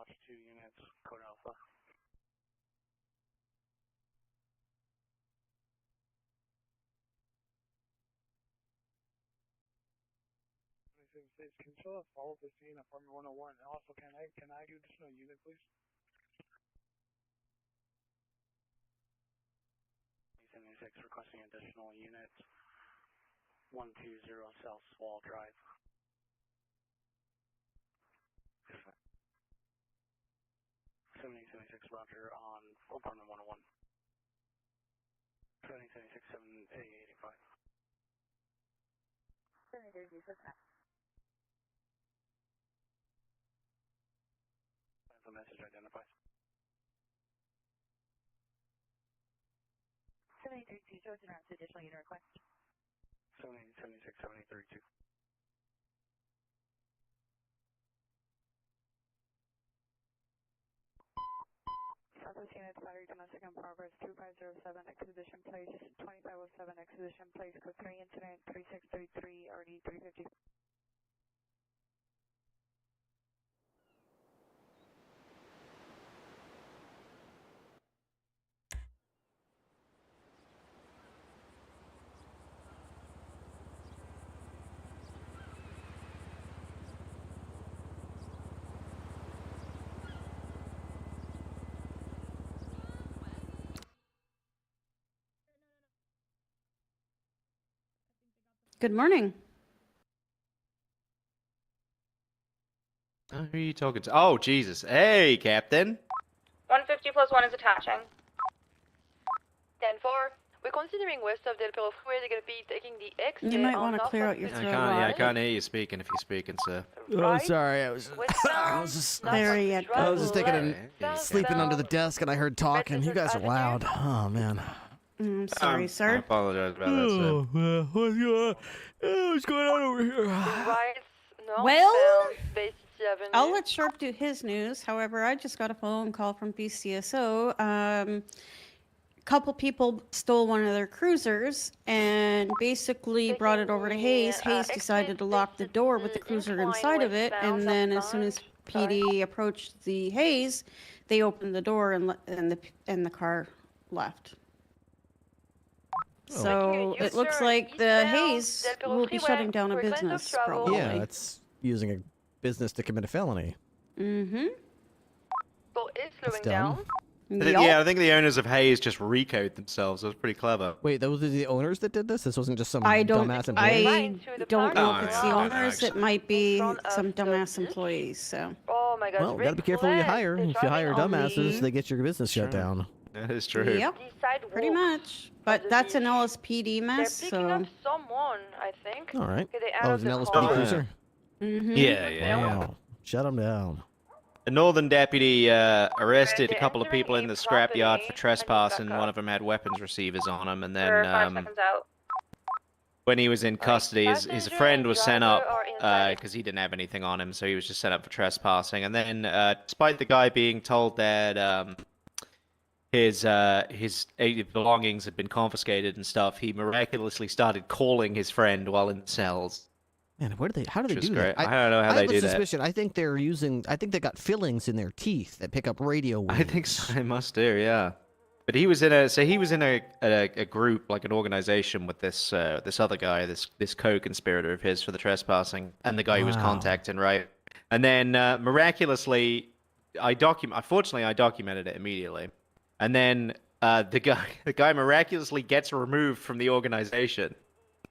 Watch 2 units, Code Alpha. 26, can you show a follow-up the scene at apartment 101? And also, can I do additional unit, please? 76 requesting additional unit. 120 South Swall Drive. 7076 Roger on apartment 101. 7076 7A85. 7036. The message identifies. 7032, show us an additional unit request. 7076 7032. Southwest Unit, battery domestic in progress, 2507 Exhibition Place, 2507 Exhibition Place, code 3 incident, 3633, RD 350. Good morning. Who are you talking to? Oh, Jesus. Hey, Captain. 150 plus 1 is attaching. 10-4. We're considering west of Del Perro Freeway. They're going to be taking the exit. You might want to clear out your throat. I can't hear you speaking if you're speaking, sir. Oh, sorry. I was just sleeping under the desk and I heard talking. You guys are loud. Oh, man. I'm sorry, sir. I apologize about that, sir. What's going on over here? Well, I'll let Sharp do his news. However, I just got a phone call from BCSO. A couple people stole one of their cruisers and basically brought it over to Hayes. Hayes decided to lock the door with the cruiser inside of it, and then as soon as PD approached the Hayes, they opened the door and the car left. So it looks like the Hayes will be shutting down a business, probably. Yeah, it's using a business to commit a felony. Mm-hmm. So it's slowing down. Yeah, I think the owners of Hayes just recode themselves. It was pretty clever. Wait, those are the owners that did this? This wasn't just some dumbass employee? I don't know if it's the owners. It might be some dumbass employees, so. Oh my God. Well, gotta be careful who you hire. If you hire dumbasses, they get your business shut down. That is true. Yep, pretty much. But that's an LSPD mess, They're so. picking up someone, I think. All right. Okay, Oh, it's an LSPD cruiser? Mm-hmm. Yeah. Wow. Shut them down. A northern deputy arrested a couple of people in the scrapyard for trespassing. One of them had weapons receivers on him, and then when he was in custody, his friend was sent up because he didn't have anything on him, so he was just sent up for trespassing. And then, despite the guy being told that his belongings had been confiscated and stuff, he miraculously started calling his friend while in the cells. Man, how do they do that? I don't know how they do that. I have a suspicion. I think they got fillings in their teeth that pick up radio waves. I think so. They must do, yeah. But he was in a group, like an organization with this other guy, this co-conspirator of his for the trespassing, and the guy who was contacting, right? And then miraculously, unfortunately, I documented it immediately. And then the guy miraculously gets removed from the organization.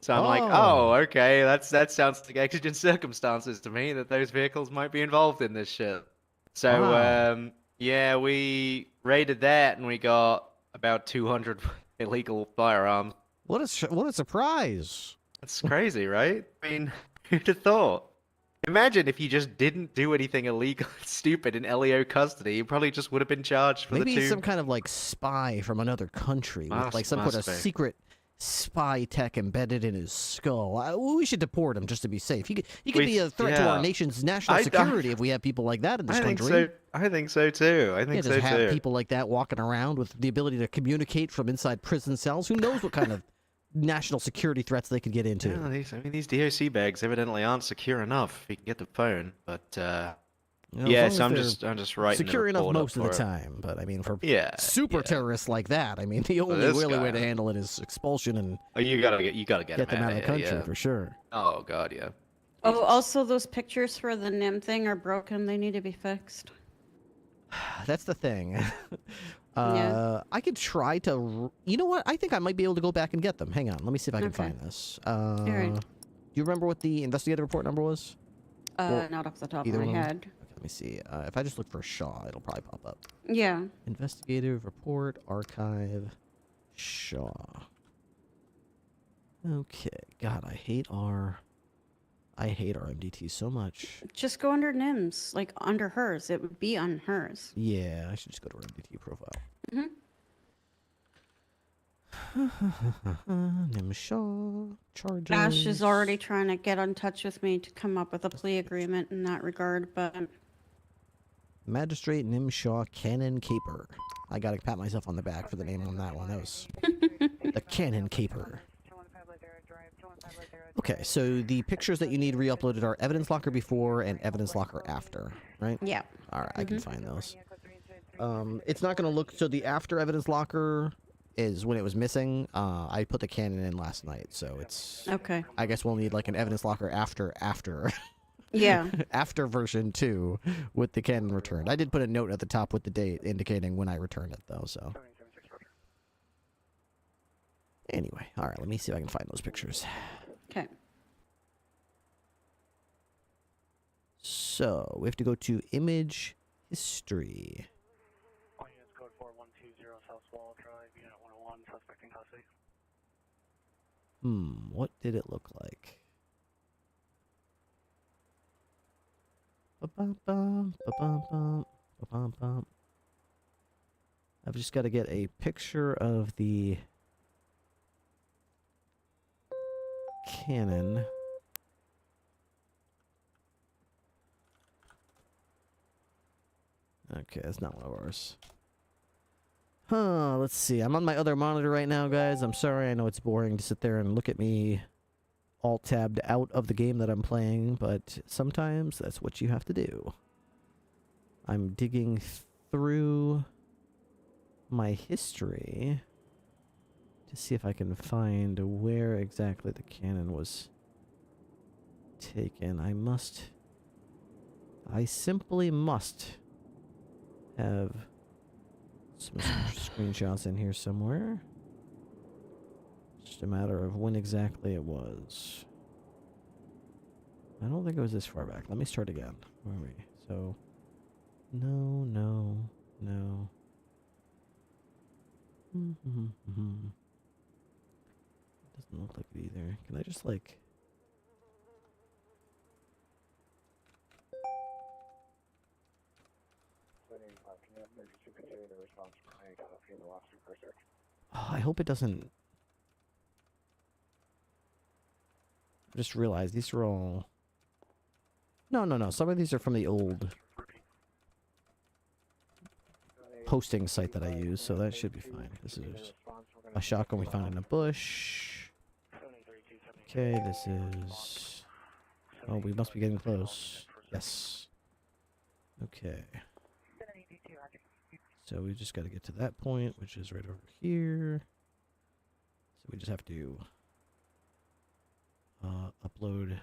So I'm like, oh, okay, that sounds like exigent circumstances to me, that those vehicles might be involved in this shit. So, yeah, we raided that, and we got about 200 illegal firearms. What a surprise! That's crazy, right? I mean, who'd have thought? Imagine if you just didn't do anything illegal and stupid in LEO custody, you probably just would have been charged for Maybe some kind of, like, spy from another country with, like, some kind of secret spy tech embedded in his skull. We should deport him just to be safe. He could be a threat to our nation's national security if we have people like that in this country. I think so too. I think so too. Just have people like that walking around with the ability to communicate from inside prison cells. Who knows what kind of national security threats they could get into? Yeah, these DOC bags evidently aren't secure enough if you can get the phone. But Yeah, so I'm just writing secure enough report most of the for it. time. But I mean, for super terrorists like that, I mean, the only really way to handle it is expulsion and you gotta get them out of the country yeah. for sure. Oh God, yeah. Oh, Jesus. also those pictures for the NIM thing are broken. They need to be fixed. That's the thing. Yeah. I could try to. You know what? I think I might be able to go back and get them. Hang on. Let me see if I can find this. All right. Do you remember what the investigative report number was? Not off the top of my head. Okay, let me see. If I just look for Shaw, it'll probably pop up. Yeah. Investigative report, archive, Shaw. Okay. God, I hate our MDT so much. Just go under NIMS, like under hers. It would be on hers. Yeah, I should just go to our MDT profile. Nim Shaw, charges. Ash is already trying to get in touch with me to come up with a plea agreement in that regard, but... Magistrate Nim Shaw, Cannon Caper. I gotta pat myself on the back for the name on that one. That was the Cannon Caper. Okay, so the pictures that you need re-uploaded are evidence locker before and evidence locker after, right? Yeah. All right, I can find those. It's not going to look... So the after evidence locker is when it was missing. I put the Canon in last night, so it's... Okay. I guess we'll need like an evidence locker after. Yeah. After version 2 with the Canon returned. I did put a note at the top with the date indicating when I returned it, though, so... Anyway, all right, let me see if I can find those pictures. Okay. So, we have to go to image history. Units code 4120 South Wall Drive, Unit 101, suspect in custody. What did it look like? Ba-bum-bum, ba-bum-bum, ba-bum-bum. I've just got to get a picture of the Canon. Okay, that's not one of ours. Let's see. I'm on my other monitor right now, guys. I'm sorry. I know it's boring to sit there and look at me alt-tabbed out of the game that I'm playing, but sometimes that's what you have to do. I'm digging through my history to see if I can find where exactly the Canon was taken. I simply must have some screenshots in here somewhere. Just a matter of when exactly it was. I don't think it was this far back. Let me start again. Where are we? So, no. Doesn't look like it either. Can I just like... Oh, I hope it doesn't... I just realized these are all... No. Some of these are from the old hosting site that I use, so that should be fine. This is a shotgun we found in a bush. Okay, this is... Oh, we must be getting close. Yes. Okay. So we just got to get to that point, which is right over here. So we just have to upload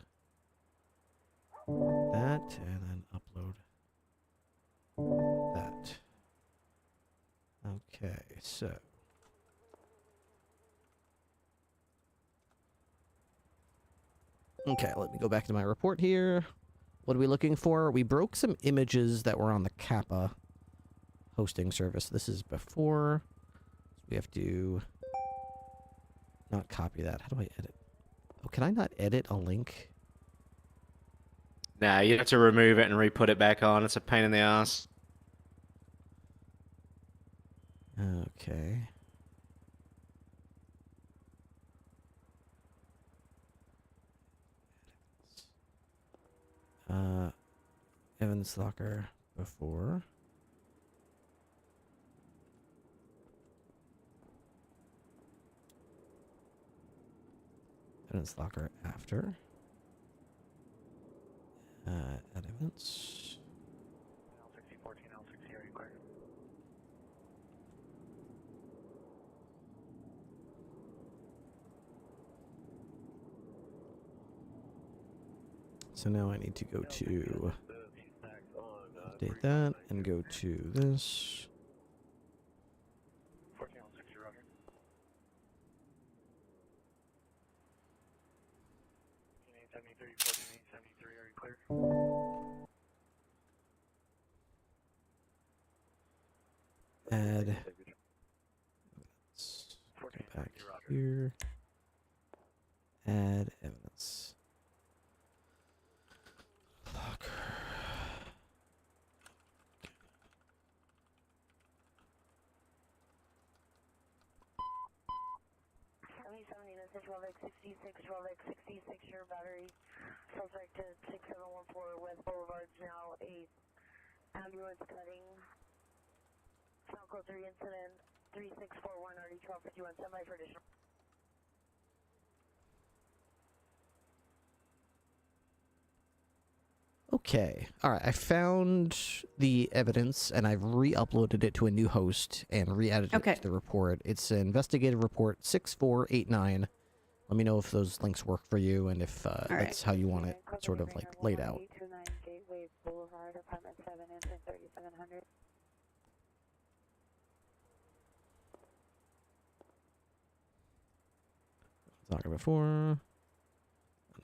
that and then upload that. Okay, so okay, let me go back to my report here. What are we looking for? We broke some images that were on the Kappa hosting service. This is before. So we have to not copy that. How do I edit? Oh, can I not edit a link? Nah, you have to remove it and re-put it back on. It's a pain in the ass. Okay. Evan's locker before. Evidence locker after. Add events. So now I need to go to update that and go to this. 1406, you're roger. 14873, 14873, are you clear? Add. Let's go back here. Add evidence. Locker. 7070, this is Rolex 66, Rolex 66, your battery suspect to 6714 West Boulevard, now a ambulance cutting. Falco 3 incident, 3641 RD 1251, standby for additional. Okay. All right. I found the evidence and I've re-uploaded it to a new host and re-added it to the report. It's investigative report 6489. Let me know if those links work for you and if that's how you want it sort of like laid out. 29 Gateway Boulevard, apartment 7, incident 3700. Locker before.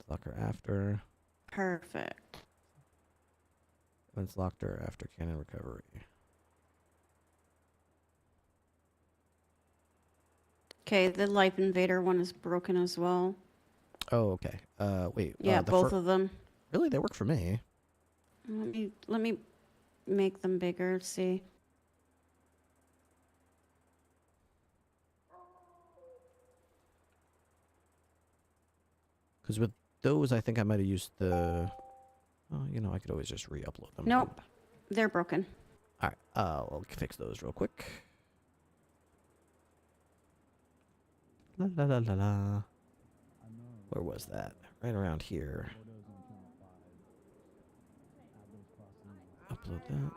Locker after. Perfect. Events locked her after cannon recovery. Okay, the Life Invader one is broken as well. Oh, okay. Wait. Yeah, both of them. Really, they work for me. Let me make them bigger. See. Because with those, I think I might have used the. Oh, you know, I could always just re-upload them. Nope, they're broken. All right. We'll fix those real quick. La la la la la. Where was that? Right around here. Upload that.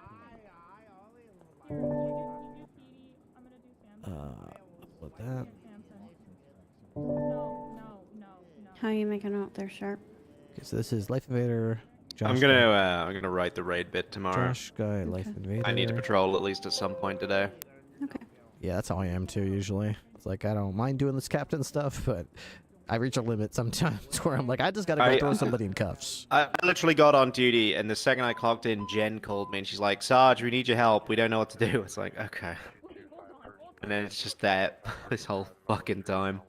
Upload that. How you make a note there, Sharp? Okay, so this is Life Invader. Josh I'm gonna write the raid bit tomorrow. Josh Guy, Life Invader. I need to patrol at least at some point today. Okay. Yeah, that's how I am too. Usually, it's like I don't mind doing this captain stuff, but I reach a limit sometimes where I'm like, I just gotta go throw somebody in cuffs. I literally got on duty, and the second I clocked in, Jen called me, and she's like, "Sarge, we need your help. We don't know what to do." It's like, okay. And then it's just that this whole fucking time.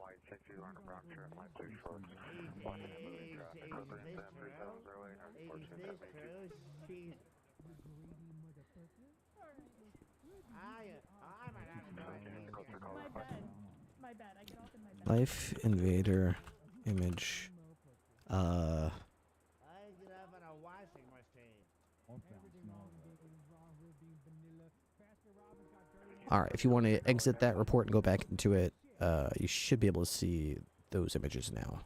Life Invader image. Alright, if you want to exit that report and go back into it, you should be able to see those images now.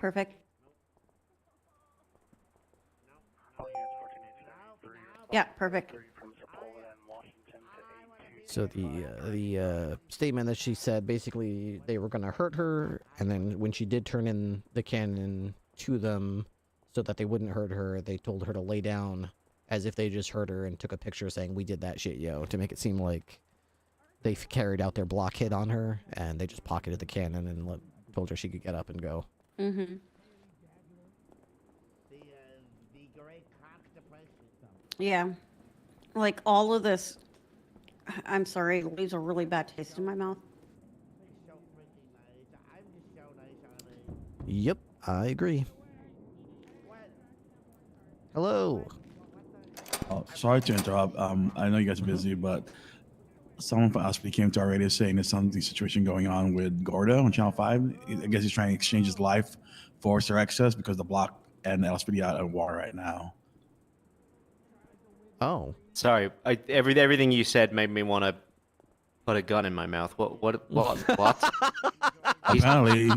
Perfect. Yeah, perfect. So the statement that she said, basically they were going to hurt her, and then when she did turn in the cannon to them so that they wouldn't hurt her, they told her to lay down as if they just hurt her and took a picture saying, "We did that shit, yo," to make it seem like they carried out their block hit on her, and they just pocketed the cannon and told her she could get up and go. Mm-hmm. Yeah. Like, all of this, I'm sorry, leaves a really bad taste in my mouth. Yep, I agree. Hello. Oh, sorry to interrupt. I know you guys are busy, but someone from Osprey came to our radio saying there's something situation going on with Gordo on Channel 5. I guess he's trying to exchange his life for Sir Excess because the block and the Osprey are out of war right now. Oh. Sorry, everything you said made me want to put a gun in my mouth. What? Apparently,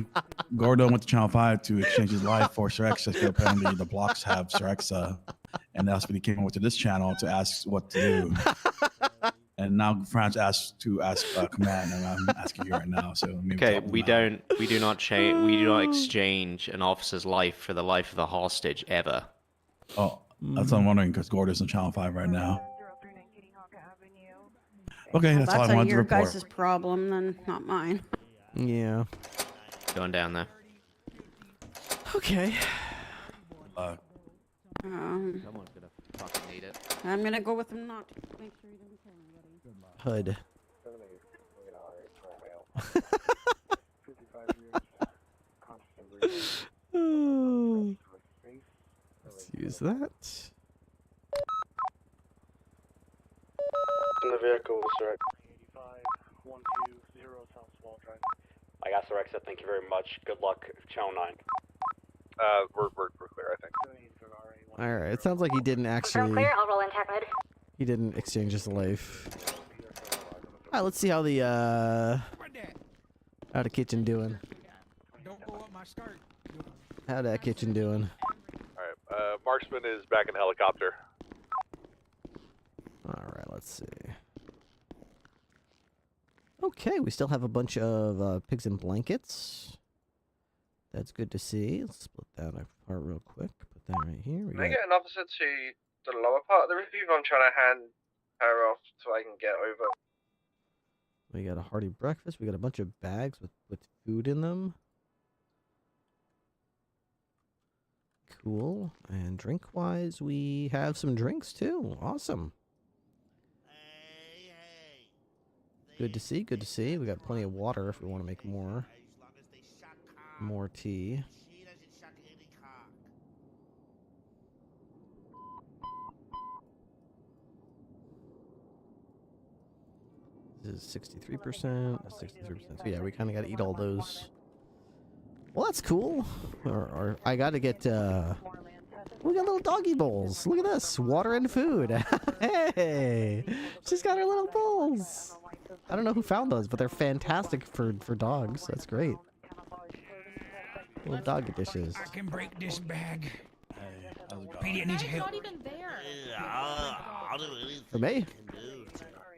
Gordo went to Channel 5 to exchange his life for Sir Excess, but apparently the blocks have Sir Excess and the SPD came over to this channel to ask what to do. And now France asked to ask command, and I'm asking you right now. So okay, we do not exchange an officer's life for the life of a hostage ever. Oh, that's what I'm wondering because Gordo's on Channel 5 right now. Okay, that's all I wanted to report. That's your guys' problem, then not mine. Yeah. Going down there. Okay. Someone's gonna fucking need it. I'm gonna go with him not to make sure he doesn't kill anybody. Hood. Let's use that. In the vehicle, sir. 85-120 South Wall Drive. I got Sir Exit. Thank you very much. Good luck, Channel 9. We're clear, I think. All right. It sounds like he didn't actually. Clear. I'll roll in tech mode. He didn't exchange his life. All right. Let's see how the kitchen doing. Don't blow up my skirt. How that kitchen doing? All right. Marksman is back in helicopter. All right. Let's see. Okay, we still have a bunch of pigs in blankets. That's good to see. Let's split that apart real quick. Put that right here. Can I get an officer to the lower part of the review? I'm trying to hand her off so I can get over. We got a hearty breakfast. We got a bunch of bags with food in them. Cool. And drink-wise, we have some drinks too. Awesome. Good to see, good to see. We got plenty of water if we want to make more. More tea. This is 63%, that's 63%. So yeah, we kind of got to eat all those. Well, that's cool. Or I got to get, we got little doggy bowls. Look at this, water and food. Hey, she's got her little bowls. I don't know who found those, but they're fantastic for dogs. That's great. Little doggy dishes. I can break this bag. Hey, how's it going? Petey, I need your help. Not even there. For me?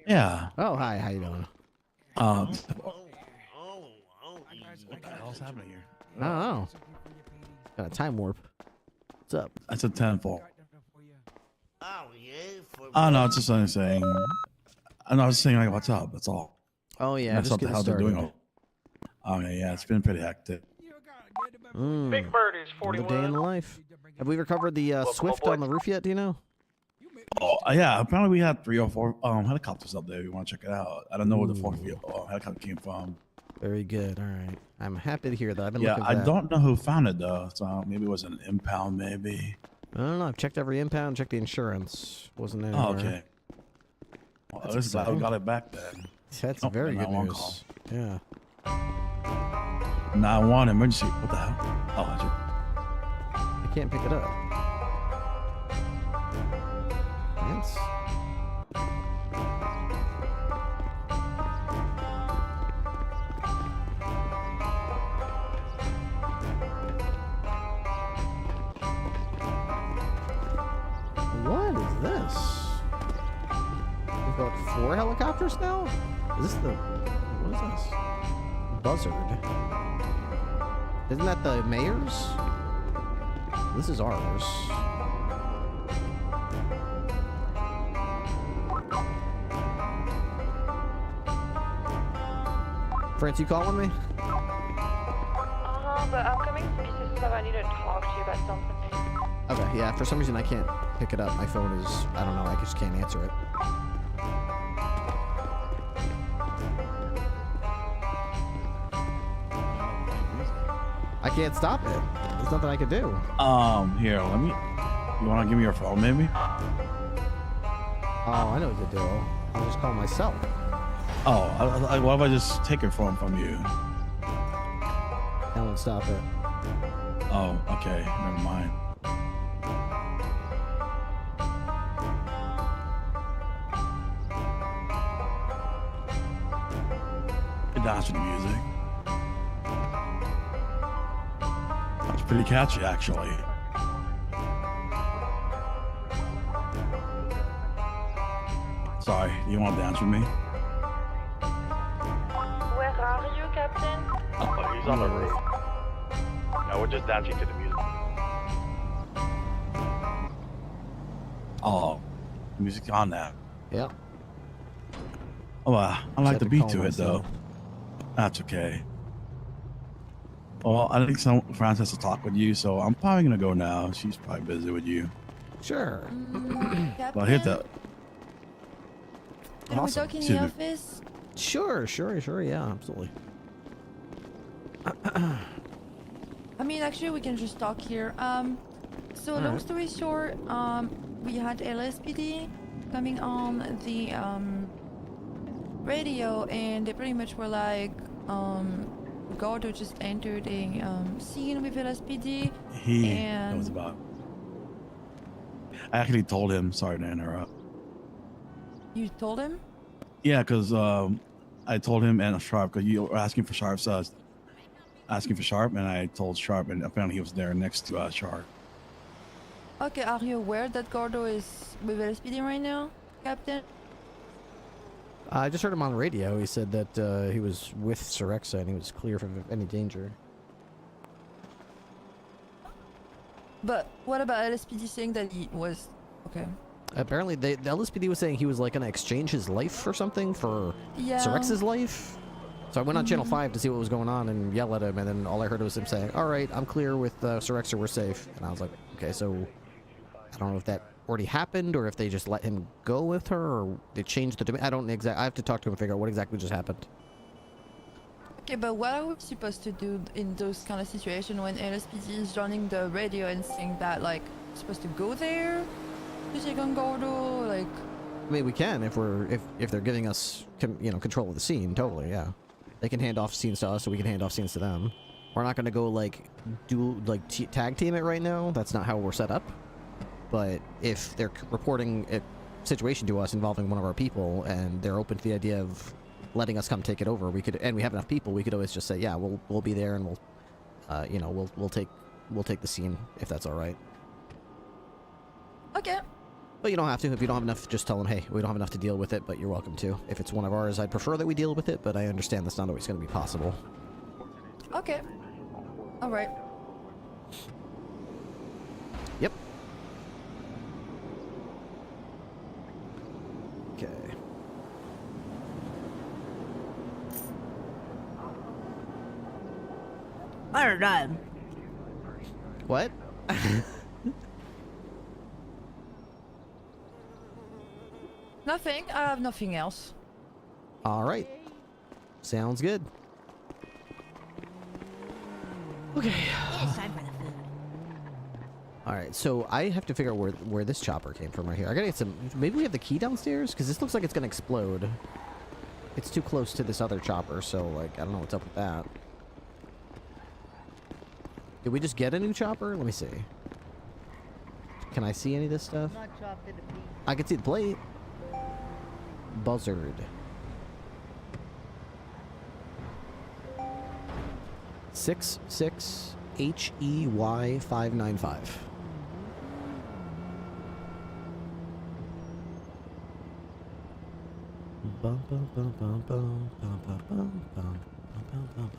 Yeah. Oh, hi. How you doing? What the hell's happening here? I don't know. Got a time warp. What's up? That's a tenfold. Oh no, it's just something saying. I was just saying like, what's up? That's all. Oh yeah, That's just what the hell they're started. doing. Okay, yeah, it's been pretty hectic. Big Bird is Another 41. day in the life. Have we recovered the Swift on the roof yet? Do you know? Oh yeah, apparently we had 3 or 4 helicopters up there. We want to check it out. I don't know where the 4th helicopter came from. Very good. All right. I'm happy to hear that. I've been Yeah, looking for I that. don't know who found it though. So maybe it was an impound, maybe. I don't know. I've checked every impound, checked the insurance. Wasn't anywhere. Oh, okay. Well, That's this is I exciting. got it back then. That's Oh, very good 911 news. call. Yeah. 911 emergency. What the hell? Oh, that's it. I can't pick it up. Thanks. What is this? We've got 4 helicopters now? Is this the... What is this? Buzzard. Isn't that the mayor's? This is ours. France, you calling me? But I'm coming to pieces, so I need to talk to you about something. Okay, yeah, for some reason I can't pick it up. My phone is, I don't know, I just can't answer it. I can't stop it. There's nothing I can do. Here, let me. You want to give me your phone, maybe? Oh, I know what to do. I'll just call myself. Oh, what if I just take your phone from you? That won't stop it. Oh, okay, never mind. Good dance with the music. It's pretty catchy, actually. Sorry, you want to dance with me? Where are you, Captain? Oh, he's on the roof. No, we're just dancing to the music. Oh, music on that. Yeah. Oh, I like the beat to it myself. though. That's okay. Well, I think France has to talk with you, so I'm probably gonna go now. She's probably busy with you. Sure. Well, hit that. Can we talk in the office? Sure, yeah, absolutely. I mean, actually, we can just talk here. So long story short, we had LSPD coming on the radio, and they pretty much were like, Gordo just entered a scene with LSPD. That was about. I actually told him. Sorry to interrupt. You told him? Yeah, because I told him and Sharp, because you were asking for Sharp's asking for Sharp, and I told Sharp, and apparently he was there next to Sharp. Okay, are you aware that Gordo is with LSPD right now, Captain? I just heard him on the radio. He said that he was with Sorexa and he was clear from any danger. But what about LSPD saying that he was... Okay. Apparently, the LSPD was saying he was like gonna exchange his life or something for Sorexa's life. So I went on Channel 5 to see what was going on and yell at him, and then all I heard was him saying, "All right, I'm clear with Sorexa, we're safe." And I was like, "Okay, so I don't know if that already happened or if they just let him go with her or they changed the. I don't exactly. I have to talk to him and figure out what exactly just happened." Okay, but what are we supposed to do in those kind of situations when LSPD is joining the radio and saying that, like, we're supposed to go there to take on Gordo, like... I mean, we can if they're giving us, control of the scene. Totally, yeah. They can hand off scenes to us, so we can hand off scenes to them. We're not gonna go tag team it right now. That's not how we're set up. But if they're reporting a situation to us involving one of our people, and they're open to the idea of letting us come take it over, we could, and we have enough people, we could always just say, yeah, we'll be there, and we'll take the scene if that's all right. Okay. But you don't have to. If you don't have enough, just tell them, hey, we don't have enough to deal with it, but you're welcome to. If it's one of ours, I'd prefer that we deal with it, but I understand that's not always going to be possible. Okay. All right. Yep. Okay. We're done. What? Nothing. I have nothing else. All right. Sounds good. Okay. It's time for the food. All right, so I have to figure out where this chopper came from right here. I gotta get some. Maybe we have the key downstairs, because this looks like it's gonna explode. It's too close to this other chopper, so like I don't know what's up with that. Did we just get a new chopper? Let me see. Can I see any of this stuff? I can see the plate. Buzzard. 66 HEY 595. Bum, bum, bum, bum, bum, bum, bum, bum, bum, bum, bum,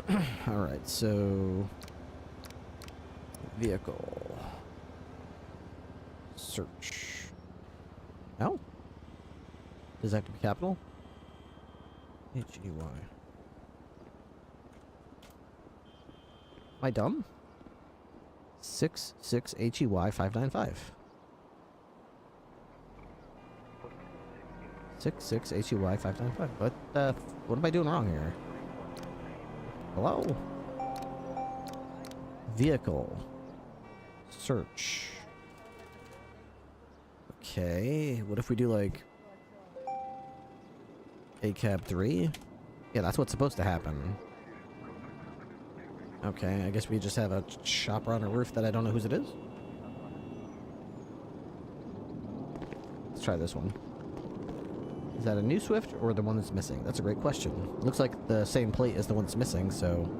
bum. All right, so vehicle search. No? Does that have to be capital? HEY. Am I dumb? 66 HEY 595. 66 HEY 595. What am I doing wrong here? Hello? Vehicle. Search. Okay, what if we do like ACAB 3? Yeah, that's what's supposed to happen. Okay, I guess we just have a chopper on a roof that I don't know whose it is. Let's try this one. Is that a new Swift or the one that's missing? That's a great question. Looks like the same plate as the one that's missing, so...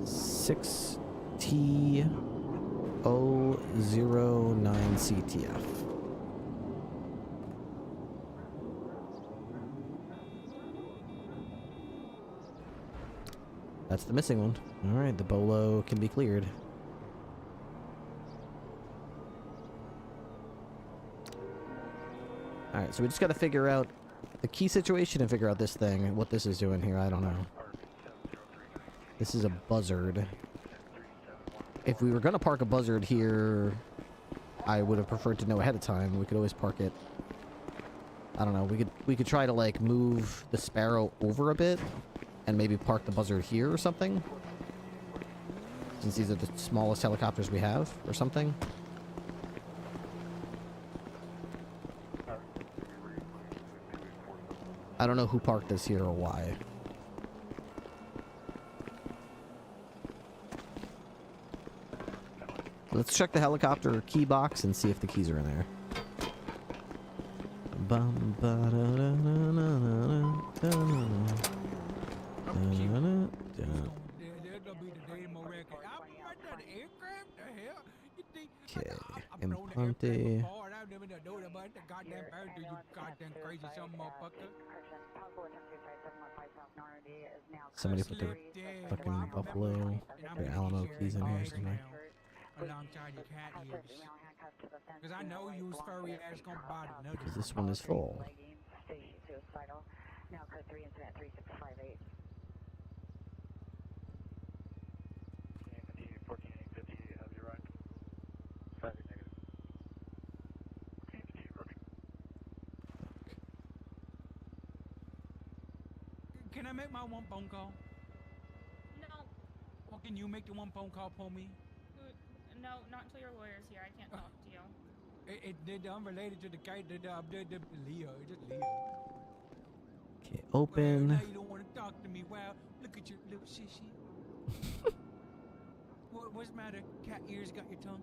6T... 009 CTF. That's the missing one. Alright, the bolo can be cleared. Alright, so we just gotta figure out the key situation and figure out this thing, what this is doing here, I don't know. This is a buzzard. If we were gonna park a buzzard here, I would have preferred to know ahead of time. We could always park it. I don't know, we could try to like move the Sparrow over a bit and maybe park the buzzard here or something. Since these are the smallest helicopters we have or something. I don't know who parked this here or why. Let's check the helicopter key box and see if the keys are in there. Bum, ba, da, da, da, da, da, okay, Implante. Somebody put their fucking Buffalo, their Alamo keys in here somewhere. Because this one is full. Can I make my one phone call? No. Well, can you make the one phone call for me? No, not until your lawyer's here. I can't talk to you. It's unrelated to the case. The Leo. It's just Leo. Okay, open. Well, now you don't want to talk to me. Wow, look at your little sissy. What's the matter? Cat ears got your tongue?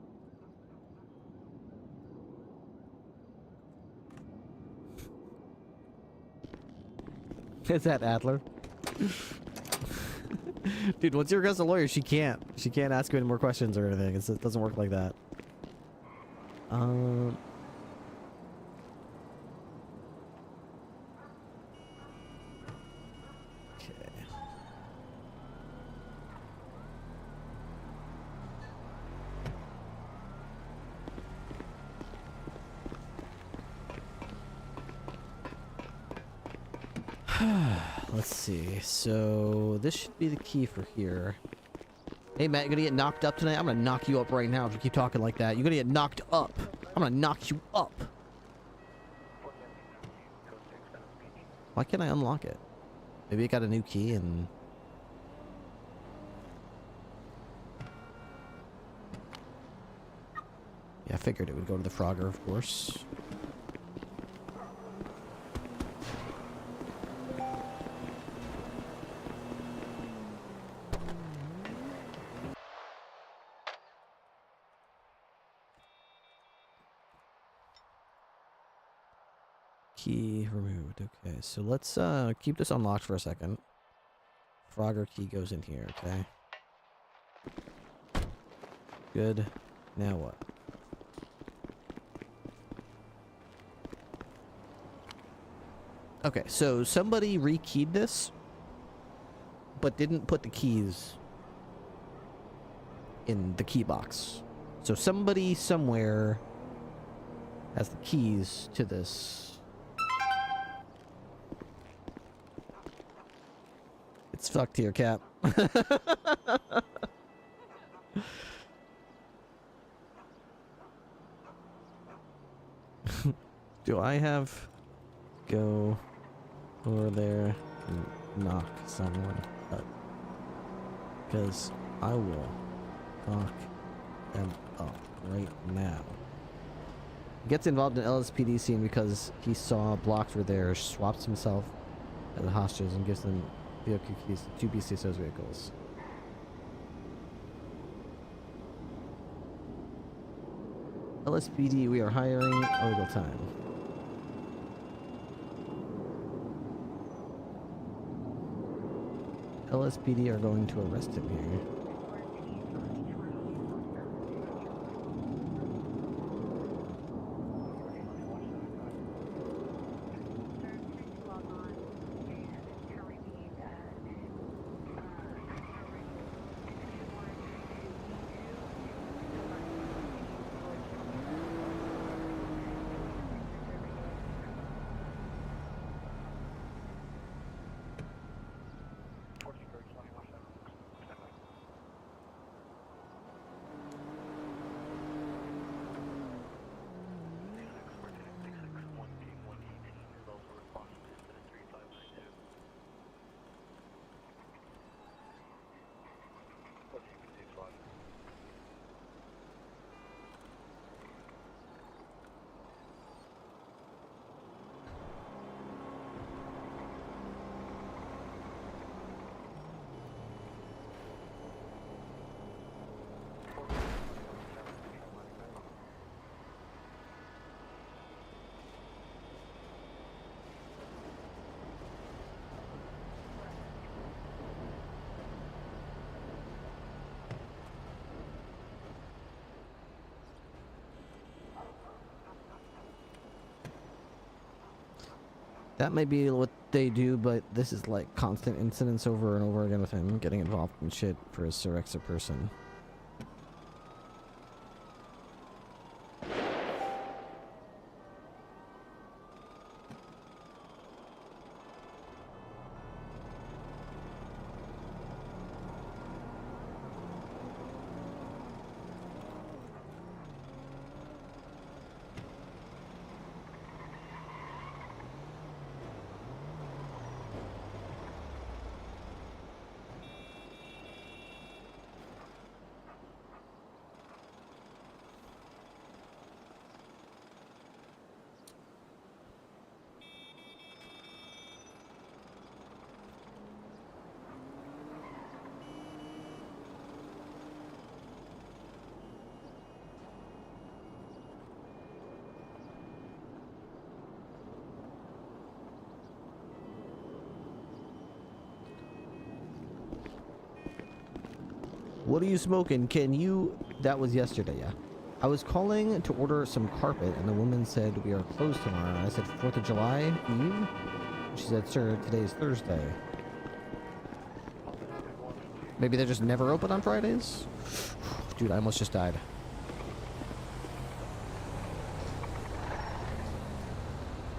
Is that Adler? Dude, once you request a lawyer, she can't ask you any more questions or anything. It doesn't work like that. Let's see. So this should be the key for here. Hey Matt, you gonna get knocked up tonight? I'm gonna knock you up right now if you keep talking like that. You're gonna get knocked up. I'm gonna knock you up. Why can't I unlock it? Maybe it got a new key and... Yeah, I figured it would go to the Frogger, of course. Key removed. Okay, so let's keep this unlocked for a second. Frogger key goes in here, okay? Good. Now what? Okay, so somebody rekeyed this, but didn't put the keys in the key box. So somebody somewhere has the keys to this. It's fucked here, Cap. Do I have go over there and knock someone up? Because I will knock them up right now. He gets involved in LSPD scene because he saw blocks were there, swaps himself as a hostage and gives them vehicle keys to 2 BCSO's vehicles. LSPD, we are hiring illegal time. LSPD are going to arrest him here. That may be what they do, but this is like constant incidents over and over again with him getting involved in shit for his Syrexa person. What are you smoking? Can you... That was yesterday, yeah. I was calling to order some carpet, and the woman said, we are closed tomorrow. And I said, 4th of July Eve? She said, sir, today is Thursday. Maybe they're just never open on Fridays? Dude, I almost just died.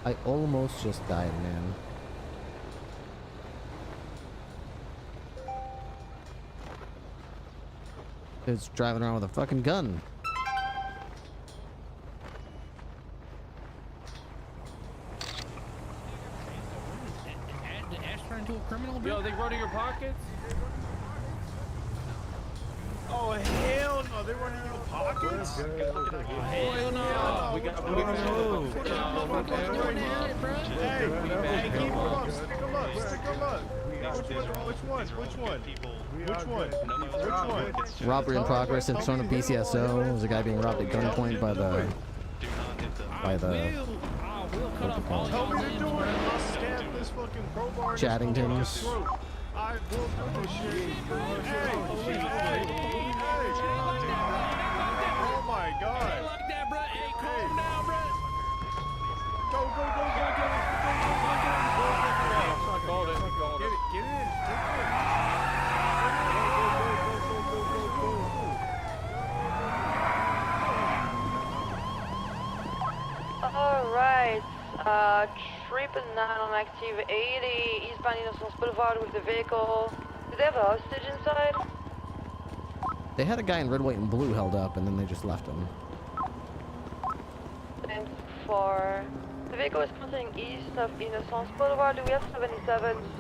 I almost just died, man. It's driving around with a fucking gun. Yo, they run in your pockets? Oh, hell no. They run in your pockets? Hell no. We got to move. Hey, keep them up. Stick them up. Stick them up. Which one? Robbery in progress in front of BCSO. There's a guy being robbed at gunpoint by the... Tell me to do it. I'll stab this fucking crowbar. Chattingtons. I will do this shit. Hey. Oh my god. Like that, bro. Hey, calm down, bro. Go. Get in. Alright, 999 on active 80, eastbound Innocence Boulevard with the vehicle. Do they have a hostage inside? They had a guy in red, white, and blue held up, and then they just left him. And for the vehicle is pointing east of Innocence Boulevard. Do we have 77s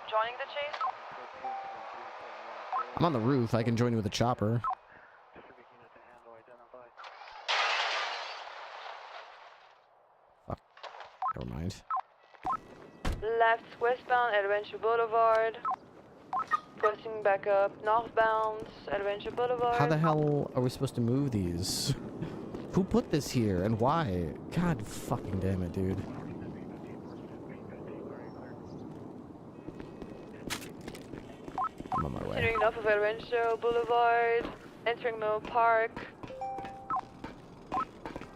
joining the chase? I'm on the roof. I can join you with a chopper. Fuck. Never mind. Left westbound Adventure Boulevard. Crossing back up northbound Adventure Boulevard. How the hell are we supposed to move these? Who put this here and why? God fucking damn it, dude. I'm on my way. Entering off of Adventure Boulevard. Entering Mill Park.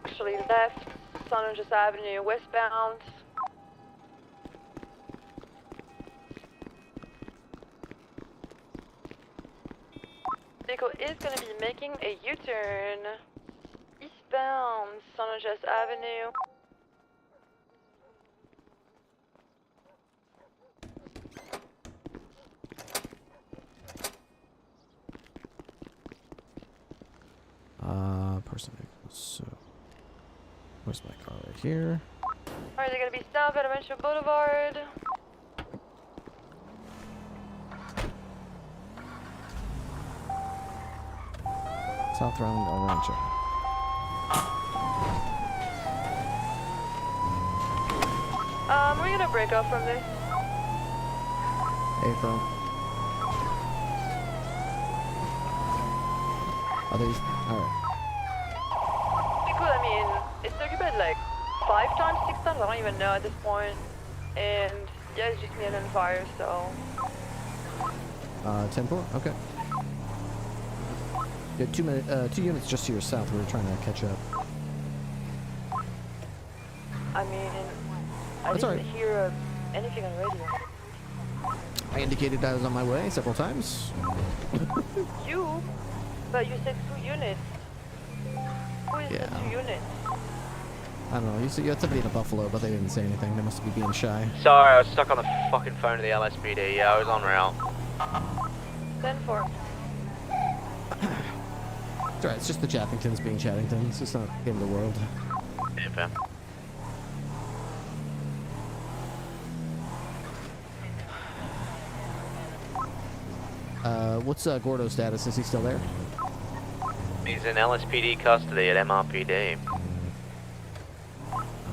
Actually left. San Andreas Avenue westbound. Vehicle is going to be making a U-turn eastbound San Andreas Avenue. Person. So, where's my car? Right here. Alright, they're going to be south at Adventure Boulevard. South around El Rancho. We're gonna break off from this. Hey, bro. Are these? Alright. Pretty cool, I mean, it's occupied like 5 times, 6 times, I don't even know at this point. And yeah, it's just me and fire, so. 10-4? Okay. Yeah, 2 units just to your south. We were trying to catch up. I mean, I That's didn't alright. hear anything on radio. I indicated I was on my way several times. You? But you said 2 units. Who is the 2 units? I don't know. You had somebody in a Buffalo, but they didn't say anything. They must be being shy. Sorry, I was stuck on the fucking phone to the LSPD. Yeah, I was en route. 10-4. It's alright. It's just the Chappingtons being Chappingtons. It's not the end of the world. Yeah, fair. What's Gordo's status? Is he still there? He's in LSPD custody at MRPD.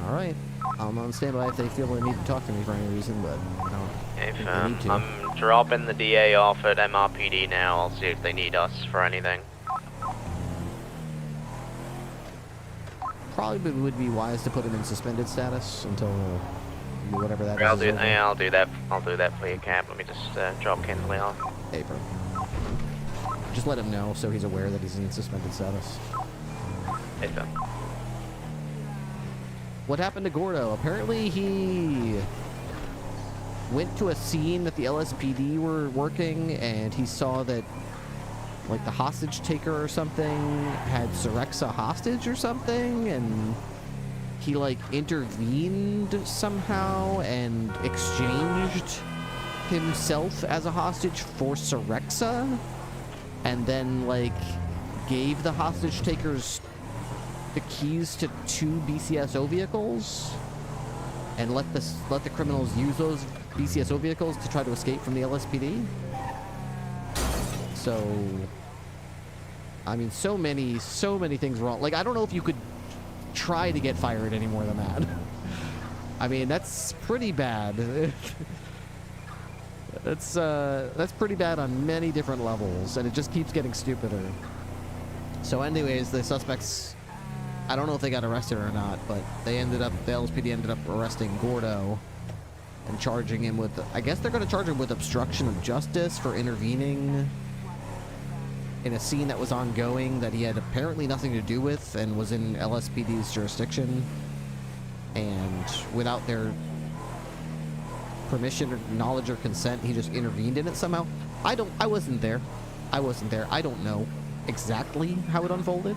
Alright. I'm on standby if they feel they need to talk to me for any reason, but no. If, I'm dropping the DA off at MRPD now. I'll see if they need us for anything. Probably would be wise to put him in suspended status until whatever that is. I'll do that. I'll do that for you, Cap. Let me just drop Kinsley off. Hey, bro. Just let him know so he's aware that he's in suspended status. Hey, bro. What happened to Gordo? Apparently he went to a scene that the LSPD were working, and he saw that like the hostage taker or something had Sorexa hostage or something, and he like intervened somehow and exchanged himself as a hostage for Sorexa, and then like gave the hostage takers the keys to 2 BCSO vehicles and let the criminals use those BCSO vehicles to try to escape from the LSPD. So, I mean, so many things wrong. Like, I don't know if you could try to get fired any more than that. I mean, that's pretty bad. That's pretty bad on many different levels, and it just keeps getting stupider. So anyways, the suspects, I don't know if they got arrested or not, but the LSPD ended up arresting Gordo and charging him with, I guess they're going to charge him with obstruction of justice for intervening in a scene that was ongoing that he had apparently nothing to do with and was in LSPD's jurisdiction, and without their permission or knowledge or consent, he just intervened in it somehow. I wasn't there. I don't know exactly how it unfolded.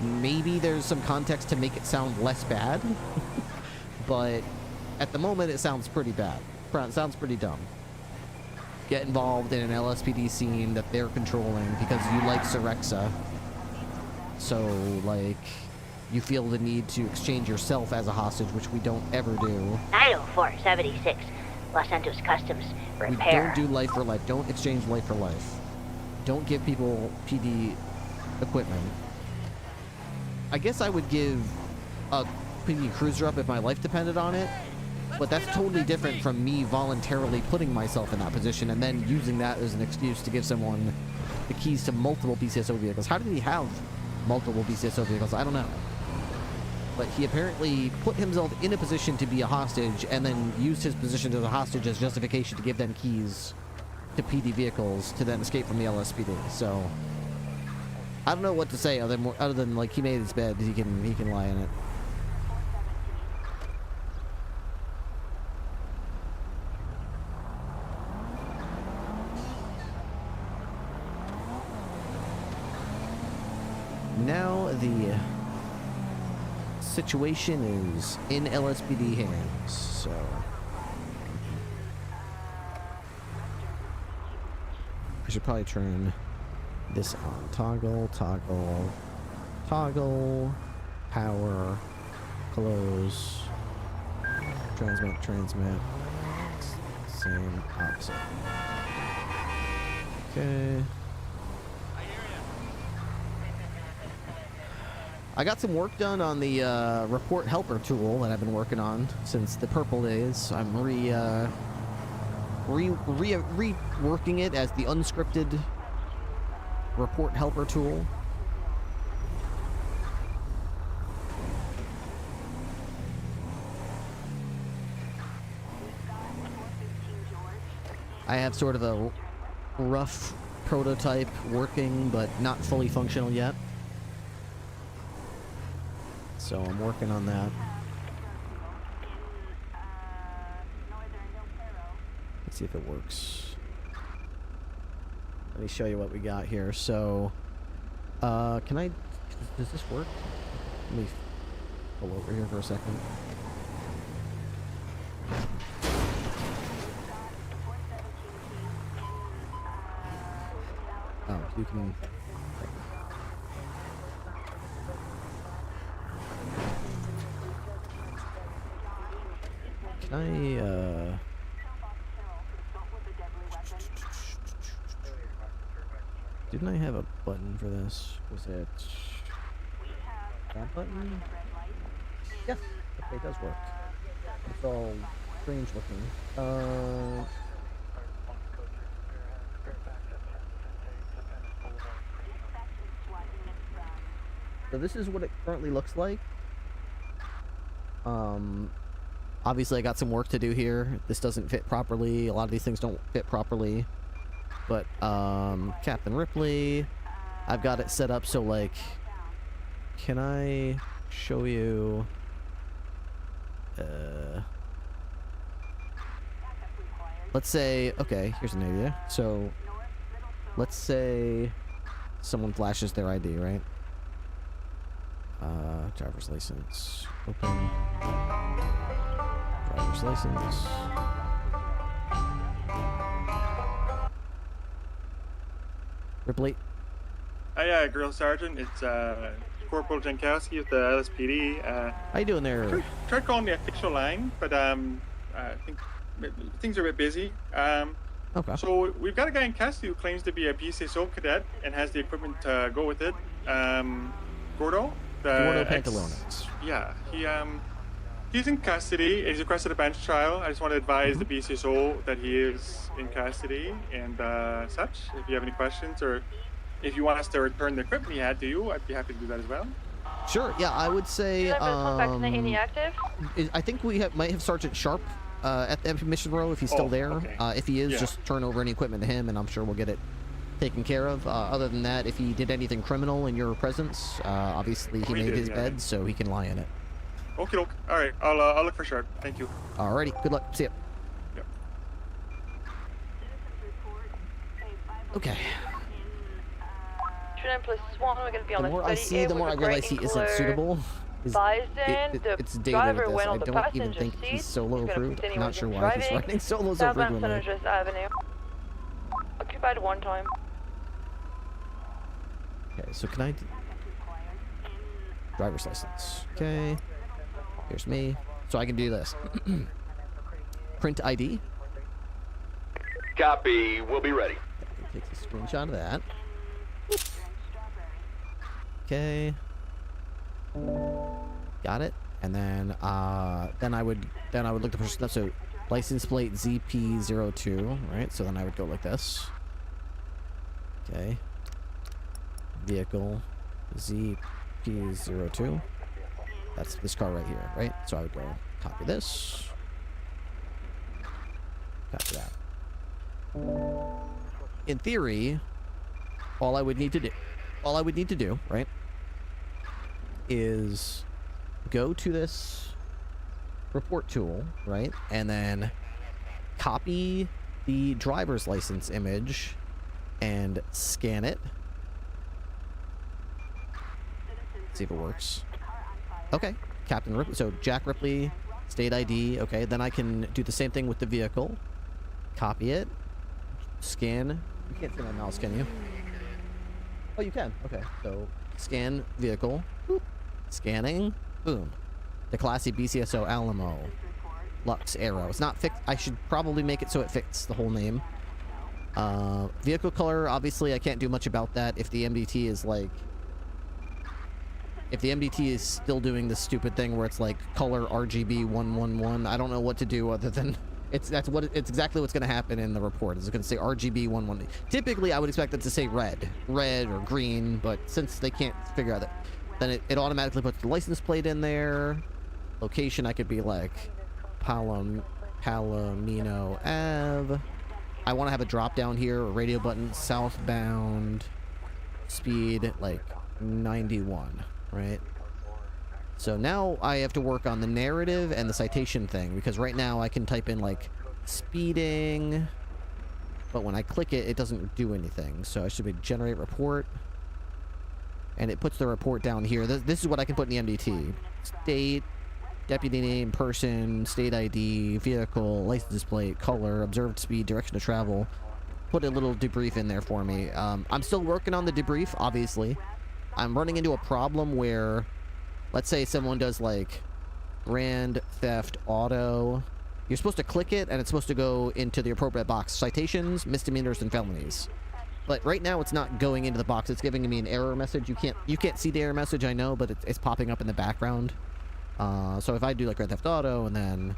Maybe there's some context to make it sound less bad, but at the moment it sounds pretty bad. It sounds pretty dumb. Get involved in an LSPD scene that they're controlling because you like Sorexa. So, like, you feel the need to exchange yourself as a hostage, which we don't ever do. 90476, Los Santos Customs, repair. We don't do life for life. Don't exchange life for life. Don't give people PD equipment. I guess I would give a PD cruiser up if my life depended on it, but that's totally different from me voluntarily putting myself in that position and then using that as an excuse to give someone the keys to multiple BCSO vehicles. How did he have multiple BCSO vehicles? I don't know. But he apparently put himself in a position to be a hostage and then used his position as a hostage as justification to give them keys to PD vehicles to then escape from the LSPD. So I don't know what to say other than like he made his bed, he can lie in it. Now the situation is in LSPD hands, so I should probably turn this on. Toggle, power, close, transmit, same, opposite. Okay. I got some work done on the report helper tool that I've been working on since the purple days. I'm reworking it as the unscripted report helper tool. I have sort of a rough prototype working, but not fully functional yet. So I'm working on that. Let's see if it works. Let me show you what we got here. So, can I... Does this work? Let me pull over here for a second. Oh, you can... Can I, Didn't I have a button for this? Was it... that button? Yes! Okay, it does work. It's all strange looking. So this is what it currently looks like. Obviously I got some work to do here. This doesn't fit properly. A lot of these things don't fit properly. But, Captain Ripley, I've got it set up so, like, can I show you, let's say, okay, here's an idea. So, let's say someone flashes their ID, right? Driver's license, open, driver's license. Ripley. Hi, Girl Sergeant. It's Corporal Jankowski with the LSPD. How you doing there? Tried calling the official line, but I think things are a bit busy. Okay. So we've got a guy in custody who claims to be a BCSO cadet and has the equipment to go with it. Gordo. Gordo Pantalone. Yeah. He's in custody. He's requested a bench trial. I just want to advise the BCSO that he is in custody and such. If you have any questions or if you want us to return the equipment he had to you, I'd be happy to do that as well. Sure. Yeah, I would say. Inactive? I think we might have Sergeant Sharp at the mission row if he's still there. Okay. If he is, just turn over any equipment to him, and I'm sure we'll get it taken care of. Other than that, if he did anything criminal in your presence, obviously he made his bed, so he can lie in it. Okay, all right. I'll look for Sharp. Thank you. Alrighty. Good luck. See ya. Yep. Okay. +1, we're gonna be on The more I see, the more I realize he isn't suitable. It's dated with this. I don't even think he's solo approved. I'm not sure why he's riding solo so frequently. Avenue. Occupied one time. Okay, so can I... Driver's license. Okay. Here's me. So I can do this. Print ID. Copy. We'll be ready. Take a screenshot of that. Okay. Got it. And then I would look the person up. So license plate ZP02, right? So then I would go like this. Okay. Vehicle ZP02. That's this car right here, right? So I would go copy this. Copy that. In theory, all I would need to do, right, is go to this report tool, right, and then copy the driver's license image and scan it. See if it works. Okay, Captain Ripley. So Jack Ripley, state ID. Okay, then I can do the same thing with the vehicle. Copy it. Scan. You can't see my mouse, can you? Oh, you can. Okay, so scan vehicle. Boop. Scanning. Boom. The classy BCSO Alamo. Lux Arrow. It's not fixed. I should probably make it so it fits the whole name. Vehicle color, obviously I can't do much about that. If the MDT is like... If the MDT is still doing this stupid thing where it's like color RGB 111, I don't know what to do other than... It's exactly what's going to happen in the report. It's going to say RGB 111. Typically, I would expect it to say red or green, but since they can't figure out that, then it automatically puts the license plate in there. Location, I could be like Palomino Ave. I want to have a drop down here, a radio button, southbound, speed like 91, right? So now I have to work on the narrative and the citation thing, because right now I can type in like speeding. But when I click it, it doesn't do anything. So I should be generate report. And it puts the report down here. This is what I can put in the MDT. State, deputy name, person, state ID, vehicle, license plate, color, observed speed, direction of travel. Put a little debrief in there for me. I'm still working on the debrief, obviously. I'm running into a problem where, let's say someone does like grand theft auto. You're supposed to click it, and it's supposed to go into the appropriate box. Citations, misdemeanors, and felonies. But right now, it's not going into the box. It's giving me an error message. You can't see the error message, I know, but it's popping up in the background. So if I do like grand theft auto and then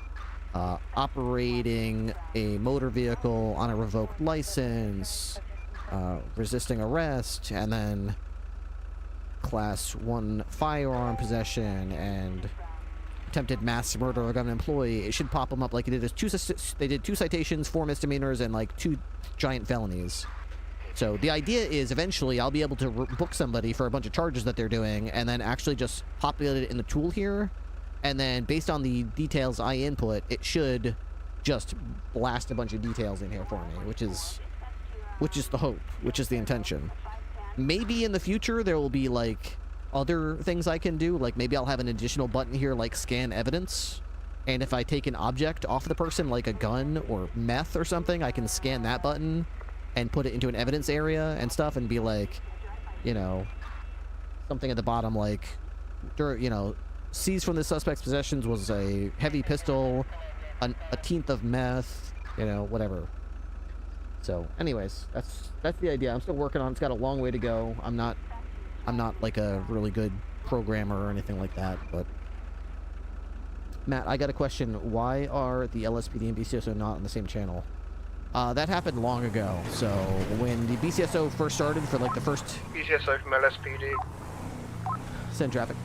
operating a motor vehicle on a revoked license, resisting arrest, and then class 1 firearm possession and attempted mass murder of a government employee, it should pop them up like it did. They did 2 citations, 4 misdemeanors, and like 2 giant felonies. So the idea is eventually I'll be able to book somebody for a bunch of charges that they're doing and then actually just populate it in the tool here. And then based on the details I input, it should just blast a bunch of details in here for me, which is the hope, which is the intention. Maybe in the future there will be like other things I can do, like maybe I'll have an additional button here like scan evidence, and if I take an object off the person like a gun or meth or something, I can scan that button and put it into an evidence area and stuff and be like, you know, something at the bottom like, you know, seized from the suspect's possessions was a heavy pistol, a 1/10 of meth, you know, whatever. So anyways, that's the idea. I'm still working on it. It's got a long way to go. I'm not like a really good programmer or anything like that, but Matt, I got a question. Why are the LSPD and BCSO not on the same channel? That happened long ago. So when the BCSO first started for like the first... BCSO from LSPD. Send traffic.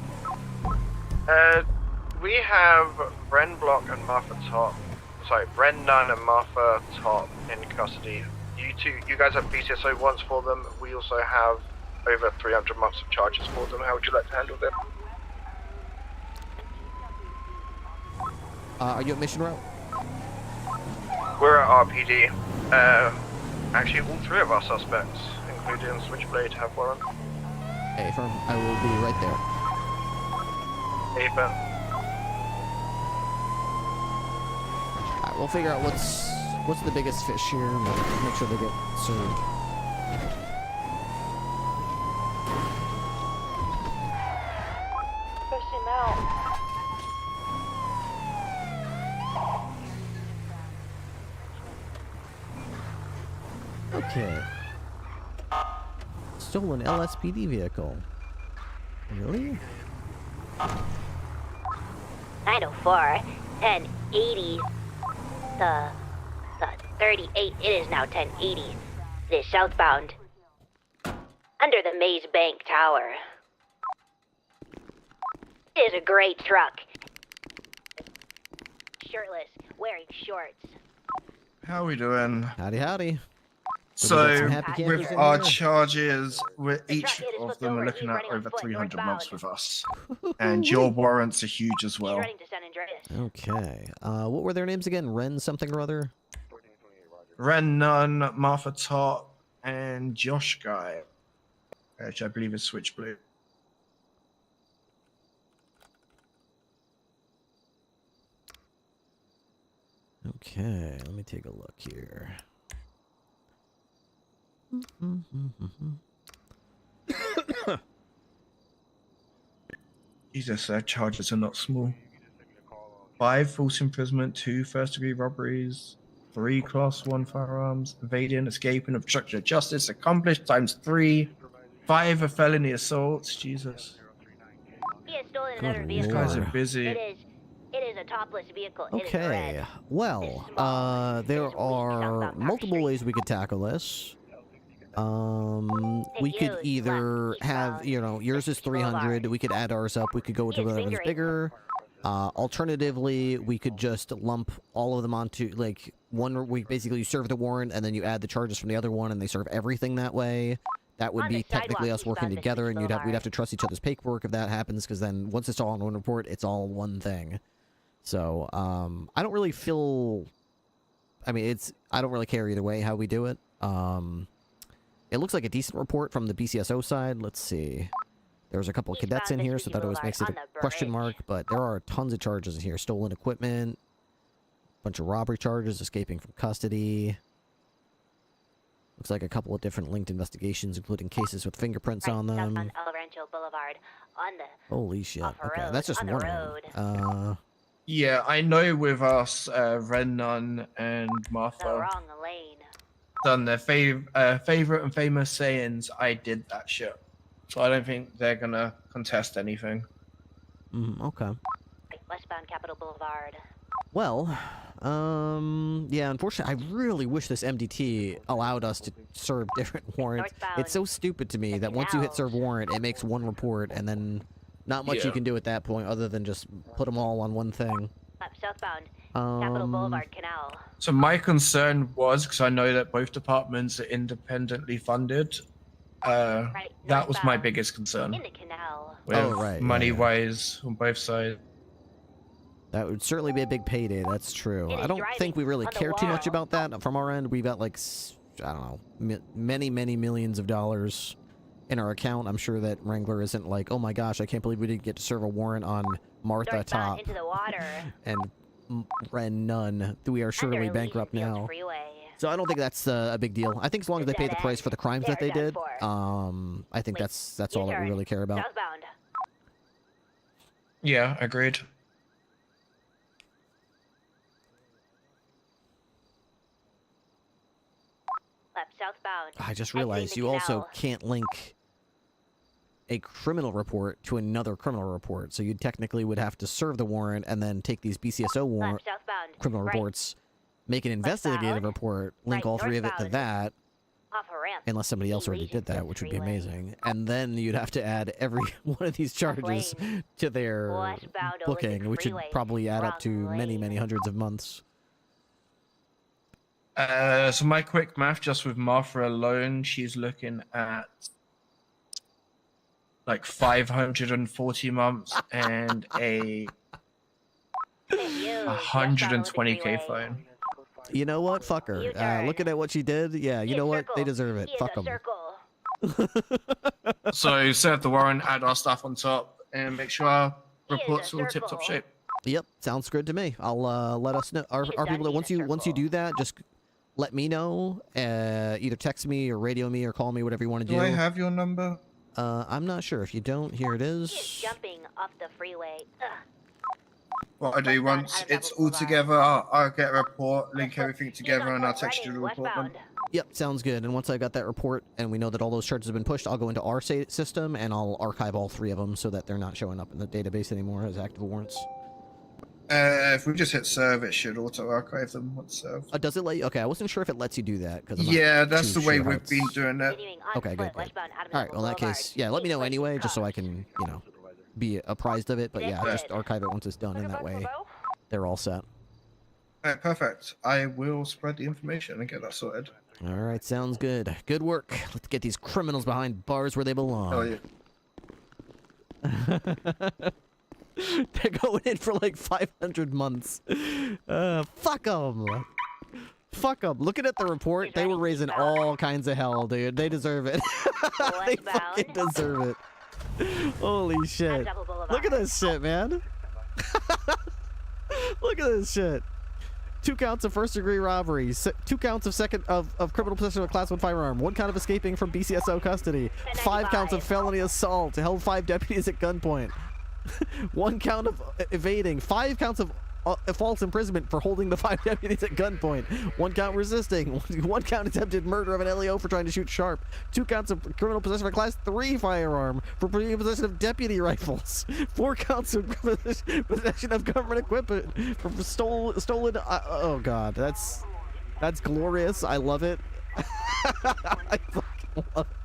We have Bren Block and Martha Top. Sorry, Bren Nunn and Martha Top in custody. You guys have BCSO warrants for them. We also have over 300 months of charges for them. How would you like to handle them? Are you at mission route? We're at RPD. Actually, all 3 of our suspects, including Switchblade, have warrant. Hey, firm. I will be right there. Hey, Ben. Alright, we'll figure out what's the biggest fish here and we'll make sure they get served. Push him out. Okay. Stolen LSPD vehicle. Really? 904, 1080. The 38, it is now 1080. It is southbound. Under the Maze Bank Tower. It is a great truck. Shirtless, wearing shorts. How are we doing? Howdy, howdy. So, with our charges, each of them are looking at over 300 months with us. And your warrants are huge as well. Okay. What were their names again? Ren something or other? Ren Nunn, Martha Tot, and Josh Guy, which I believe is Switchblade. Okay, let me take a look here. Jesus, their charges are not small. 5 false imprisonment, 2 first-degree robberies, 3 class 1 firearms, evading, escaping, obstruction of justice, accomplished times 3, 5 felony assaults. Jesus. He has stolen another vehicle. These guys are busy. It is a topless vehicle. Okay, well, there are multiple ways we could tackle this. We could either have, you know, yours is 300, we could add ours up, we could go to whatever's bigger. Alternatively, we could just lump all of them onto, like, one week. Basically, you serve the warrant, and then you add the charges from the other one, and they serve everything that way. That would be technically us working together, and we'd have to trust each other's paperwork if that happens, because then once it's all in one report, it's all one thing. So, I don't really feel I mean, I don't really care either way how we do it. It looks like a decent report from the BCSO side. Let's see. There's a couple of cadets in here, so that always makes it a question mark, but there are tons of charges in here. Stolen equipment, bunch of robbery charges, escaping from custody. Looks like a couple of different linked investigations, including cases with fingerprints on them. On El Rancho Boulevard, on the Holy shit. Okay, that's just one of them. Yeah, I know with us, Renan and Martha. the wrong lane. Done their favorite and famous sayings, I did that shit. So I don't think they're gonna contest anything. Okay. Westbound Capitol Boulevard. Well, yeah, unfortunately, I really wish this MDT allowed us to serve different warrants. It's so stupid to me that once you hit serve warrant, it makes one report, and then not much you can do at that point other than just put them all on one thing. Southbound Capitol Boulevard Canal. So my concern was, because I know that both departments are independently funded, that was my biggest concern. In the canal. With money-wise on both sides. That would certainly be a big payday, that's true. I don't think we really care too much about that from our end. We've got, like, I don't know, many, many millions of dollars in our account. I'm sure that Wrangler isn't like, oh my gosh, I can't believe we didn't get to serve a warrant on Martha Top into the water. and Ren Nunn. We are surely bankrupt now. So I don't think that's a big deal. I think as long as they pay the price for the crimes that they did, I think that's all that we really care about. Southbound. Yeah, agreed. Left southbound. I just realized you also can't link a criminal report to another criminal report. So you technically would have to serve the warrant and then take these BCSO warrant criminal reports, make an investigative report, link all three of it to that, unless somebody else already did that, which would be amazing. And then you'd have to add every one of these charges to their booking, which would probably add up to many, many hundreds of months. So my quick math, just with Martha alone, she's looking at like 540 months and a 120k fine. You know what? Fuck her. Looking at what she did, yeah, you know what? They deserve it. Fuck them. So serve the warrant, add our stuff on top, and make sure our reports are all tip-top shape. Yep, sounds good to me. I'll let us know. Our people, once you do that, just let me know. Either text me or radio me or call me, whatever you want to do. Do I have your number? I'm not sure. If you don't, here it is. Jumping off the freeway. What I do once it's all together, I'll get a report, link everything together, and I'll text you the report number. Yep, sounds good. And once I got that report and we know that all those charges have been pushed, I'll go into our system and I'll archive all three of them so that they're not showing up in the database anymore as active warrants. If we just hit serve, it should auto-archive them once served. Does it let you? Okay, I wasn't sure if it lets you do that. Yeah, that's the way we've been doing it. Okay, good. All right, well, in that case, yeah, let me know anyway, just so I can, be apprised of it. But yeah, just archive it once it's done, and that way they're all set. All right, perfect. I will spread the information and get that sorted. All right, sounds good. Good work. Let's get these criminals behind bars where they belong. Oh, yeah. They're going in for like 500 months. Fuck them. Fuck them. Looking at the report, they were raising all kinds of hell, dude. They deserve it. They fucking deserve it. Holy shit. Look at this shit, man. Look at this shit. 2 counts of first-degree robbery, 2 counts of criminal possession of a Class 1 firearm, 1 count of escaping from BCSO custody, 5 counts of felony assault, held 5 deputies at gunpoint, 1 count of evading, 5 counts of false imprisonment for holding the 5 deputies at gunpoint, 1 count resisting, 1 count attempted murder of an LEO for trying to shoot sharp, 2 counts of criminal possession of a Class 3 firearm for possession of deputy rifles, 4 counts of possession of government equipment for stolen. Oh god, that's glorious. I love it. I fucking love it.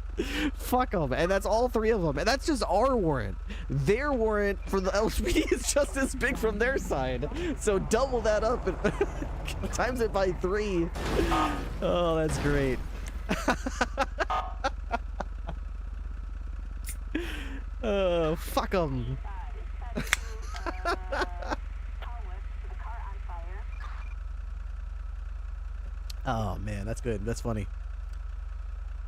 Fuck them, and that's all 3 of them, and that's just our warrant. Their warrant for the LSPD is just as big from their side, so double that up and times it by 3. Oh, that's great. Oh, fuck them. Oh man, that's good. That's funny.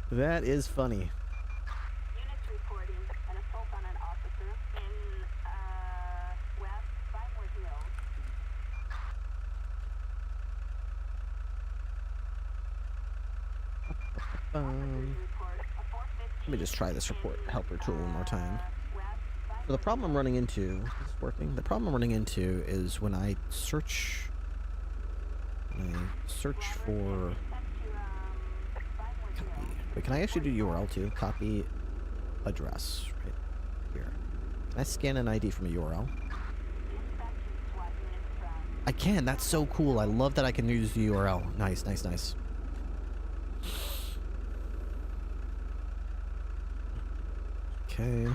That is funny. Units reporting an assault on an officer in West Vinewood Hills. Let me just try this report helper tool one more time. So the problem I'm running into, is this working? The problem I'm running into is when I search for copy. Wait, can I actually do URL too? Copy address right here. Can I scan an ID from a URL? I can. That's so cool. I love that I can use the URL. Nice, nice, nice. Okay.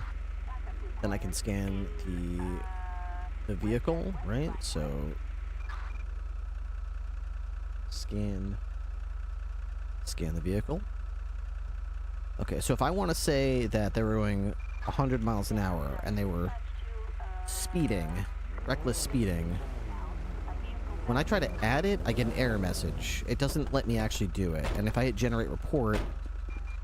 Then I can scan the vehicle, right? So scan the vehicle. Okay, so if I want to say that they were going 100 miles an hour and they were speeding, reckless speeding, when I try to add it, I get an error message. It doesn't let me actually do it. And if I hit generate report,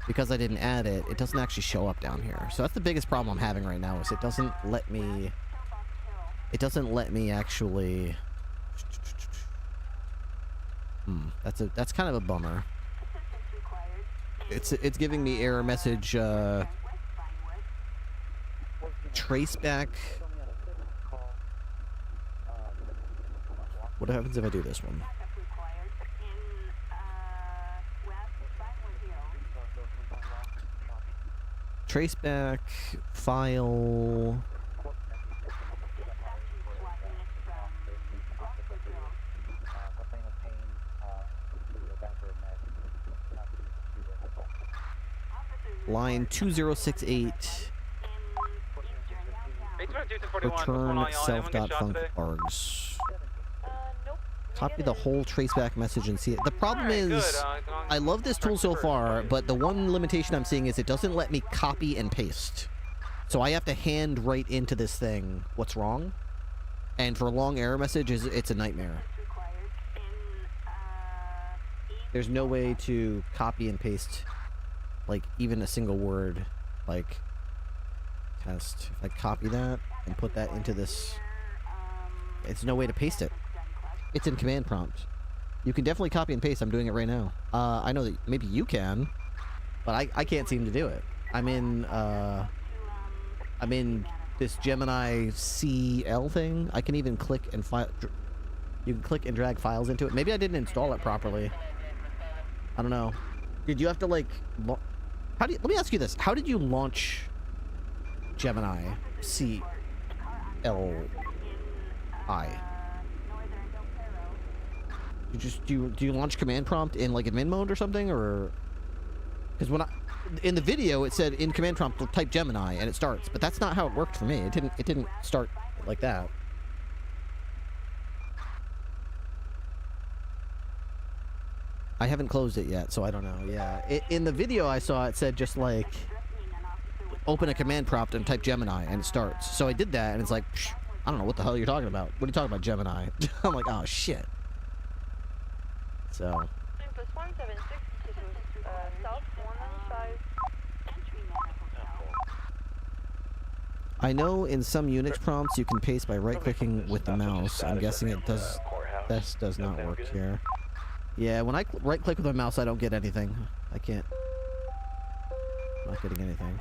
because I didn't add it, it doesn't actually show up down here. So that's the biggest problem I'm having right now, is it doesn't let me actually... That's kind of a bummer. It's giving me error message, trace back. What happens if I do this one? Trace back, file. Line 2068. Return self.func.args. Copy the whole traceback message and see it. The problem is, I love this tool so far, but the one limitation I'm seeing is it doesn't let me copy and paste. So I have to hand write into this thing what's wrong. And for long error messages, it's a nightmare. There's no way to copy and paste, like, even a single word, like, test. If I copy that and put that into this, it's no way to paste it. It's in command prompt. You can definitely copy and paste. I'm doing it right now. I know that maybe you can, but I can't seem to do it. I'm in this Gemini CL thing. I can even click and you can click and drag files into it. Maybe I didn't install it properly. I don't know. Did you have to, like, let me ask you this. How did you launch Gemini CLI? Do you launch command prompt in, like, admin mode or something, or because when in the video it said in command prompt type Gemini and it starts, but that's not how it worked for me. It didn't start like that. I haven't closed it yet, so I don't know. Yeah, in the video I saw it said just like open a command prompt and type Gemini and it starts. So I did that and it's like, psh, I don't know what the hell you're talking about. What are you talking about, Gemini? I'm like, oh shit. So. Plus 176, this is south 195. I know in some Unix prompts you can paste by right-clicking with the mouse. I'm guessing it does. This does not work here. Yeah, when I right-click with my mouse, I don't get anything. I can't. I'm not getting anything.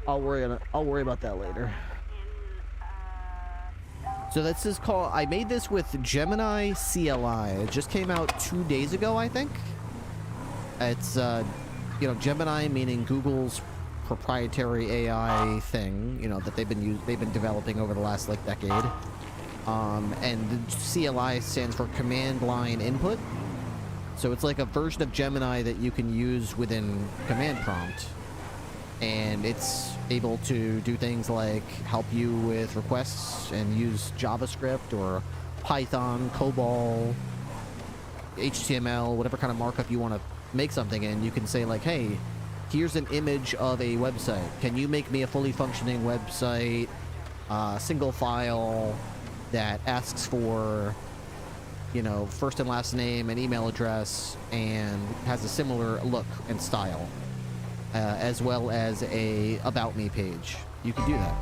I'll worry about that later. So this is called, I made this with Gemini CLI. It just came out 2 days ago, I think. It's, you know, Gemini meaning Google's proprietary AI thing, you know, that they've been developing over the last, like, decade. And CLI stands for Command Line Input. So it's like a version of Gemini that you can use within command prompt. And it's able to do things like help you with requests and use JavaScript or Python, COBOL, HTML, whatever kind of markup you want to make something in. You can say like, hey, here's an image of a website. Can you make me a fully functioning website, single file that asks for, you know, first and last name and email address and has a similar look and style, as well as a About Me page. You can do that.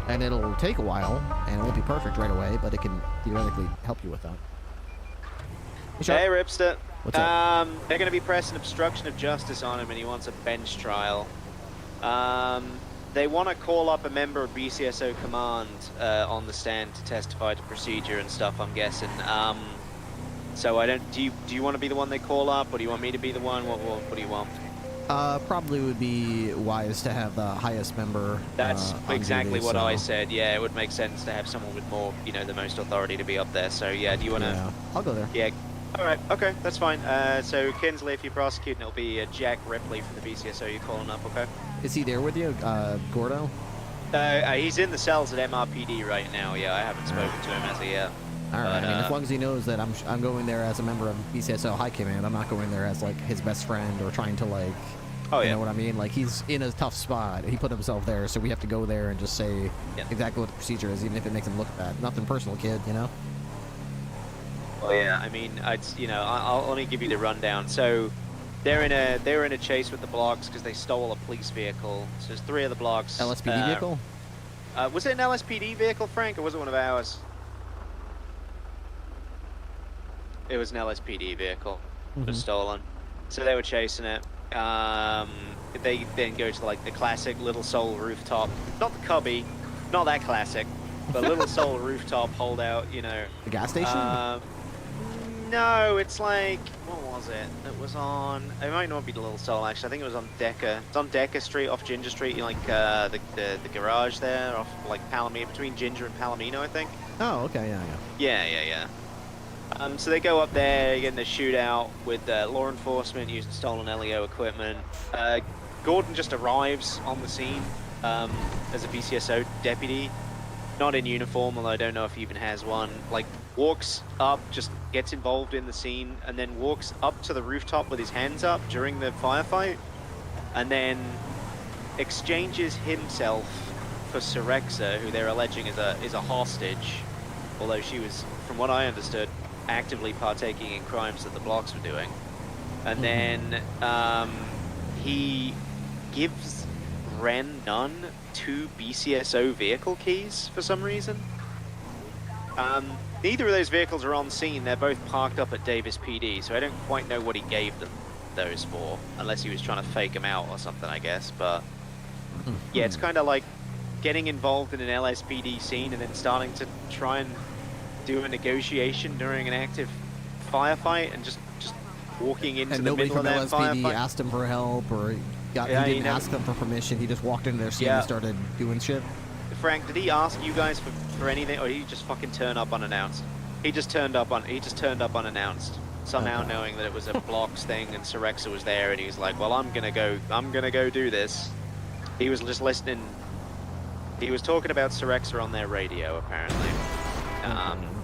And it'll take a while, and it won't be perfect right away, but it can theoretically help you with that. Hey, Ripster. What's up? They're going to be pressing obstruction of justice on him, and he wants a bench trial. They want to call up a member of BCSO command on the stand to testify to procedure and stuff, I'm guessing. So I don't. Do you want to be the one they call up, or do you want me to be the one? What do you want? Probably would be wise to have the highest member. That's exactly duty, what so. I said. Yeah, it would make sense to have someone with more, you know, the most authority to be up there. So yeah, do you want to? Yeah, I'll go there. Yeah. All right. Okay, that's fine. So Kinsley, if you're prosecuting, it'll be Jack Ripley from the BCSO. You're calling up, okay? Is he there with you, Gordo? He's in the cells at MRPD right now. Yeah, I haven't spoken to him as of yet. All right. I mean, as long as he knows that I'm going there as a member of BCSO High Command, I'm not going there as like his best friend or trying to like. Oh, you yeah. know what I mean? Like, he's in a tough spot. He put himself there, so we have to go there and just say exactly what the procedure is, even if it makes him look bad. Nothing personal, kid, you know? Well, yeah, I mean, I'll only give you the rundown. So, they were in a chase with the blocks because they stole a police vehicle. So there's 3 of the blocks. LSPD vehicle? Was it an LSPD vehicle, Frank, or was it one of ours? It was an LSPD vehicle. It was stolen. So they were chasing it. They then go to like the classic Little Soul rooftop. Not the Cubby, not that classic, but Little Soul rooftop holdout, you know. The gas station? No, it's like, what was it? It was on, it might not be the Little Soul actually, I think it was on Decker. It's on Decker Street off Ginger Street, you know, like the garage there off like Palomino, between Ginger and Palomino, I think. Oh, okay, yeah. So they go up there, get in a shootout with law enforcement using stolen LEO equipment. Gordon just arrives on the scene as a BCSO deputy, not in uniform, although I don't know if he even has one. Like, walks up, just gets involved in the scene, and then walks up to the rooftop with his hands up during the firefight, and then exchanges himself for Syrexa, who they're alleging is a hostage, although she was, from what I understood, actively partaking in crimes that the blocks were doing. And then he gives Ren Nunn 2 BCSO vehicle keys for some reason. Neither of those vehicles are on scene. They're both parked up at Davis PD, so I don't quite know what he gave them those for, unless he was trying to fake them out or something, I guess. But yeah, it's kind of like getting involved in an LSPD scene and then starting to try and do a negotiation during an active firefight and just walking into the middle of that firefight. And nobody from LSPD firefight. asked him for help, or he didn't ask them for permission. He just walked into their scene and started doing shit. Frank, did he ask you guys for anything, or did he just fucking turn up unannounced? He just turned up unannounced, somehow knowing that it was a blocks thing and Syrexa was there, and he was like, "Well, I'm gonna go do this." He was just listening. He was talking about Syrexa on their radio, apparently.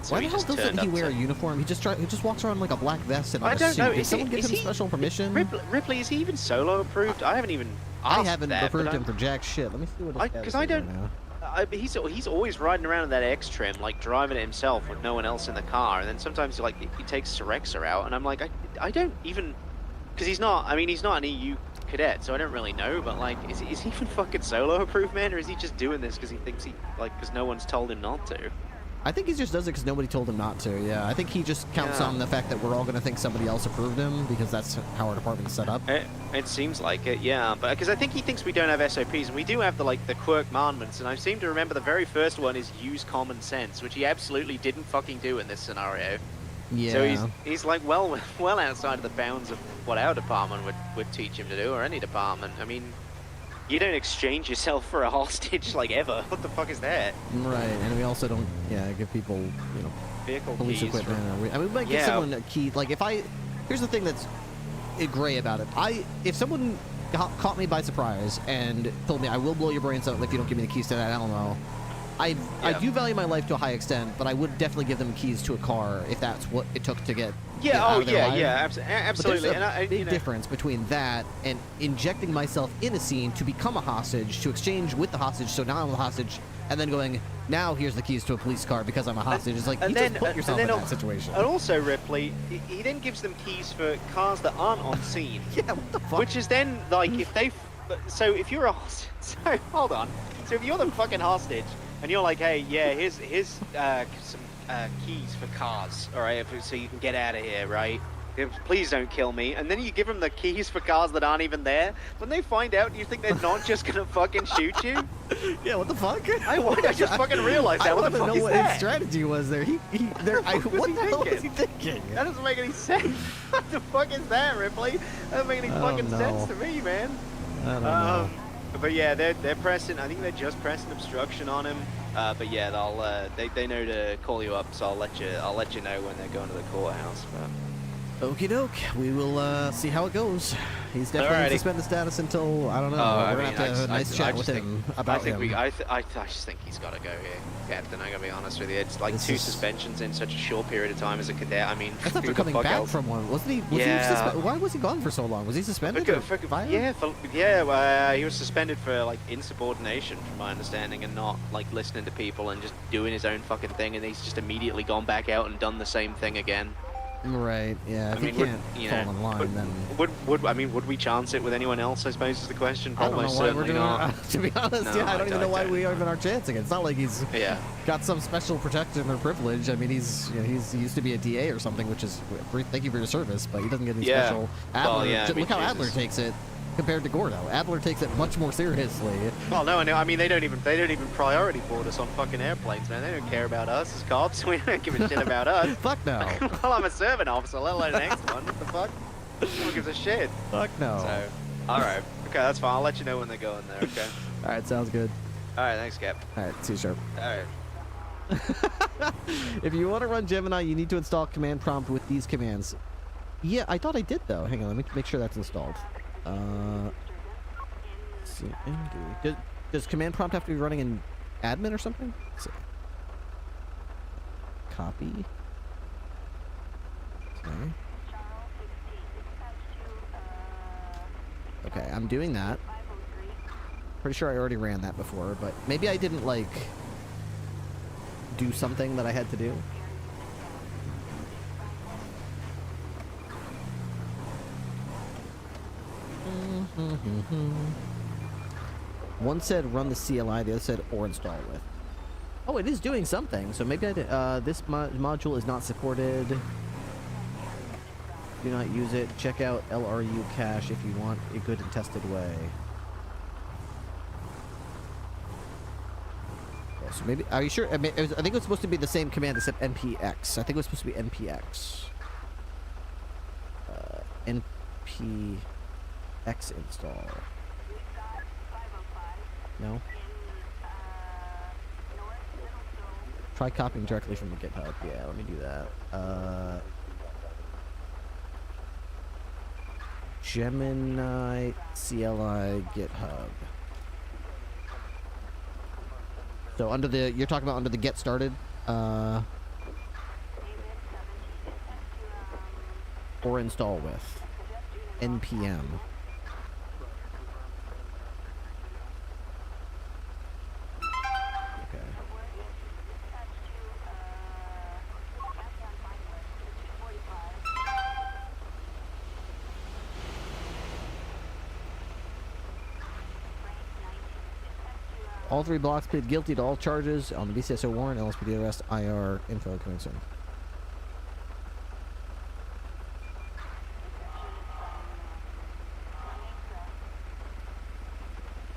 So Why the hell doesn't he wear a uniform? He just walks around like a black vest and a suit. Did someone give him special permission? Ripley, is he even solo approved? I haven't even I haven't approved him for jack shit. Let me see what his because I don't. He's always riding around in that X trim, like driving it himself with no one else in the car, and then sometimes like he takes Syrexa out, and I'm like, I don't even, because he's not an EU cadet, so I don't really know, but like, is he even fucking solo approved, man, or is he just doing this because he thinks because no one's told him not to? I think he just does it because nobody told him not to, yeah. I think he just counts on the fact that we're all going to think somebody else approved him, because that's how our department's set up. It seems like it, yeah. But because I think he thinks we don't have SOPs, and we do have the quirk commandments, and I seem to remember the very first one is use common sense, which he absolutely didn't fucking do in this scenario. Yeah. So he's like well outside of the bounds of what our department would teach him to do, or any department. I mean, you don't exchange yourself for a hostage, like, ever. What the fuck is that? Right, and we also don't, give people, vehicle police keys equipment. We might give someone a key. Like, if I here's the thing that's gray about it. If someone caught me by surprise and told me I will blow your brains out if you don't give me the keys to that Alamo, I do value my life to a high extent, but I would definitely give them keys to a car if that's what it took to get. Absolutely. But there's a big difference between that and injecting myself in a scene to become a hostage, to exchange with the hostage, so now I'm a hostage, and then going, now here's the keys to a police car because I'm a hostage. It's like, you just put yourself in that situation. And also, Ripley, he then gives them keys for cars that aren't on scene. Yeah, what the fuck? Which is then, like, if they... So, if you're a hostage... So, hold on. So, if you're the fucking hostage, and you're like, hey, yeah, here's some keys for cars, all right, so you can get out of here, right? Please don't kill me. And then you give them the keys for cars that aren't even there. When they find out, do you think they're not just gonna fucking shoot you? Yeah, what the fuck? I just fucking realized that. I What the don't fuck know is what that? his strategy was there. What the hell was he thinking? That doesn't make any sense. What the fuck is that, Ripley? That doesn't make any fucking sense to me, man. I don't know. But yeah, they're pressing. I think they're just pressing obstruction on him. But yeah, they know to call you up, so I'll let you know when they're going to the courthouse. But... Okie doke. We will see how it goes. He's definitely in suspended status until, I don't know. We're going to have to have a nice chat with him about him. I just think he's got to go here, Captain. I'm going to be honest with you. It's like two suspensions in such a short period of time as a cadet. I mean, that's after coming back from one. Wasn't he? Why was he gone for so long? Was he suspended? He was suspended for like insubordination, from my understanding, and not like listening to people and just doing his own fucking thing. And he's just immediately gone back out and done the same thing again. Right, yeah. If he can't fall in line, then... Would we chance it with anyone else, I suppose, is the question? Probably, I don't know why we're doing not. To be honest, I don't even know why we even are chancing it. It's not like he's got some special protection or privilege. I mean, he used to be a DA or something, which is... Thank you for your service, but he doesn't get any special... Adler, look how Adler takes it compared to Gordo. Adler takes it much more seriously. Well, no, I mean, they don't even priority board us on fucking airplanes, man. They don't care about us as cops. We don't give a shit about us. Fuck no. Well, I'm a serving officer, let alone an ex-one. What the fuck? Who gives a shit? Fuck no. So, alright. Okay, that's fine. I'll let you know when they go in there, okay? Alright, sounds good. Alright, thanks, Cap. Alright, see you, Sharp. Alright. If you want to run Gemini, you need to install command prompt with these commands. Yeah, I thought I did, though. Hang on, let me make sure that's installed. Does command prompt have to be running in admin or something? Let's see. Copy. Okay. Okay, I'm doing that. Pretty sure I already ran that before, but maybe I didn't, like, do something that I had to do. One said run the CLI, the other said or install with. Oh, it is doing something, so maybe I did. This module is not supported. Do not use it. Check out LRU cache if you want a good and tested way. Okay, so maybe, are you sure? I mean, I think it was supposed to be the same command except NPX. I think it was supposed to be NPX. NPX install. No? Try copying directly from the GitHub. Yeah, let me do that. Gemini CLI GitHub. So under the, you're talking about under the get started, or install with npm. All three blocks plead guilty to all charges on the BCSO warrant, LSPD arrest, IR, info coming soon.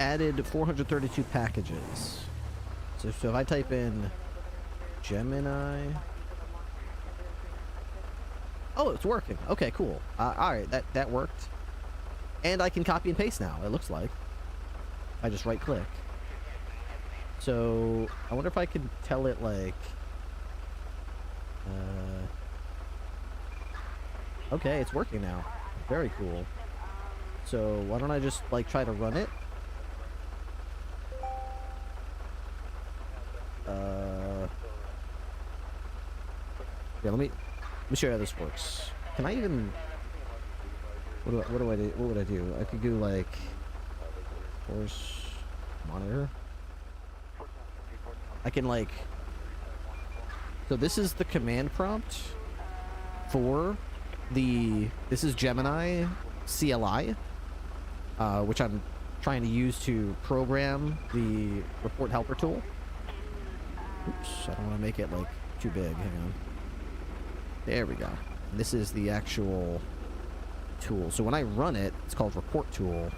Added 432 packages. So if I type in Gemini... Oh, it's working. Okay, cool. Alright, that worked. And I can copy and paste now, it looks like. I just right click. So, I wonder if I could tell it, like, Okay, it's working now. Very cool. So why don't I just like try to run it? Yeah, let me show you how this works. Can I even? What do I do? What would I do? I could do like force monitor. I can like. So this is the command prompt for the. This is Gemini CLI, which I'm trying to use to program the report helper tool. Oops, I don't want to make it like too big. Hang on. There we go. And this is the actual tool. So when I run it, it's called report tool.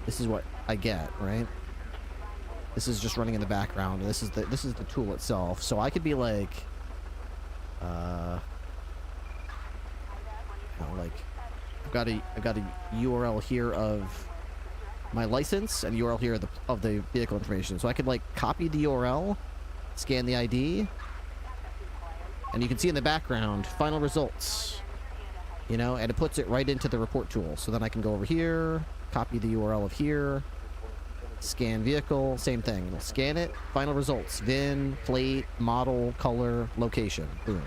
This is what I get, right? This is just running in the background. This is the tool itself. So I could be like, like I've got a URL here of my license and URL here of the vehicle information. So I could like copy the URL, scan the ID, and you can see in the background final results. You know, and it puts it right into the report tool. So then I can go over here, copy the URL of here, scan vehicle, same thing. It'll scan it, final results, VIN, plate, model, color, location, boom.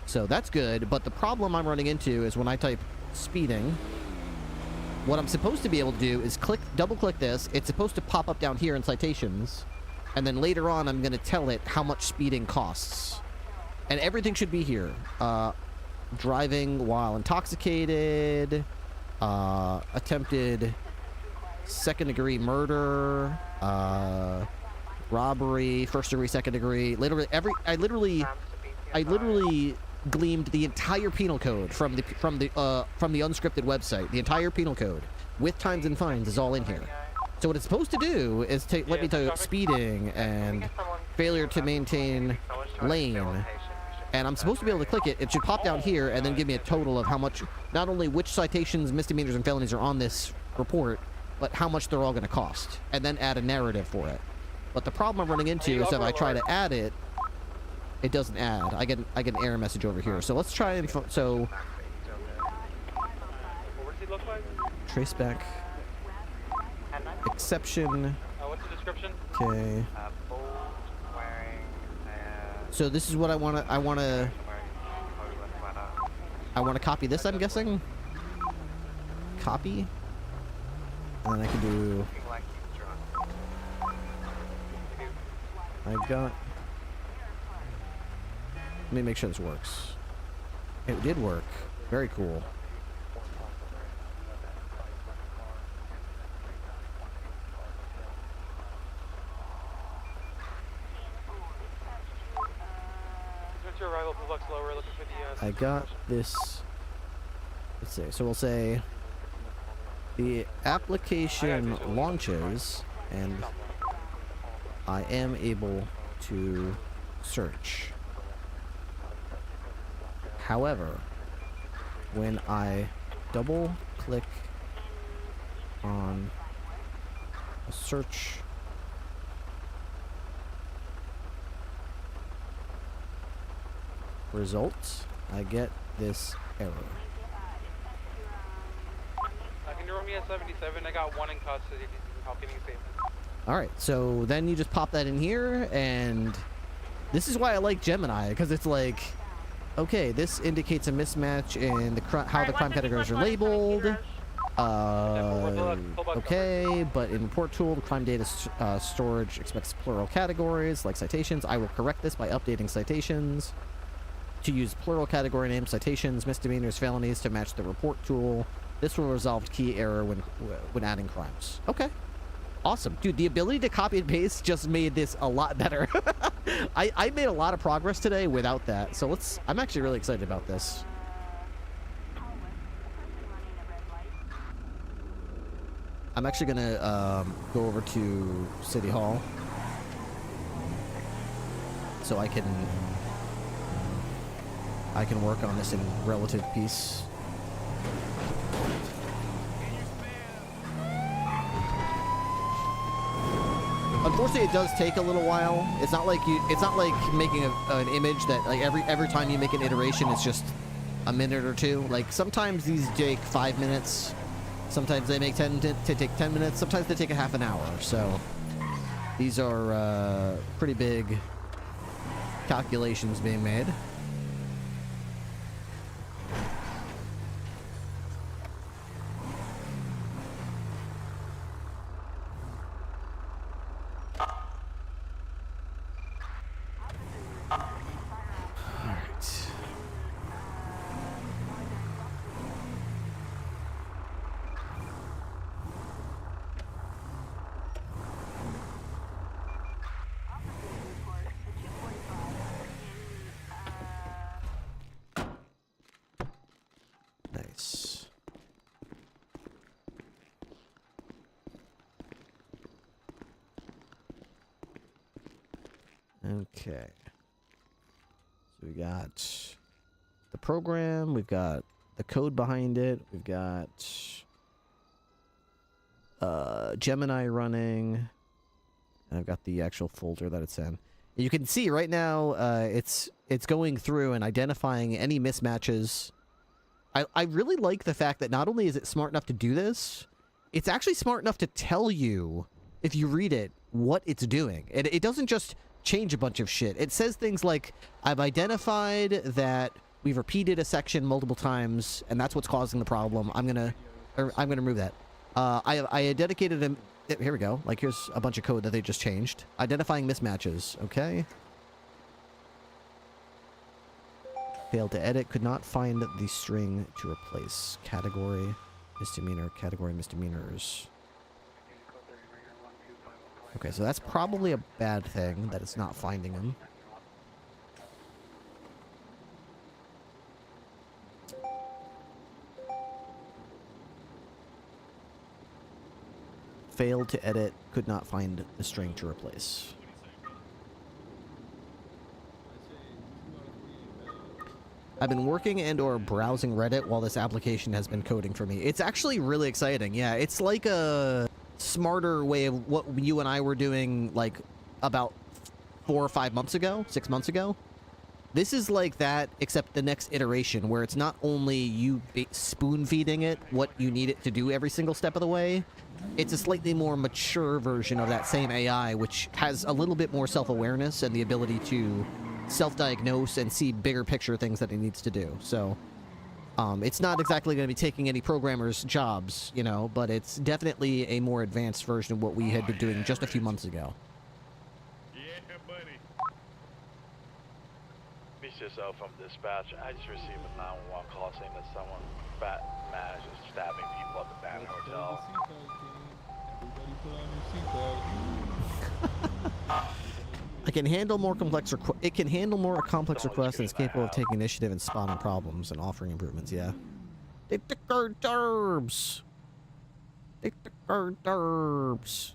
So that's good, but the problem I'm running into is when I type speeding, what I'm supposed to be able to do is double click this. It's supposed to pop up down here in citations, and then later on I'm going to tell it how much speeding costs. And everything should be here. Driving while intoxicated, attempted second-degree murder, robbery, first-degree, second-degree. Literally I literally gleamed the entire penal code from the unscripted website. The entire penal code with times and fines is all in here. So what it's supposed to do is let me tell you speeding and failure to maintain lane. And I'm supposed to be able to click it. It should pop down here and then give me a total of how much, not only which citations, misdemeanors, and felonies are on this report, but how much they're all going to cost, and then add a narrative for it. But the problem I'm running into is if I try to add it, it doesn't add. I get an error message over here. So let's try and so. What does he look like? Traceback. Exception. What's the description? Okay. So this is what I want to copy this, I'm guessing. Copy. And then I can do. Let me make sure this works. It did work. Very cool. I got this. Let's see. So we'll say the application launches and I am able to search. However, when I double click on a search results, I get this error. Can you roll me a 77? I got one in custody. How can you save it? Alright, so then you just pop that in here, and this is why I like Gemini, because it's like, okay, this indicates a mismatch in the how the crime categories are labeled. Okay, but in report tool, the crime data storage expects plural categories like citations. I will correct this by updating citations to use plural category names, citations, misdemeanors, felonies to match the report tool. This will resolve key error when adding crimes. Okay. Awesome. Dude, the ability to copy and paste just made this a lot better. I made a lot of progress today without that. So I'm actually really excited about this. I'm actually going to go over to City Hall so I can work on this in relative peace. Unfortunately, it does take a little while. It's not like making an image that like every time you make an iteration, it's just a minute or two. Like, sometimes these take 5 minutes. Sometimes they take 10 minutes. Sometimes they take a half an hour. So these are pretty big calculations being made. Nice. Okay. So we got the program, we've got the code behind it, we've got Gemini running, and I've got the actual folder that it's in. You can see right now it's going through and identifying any mismatches. I really like the fact that not only is it smart enough to do this, it's actually smart enough to tell you, if you read it, what it's doing. It doesn't just change a bunch of shit. It says things like, I've identified that we've repeated a section multiple times, and that's what's causing the problem. I'm gonna remove that. I dedicated a... Here we go. Like, here's a bunch of code that they just changed. Identifying mismatches. Okay. Failed to edit. Could not find the string to replace. Category misdemeanor. Category misdemeanors. Okay, so that's probably a bad thing that it's not finding them. Failed to edit. Could not find the string to replace. I've been working and or browsing Reddit while this application has been coding for me. It's actually really exciting. Yeah, it's like a smarter way of what you and I were doing like about 4 or 5 months ago, 6 months ago. This is like that, except the next iteration, where it's not only you spoon-feeding it what you need it to do every single step of the way. It's a slightly more mature version of that same AI, which has a little bit more self-awareness and the ability to self-diagnose and see bigger picture things that it needs to do. So it's not exactly going to be taking any programmers' jobs, you know, but it's definitely a more advanced version of what we had been doing just a few months ago. Yeah, buddy. BCSO from dispatch. I just received a 911 call saying that someone fat man is stabbing people at the Banner Hotel. Everybody put on your seatbelt. It can handle more complex requests and is capable of taking initiative and spotting problems and offering improvements. Yeah. Derbs. Derbs.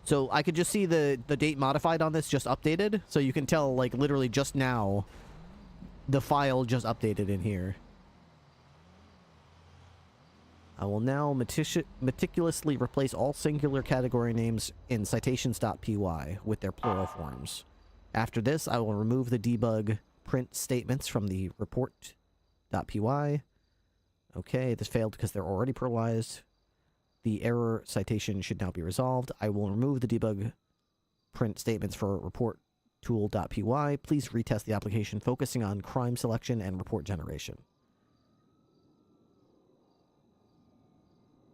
So I could just see the date modified on this just updated, so you can tell like literally just now the file just updated in here. I will now meticulously replace all singular category names in citations.py with their plural forms. After this, I will remove the debug print statements from the report.py. Okay, this failed because they're already pluralized. The error citation should now be resolved. I will remove the debug print statements for report tool.py. Please retest the application focusing on crime selection and report generation.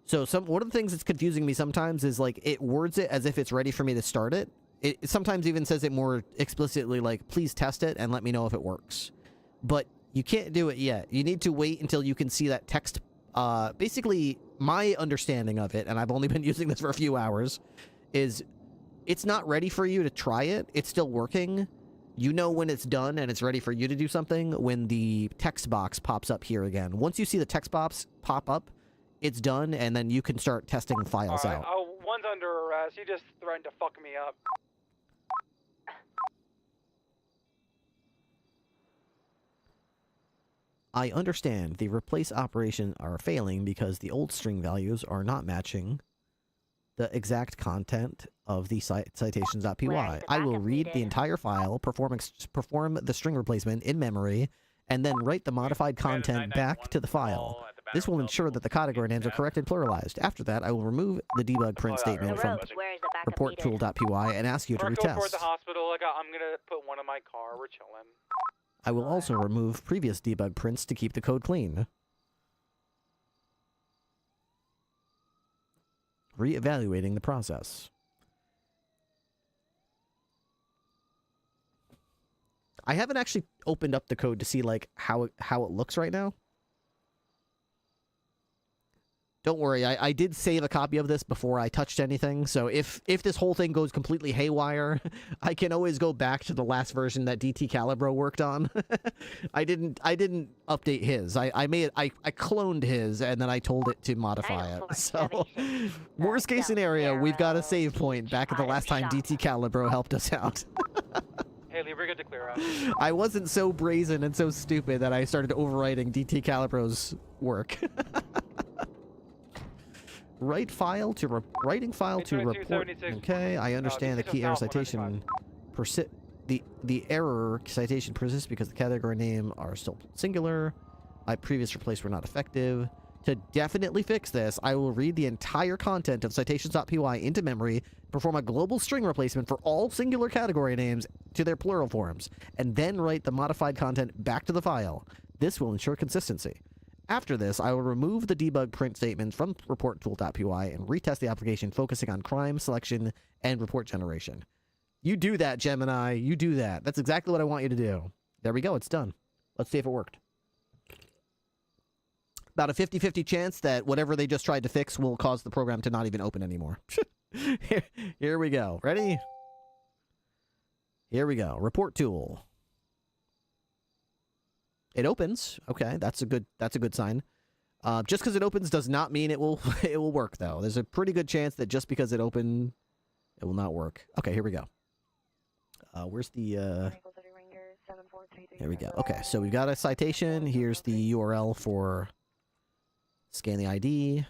So one of the things that's confusing me sometimes is like it words it as if it's ready for me to start it. It sometimes even says it more explicitly like, please test it and let me know if it works. But you can't do it yet. You need to wait until you can see that text. Basically, my understanding of it, and I've only been using this for a few hours, is it's not ready for you to try it. It's still working. You know when it's done and it's ready for you to do something when the text box pops up here again. Once you see the text box pop up, it's done, and then you can start testing files out. Oh, one's under arrest. He just threatened to fuck me up. I understand the replace operation are failing because the old string values are not matching the exact content of the citations.py. I will read the entire file, perform the string replacement in memory, and then write the modified content back to the file. This will ensure that the category names are correct and pluralized. After that, I will remove the debug print statement from reporttool.py and ask you to retest. Toward the hospital. I'm gonna put one in my car. We're chilling. I will also remove previous debug prints to keep the code clean. Re-evaluating the process. I haven't actually opened up the code to see like how it looks right now. Don't worry, I did save a copy of this before I touched anything, so if this whole thing goes completely haywire, I can always go back to the last version that DT Calibro worked on. I didn't update his. I cloned his and then I told it to modify it. So worst case scenario, we've got a save point back at the last time DT Calibro helped us out. Haley, we're good to clear out. I wasn't so brazen and so stupid that I started overwriting DT Calibro's work. Writing file to report. Okay, I understand the key error citation the error citation persists because the category name are still singular. My previous replace were not effective. To definitely fix this, I will read the entire content of citations.py into memory, perform a global string replacement for all singular category names to their plural forms, and then write the modified content back to the file. This will ensure consistency. After this, I will remove the debug print statement from reporttool.py and retest the application focusing on crime selection and report generation. You do that, Gemini. You do that. That's exactly what I want you to do. There we go. It's done. Let's see if it worked. About a 50-50 chance that whatever they just tried to fix will cause the program to not even open anymore. Here we go. Ready? Here we go. Report tool. It opens. Okay, that's a good sign. Just because it opens does not mean it will work though. There's a pretty good chance that just because it opened, it will not work. Okay, here we go. Where's the Here we go. Okay, so we've got a citation. Here's the URL for scan the ID.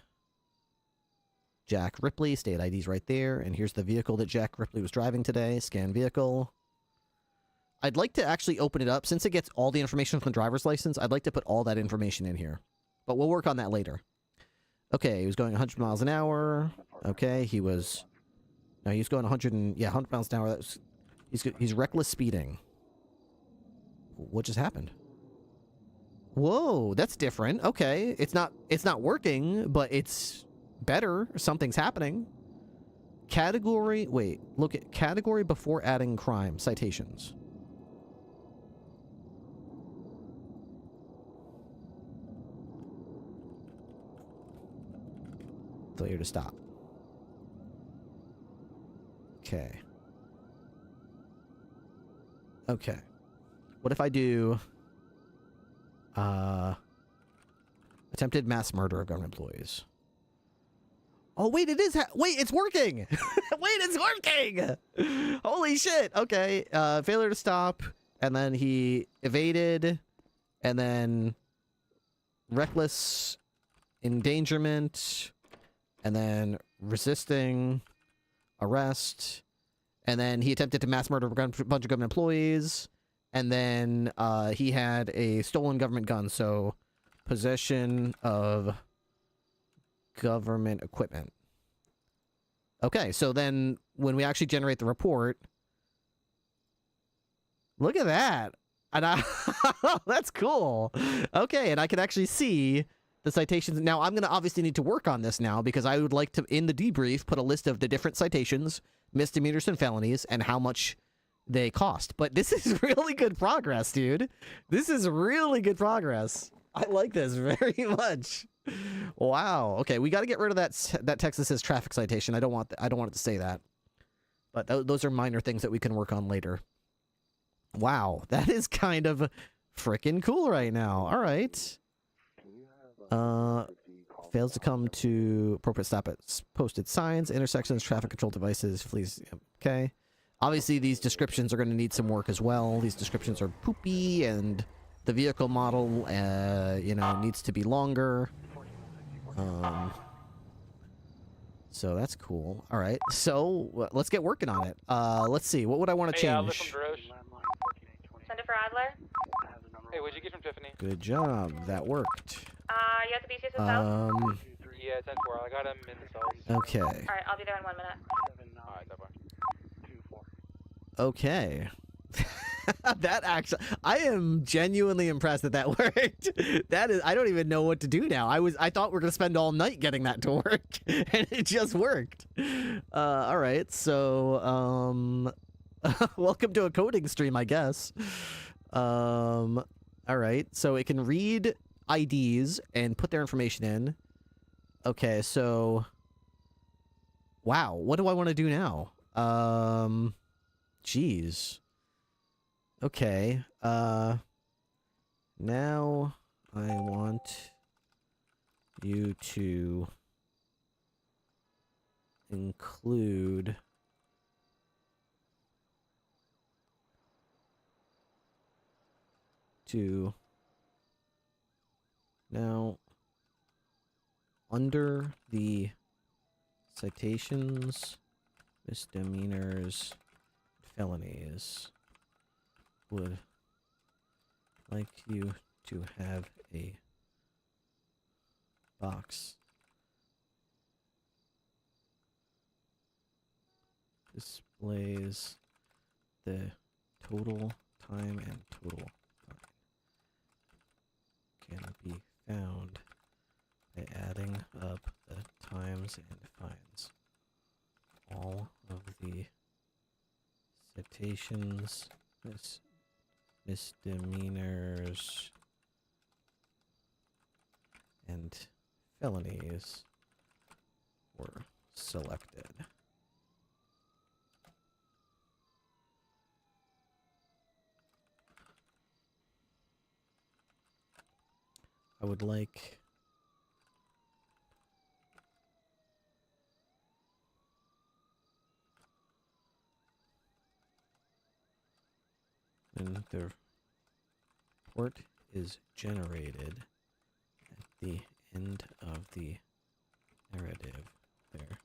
Jack Ripley, state ID's right there, and here's the vehicle that Jack Ripley was driving today. Scan vehicle. I'd like to actually open it up. Since it gets all the information from the driver's license, I'd like to put all that information in here. But we'll work on that later. Okay, he was going 100 miles an hour. Okay, he was going 100 miles an hour. He's reckless speeding. What just happened? Whoa, that's different. Okay, it's not working, but it's better. Something's happening. Category, wait, look at category before adding crime, citations. Failure to stop. Okay. Okay. What if I do attempted mass murder of government employees? Oh wait, it is wait, it's working. Wait, it's working. Holy shit. Okay. Failure to stop, and then he evaded, and then reckless endangerment, and then resisting arrest, and then he attempted to mass murder a bunch of government employees, and then he had a stolen government gun, so possession of government equipment. Okay, so then when we actually generate the report, look at that. And that's cool. Okay, and I can actually see the citations. Now, I'm going to obviously need to work on this now because I would like to, in the debrief, put a list of the different citations, misdemeanors and felonies, and how much they cost. But this is really good progress, dude. This is really good progress. I like this very much. Wow. Okay, we got to get rid of that Texas says traffic citation. I don't want it to say that. But those are minor things that we can work on later. Wow, that is kind of freaking cool right now. All right. Fails to come to appropriate stop at posted signs, intersections, traffic control devices, please. Okay. Obviously, these descriptions are going to need some work as well. These descriptions are poopy, and the vehicle model, needs to be longer. So that's cool. All right. So let's get working on it. Let's see. What would I want to change? Send it for Adler. Hey, what'd you get from Tiffany? Good job. That worked. You have the BCS south? Yeah, 10-4. I got him in the cells. Okay. Alright, I'll be there in 1 minute. Alright, that far. Okay. That actually, I am genuinely impressed that worked. That is, I don't even know what to do now. I thought we were gonna spend all night getting that to work, and it just worked. All right, so welcome to a coding stream, I guess. All right, so it can read IDs and put their information in. Okay, so wow, what do I want to do now? Jeez. Okay, now I want you to include now under the citations, misdemeanors, felonies, would like you to have a box displays the total time and total fine can be found by adding up the times and fines. All of the citations, misdemeanors, and felonies were selected. I would like when the report is generated at the end of the narrative there.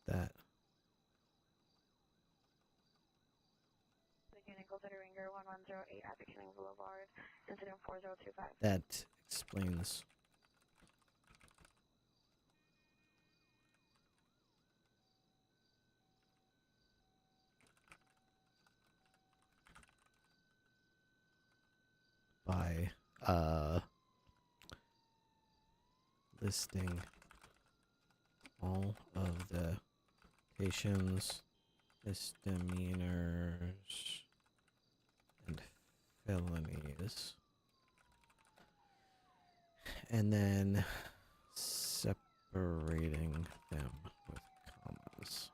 That Ringer 1108 at Beginning Boulevard, incident 4025. that explains by listing all of the citations, misdemeanors, and felonies, and then separating them with commas.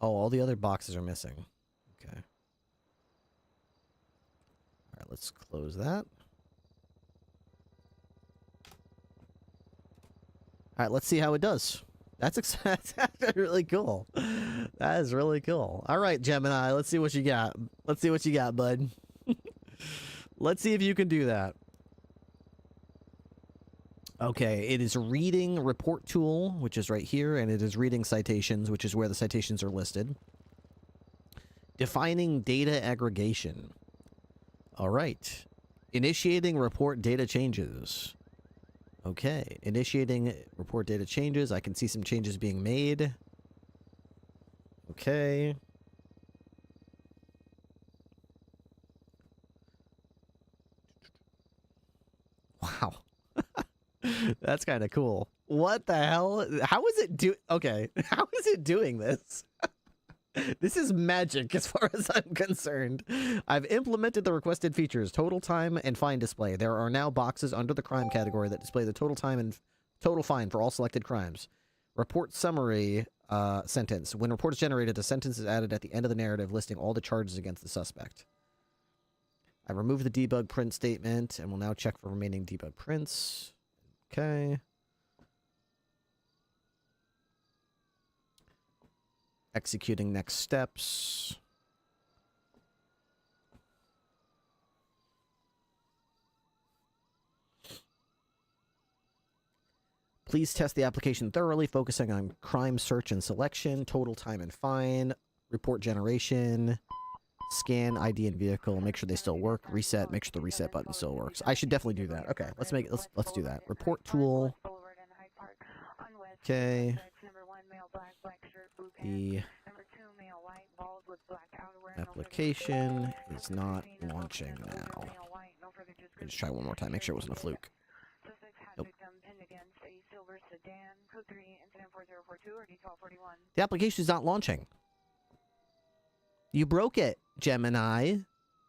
Oh, all the other boxes are missing. Okay. All right, let's close that. All right, let's see how it does. That's really cool. That is really cool. All right, Gemini, let's see what you got. Let's see what you got, bud. Let's see if you can do that. Okay, it is reading report tool, which is right here, and it is reading citations, which is where the citations are listed. Defining data aggregation. All right. Initiating report data changes. Okay, initiating report data changes. I can see some changes being made. Okay. Wow. That's kind of cool. What the hell? How is it okay, how is it doing this? This is magic as far as I'm concerned. I've implemented the requested features, total time and fine display. There are now boxes under the crime category that display the total time and total fine for all selected crimes. Report summary sentence. When report is generated, a sentence is added at the end of the narrative listing all the charges against the suspect. I removed the debug print statement and will now check for remaining debug prints. Okay. Executing next steps. Please test the application thoroughly, focusing on crime search and selection, total time and fine, report generation, scan ID and vehicle, make sure they still work, reset, make sure the reset button still works. I should definitely do that. Okay, let's do that. Report tool. Okay. The application is not launching now. Let me just try one more time, make sure it wasn't a fluke. Nope. The application is not launching. You broke it, Gemini.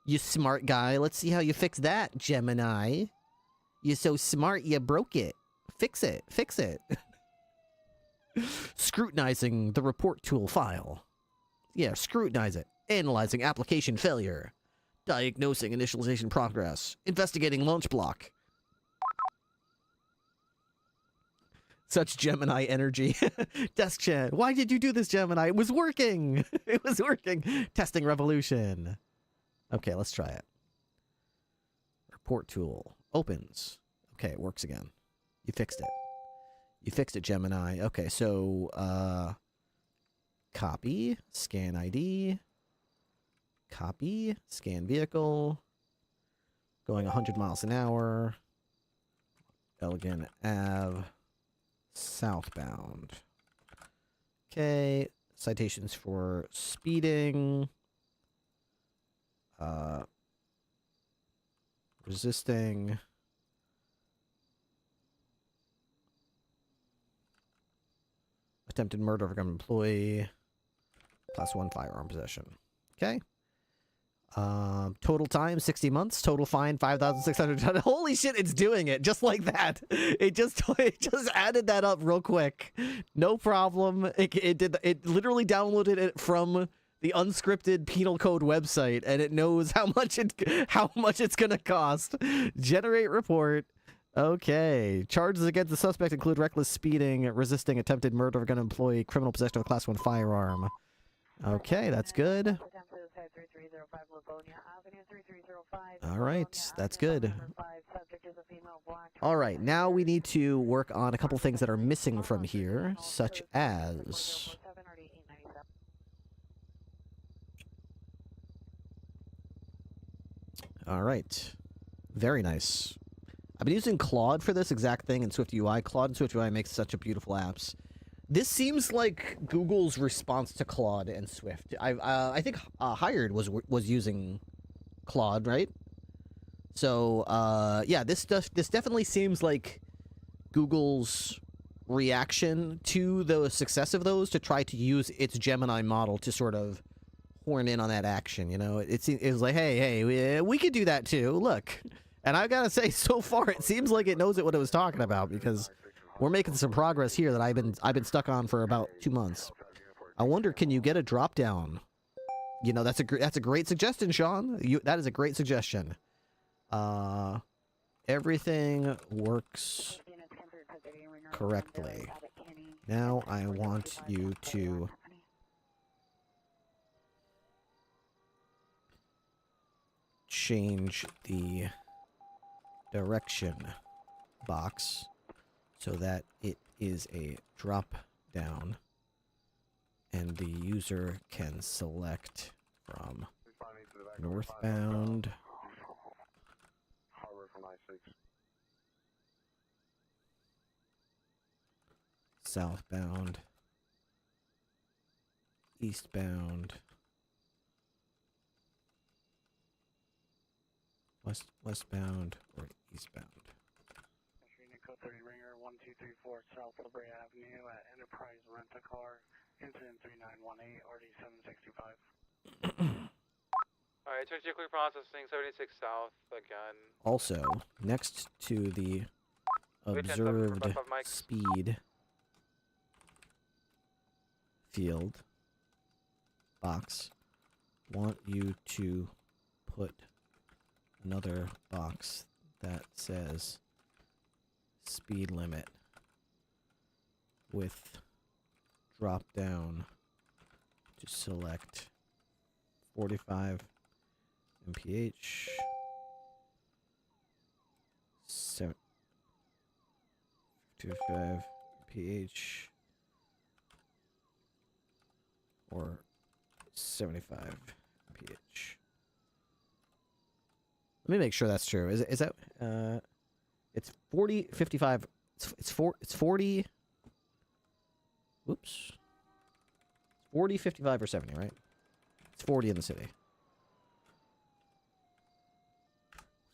You smart guy. Let's see how you fix that, Gemini. You're so smart, you broke it. Fix it. Fix it. Scrutinizing the report tool file. Yeah, scrutinize it. Analyzing application failure. Diagnosing initialization progress. Investigating launch block. Such Gemini energy. Desk chat. Why did you do this, Gemini? It was working. It was working. Testing revolution. Okay, let's try it. Report tool. Opens. Okay, it works again. You fixed it. You fixed it, Gemini. Okay, so, copy. Scan ID. Copy. Scan vehicle. Going 100 miles an hour. Elgin Ave. Southbound. Okay. Citations for speeding. Resisting. Attempted murder of a government employee. Class 1 firearm possession. Okay. Total time, 60 months. Total fine, 5,600. Holy shit, it's doing it just like that. It just added that up real quick. No problem. It literally downloaded it from the unscripted penal code website, and it knows how much it's gonna cost. Generate report. Okay. Charges against the suspect include reckless speeding, resisting attempted murder of a gun employee, criminal possession of a class 1 firearm. Okay, that's good. All right, that's good. All right, now we need to work on a couple things that are missing from here, such as... All right, very nice. I've been using Claude for this exact thing in SwiftUI. Claude and SwiftUI makes such a beautiful apps. This seems like Google's response to Claude and Swift. I think Hired was using Claude, right? So yeah, this definitely seems like Google's reaction to the success of those to try to use its Gemini model to sort of horn in on that action. You know, it was like, hey, we could do that too. Look, and I gotta say, so far it seems like it knows what it was talking about, because we're making some progress here that I've been stuck on for about 2 months. I wonder, can you get a drop down? You know, that's a great suggestion, Sean. That is a great suggestion. Everything works correctly. Now I want you to change the direction box so that it is a drop down and the user can select from northbound, southbound, eastbound, westbound, or eastbound. Code 30 Ringer 1234 South Liberty Avenue at Enterprise Rent-A-Car, incident 3918 RD 765. Alright, check your quick processing, 76 South again. Also, next to the observed speed field box. Want you to put another box that says speed limit with drop down to select 45 mph, 75 mph, or 75 mph. Let me make sure that's true. Is that it's 40 55 it's 40 Oops. 40, 55, or 70, right? It's 40 in the city.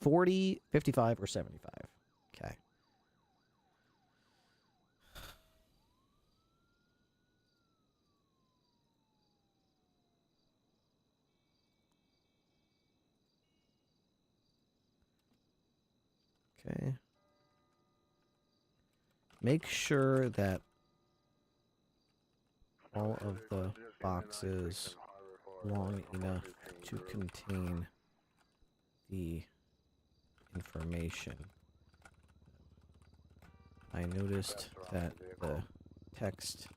40, 55, or 75. Okay. Okay. Make sure that all of the boxes long enough to contain the information. I noticed that the text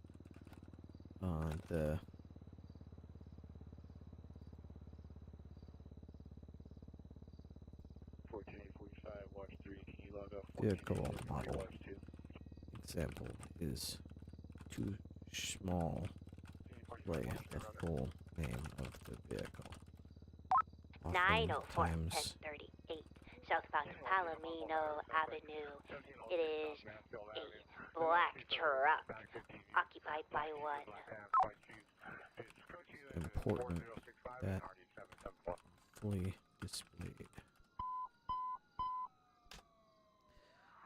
on the vehicle model example is too small. Play the full name of the vehicle. 904 1038 southbound Palomino Avenue. It is a black truck occupied by one. Important that fully displayed.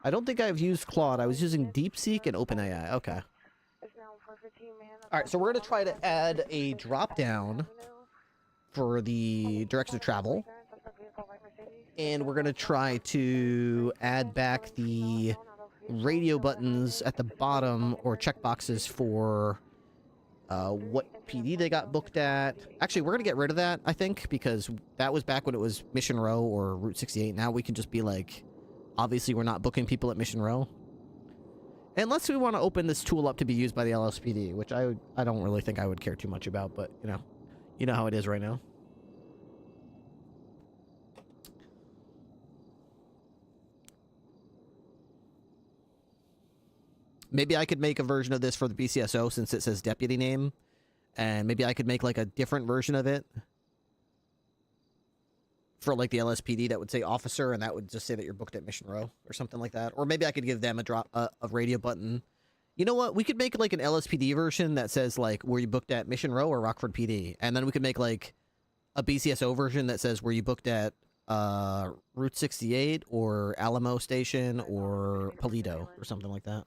I don't think I've used Claude. I was using DeepSeek and OpenAI. Okay. Alright, so we're going to try to add a drop-down for the direction of travel. And we're going to try to add back the radio buttons at the bottom, or checkboxes for what PD they got booked at. Actually, we're going to get rid of that, I think, because that was back when it was Mission Row or Route 68. Now we can just be like, obviously we're not booking people at Mission Row. Unless we want to open this tool up to be used by the LSPD, which I don't really think I would care too much about, but, you know how it is right now. Maybe I could make a version of this for the BCSO since it says deputy name, and maybe I could make like a different version of it for like the LSPD that would say officer, and that would just say that you're booked at Mission Row or something like that. Or maybe I could give them a radio button. You know what? We could make like an LSPD version that says like, were you booked at Mission Row or Rockford PD? And then we could make like a BCSO version that says, were you booked at Route 68 or Alamo Station or Paleto or something like that.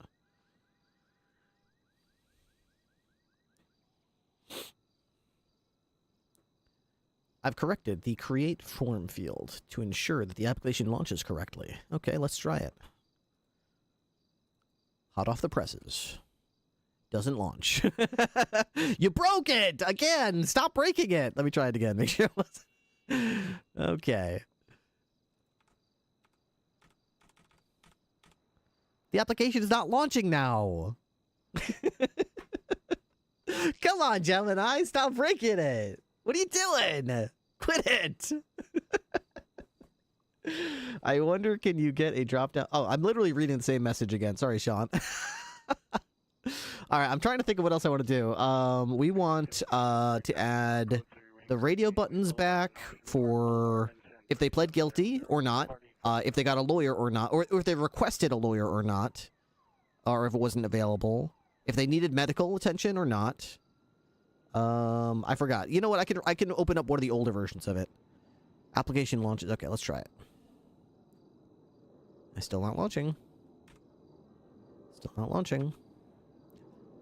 I've corrected the create form field to ensure that the application launches correctly. Okay, let's try it. Hot off the presses. Doesn't launch. You broke it! Again! Stop breaking it! Let me try it again. Make sure it wasn't... Okay. The application is not launching now. Come on, Gemini. Stop breaking it. What are you doing? Quit it. I wonder, can you get a drop down? Oh, I'm literally reading the same message again. Sorry, Sean. All right, I'm trying to think of what else I want to do. We want to add the radio buttons back for if they pled guilty or not, if they got a lawyer or not, or if they requested a lawyer or not, or if it wasn't available, if they needed medical attention or not. I forgot. You know what? I can open up one of the older versions of it. Application launches. Okay, let's try it. It's still not launching. Still not launching.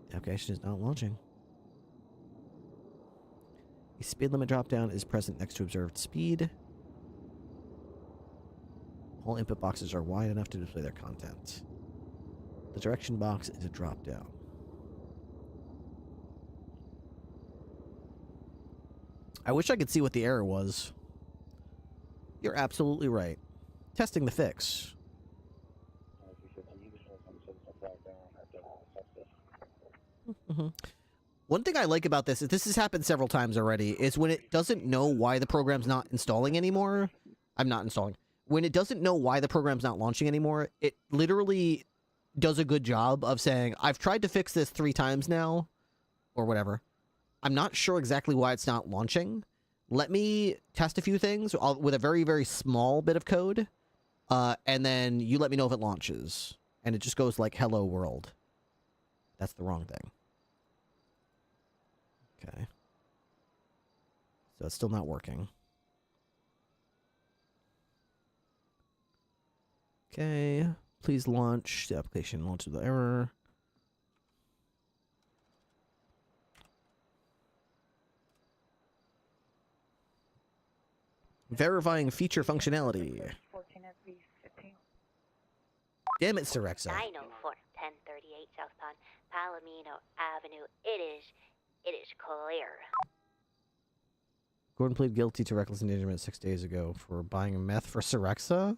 The application is not launching. The speed limit dropdown is present next to observed speed. All input boxes are wide enough to display their content. The direction box is a dropdown. I wish I could see what the error was. You're absolutely right. Testing the fix. One thing I like about this is this has happened several times already, is when it doesn't know why the program's not installing anymore. I'm not installing. When it doesn't know why the program's not launching anymore, it literally does a good job of saying, I've tried to fix this 3 times now, or whatever. I'm not sure exactly why it's not launching. Let me test a few things with a very, very small bit of code, and then you let me know if it launches. And it just goes like, hello world. That's the wrong thing. Okay. So it's still not working. Okay. Please launch the application. Launch with the error. Verifying feature functionality. Damn it, Sirexa. 904, 1038 southbound Palomino Avenue. It is clear. Gordon pleaded guilty to reckless endangerment 6 days ago for buying meth for Sirexa.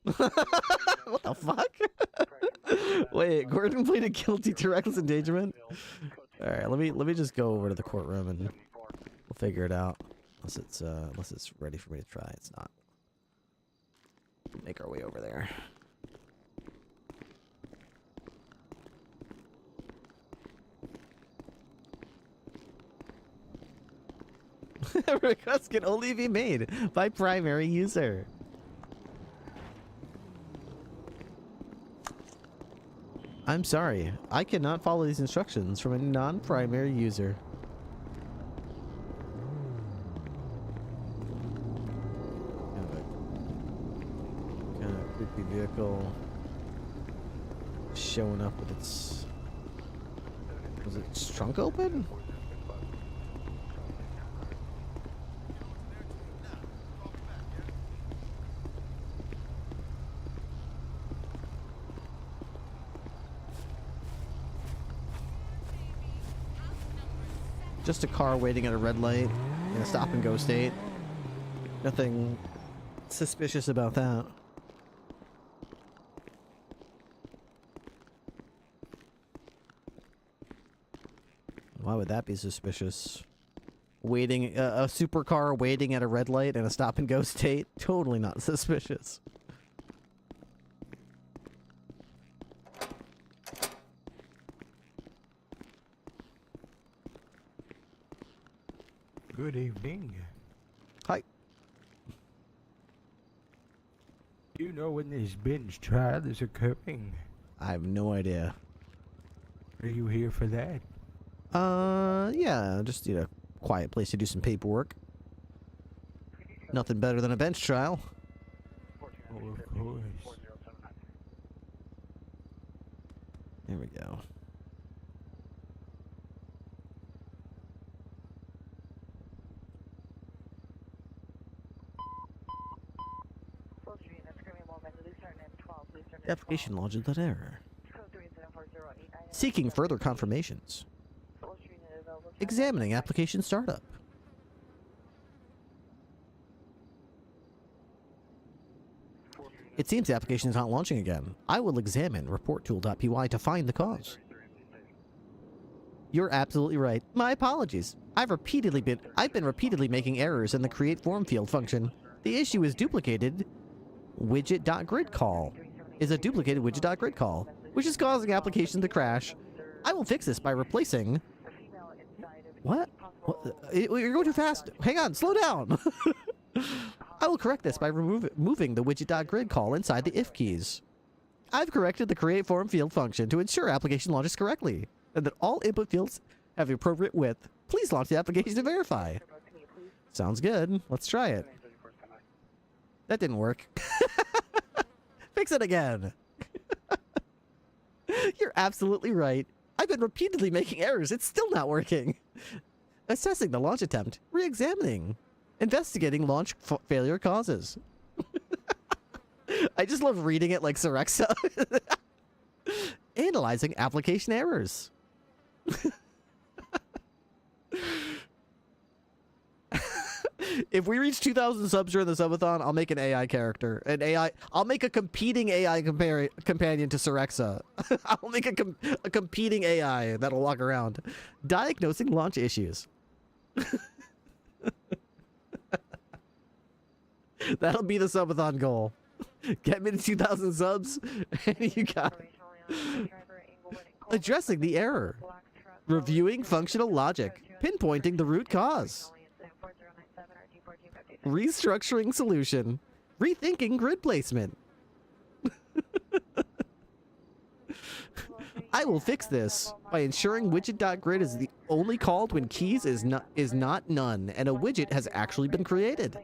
What the fuck? Wait, Gordon pleaded guilty to reckless endangerment? Alright, let me just go over to the courtroom and we'll figure it out. Unless it's ready for me to try. It's not. Make our way over there. Requests can only be made by primary user. I'm sorry, I cannot follow these instructions from a non-primary user. Kind of creepy vehicle showing up with its... Was its trunk open? Just a car waiting at a red light in a stop-and-go state. Nothing suspicious about that. Why would that be suspicious? Waiting, a supercar waiting at a red light in a stop-and-go state? Totally not suspicious. Good evening. Hi. Do you know when this binge trial is occurring? I have no idea. Are you here for that? Yeah, just need a quiet place to do some paperwork. Nothing better than a bench trial. Oh, of course. There we go. The application lodged without error. Seeking further confirmations. Examining application startup. It seems the application is not launching again. I will examine reporttool.py to find the cause. You're absolutely right. My apologies. I've been repeatedly making errors in the create form field function. The issue is duplicated widget.grid call. Is a duplicated widget.grid call, which is causing application to crash. I will fix this by replacing... What? You're going too fast. Hang on, slow down. I will correct this by moving the widget.grid call inside the if keys. I've corrected the create form field function to ensure application launches correctly, and that all input fields have the appropriate width. Please launch the application to verify. Sounds good. Let's try it. That didn't work. Fix it again. You're absolutely right. I've been repeatedly making errors. It's still not working. Assessing the launch attempt. Re-examining. Investigating launch failure causes. I just love reading it like Sorexa. Analyzing application errors. If we reach 2,000 subs during the subathon, I'll make an AI character. I'll make a competing AI companion to Sorexa. I'll make a competing AI that'll walk around. Diagnosing launch issues. That'll be the subathon goal. Get me to 2,000 subs, and you got it. Addressing the error. Reviewing functional logic. Pinpointing the root cause. Restructuring solution. Rethinking grid placement. I will fix this by ensuring widget.grid is the only called when keys is not none, and a widget has actually been created.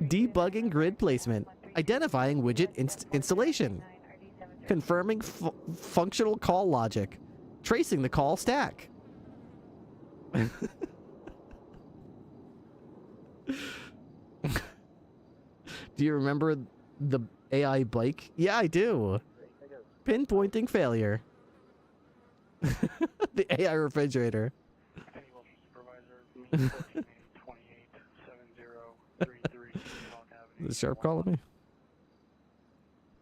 Debugging grid placement. Identifying widget installation. Confirming functional call logic. Tracing the call stack. Do you remember the AI bike? Yeah, I do. Pinpointing failure. The AI refrigerator. Is Sharp calling me?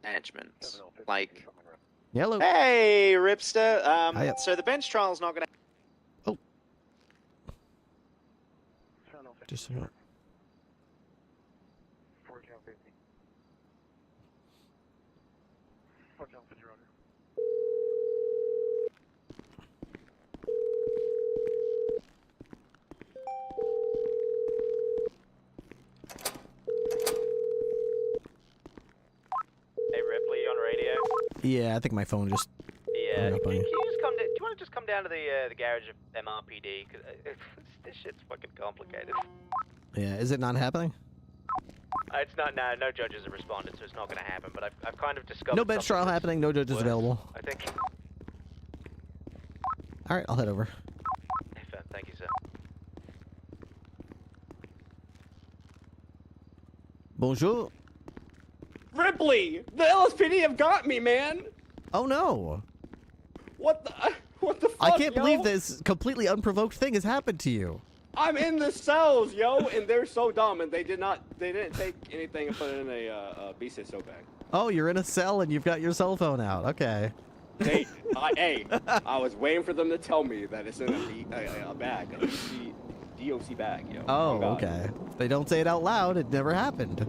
Management. Like. Hello. Hey, Ripster. Hiya. So the bench trial's not gonna. Oh. Just a minute. Hey, Ripley, on radio. Yeah, I think my phone just. Yeah. hung up on Can you. you just come? Do you want to just come down to the garage of MRPD? Cause this shit's fucking complicated. Yeah, is it not happening? It's not. No judges have responded, so it's not going to happen. But I've kind of discovered. No bench trial happening. No judges available. I think. All right, I'll head over. Thank you, sir. Bonjour. Ripley, the LSPD have got me, man. Oh no. What the fuck, I can't yo? believe this completely unprovoked thing has happened to you. I'm in the cells, yo, and they're so dumb, and they didn't take anything and put it in a BCSO bag. Oh, you're in a cell and you've got your cell phone out. Okay. Hey, I was waiting for them to tell me that it's in a bag, a DOC bag, yo. Oh, God. okay. If they don't say it out loud, it never happened.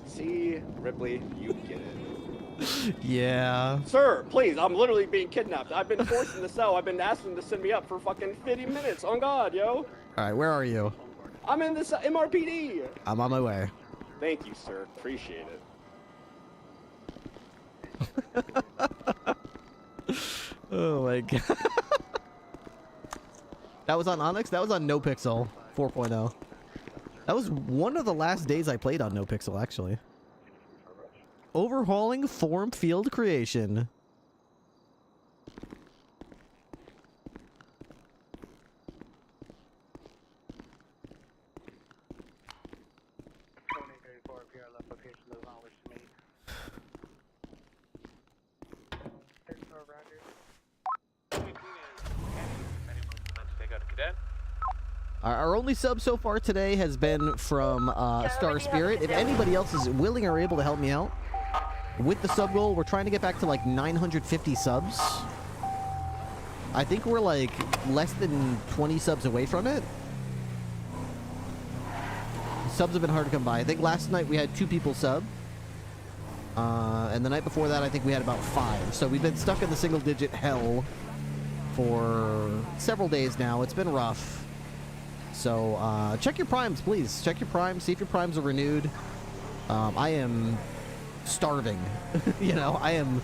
See, Ripley, you get it. Yeah. Sir, please, I'm literally being kidnapped. I've been forced in the cell. I've been asking them to send me up for fucking 50 minutes. On God, yo. All right, where are you? I'm in this MRPD. I'm on my way. Thank you, sir. Appreciate it. Oh my god. That was on Onyx? That was on NoPixel 4.0. That was one of the last days I played on NoPixel, actually. Overhauling form field creation. Our only sub so far today has been from Star Spirit. If anybody else is willing or able to help me out with the sub goal, we're trying to get back to like 950 subs. I think we're like less than 20 subs away from it. Subs have been hard to come by. I think last night we had 2 people sub. And the night before that, I think we had about 5. So we've been stuck in the single-digit hell for several days now. It's been rough. So check your primes, please. Check your primes. See if your primes are renewed. I am starving. You know, I am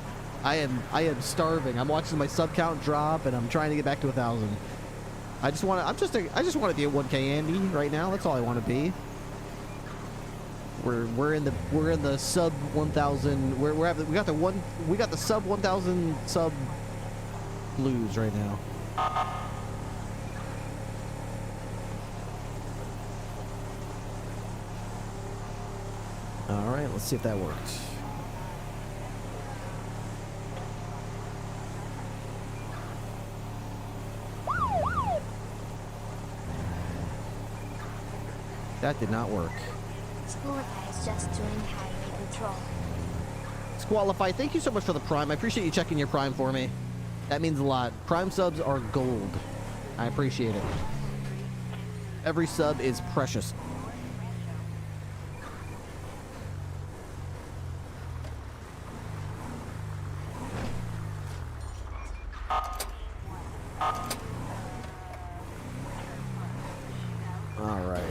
starving. I'm watching my sub count drop, and I'm trying to get back to 1,000. I just want to be a 1K Andy right now. That's all I want to be. We're in the sub 1,000. We got the sub 1,000 sub blues right now. All right, let's see if that works. That did not work. School guys just doing highway patrol. Squalify, thank you so much for the Prime. I appreciate you checking your Prime for me. That means a lot. Prime subs are gold. I appreciate it. Every sub is precious. All right.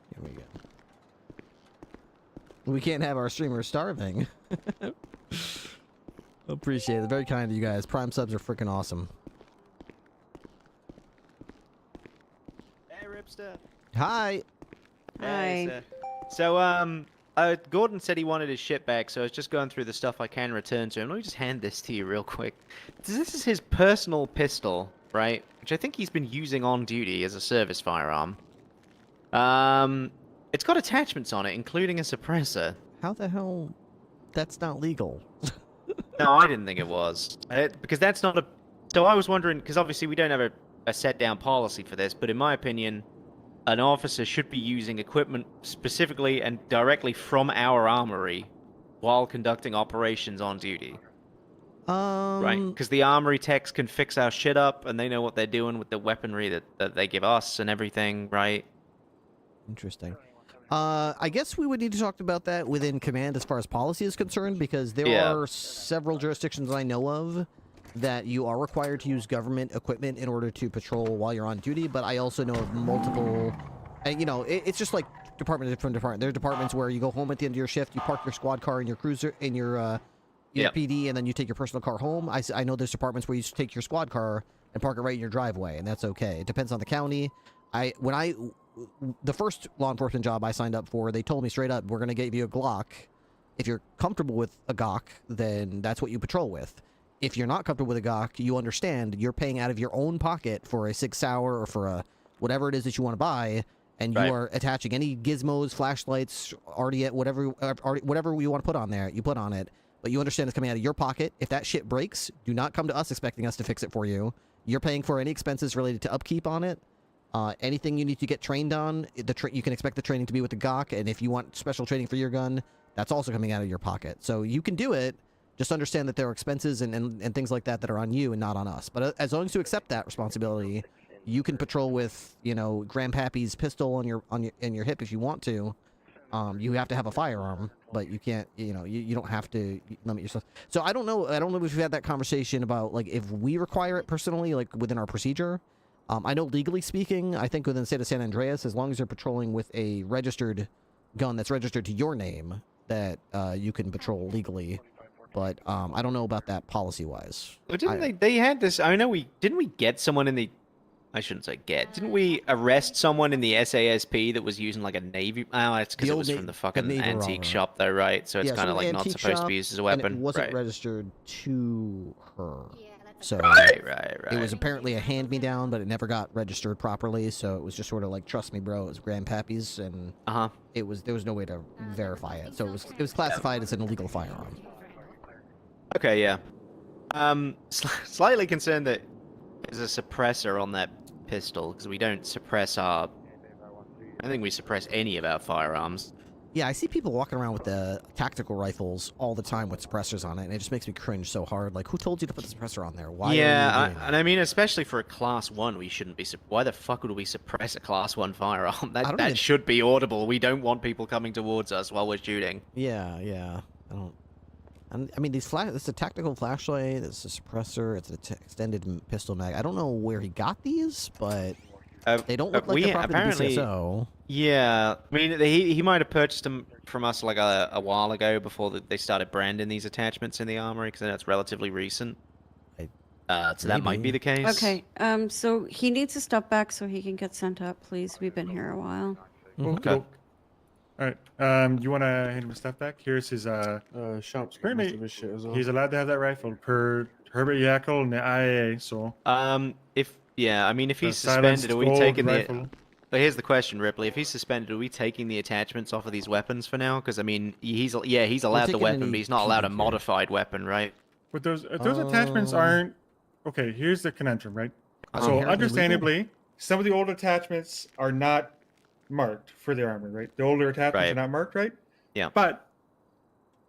Here we go. We can't have our streamers starving. Appreciate it. Very kind of you guys. Prime subs are freaking awesome. Hey, Ripster. Hi. Hey, so, Gordon said he wanted his shit back, so I was just going through the stuff I can return to him. Let me just hand this to you real quick. This is his personal pistol, right? Which I think he's been using on duty as a service firearm. It's got attachments on it, including a suppressor. How the hell? That's not legal. No, I didn't think it was. Because that's not a... So I was wondering, because obviously we don't have a set-down policy for this, but in my opinion, an officer should be using equipment specifically and directly from our armory while conducting operations on duty. Right? Because the armory techs can fix our shit up, and they know what they're doing with the weaponry that they give us and everything, right? Interesting. I guess we would need to talk about that within command as far as policy is concerned, because there are several jurisdictions I know of that you are required to use government equipment in order to patrol while you're on duty, but I also know of multiple, and you know, it's just like department from department. There are departments where you go home at the end of your shift, you park your squad car in your cruiser, in your PD, and then you take your personal car home. I know there's departments where you just take your squad car and park it right in your driveway, and that's okay. It depends on the county. The first law enforcement job I signed up for, they told me straight up, we're going to give you a Glock. If you're comfortable with a Glock, then that's what you patrol with. If you're not comfortable with a Glock, you understand you're paying out of your own pocket for a 6 hour or for a whatever it is that you want to buy, and you are attaching any gizmos, flashlights, RDA, whatever you want to put on there, you put on it. But you understand it's coming out of your pocket. If that shit breaks, do not come to us expecting us to fix it for you. You're paying for any expenses related to upkeep on it. Anything you need to get trained on, you can expect the training to be with the Glock, and if you want special training for your gun, that's also coming out of your pocket. So you can do it, just understand that there are expenses and things like that are on you and not on us. But as long as you accept that responsibility, you can patrol with, you know, Grandpappy's pistol on your hip if you want to. You have to have a firearm, but you can't, you know, you don't have to limit yourself. So I don't know if we've had that conversation about, like, if we require it personally, like, within our procedure. I know legally speaking, I think within the state of San Andreas, as long as you're patrolling with a registered gun that's registered to your name, that you can patrol legally. But I don't know about that policy-wise. Well, they had this, I know didn't we get someone in the, I shouldn't say get, didn't we arrest someone in the SASP that was using like a Navy, it's because it was from the fucking antique shop though, right? So it's kind of like not supposed to be used as a weapon. And it wasn't registered to her. So right. It was apparently a hand-me-down, but it never got registered properly. So it was just sort of like, trust me, bro, it was Grandpappy's, and there was no way to verify it. So it was classified as an illegal firearm. Okay, yeah. Slightly concerned that there's a suppressor on that pistol, because we don't suppress I don't think we suppress any of our firearms. Yeah, I see people walking around with the tactical rifles all the time with suppressors on it, and it just makes me cringe so hard. Like, who told you to put the suppressor on there? Why? Yeah, and I mean, especially for a Class 1, we shouldn't be... Why the fuck would we suppress a Class 1 firearm? That should be audible. We don't want people coming towards us while we're shooting. Yeah. I mean, it's a tactical flashlight, it's a suppressor, it's an extended pistol mag. I don't know where he got these, but they don't look like they're property of BCSO. Yeah, I mean, he might have purchased them from us like a while ago before they started branding these attachments in the armory, because that's relatively recent. So that might be the case. Okay. So he needs to step back so he can get sent up, please. We've been here a while. Okay. All right. You want to hand him a step back? Here's his Sharp's got apparently most of his shit as well. he's allowed to have that rifle per Herbert Yackel and the IAA. So. If he's silenced suspended, are we gold taking rifle. But here's the question, Ripley. If he's suspended, are we taking the attachments off of these weapons for now? Because I mean, he's allowed the weapon, but he's not allowed a modified weapon, right? But those attachments aren't. Okay, here's the conundrum, right? So understandably, some of the old attachments are not marked for their armor, right? The older attachments are not marked, right? Yeah. But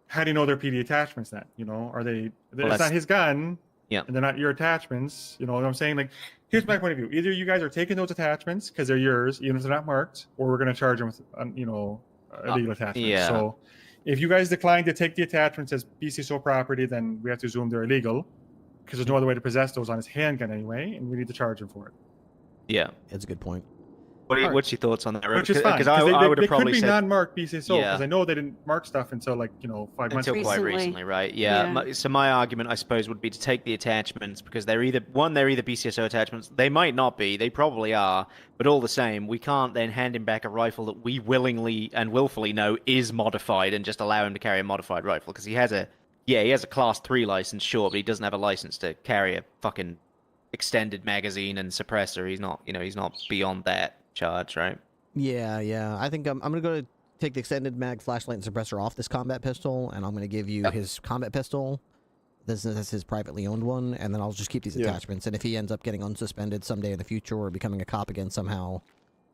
how do you know they're PD attachments then? You know, are they? Well, it's not his gun. Yeah. And they're not your attachments. You know what I'm saying? Like, here's my point of view. Either you guys are taking those attachments because they're yours, even if they're not marked, or we're going to charge them with, illegal attachments. yeah. So, if you guys decline to take the attachments as BCSO property, then we have to assume they're illegal, because there's no other way to possess those on his handgun anyway, and we need to charge him for it. Yeah. That's a good point. What's your thoughts on that? Which is fine, Because I would have probably could be said non-marked BCSO, Yeah. because I know they didn't mark stuff until 5 months until ago. quite recently, right? Yeah. So my argument, I suppose, would be to take the attachments because they're either BCSO attachments. They might not be. They probably are. But all the same, we can't then hand him back a rifle that we willingly and willfully know is modified and just allow him to carry a modified rifle because he has a Class 3 license, sure, but he doesn't have a license to carry a fucking extended magazine and suppressor. He's not beyond that charge, right? Yeah. I think I'm going to go to take the extended mag, flashlight, and suppressor off this combat pistol, and I'm going to give you his combat pistol. This is his privately owned one, and then I'll just keep these attachments. And if he ends up getting unsuspended someday in the future or becoming a cop again somehow,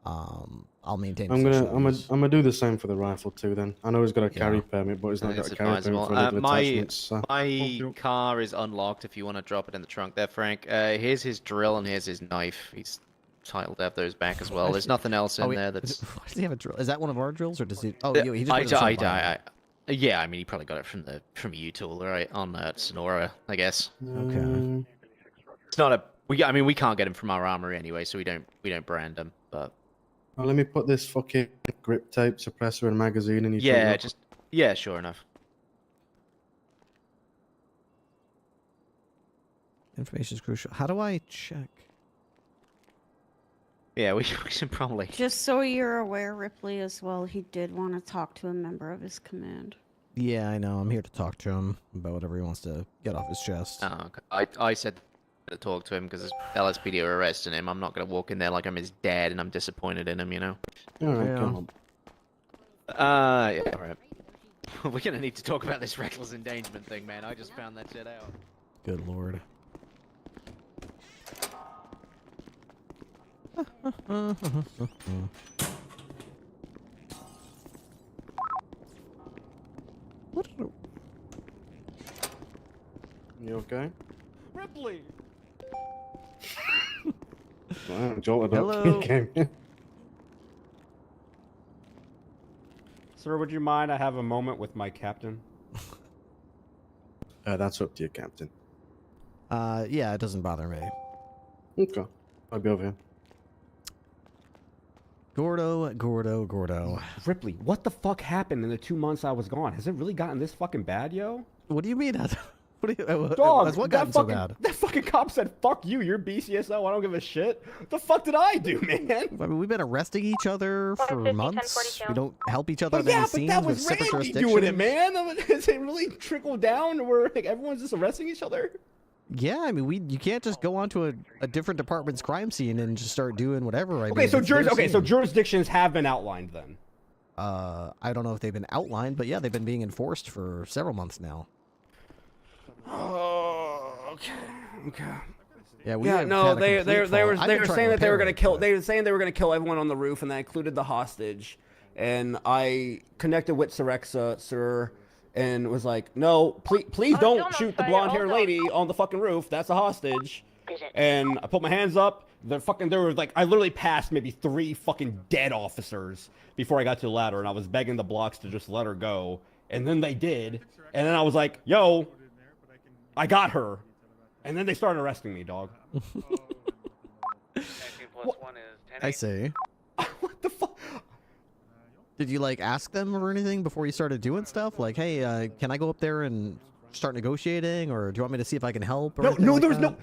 I'll maintain. I'm gonna do the same for the rifle too. Then I know he's got a carry permit, but he's not got a carry permit for illegal attachments. So. My car is unlocked. If you want to drop it in the trunk, there, Frank. Here's his drill and here's his knife. He's entitled to have those back as well. There's nothing else in there that's. Why does he have a drill? Is that one of our drills, or does he? Oh, he just. Yeah, I mean, he probably got it from a U-tool, right, on Sonora, I guess. Okay. It's not a. We can't get him from our armory anyway, so we don't brand him. But. Well, let me put this fucking grip tape, suppressor, and magazine in your sure enough. Information is crucial. How do I check? Yeah, we should probably. Just so you're aware, Ripley, as well, he did want to talk to a member of his command. Yeah, I know. I'm here to talk to him about whatever he wants to get off his chest. Oh, okay. I said to talk to him because LSPD are arresting him. I'm not going to walk in there like I'm his dad and I'm disappointed in him, you know? Alright, come on. Yeah, alright. We're going to need to talk about this reckless endangerment thing, man. I just found that shit out. Good lord. You okay? Ripley! Wow, jolted Hello. up. He came in. Sir, would you mind? I have a moment with my captain. That's up to you, Captain. Yeah, it doesn't bother me. Okay. I'll be over here. Gordo. Ripley, what the fuck happened in the 2 months I was gone? Has it really gotten this fucking bad, yo? What do you mean? Dog, what gotten so bad? That fucking cop said, fuck you, you're BCSO, I don't give a shit. What the fuck did I do, man? I mean, we've been arresting each other for months. We don't help each other. Yeah, but that was Randy doing it, man. Has it really trickled down where like, everyone's just arresting each other? Yeah, I mean, you can't just go onto a different department's crime scene and just start doing whatever. I mean, so jurisdictions have been outlined then. I don't know if they've been outlined, but yeah, they've been being enforced for several months now. Oh, okay. Yeah, they were saying that they were gonna kill. They were saying they were gonna kill everyone on the roof, and that included the hostage. And I connected with Serexa, sir, and was like, "No, please don't shoot the blonde-haired lady on the fucking roof. That's a hostage." And I put my hands up. There were like, I literally passed maybe 3 fucking dead officers before I got to the ladder, and I was begging the blocks to just let her go. And then they did, and then I was like, "Yo, I got her," and then they started arresting me, dog. 19 plus 1 is 10. I see. What the fuck? Did you like ask them or anything before you started doing stuff? Like, hey, can I go up there and start negotiating, or do you want me to see if I can help? Or No, there was no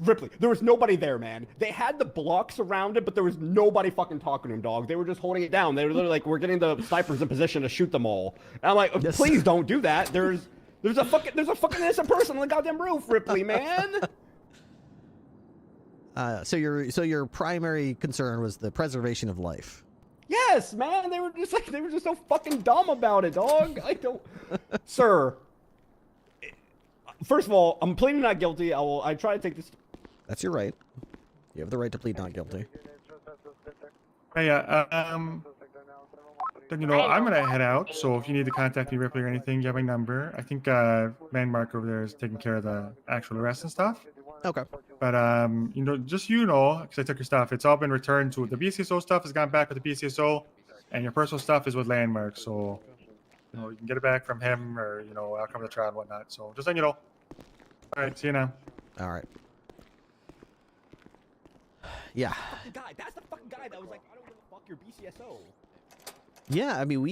Ripley. There was nobody there, man. They had the block surrounded, but there was nobody fucking talking to him, dog. They were just holding it down. They were literally like, "We're getting the snipers in position to shoot them all." And I'm like, "Please don't do that." There's a fucking innocent person on the goddamn roof, Ripley, man. So your primary concern was the preservation of life. Yes, man. They were just so fucking dumb about it, dog. I don't, sir. First of all, I'm pleading not guilty. I try to take this. That's your right. You have the right to plead not guilty. Hey, then, you know, I'm gonna head out. So if you need to contact me, Ripley, or anything, you have my number. I think Landmark over there is taking care of the actual arrest and stuff. Okay. But you know, just because I took your stuff, it's all been returned to the BCSO stuff. Has gone back with the BCSO, and your personal stuff is with Landmark. So you know, you can get it back from him, or you know, I'll cover the trial and whatnot. So just letting you know. All right, see you now. All right. Yeah. That's the fucking guy that was like, "I don't give a fuck, your BCSO." Yeah, I mean,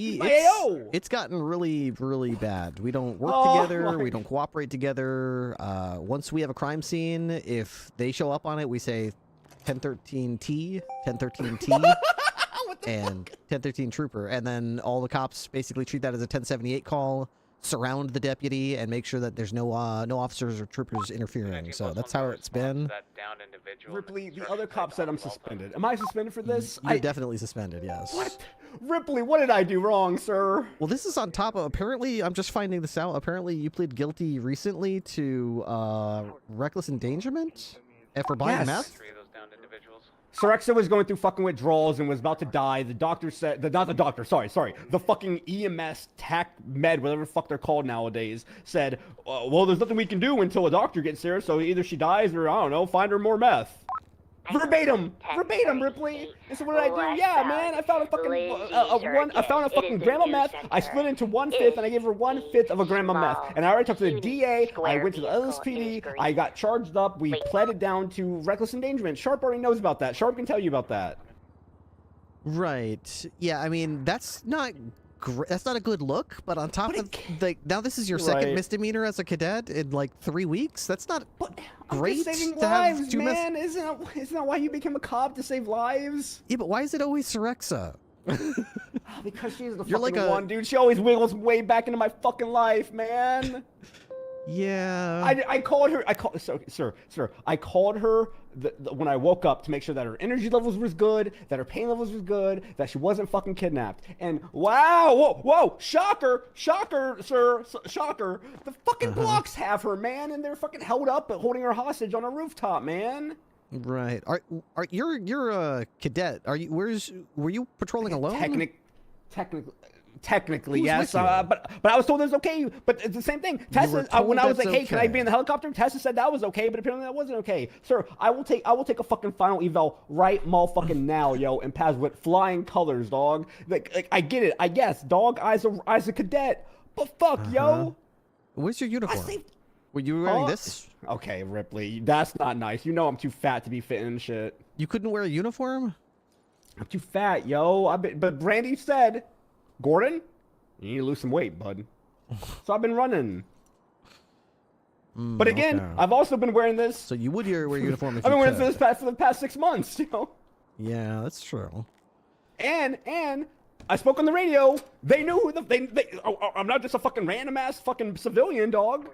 it's gotten really, really bad. We don't work together. We don't cooperate together. Once we have a crime scene, if they show up on it, we say 1013T, 1013T, and 1013 Trooper. And then all the cops basically treat that as a 1078 call, surround the deputy, and make sure that there's no officers or troopers interfering. So that's how it's been. Ripley, the other cop said I'm suspended. Am I suspended for this? You're definitely suspended, yes. What? Ripley, what did I do wrong, sir? Well, this is on top of, apparently, I'm just finding this out, apparently you plead guilty recently to reckless endangerment for buying meth. Sorexa was going through fucking withdrawals and was about to die. The doctor said, the fucking EMS, TAC med, whatever the fuck they're called nowadays, said, well, there's nothing we can do until a doctor gets here, so either she dies or, I don't know, find her more meth. Verbatim, Ripley. And so what did I do? Yeah, man, I found a fucking gram of meth. I split it into 1/5, and I gave her 1/5 of a gram of meth. And I already talked to the DA. I went to the LSPD. I got charged up. We pled it down to reckless endangerment. Sharp already knows about that. Sharp can tell you about that. Right. Yeah. I mean, that's not a good look. But on top of now, this is your second misdemeanor as a cadet in like 3 weeks. That's not great. Saving to have lives, two man. Isn't that why you became a cop, to save lives? Yeah, but why is it always Sorexa? Because she's the fucking one, dude. She always wiggles way back into my fucking life, man. Yeah. I called her. Sir. I called her when I woke up to make sure that her energy levels was good, that her pain levels was good, that she wasn't fucking kidnapped. And wow, whoa, shocker, sir, shocker. The fucking blocks have her, man, and they're fucking held up, but holding her hostage on a rooftop, man. Right. You're a cadet? Were you patrolling alone? Technically, yes, but I was told it was okay. But it's the same thing. Tessa, when I was like, "Hey, can I be in the helicopter?" Tessa said that was okay, but apparently that wasn't okay. Sir, I will take a fucking final eval right motherfucking now, yo, and pass with flying colors, dog. Like I get it, I guess, dog. As a cadet, but fuck, yo. Where's your uniform? Were you wearing this? Okay, Ripley, that's not nice. You know I'm too fat to be fitting and shit. You couldn't wear a uniform? I'm too fat, yo. But Brandy said, Gordon, you need to lose some weight, bud. So I've been running. But again, I've also been wearing this. So you would wear a uniform if I've been you wearing this for the past 6 months, you know? Yeah, that's true. And I spoke on the radio. They knew who I'm not just a fucking random ass fucking civilian, dog.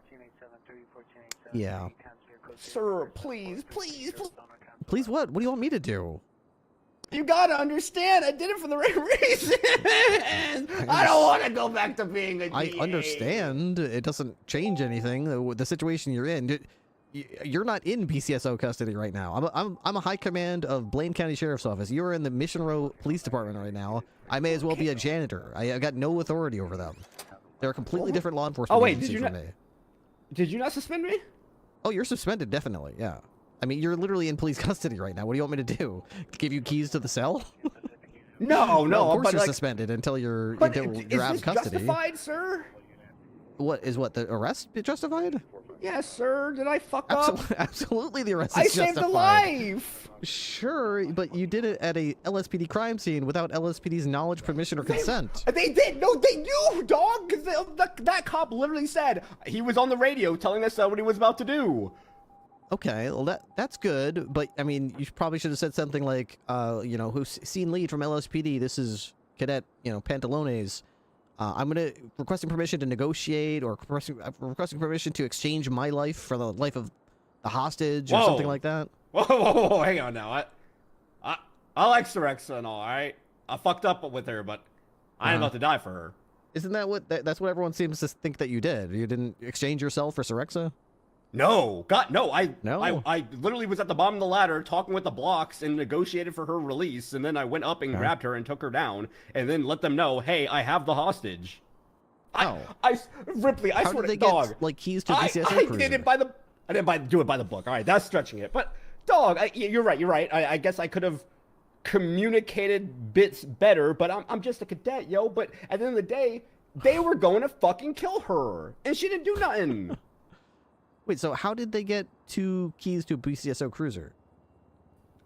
Yeah. Sir, please. Please what? What do you want me to do? You gotta understand, I did it for the right reason. I don't want to go back to being a DA. I understand. It doesn't change anything. The situation you're in. You're not in PCSO custody right now. I'm a high command of Blaine County Sheriff's Office. You're in the Mission Row Police Department right now. I may as well be a janitor. I got no authority over them. They're a completely different law enforcement agency from me. Did you not suspend me? Oh, you're suspended, definitely, yeah. I mean, you're literally in police custody right now. What do you want me to do? Give you keys to the cell? No. Of course you're suspended until you're out of custody. Justified, sir? what the arrest justified? Yes, sir. Did I fuck up? Absolutely, the arrest I is justified. saved a life. Sure, but you did it at a LSPD crime scene without LSPD's knowledge, permission, or consent. They did. No, they knew, dog. Because that cop literally said he was on the radio telling us what he was about to do. Okay, well that's good, but I mean, you probably should have said something like, who's scene lead from LSPD? This is Cadet, Pantalones. I'm requesting permission to negotiate, or requesting permission to exchange my life for the life of the hostage, or something like that. Whoa, hang on now. I like Sorexa and all right? I fucked up with her, but I ain't about to die for her. Isn't that that's what everyone seems to think that you did? You didn't exchange yourself for Sorexa? No, God, no. I literally was at the bottom of the ladder talking with the blocks and negotiated for her release, and then I went up and grabbed her and took her down, and then let them know, hey, I have the hostage. Ripley, I How swear did they to dog. Get, like, keys to a BCSO I cruiser? did it I didn't do it by the book. All right, that's stretching it. But dog, you're right. I guess I could have communicated bits better, but I'm just a cadet, yo. But at the end of the day, they were going to fucking kill her, and she didn't do nothing. Wait, so how did they get 2 keys to a BCSO cruiser?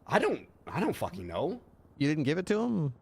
I don't fucking know. You didn't give it to them?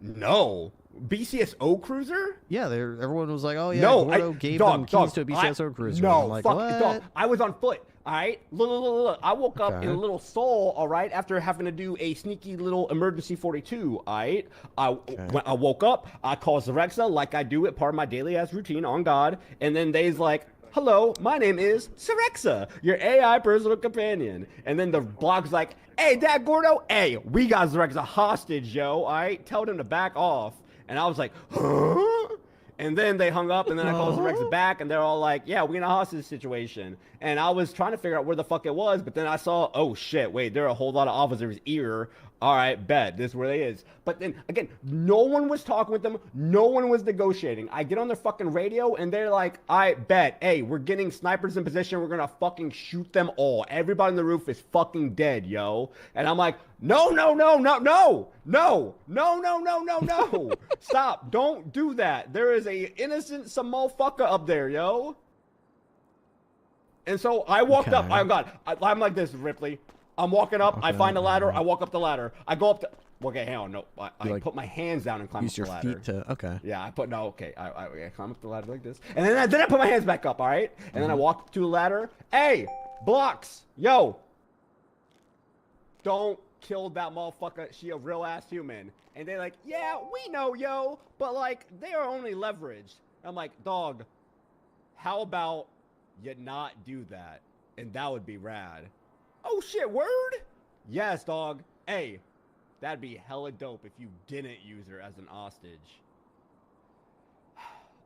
No. BCSO cruiser? Yeah, everyone was like, "Oh yeah, no, Gordo gave them keys to a BCSO cruiser." No, I'm like, fuck, what? dog. I was on foot. All right, look. I woke up in a little soul. All right, after having to do a sneaky little emergency 42. All right, when I woke up, I called Sorexa like I do it, part of my daily ass routine on God, and then they's like, hello, my name is Sorexa, your AI personal companion. And then the blog's like, hey, Dad Gordo, hey, we got Sorexa hostage, yo, all right? Tell them to back off. And I was like, huh? And then they hung up, and then I called Sorexa back, and they're all like, yeah, we in a hostage situation. And I was trying to figure out where the fuck it was, but then I saw, oh shit, wait, there are a whole lot of officers here. All right, bet, this is where they is. But then, again, no one was talking with them. No one was negotiating. I get on their fucking radio, and they're like, I bet, hey, we're getting snipers in position. We're going to fucking shoot them all. Everybody on the roof is fucking dead, yo. And I'm like, no. Stop. Don't do that. There is a innocent some motherfucker up there, yo. And so I walked up. Oh, God. I'm like this, Ripley. I'm walking up. I find a ladder. I walk up the ladder. I go up the. Okay, hang on. No, I put my hands down and climb up the ladder. Use your feet to. Okay. Yeah, I climb up the ladder like this, and then I put my hands back up. All right, and then I walk to the ladder. Hey, blocks, yo. Don't kill that motherfucker. She a real ass human. And they're like, yeah, we know, yo, but like they are only leveraged. I'm like, dog. How about you not do that? And that would be rad. Oh shit, word? Yes, dog. Hey, that'd be hella dope if you didn't use her as an hostage.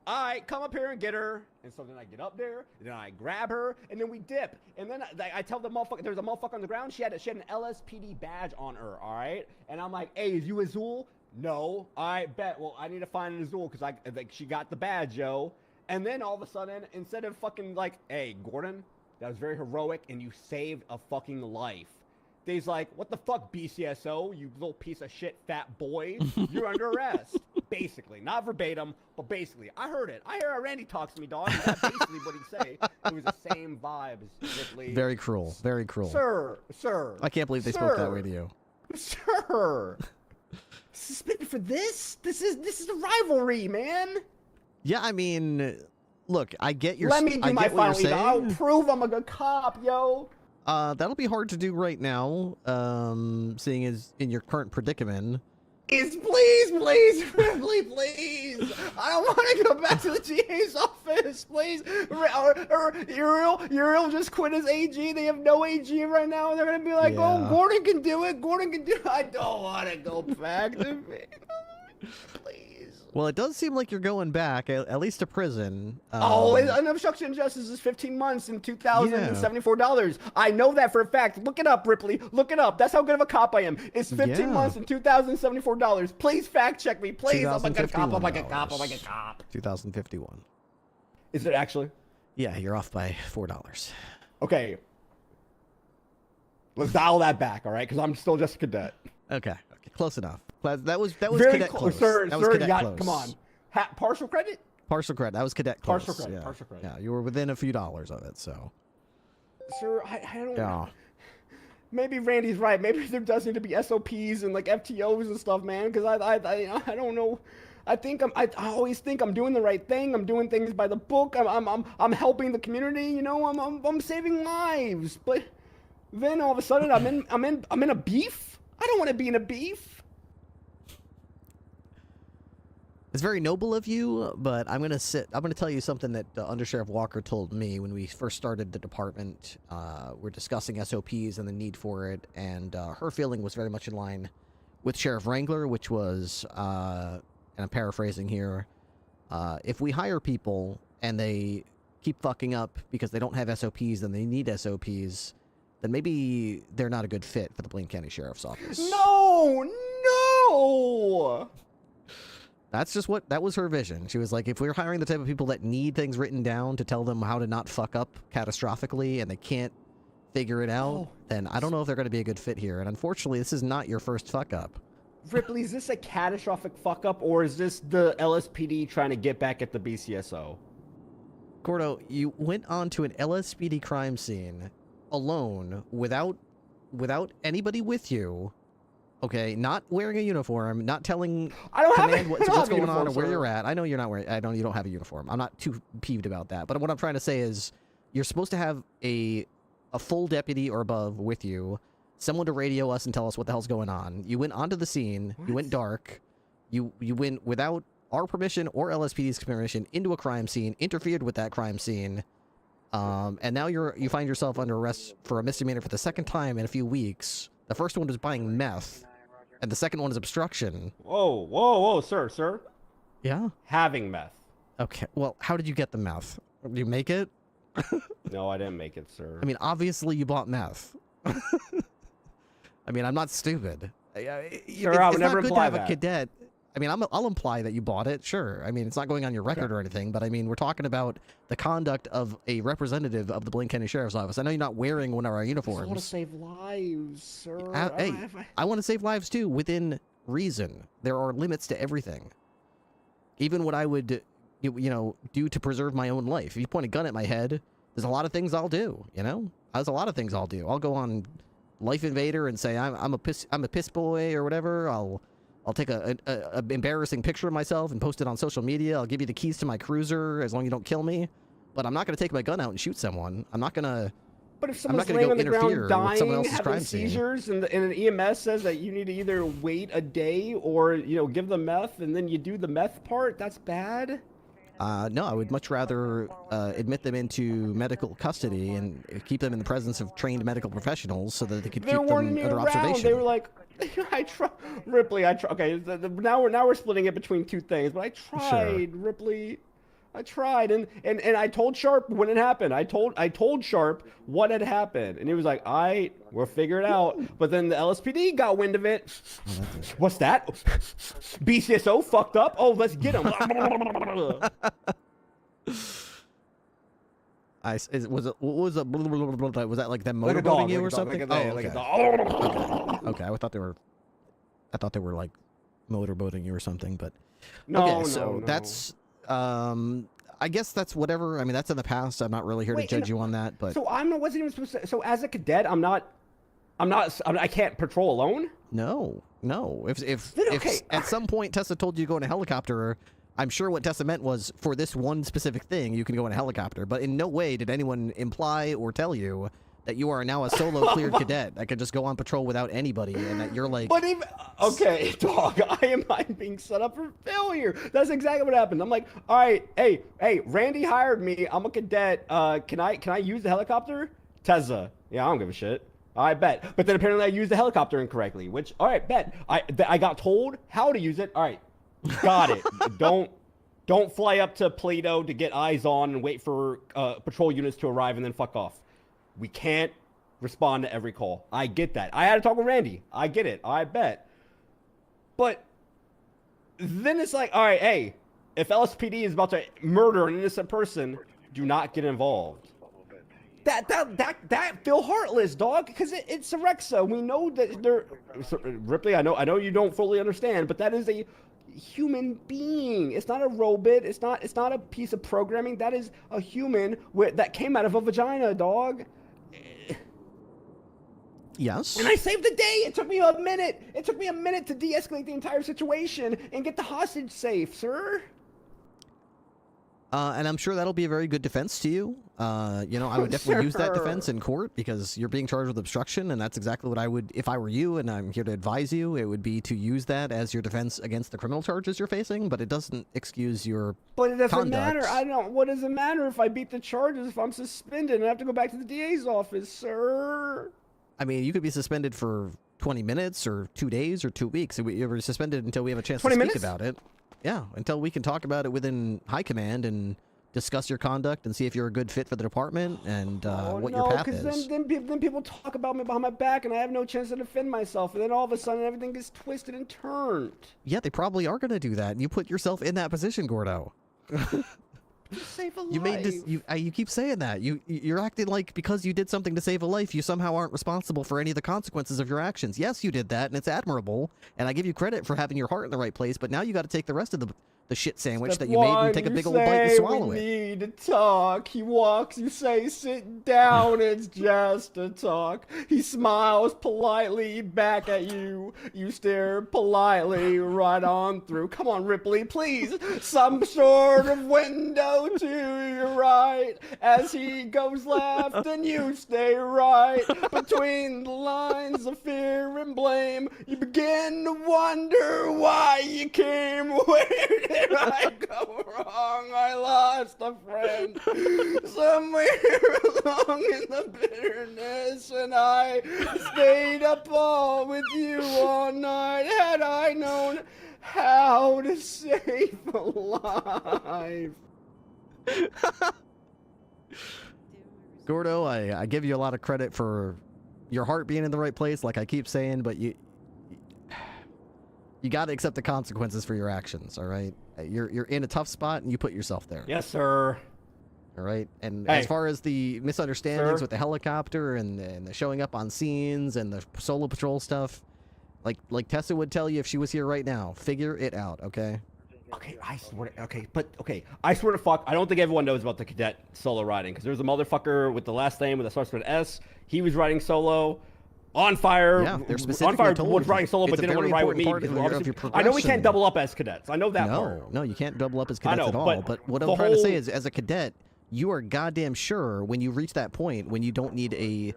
Alright, come up here and get her. And so then I get up there, and then I grab her, and then we dip. And then I tell the motherfucker, there's a motherfucker on the ground, she had an LSPD badge on her, alright? And I'm like, hey, is you Azul? No. Alright, bet. Well, I need to find an Azul, because she got the badge, yo. And then all of a sudden, instead of fucking like, hey, Gordon, that was very heroic, and you saved a fucking life. They's like, what the fuck, BCSO, you little piece of shit fat boy? You're under arrest. Basically. Not verbatim, but basically. I heard it. I heard Randy talks to me, dog. That's basically what he say. It was the same vibes, Ripley. Very cruel. Very cruel. Sir. I can't believe they spoke that way to you. Sir. Suspended for this? This is a rivalry, man. Yeah, I mean, look, I get your. Let me do my final eval. I'll prove I'm a good cop, yo. That'll be hard to do right now, seeing as in your current predicament. Please, Ripley, please. I don't want to go back to the GA's office, please. Or Uriel just quit his AG. They have no AG right now, and they're gonna be like, oh, Gordon can do it. I don't want to go back to me. Please. Well, it does seem like you're going back, at least to prison. An obstruction of justice is 15 months and $2,074. I know that for a fact. Look it up, Ripley. Look it up. That's how good of a cop I am. It's 15 months and $2,074. Please fact check me, please. I'm like a cop. 2051. Is it actually? Yeah, you're off by $4. Okay. Let's dial that back, all right? Because I'm still just a cadet. Okay, close enough. That was very cadet close. Sir, that was cadet you got, close. come on. Partial credit? Partial credit. That was cadet close. Partial credit. Yeah. Partial credit. Yeah, you were within a few dollars of it. So. Sir, I don't. Yeah. Maybe Randy's right. Maybe there does need to be SOPs and like FTOs and stuff, man. Because I don't know. I always think I'm doing the right thing. I'm doing things by the book. I'm helping the community. You know, I'm saving lives. But then all of a sudden I'm in a beef. I don't want to be in a beef. It's very noble of you, but I'm gonna tell you something that Under Sheriff Walker told me when we first started the department. We're discussing SOPs and the need for it, and her feeling was very much in line with Sheriff Wrangler, which was, and I'm paraphrasing here, if we hire people and they keep fucking up because they don't have SOPs and they need SOPs, then maybe they're not a good fit for the Blaine County Sheriff's Office. No. That was her vision. She was like, if we're hiring the type of people that need things written down to tell them how to not fuck up catastrophically and they can't figure it out, then I don't know if they're going to be a good fit here. And unfortunately, this is not your first fuck up. Ripley, is this a catastrophic fuck up, or is this the LSPD trying to get back at the BCSO? Gordo, you went onto an LSPD crime scene alone without anybody with you. Okay, not wearing a uniform, not telling command what's going on or where you're at. I know you're not wearing. You don't have a uniform. I'm not too peeved about that. But what I'm trying to say is, you're supposed to have a full deputy or above with you, someone to radio us and tell us what the hell's going on. You went onto the scene. What? You went dark. You went without our permission or LSPD's permission into a crime scene, interfered with that crime scene, and now you find yourself under arrest for a misdemeanor for the second time in a few weeks. The first one was buying meth. And the second one is obstruction. Whoa, sir. Yeah? Having meth. Okay, well, how did you get the meth? Did you make it? No, I didn't make it, sir. I mean, obviously you bought meth. I mean, I'm not stupid. Sir, I would never imply that. A cadet. I mean, I'll imply that you bought it, sure. I mean, it's not going on your record or anything, but I mean, we're talking about the conduct of a representative of the Blaine County Sheriff's Office. I know you're not wearing one of our uniforms. I want to save lives, sir. I want to save lives too, within reason. There are limits to everything. Even what I would, do to preserve my own life. If you point a gun at my head, there's a lot of things I'll do, There's a lot of things I'll do. I'll go on Life Invader and say I'm a piss boy or whatever. I'll take a embarrassing picture of myself and post it on social media. I'll give you the keys to my cruiser as long as you don't kill me. But I'm not going to take my gun out and shoot someone. I'm not going to. But if someone's laying on the ground dying, having seizures, and an EMS says that you need to either wait a day or give them meth, and then you do the meth part, that's bad. No, I would much rather admit them into medical custody and keep them in the presence of trained medical professionals so that they could keep them under observation. They were like, Ripley, okay, now we're splitting it between two things, but I tried, sure. Ripley. I tried, and I told Sharp when it happened. I told Sharp what had happened, and he was like, "All right, we'll figure it out." But then the LSPD got wind of it. What's that? BCSO fucked up. Oh, let's get him. Was that like them motorboating you or something? Okay, I thought they were like motorboating you or something, but no. That's I guess that's whatever. I mean, that's in the past. I'm not really here to judge you on that, but so wasn't even supposed to. So as a cadet, I can't patrol alone. No. If at some point Tessa told you to go in a helicopter, I'm sure what Tessa meant was for this one specific thing you can go in a helicopter. But in no way did anyone imply or tell you that you are now a solo cleared cadet that could just go on patrol without anybody, and that you're like. But even dog, I'm being set up for failure. That's exactly what happened. I'm like, all right, hey, Randy hired me. I'm a cadet. Can I use the helicopter? Tessa, yeah, I don't give a shit. I bet. But then apparently I used the helicopter incorrectly. Which, all right, bet. I got told how to use it. All right, got it. Don't fly up to Plato to get eyes on and wait for patrol units to arrive and then fuck off. We can't respond to every call. I get that. I had to talk with Randy. I get it. I bet. But then it's like, all right, hey, if LSPD is about to murder an innocent person, do not get involved. That feel heartless, dog, because it's Sorexa. We know that they're Ripley. I know you don't fully understand, but that is human being. It's not a robot. It's not a piece of programming. That is a human that came out of a vagina, dog. Yes. And I saved the day. It took me a minute. It took me a minute to de-escalate the entire situation and get the hostage safe, sir. And I'm sure that'll be a very good defense to you. You know, I would definitely use that defense in court because you're being charged with obstruction, and that's exactly what I would, if I were you, and I'm here to advise you, it would be to use that as your defense against the criminal charges you're facing, but it doesn't excuse your But it doesn't conduct. matter. What does it matter if I beat the charges if I'm suspended and I have to go back to the DA's office, sir? I mean, you could be suspended for 20 minutes or 2 days or 2 weeks. You're suspended until we have a chance to speak about it. Yeah, until we can talk about it within high command and discuss your conduct and see if you're a good fit for the department and what your path is. Then people talk about me behind my back and I have no chance to defend myself. And then all of a sudden everything gets twisted and turned. Yeah, they probably are going to do that. And you put yourself in that position, Gordo. Save a life. You made this. You keep saying that. You're acting like because you did something to save a life, you somehow aren't responsible for any of the consequences of your actions. Yes, you did that, and it's admirable. And I give you credit for having your heart in the right place. But now you got to take the rest of the shit sandwich that you made and take a big old bite and swallow we it. Need to talk. He walks. You say, "Sit down." It's just a talk. He smiles politely back at you. You stare politely right on through. Come on, Ripley, please. Some sort of window to your right. As he goes left and you stay right. Between the lines of fear and blame, you begin to wonder why you came. Where did I go wrong? I lost a friend somewhere along in the bitterness, and I stayed up all with you all night. Had I known how to save a life. Gordo, I give you a lot of credit for your heart being in the right place, like I keep saying, but you got to accept the consequences for your actions, all right? You're in a tough spot, and you put yourself there. Yes, sir. All right? And Hey. as far as the misunderstandings Sir? with the helicopter and the showing up on scenes and the solo patrol stuff, like Tessa would tell you if she was here right now, figure it out, okay? Okay, I swear to fuck, I don't think everyone knows about the cadet solo riding, because there's a motherfucker with the last name that starts with an S. He was riding solo. On Fire, Yeah, they're On specifically Fire told was riding solo, it's but a didn't want very to ride with me. important part Because of your obviously, I know we progression. can't double up as cadets. I know that part. No, you can't double up as cadets know, at all. But what I'm the trying to say whole- is, as a cadet, you are goddamn sure when you reach that point when you don't need a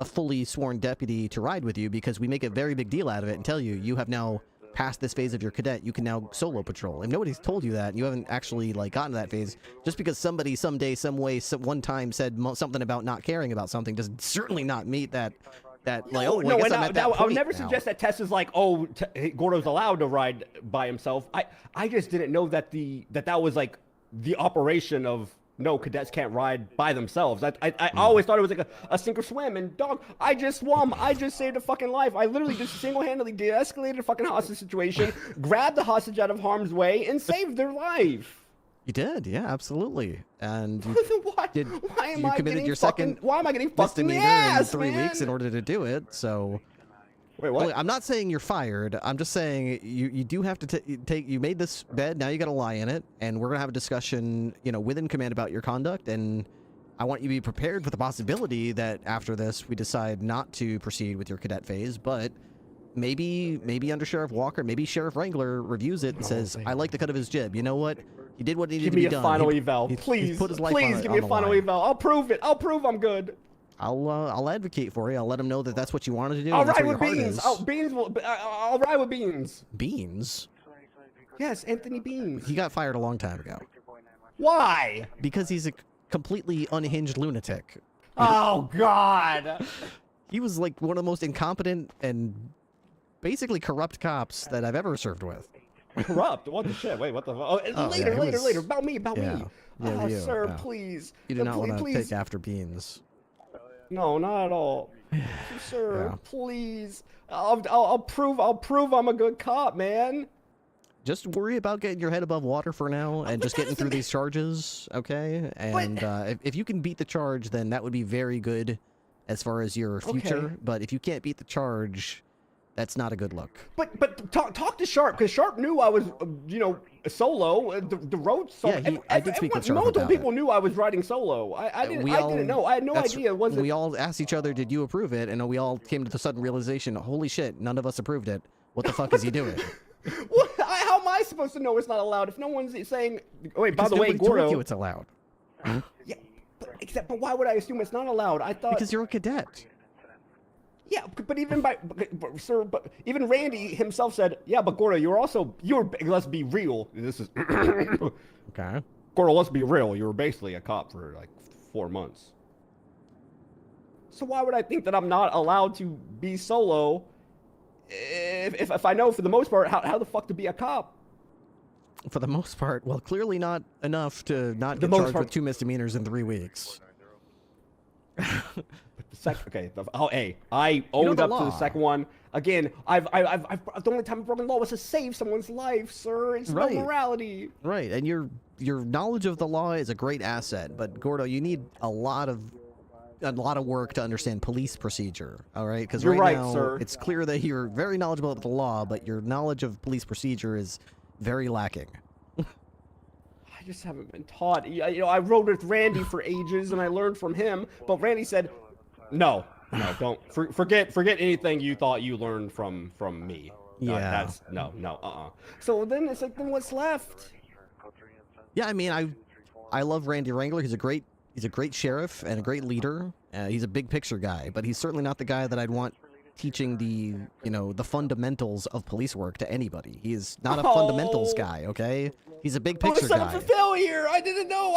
fully sworn deputy to ride with you, because we make a very big deal out of it and tell you you have now passed this phase of your cadet. You can now solo patrol. If nobody's told you that, and you haven't actually gotten to that phase, just because somebody someday, some way, one time said something about not caring about something does certainly not meet that. I guess I'm at that I would point never now. suggest that Tess is like, oh, Gordo's allowed to ride by himself. I just didn't know that that was like the operation of no, cadets can't ride by themselves. I always thought it was like a sink or swim. And dog, I just swum. I just saved a fucking life. I literally just single-handedly de-escalated a fucking hostage situation, grabbed the hostage out of harm's way, and saved their life. You did, yeah, absolutely. And you Why am I committed getting your fucking? second Why am I getting fucked in the misdemeanor ass, in 3 man? weeks in order to do it. So, wait, what? I'm not saying you're fired. I'm just saying you do have to take. You made this bed. Now you got to lie in it, and we're gonna have a discussion, within command about your conduct. And I want you to be prepared for the possibility that after this we decide not to proceed with your cadet phase, but. Maybe Under Sheriff Walker, maybe Sheriff Wrangler reviews it and says, I like the cut of his jib. You know what? He did what needed Give to be me a done. final He eval, please. put his life Please on, give me on a the final line. eval. I'll prove it. I'll prove I'm good. I'll advocate for you. I'll let him know that that's what you wanted to do. I'll and that's ride where with your heart Beans. is. I'll ride with Beans. Beans? Yes, Anthony Beans. He got fired a long time ago. Why? Because he's a completely unhinged lunatic. Oh, God. He was like one of the most incompetent and basically corrupt cops that I've ever served with. Corrupt? What the shit? Wait, what the? Oh, Oh, later, yeah, he was- later. About me. Yeah, Oh, you, sir, yeah. please. You do not want to please. take after Beans. No, not at all. Sir, Yeah. please. I'll prove I'm a good cop, man. Just worry about getting your head above water for now and just getting through these charges, okay? And if you can beat the charge, then that would be very good as far as your future. Okay. But if you can't beat the charge, That's not a good look. But talk to Sharp, because Sharp knew I was, solo. The road solo. Yeah, I did speak with Sharp multiple about people it. knew I was riding solo. I didn't know. I had no idea. We all asked each other, did you approve it? And we all came to the sudden realization, holy shit, none of us approved it. What the fuck is he doing? How am I supposed to know it's not allowed if no one's saying? Wait, by Because the way, nobody told Gordo. you it's allowed. Yeah, but why would I assume it's not allowed? I thought because you're a cadet. Yeah, but even even Randy himself said, yeah, but Gordo, let's be real. This is okay. Gordo, let's be real. You were basically a cop for like 4 months. So why would I think that I'm not allowed to be solo if I know for the most part how the fuck to be a cop? For the most part, well, clearly not enough to not get charged with 2 misdemeanors in 3 weeks. I owned up to the second one. Again, the only time I've broken law was to save someone's life, sir. It's no morality. Right, and your knowledge of the law is a great asset, but Gordo, you need a lot of work to understand police procedure. All right, because right now sir. It's clear that you're very knowledgeable about the law, but your knowledge of police procedure is very lacking. I just haven't been taught. I rode with Randy for ages, and I learned from him. But Randy said, "No, don't forget anything you thought you learned from me." Yeah, that's no. So then it's like, then what's left? Yeah, I mean, I love Randy Wrangler. He's a great sheriff and a great leader. He's a big picture guy, but he's certainly not the guy that I'd want teaching the fundamentals of police work to anybody. He is not a fundamentals guy, okay? He's a big picture guy. I'm for failure. I didn't know.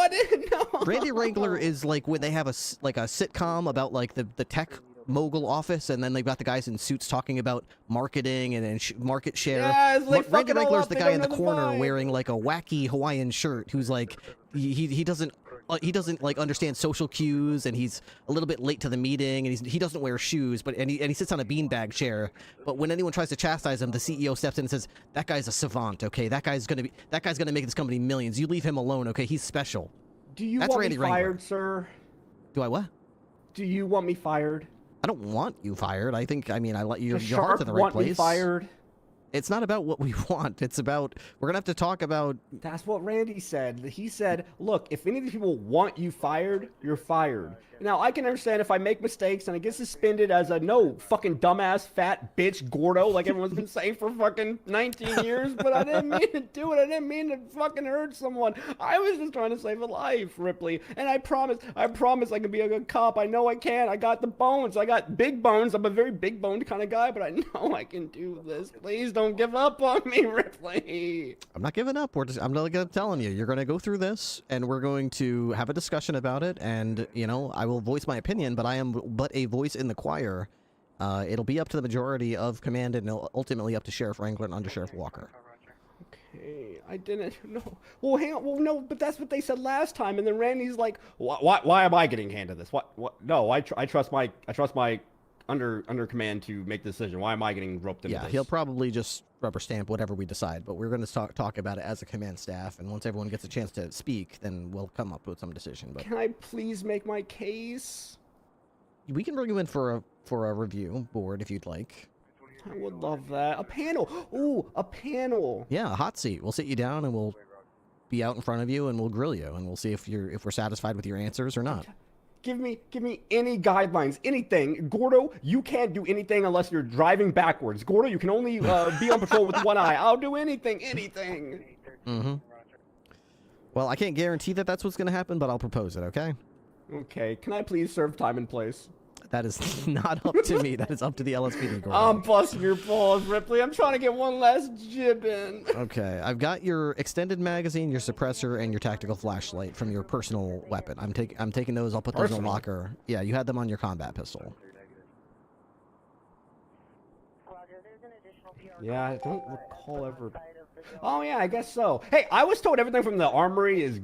Randy Wrangler is like when they have a sitcom about like the tech mogul office, and then they've got the guys in suits talking about marketing and market share. Yeah, Randy Wrangler's the guy in the corner wearing like a wacky Hawaiian shirt who's like he doesn't like understand social cues, and he's a little bit late to the meeting, and he doesn't wear shoes, and he sits on a beanbag chair. But when anyone tries to chastise him, the CEO steps in and says, "That guy's a savant, okay? That guy's gonna make this company millions. You leave him alone, okay? He's special." That's want Randy me fired, Wrangler. Sir? Do I what? Do you want me fired? I don't want you fired. I let your Does heart's in the right want place. Me fired? It's not about what we want. It's about, we're going to have to talk about... That's what Randy said. He said, look, if any of these people want you fired, you're fired. Now, I can understand if I make mistakes and I get suspended as a fucking dumbass, fat bitch, Gordo, like everyone's been saying for fucking 19 years, but I didn't mean to do it. I didn't mean to fucking hurt someone. I was just trying to save a life, Ripley. And I promise I can be a good cop. I know I can. I got the bones. I got big bones. I'm a very big boned kind of guy, but I know I can do this. Please don't give up on me, Ripley. I'm not giving up. I'm not telling you. You're going to go through this, and we're going to have a discussion about it, and, I will voice my opinion, but I am but a voice in the choir. It'll be up to the majority of command, and ultimately up to Sheriff Wrangler and Under Sheriff Walker. Okay, I didn't know. Well, no, but that's what they said last time, and then Randy's like, why am I getting handed this? What? No, I trust my under command to make the decision. Why am I getting roped into this? Yeah, he'll probably just rubber stamp whatever we decide, but we're going to talk about it as a command staff, and once everyone gets a chance to speak, then we'll come up with some decision. But can I please make my case? We can bring you in for a review board if you'd like. I would love that. A panel. Ooh, a panel. Yeah, a hot seat. We'll sit you down and we'll be out in front of you and we'll grill you, and we'll see if we're satisfied with your answers or not. Give me any guidelines, anything. Gordo, you can't do anything unless you're driving backwards. Gordo, you can only be on patrol with one eye. I'll do anything. Mm-hmm. Well, I can't guarantee that that's what's going to happen, but I'll propose it, okay? Okay. Can I please serve time and place? That is not up to me. That is up to the LSPD, Gordo. I'm busting your balls, Ripley. I'm trying to get one last jib in. Okay, I've got your extended magazine, your suppressor, and your tactical flashlight from your personal weapon. I'm taking those. I'll put those in a locker. Yeah, you had them on your combat pistol. Yeah, I don't recall ever. Oh yeah, I guess so. Hey, I was told everything from the armory is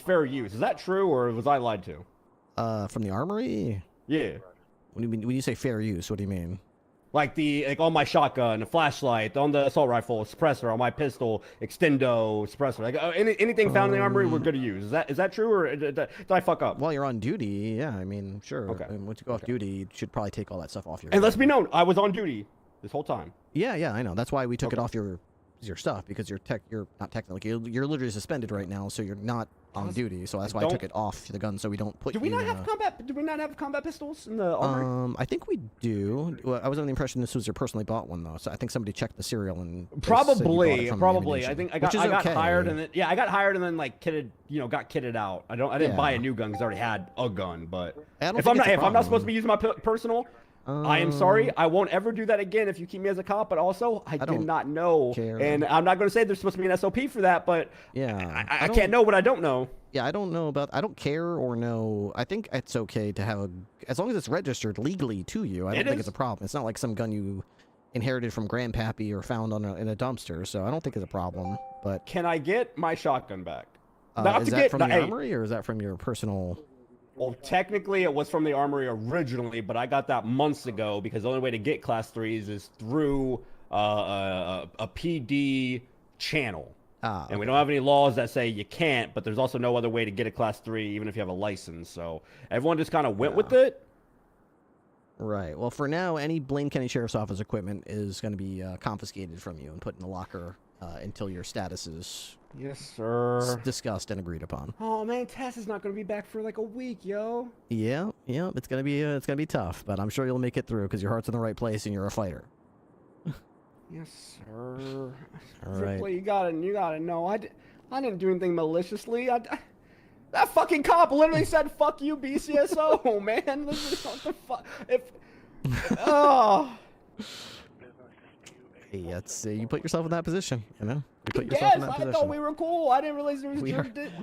fair use. Is that true, or was I lied to? From the armory? Yeah. When you say fair use, what do you mean? Like on my shotgun, the flashlight, on the assault rifle, suppressor, on my pistol, extendo, suppressor. Like anything found in the armory, we're good to use. Is that true, or did I fuck up? While you're on duty, yeah. I mean, sure. Okay. I mean, once you go off duty, you should probably take all that stuff off your. And let's be known, I was on duty. this whole time. Yeah, I know. That's why we took it off your stuff, because you're not technically, you're literally suspended right now, so you're not on duty. So that's why I took it off the gun, so we don't put you. Do we not have combat pistols in the armory? I think we do. Well, I was under the impression this was your personally bought one though, so I think somebody checked the serial and probably. I think I got okay. hired and then I got hired and then like kitted, got kitted out. I didn't buy a new gun because I already had a gun. But if I'm not supposed to be using my personal. I am sorry. I won't ever do that again if you keep me as a cop. But also, I did not know, and I'm not going to say there's supposed to be an SOP for that. But yeah, I can't know what I don't know. Yeah, I don't know about. I don't care or know. I think it's okay to have as long as it's registered legally to you. I don't think it's a problem. It's not like some gun you inherited from grandpappy or found in a dumpster. So I don't think it's a problem. But can I get my shotgun back? Is that from the armory or is that from your personal? Well, technically, it was from the armory originally, but I got that months ago because the only way to get Class 3s is through a PD channel. And we don't have any laws that say you can't, but there's also no other way to get a Class 3 even if you have a license. So everyone just kind of went with it. Right. Well, for now, any Blaine County Sheriff's Office equipment is going to be confiscated from you and put in the locker until your status is discussed and agreed upon. Oh man, Tess is not going to be back for like a week, yo. Yeah, it's gonna be tough, but I'm sure you'll make it through because your heart's in the right place and you're a fighter. Yes, sir. All right. Ripley, you gotta know, I didn't do anything maliciously. That fucking cop literally said, "Fuck you, BCSO," man. What the fuck? Hey, you put yourself in that position, You put yourself Yes, in that position. I thought we were cool. I didn't realize there was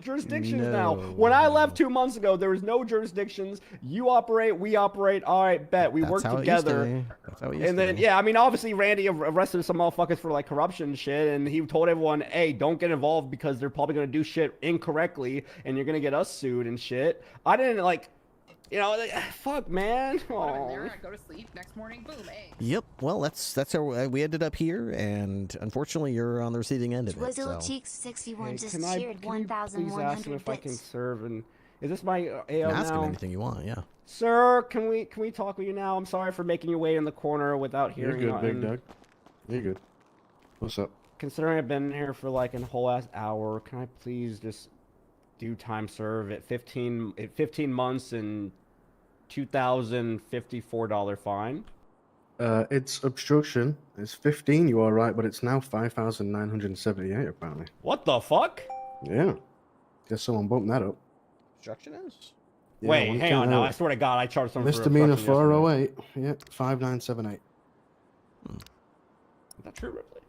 jurisdictions now. When I left 2 months ago, there was no jurisdictions. You operate, we operate. All right, bet. We work together. That's how it used and then, yeah, I mean, obviously, Randy arrested some motherfuckers for, like, corruption and shit, and he told everyone, hey, don't get involved because they're probably going to do shit incorrectly, and you're going to get us sued and shit. I didn't, like... fuck, man. There, I go to sleep. Next morning, boom, hey. Yep. Well, that's how we ended up here, and unfortunately, you're on the receiving end of it. Twizzle Cheeks 61 just cheered please ask him 1,100 if I can bits. serve? And is this my AO You can now? ask him anything you want. Yeah. Sir, can we talk with you now? I'm sorry for making you wait in the corner without hearing. You're good, big dog. You're good. What's up? Considering I've been here for like a whole ass hour, can I please just do time serve at 15 months and $2,054 fine? It's obstruction. It's 15. You are right, but it's now 5,978 apparently. What the fuck? Yeah. Guess someone bumped that up. Obstruction is? Yeah, wait, hang on now. I swear to God, I charged someone misdemeanor for obstruction 408. Yeah, 5978. Is that true, Ripley?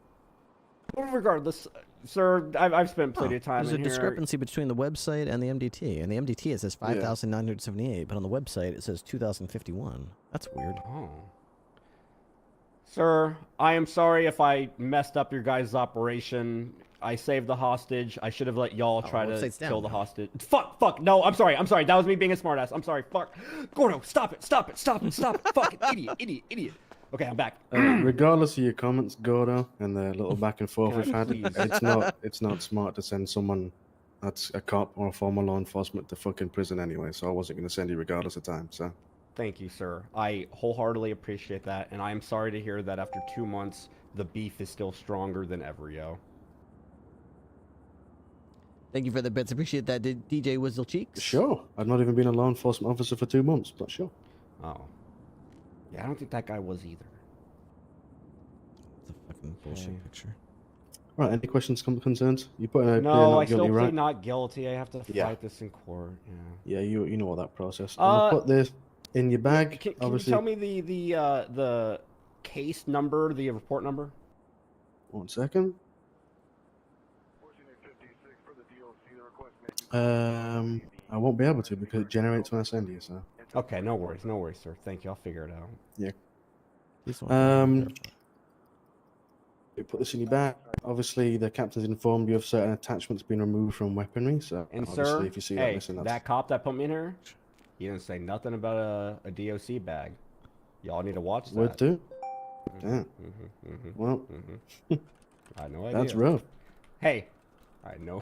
Well, regardless, sir, I've spent plenty of time There's in a discrepancy between the website and the MDT. And the MDT it says 5,978, but on the website it says 2,051. That's weird. Oh. Sir, I am sorry if I messed up your guys' operation. I saved the hostage. I should have let y'all try to kill the hostage. Fuck. No, I'm sorry. That was me being a smartass. I'm sorry. Fuck. Gordo, stop it. Fucking idiot. Okay, I'm back. Regardless of your comments, Gordo, and the little back and forth we've had, it's not smart to send someone that's a cop or a former law enforcement to fucking prison anyway. So I wasn't going to send you regardless of time. So. Thank you, sir. I wholeheartedly appreciate that, and I am sorry to hear that after 2 months, the beef is still stronger than ever, yo. Thank you for the bits. Appreciate that, DJ Whizzle Cheeks. Sure. I've not even been a law enforcement officer for 2 months, but sure. Oh. Yeah, I don't think that guy was either. It's a fucking bullshit picture. Right, any questions, concerns? You put in a no, I still guilty, plead right? not guilty. I have to fight this in court. Yeah, you know all that process. I'm gonna put this in your bag. Can obviously. you tell me the case number, the report number? 1 second. I won't be able to because it generates when I send you. So. Okay, no worries, sir. Thank you. I'll figure it out. Yeah. You put this in your bag. Obviously, the captain's informed you of certain attachments being removed from weaponry. So, and obviously, sir, if you see hey, missing, that cop that put me in here, he didn't say nothing about a DOC bag. Y'all need to watch that. Would do. Yeah. Well, I know. That's rough. Hey, I know.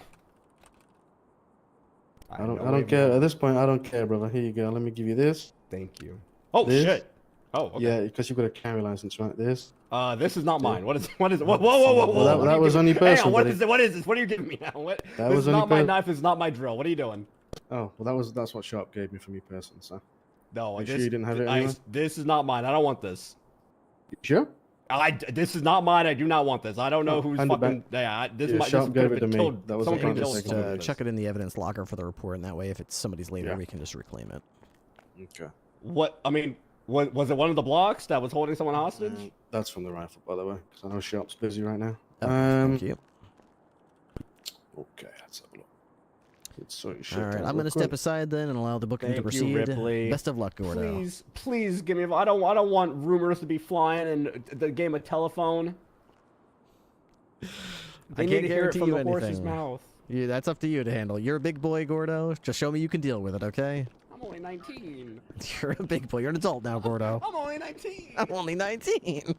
I don't care. At this point, I don't care, brother. Here you go. Let me give you this. Thank you. Oh, this, shit. Oh, okay. Yeah, because you've got a carry license, right? This is not mine. What is Whoa, whoa. That was on your person. Hang on, what is this? What are you giving me now? What? That This was is on not your my knife. It's not my drill. What are you doing? Oh, well, that's what Sharp gave me from your person, so. No, Sure you didn't have it anyway? This is not mine. I don't want this. Sure? This is not mine. I do not want this. I don't know who's fucking. Sharp gave it to me. That was Someone can just chuck it in the evidence logger for the report, and that way, if it's somebody's later, we can just reclaim it. Okay. What? I mean, was it one of the blocks that was holding someone hostage? That's from the rifle, by the way, because I know Sharp's busy right now. Thank you. Okay, let's have a look. All right, I'm going to step aside then and allow the booking to proceed. You, Ripley. Best of luck, Gordo. Please give me. I don't want rumors to be flying in the game of telephone. I can't guarantee you anything. Horse's mouth. Yeah, that's up to you to handle. You're a big boy, Gordo. Just show me you can deal with it, okay? I'm only 19. You're a big boy. You're an adult now, Gordo. I'm only 19. I'm only 19.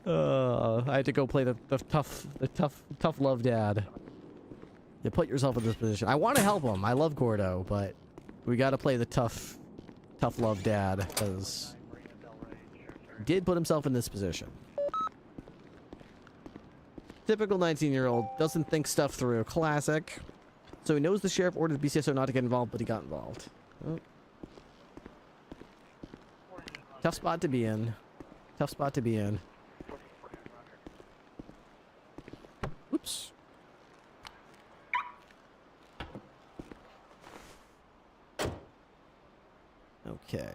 I had to go play the tough love dad. You put yourself in this position. I want to help him. I love Gordo, but we got to play the tough love dad because he did put himself in this position. Typical 19-year-old doesn't think stuff through. Classic. So he knows the sheriff ordered BCSO not to get involved, but he got involved. Oh. Tough spot to be in. Tough spot to be in. Oops. Okay.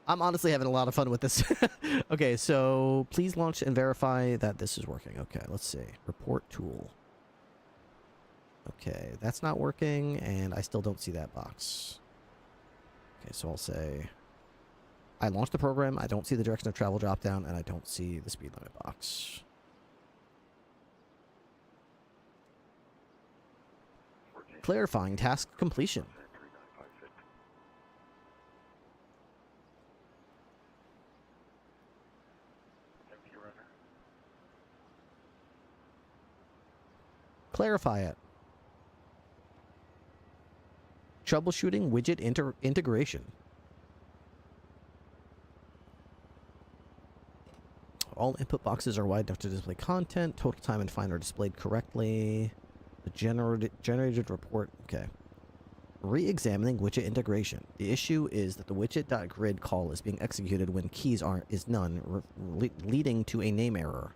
I'm honestly having a lot of fun with this. Okay, so please launch and verify that this is working. Okay, let's see. Report tool. Okay, that's not working, and I still don't see that box. Okay, so I'll say I launched the program, I don't see the direction of travel dropdown, and I don't see the speed limit box. Clarifying task completion. Clarify it. Troubleshooting widget integration. All input boxes are wide enough to display content. Total time and fine are displayed correctly. The generated report. Okay. Re-examining widget integration. The issue is that the widget.grid call is being executed when keys is none, leading to a name error.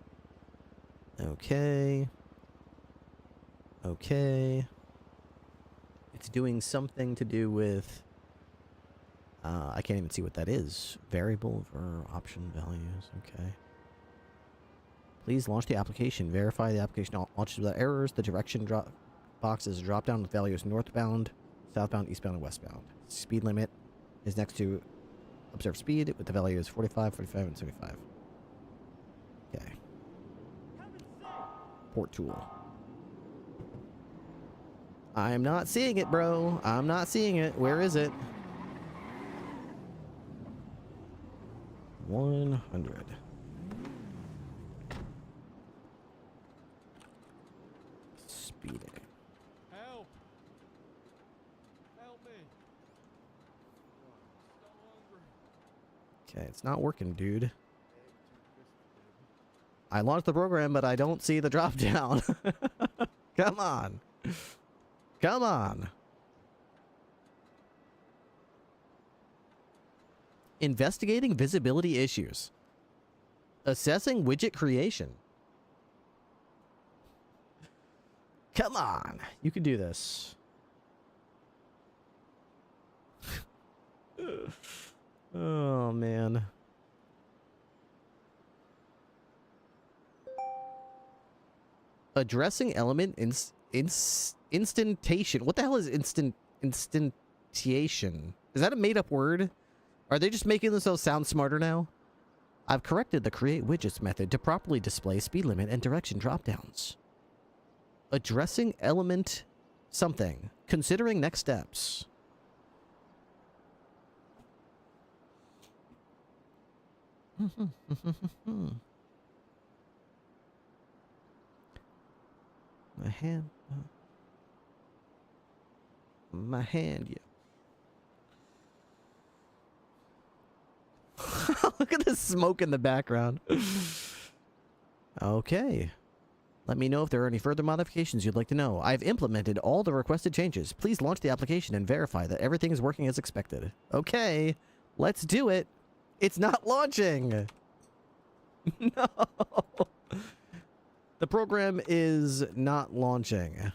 Okay. Okay. It's doing something to do with... I can't even see what that is. Variable for option values. Okay. Please launch the application. Verify the application launches without errors. The direction box is drop down with values northbound, southbound, eastbound, and westbound. Speed limit is next to observed speed with the values 45, 45, and 75. Okay. Port tool. I'm not seeing it, bro. I'm not seeing it. Where is it? 100. Speeding. Help! Help me! Okay, it's not working, dude. I launched the program, but I don't see the drop down. Come on. Come on. Investigating visibility issues. Assessing widget creation. Come on. You can do this. Oh, man. Addressing element instantation. What the hell is instantiation? Is that a made-up word? Are they just making themselves sound smarter now? I've corrected the create widgets method to properly display speed limit and direction dropdowns. Addressing element something. Considering next steps. My hand. my hand, yeah. Look at the smoke in the background. Okay. Let me know if there are any further modifications you'd like to know. I've implemented all the requested changes. Please launch the application and verify that everything is working as expected. Okay. Let's do it. It's not launching. No. The program is not launching.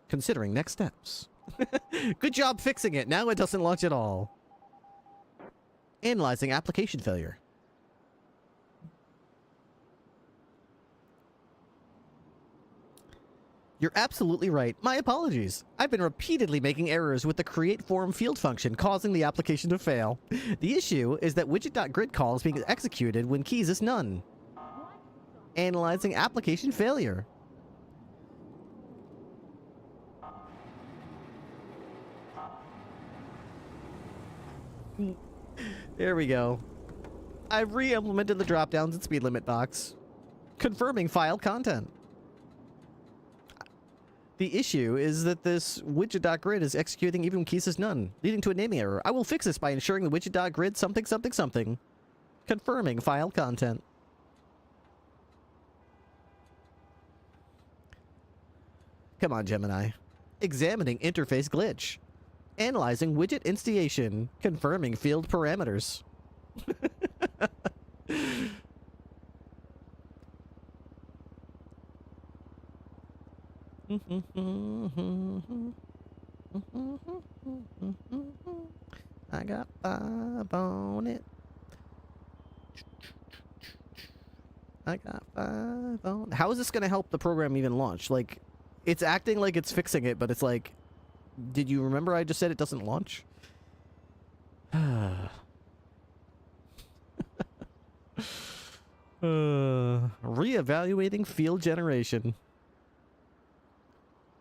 Considering next steps. Good job fixing it. Now it doesn't launch at all. Analyzing application failure. You're absolutely right. My apologies. I've been repeatedly making errors with the create form field function, causing the application to fail. The issue is that widget.grid call is being executed when keys is none. Analyzing application failure. There we go. I've re-implemented the drop-downs and speed limit box. Confirming file content. The issue is that this widget.grid is executing even when keys is none, leading to a naming error. I will fix this by ensuring the widget.grid something something something. Confirming file content. Come on, Gemini. Examining interface glitch. Analyzing widget instantiation. Confirming field parameters. I got 5 on it. I got 5 on. How is this going to help the program even launch? Like, it's acting like it's fixing it, but it's like, did you remember I just said it doesn't launch? Reevaluating field generation.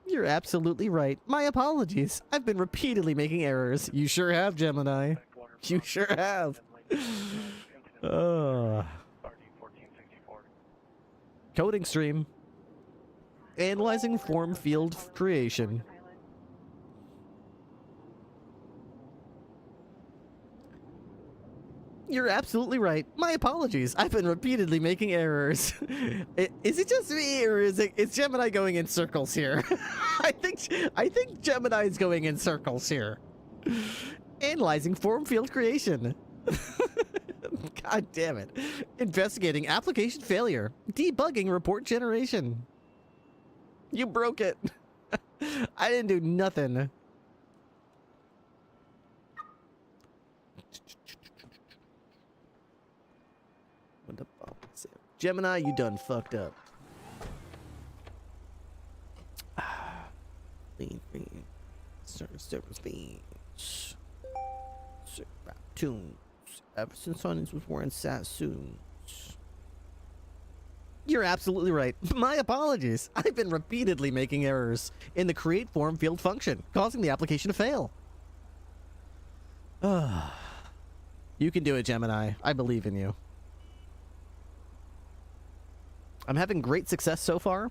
You're absolutely right. My apologies. I've been repeatedly making errors. You sure have, Gemini. You sure have. Coding stream. Analyzing form field creation. You're absolutely right. My apologies. I've been repeatedly making errors. Is it just me, or is Gemini going in circles here? I think Gemini's going in circles here. Analyzing form field creation. God damn it. Investigating application failure. Debugging report generation. You broke it. I didn't do nothing. What the fuck is it? Gemini, you done fucked up. Lean. Service beans. Tunes. Ever since Onions was wearing Sassoons. You're absolutely right. My apologies. I've been repeatedly making errors in the create form field function, causing the application to fail. You can do it, Gemini. I believe in you. I'm having great success so far,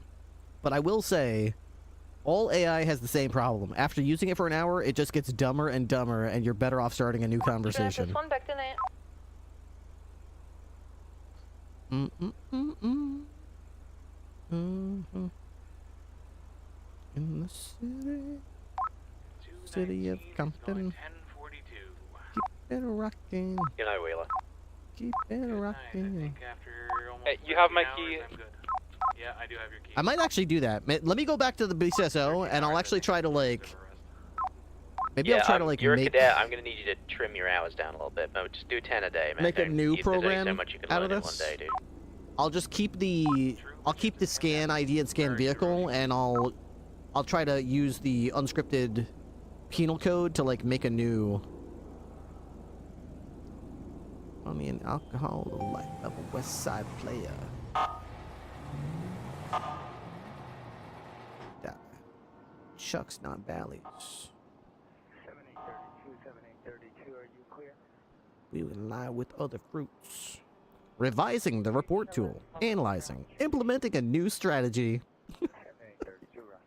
but I will say, all AI has the same problem. After using it for an hour, it just gets dumber and dumber, and you're better off starting a new conversation. This one back tonight. In the city of Compton. Keep it rocking. Good night, Wheeler. Keep it rocking. Hey, you have my key. Yeah, I do have your key. I might actually do that. Let me go back to the BCSO, and I'll actually try to, like... Maybe I'll try to, like, you're a make... cadet. I'm going to need you to trim your hours down a little bit. No, just do 10 a day, man. Make a new program so much you can out of learn this? in one day, dude. I'll just keep the... I'll keep the scan ID and scan vehicle, and I'll try to use the unscripted penal code to, like, make a new... Money and alcohol, the life of a West Side player. That. Chucks, not valleys. 7832, 7832, are you clear? We will lie with other fruits. Revising the report tool. Analyzing. Implementing a new strategy. 7832, roger.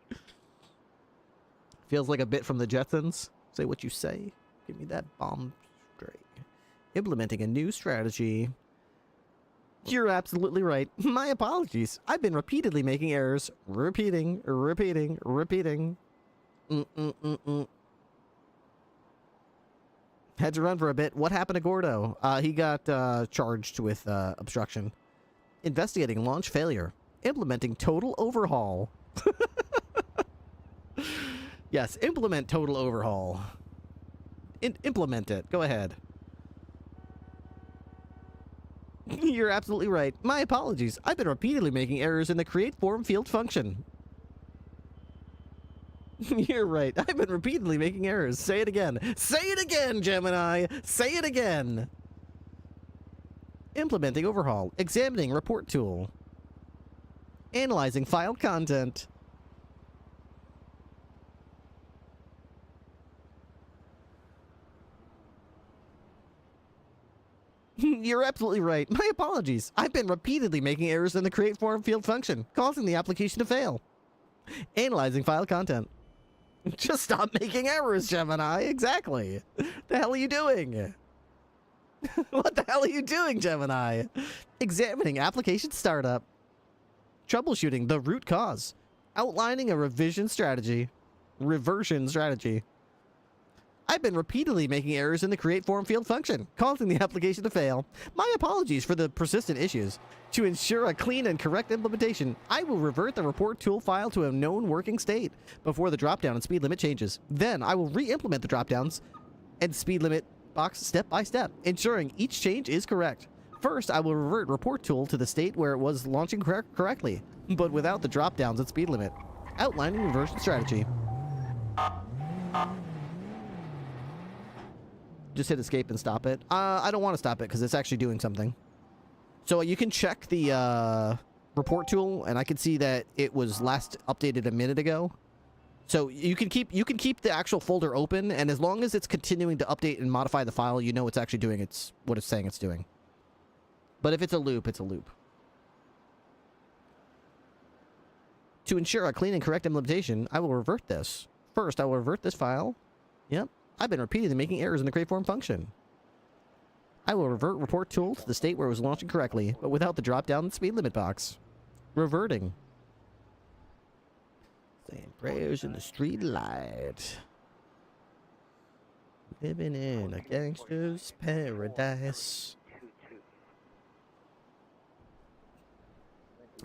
Feels like a bit from the Jetsons. Say what you say. Give me that bomb straight. Implementing a new strategy. You're absolutely right. My apologies. I've been repeatedly making errors. Repeating. Had to run for a bit. What happened to Gordo? He got charged with obstruction. Investigating launch failure. Implementing total overhaul. Yes, implement total overhaul. Implement it. Go ahead. You're absolutely right. My apologies. I've been repeatedly making errors in the create form field function. You're right. I've been repeatedly making errors. Say it again. Say it again, Gemini. Say it again. Implementing overhaul. Examining report tool. Analyzing file content. You're absolutely right. My apologies. I've been repeatedly making errors in the create form field function, causing the application to fail. Analyzing file content. Just stop making errors, Gemini. Exactly. The hell are you doing? What the hell are you doing, Gemini? Examining application startup. Troubleshooting the root cause. Outlining a reversion strategy. I've been repeatedly making errors in the create form field function, causing the application to fail. My apologies for the persistent issues. To ensure a clean and correct implementation, I will revert the report tool file to a known working state before the dropdown and speed limit changes. Then I will re-implement the dropdowns and speed limit box step by step, ensuring each change is correct. First, I will revert report tool to the state where it was launching correctly, but without the dropdowns and speed limit. Outlining reversion strategy. Just hit escape and stop it. I don't want to stop it because it's actually doing something. So you can check the report tool, and I can see that it was last updated a minute ago. So you can keep the actual folder open, and as long as it's continuing to update and modify the file, you know it's actually doing what it's saying it's doing. But if it's a loop, it's a loop. To ensure a clean and correct implementation, I will revert this. First, I will revert this file. Yep. I've been repeatedly making errors in the create form function. I will revert report tool to the state where it was launching correctly, but without the drop-down and speed limit box. Reverting. Saying prayers in the street light. Living in a gangster's paradise.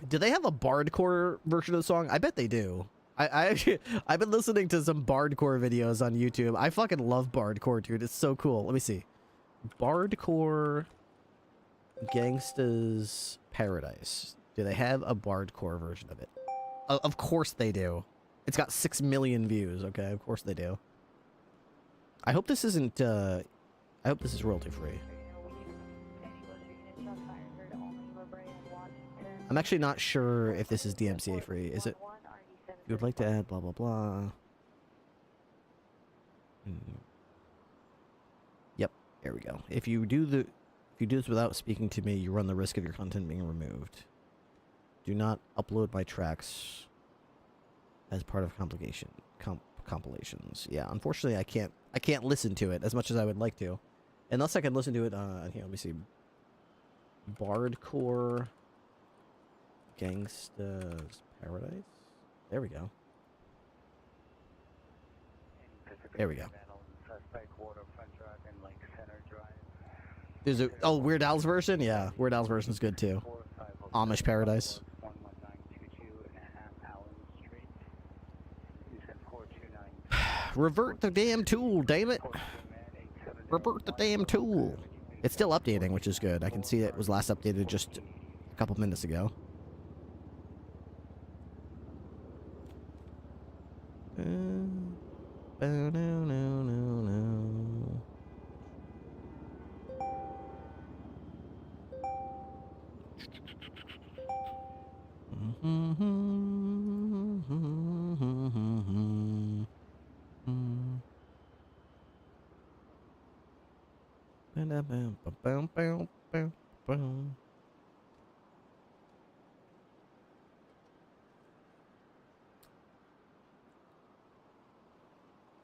Do they have a bardcore version of the song? I bet they do. I've been listening to some bardcore videos on YouTube. I fucking love bardcore, dude. It's so cool. Let me see. Bardcore Gangsta's Paradise. Do they have a bardcore version of it? Of course they do. It's got 6 million views, okay? Of course they do. I hope this isn't, I hope this is royalty free. I'm actually not sure if this is DMCA free. Is it? You would like to add blah blah blah. Yep, there we go. If you do this without speaking to me, you run the risk of your content being removed. Do not upload my tracks as part of compilations. Yeah, unfortunately, I can't listen to it as much as I would like to, unless I can listen to it on here. Let me see. Bardcore Gangsta's Paradise. There we go. There we go. There's a Weird Al's version? Yeah, Weird Al's version is good too. Amish Paradise. Revert the damn tool, damn it. Revert the damn tool. It's still updating, which is good. I can see it was last updated just a couple minutes ago.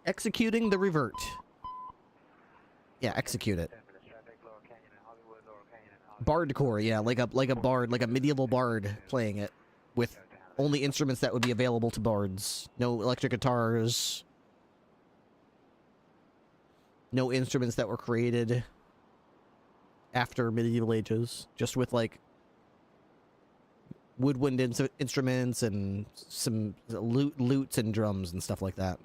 Executing the revert. Yeah, execute it. Bardcore, yeah, like a bard, like a medieval bard playing it with only instruments that would be available to bards. No electric guitars. No instruments that were created after medieval ages. Just with like woodwind instruments and some lutes and drums and stuff like that.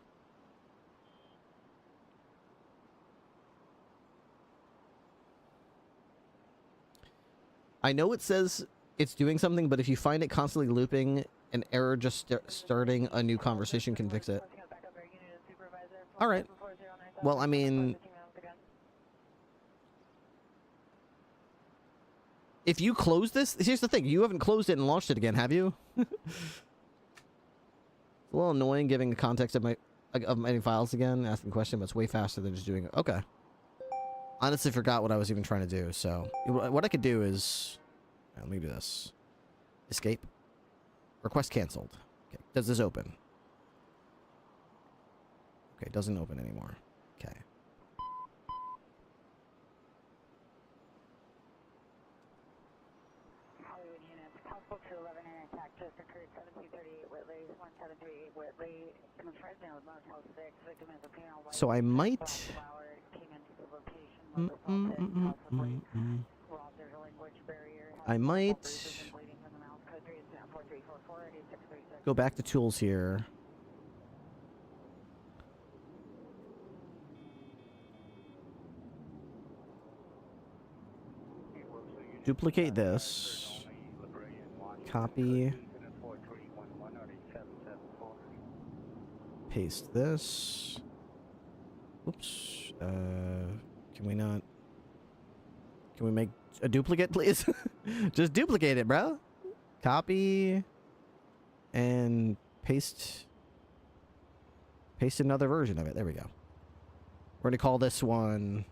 I know it says it's doing something, but if you find it constantly looping, an error just starting a new conversation can fix it. All right. Well, I mean, if you close this, here's the thing. You haven't closed it and launched it again, have you? It's a little annoying giving the context of my files again, asking a question, but it's way faster than just doing it. Okay. Honestly forgot what I was even trying to do, so what I could do is... Let me do this. Escape. Request canceled. Okay. Does this open? Okay, it doesn't open anymore. Okay. Hollywood units, possible 211 in attack just occurred, 1738 Whitley, 1738 Whitley, in Fresno, Motel 6, victim is a female white. So I might... I might go back to tools here. Duplicate this. Copy. Paste this. Oops. Can we not? Can we make a duplicate, please? Just duplicate it, bro. Copy. And paste. Paste another version of it. There we go. We're gonna call this one...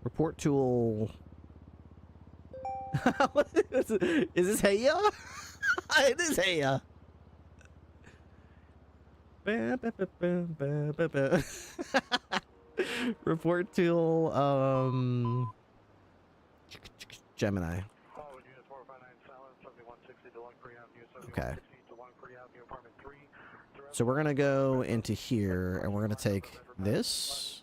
Report tool. Is this Heya? It is Heya. Report tool. Gemini. Okay. So we're gonna go into here, and we're gonna take this.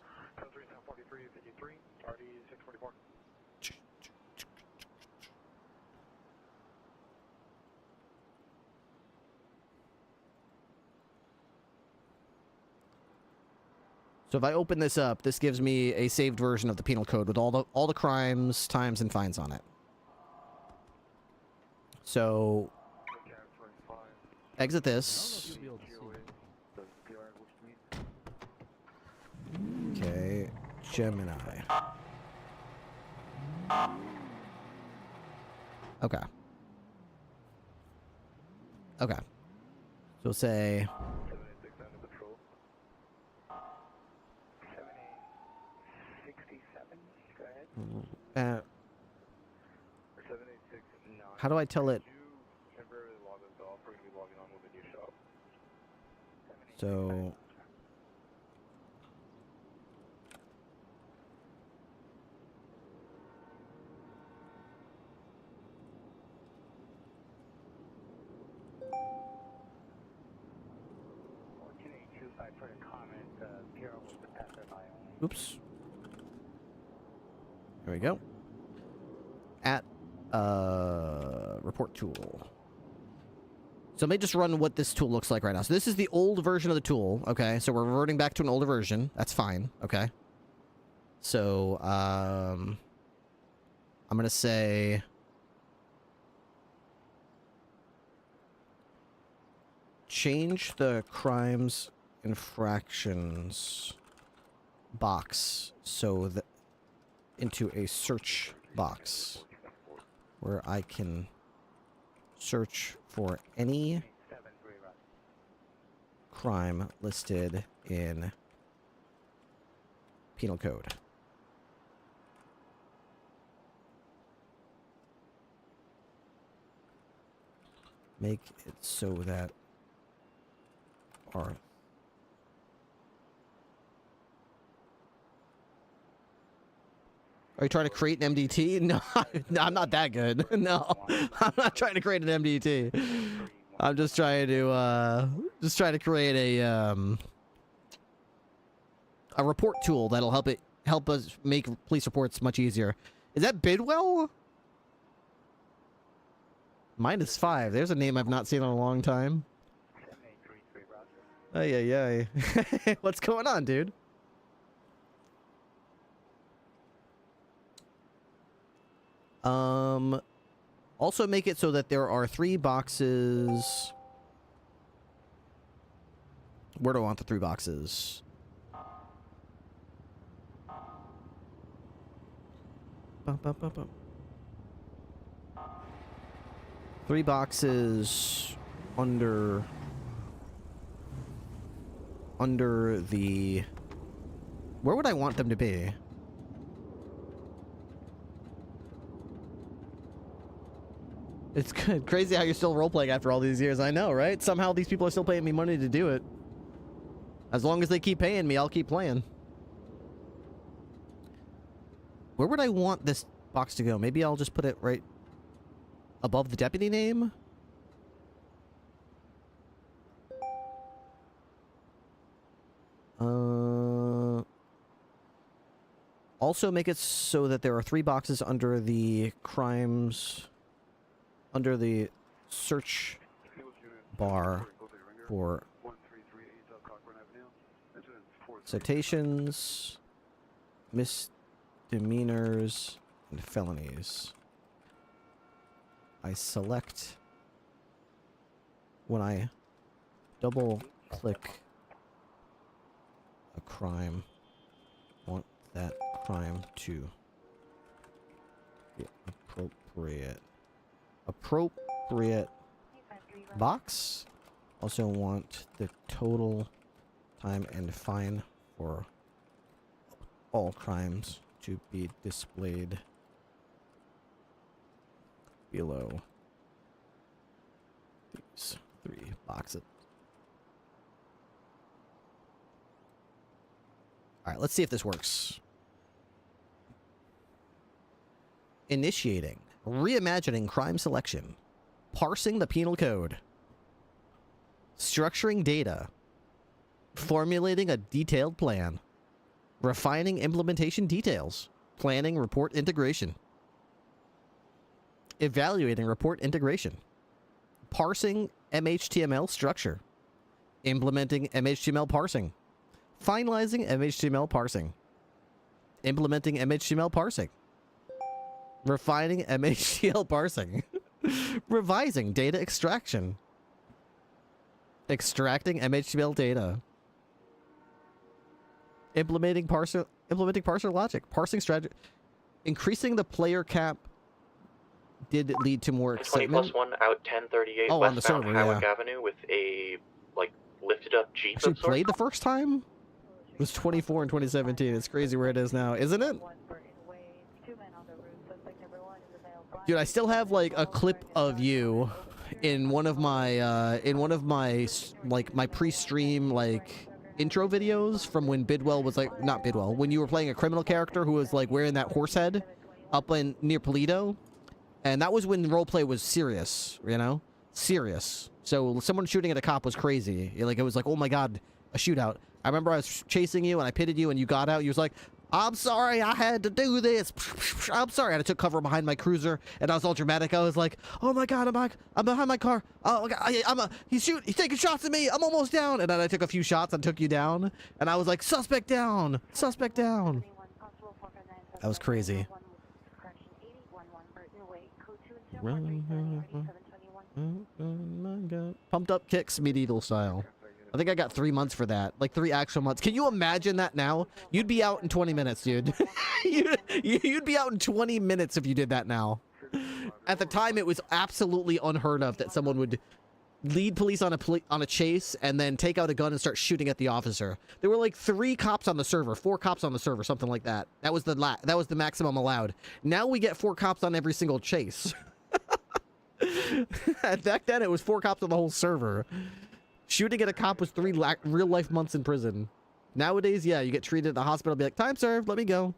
So if I open this up, this gives me a saved version of the penal code with all the crimes, times, and fines on it. So exit this. Okay, Gemini. Okay. Okay. So say... how do I tell it? So... Oops. There we go. At report tool. So let me just run what this tool looks like right now. So this is the old version of the tool. Okay, so we're reverting back to an older version. That's fine. Okay. So I'm gonna say change the crimes infractions box so that into a search box where I can search for any crime listed in Penal Code. Make it so that our Are you trying to create an MDT? No, no, I'm not that good. No, I'm not trying to create an MDT. I'm just trying to create a report tool that'll help us make police reports much easier. Is that Bidwell? -5. There's a name I've not seen in a long time. Oh yeah. What's going on, dude? Also make it so that there are 3 boxes. Where do I want the 3 boxes? Bum, bum, bum, bum. 3 boxes under the... Where would I want them to be? It's good. Crazy how you're still role-playing after all these years. I know, right? Somehow these people are still paying me money to do it. As long as they keep paying me, I'll keep playing. Where would I want this box to go? Maybe I'll just put it right above the deputy name? Also make it so that there are 3 boxes under the crimes... under the search bar for citations, misdemeanors, and felonies. I select when I double click a crime, I want that crime to be appropriate box. Also want the total time and fine for all crimes to be displayed below these 3 boxes. Alright, let's see if this works. Initiating. Reimagining crime selection. Parsing the penal code. Structuring data. Formulating a detailed plan. Refining implementation details. Planning report integration. Evaluating report integration. Parsing MHTML structure. Implementing MHTML parsing. Finalizing MHTML parsing. Implementing MHTML parsing. Refining MHTML parsing. Revising data extraction. Extracting MHTML data. Implementing parser logic. Parsing strategy. Increasing the player cap did lead to more excitement. 20+1 out 1038 on the westbound server, Hawick yeah. Avenue with a lifted up Jeep. Actually played the first time? It was 24 in 2017. It's crazy where it is now, isn't it? Dude, I still have like a clip of you in one of my my pre-stream intro videos from when Bidwell was not Bidwell, when you were playing a criminal character who was wearing that horse head up near Polito. And that was when roleplay was serious, you know? Serious. So someone shooting at a cop was crazy. It was like, oh my god, a shootout. I remember I was chasing you and I pitted you and you got out. You was like, I'm sorry, I had to do this. I'm sorry. And I took cover behind my cruiser and I was all dramatic. I was like, oh my god, I'm behind my car. Oh, he's taking shots at me. I'm almost down. And then I took a few shots and took you down. And I was like, suspect down. Suspect down. That was crazy. Pumped up kicks, medieval style. I think I got 3 months for that. 3 actual months. Can you imagine that now? You'd be out in 20 minutes, dude. You'd be out in 20 minutes if you did that now. At the time, it was absolutely unheard of that someone would lead police on a chase and then take out a gun and start shooting at the officer. There were like 3 cops on the server, 4 cops on the server, something like that. That was the maximum allowed. Now we get 4 cops on every single chase. Back then it was 4 cops on the whole server. Shooting at a cop was 3 real life months in prison. Nowadays, yeah, you get treated at the hospital, be like, time served, let me go.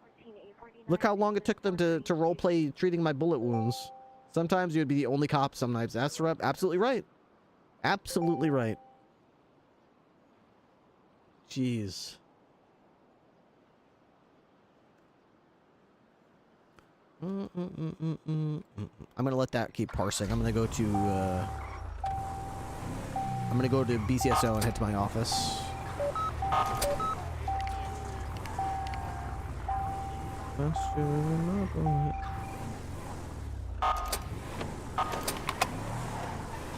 Look how long it took them to role play treating my bullet wounds. Sometimes you'd be the only cop, sometimes. That's right, absolutely right. Absolutely right. Jeez. I'm gonna let that keep parsing. I'm gonna go to BCSO and head to my office.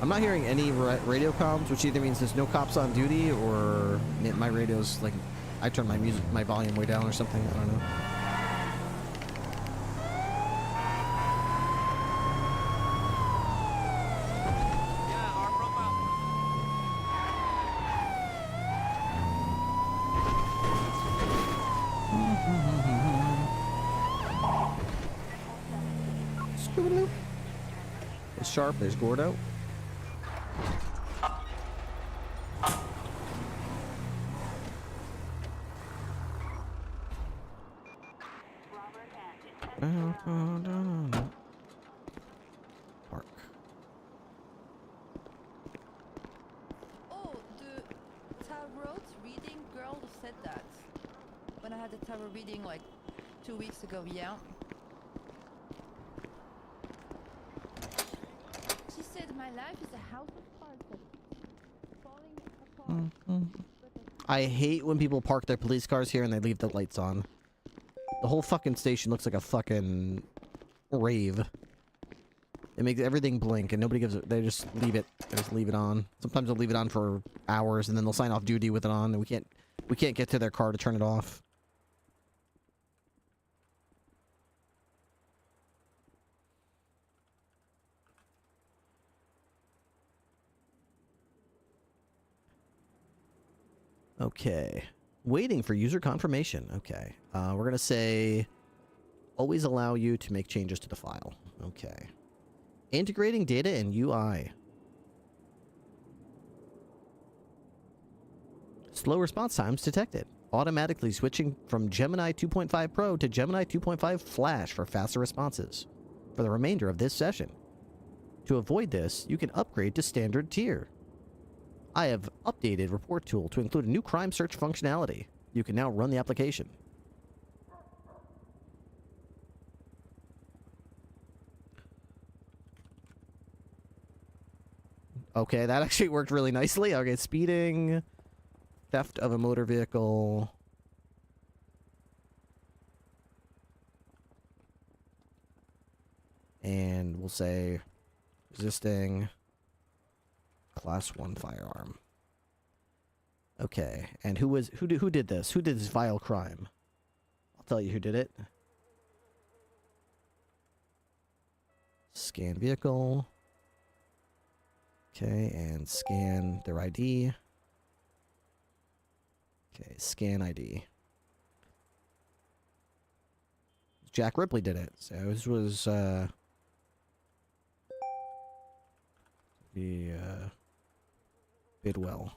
I'm not hearing any radio comms, which either means there's no cops on duty or my radio's like I turned my volume way down or something. I don't know. There's Sharp, there's Gordo. Park. Oh, the tarot reading girl said that when I had the tarot reading like 2 weeks ago. Yeah. She said my life is a house of cards falling apart. I hate when people park their police cars here and they leave the lights on. The whole fucking station looks like a fucking rave. It makes everything blink and nobody gives it. They just leave it. They just leave it on. Sometimes they'll leave it on for hours and then they'll sign off duty with it on and we can't get to their car to turn it off. Okay. Waiting for user confirmation. Okay. We're going to say always allow you to make changes to the file. Okay. Integrating data and UI. Slow response times detected. Automatically switching from Gemini 2.5 Pro to Gemini 2.5 Flash for faster responses for the remainder of this session. To avoid this, you can upgrade to standard tier. I have updated report tool to include a new crime search functionality. You can now run the application. Okay, that actually worked really nicely. Okay, speeding, theft of a motor vehicle. And we'll say resisting class 1 firearm. Okay, and who did this? Who did this vile crime? I'll tell you who did it. Scan vehicle. Okay, and scan their ID. Okay, scan ID. Jack Ripley did it. So this was Bidwell.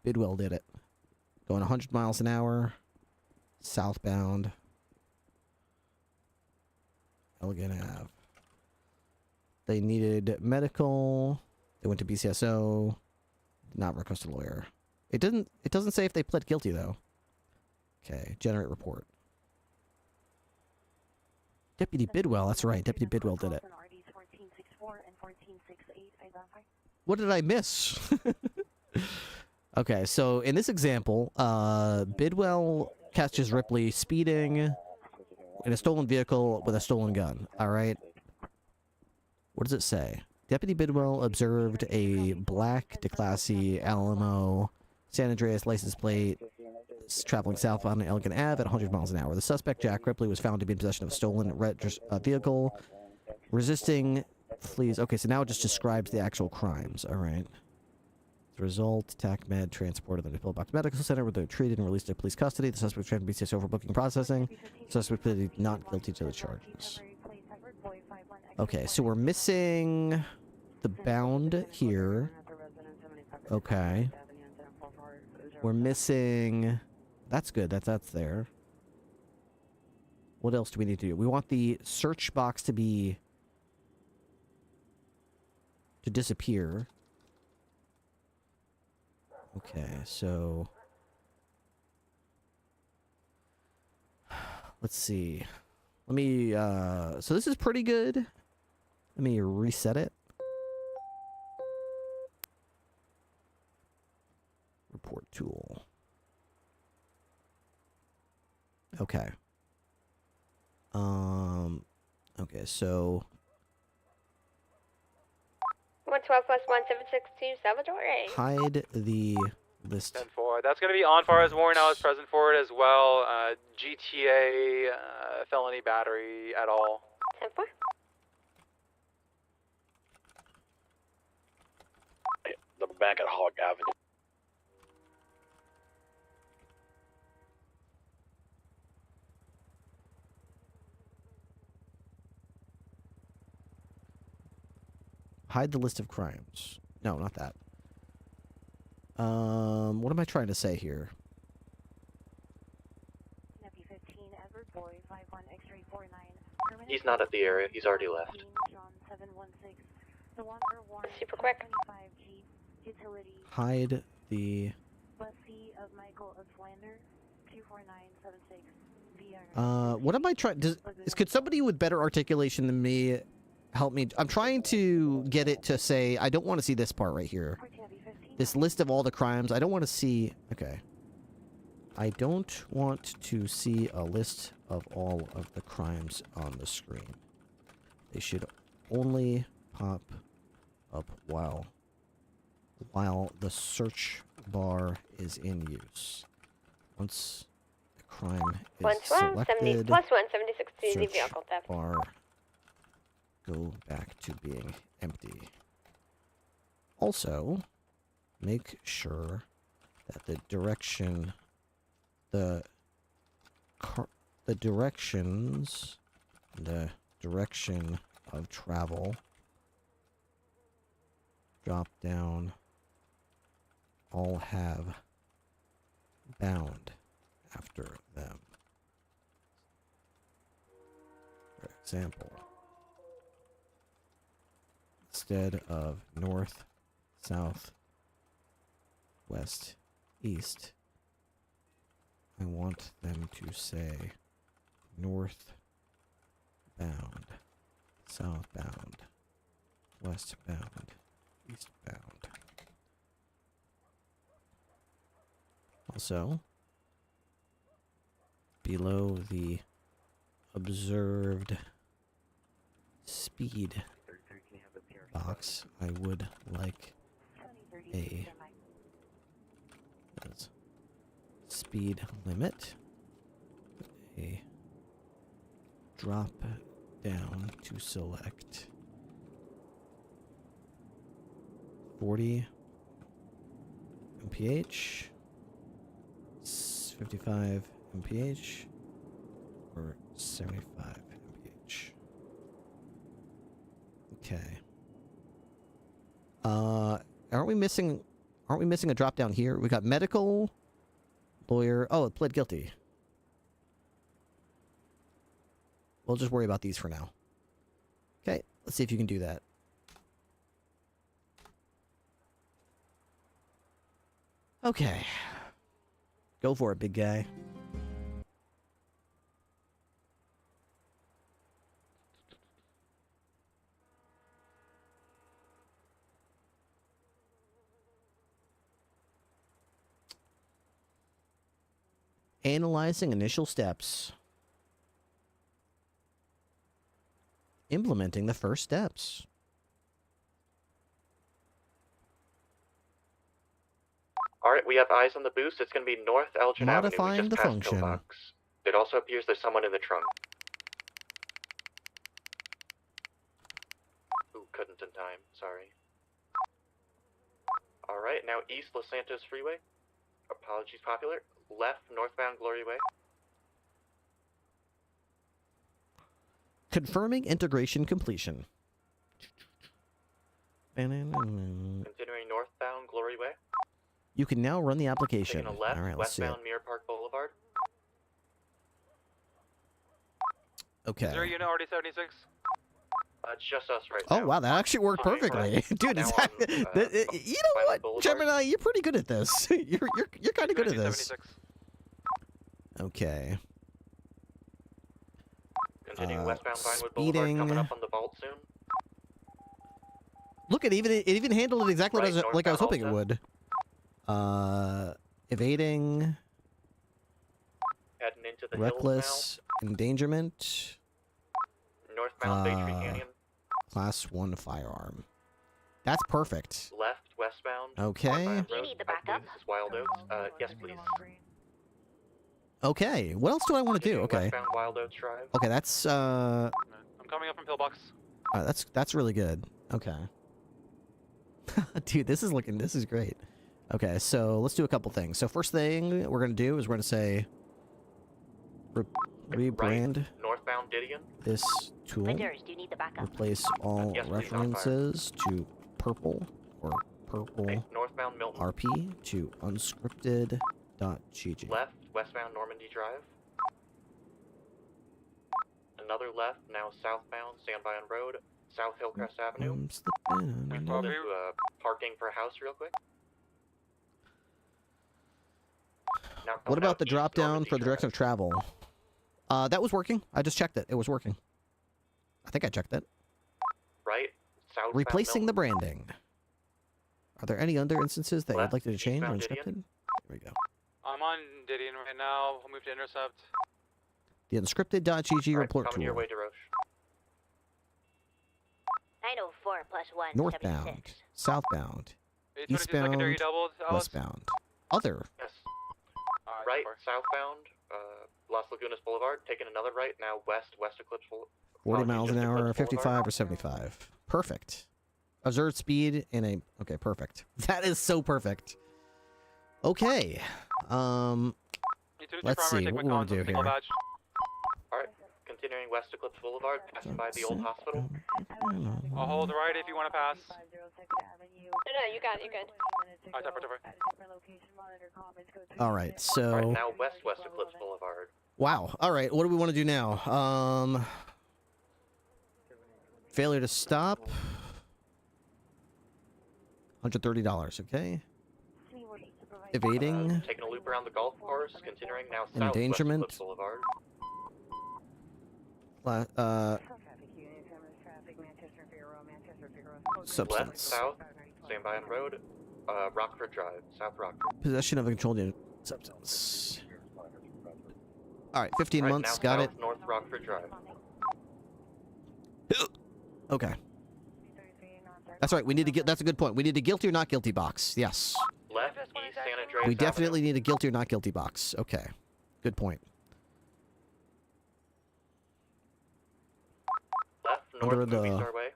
Bidwell did it. Going 100 miles an hour. Southbound. Elgin Ave. They needed medical. They went to BCSO. Did not request a lawyer. It doesn't say if they pled guilty though. Okay, generate report. Deputy Bidwell, that's right. Deputy Bidwell did it. What did I miss? Okay, so in this example, Bidwell catches Ripley speeding in a stolen vehicle with a stolen gun. All right. What does it say? Deputy Bidwell observed a black DeClasse Alamo San Andreas license plate traveling southbound on Elgin Ave at 100 miles an hour. The suspect, Jack Ripley, was found to be in possession of a stolen red vehicle, resisting flees. Okay, so now it just describes the actual crimes. All right. The result, TACMED transported them to Pillbox Medical Center where they were treated and released to police custody. The suspect was trying to be BCSO for booking processing. The suspect pleaded not guilty to the charges. Okay, so we're missing the bound here. Okay. We're missing... That's good. That's there. What else do we need to do? We want the search box to be... to disappear. Okay, so... Let's see. Let me, so this is pretty good. Let me reset it. Report tool. Okay. Okay, so... 112 plus 1762 Salvador. Hide the list. 10-4. That's going to be on far as warrant. I was present for it as well. GTA, felony battery at all. 10-4. The back at Hog Avenue. Hide the list of crimes. No, not that. What am I trying to say here? He's not at the area. He's already left. Super quick. Hide the... what am I trying... Could somebody with better articulation than me help me? I'm trying to get it to say... I don't want to see this part right here. This list of all the crimes. I don't want to see... Okay. I don't want to see a list of all of the crimes on the screen. They should only pop up while the search bar is in use. Once the crime is selected, plus 176 to search vehicle theft. bar go back to being empty. Also, make sure that the direction of travel drop down all have bound after them. For example, instead of north, south, west, east, I want them to say northbound, southbound, westbound, eastbound. Also, below the observed speed box, I would like a speed limit, a drop down to select 40 mph, 55 mph, or 75 mph. Okay. Aren't we missing a drop down here? We got medical, lawyer. Oh, it pled guilty. We'll just worry about these for now. Okay, let's see if you can do that. Okay. Go for it, big guy. Analyzing initial steps. Implementing the first steps. Alright, we have eyes on the boost. It's going to be North Elgin Avenue. Modifying the function. It also appears there's someone in the trunk. Ooh, couldn't in time. Sorry. All right, now East Los Santos Freeway. Apologies, popular. Left, northbound Glory Way. Confirming integration completion. Continuing northbound Glory Way. You can now run the application. Taking a left, All right, let's see it. westbound Mirror Park Boulevard. Okay. Is there a unit already 76? It's just us right Oh now. wow, that actually worked perfectly, dude. It's you know what, Gemini, you're pretty good at this. You're kind of good at this. Okay. Continuing westbound Vinewood speeding. Boulevard, coming up on the vault soon. Look, it even handled it exactly like I was hoping it would. Evading. Heading into the reckless endangerment. Northbound Bay Tree Canyon. Class 1 firearm. That's perfect. Left, westbound. Okay. Do you need the backup? This is Wild Oats. Yes, please. Okay. What else do I want to do? Okay. Westbound Wild Oats Drive. Okay, that's I'm coming up from Pillbox. that's really good. Okay. Dude, this is great. Okay, so let's do a couple things. So first thing we're gonna do is we're gonna say rebrand right. Northbound Didion. this tool. Vendors, do you need the backup? Replace all references to purple or purple northbound Milton. RP to unscripted.gg. Left, westbound Normandy Drive. Another left, now southbound Standby on Road, South Hillcrest Avenue. Pull into parking for a house real quick. Now What about the drop down for the direction of travel? That was working. I just checked it. It was working. I think I checked it. Right, southbound Replacing the branding. Are there any other instances that you'd like to change or eastbound unscripted? Didion. Here we go. I'm on Didion right now. I'll move to intercept. The unscripted.gg report coming your tool. way to Roche. 904 plus 1. Northbound, 76. southbound, 822 eastbound, secondary doubled. Alice. westbound. Other. Yes. Right, southbound, Las Lagunas Boulevard. Taking another right, now west, West Eclipse Boulevard. 40 miles an hour, 55 or 75. Perfect. Observed speed in a... Okay, perfect. That is so perfect. Okay. Let's see. What we want to do here. Alright, continuing west Eclipse Boulevard, passing by the old hospital. I'll hold right if you want to pass. No, you got it, you're good. Alright, tougher. All right, so... Alright, now west Eclipse Boulevard. Wow. All right, what do we want to do now? Failure to stop. $130, okay. Evading. Taking a loop around the golf course, continuing now south Endangerment. West Eclipse Boulevard. Substance. Left, south, Standby on Road, Rockford Drive, South Rockford. Possession of a controlled unit. Substance. All right, 15 Right, months. now Got south, it. North Rockford Drive. Okay. That's right. We need to get. That's a good point. We need a guilty or not guilty box. Yes. Left, East San Andreas We definitely need a guilty or not guilty box. Okay. Good point. Left, Under North the Movie Star Way.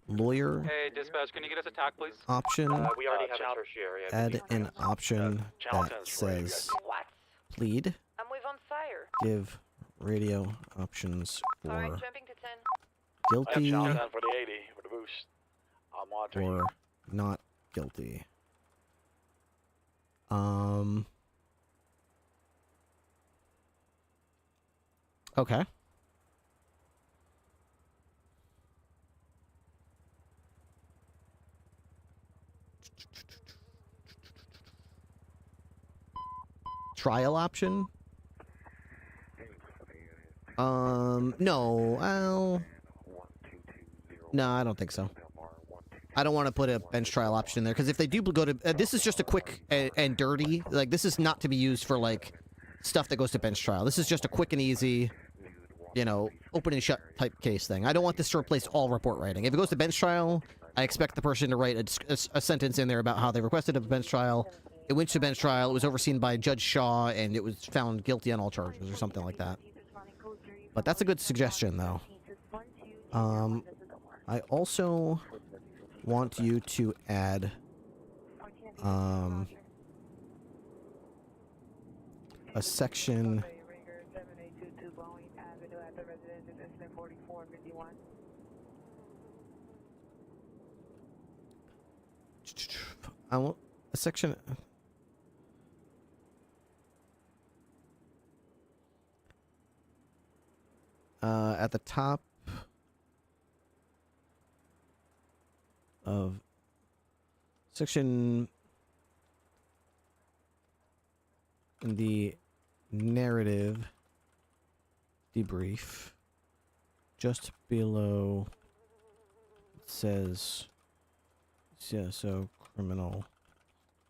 lawyer Hey, dispatch, can you get us a TAC, please? option, We already have a tertiary. I add believe. an option that says plead. I'm with on fire. Give radio options Alright, for jumping to 10. guilty Channel 10 for the 80 for the boost. I'm monitoring you. or not guilty. Okay. Trial option? No. Well, no, I don't think so. I don't want to put a bench trial option in there, because if they do go to... this is just a quick and dirty. Like, this is not to be used for, like, stuff that goes to bench trial. This is just a quick and easy, you know, open and shut type case thing. I don't want this to replace all report writing. If it goes to bench trial, I expect the person to write a sentence in there about how they requested a bench trial. It went to bench trial. It was overseen by Judge Shaw, and it was found guilty on all charges or something like that. But that's a good suggestion, though. I also want you to add a section I want a section at the top of section in the narrative debrief just below it says CSO criminal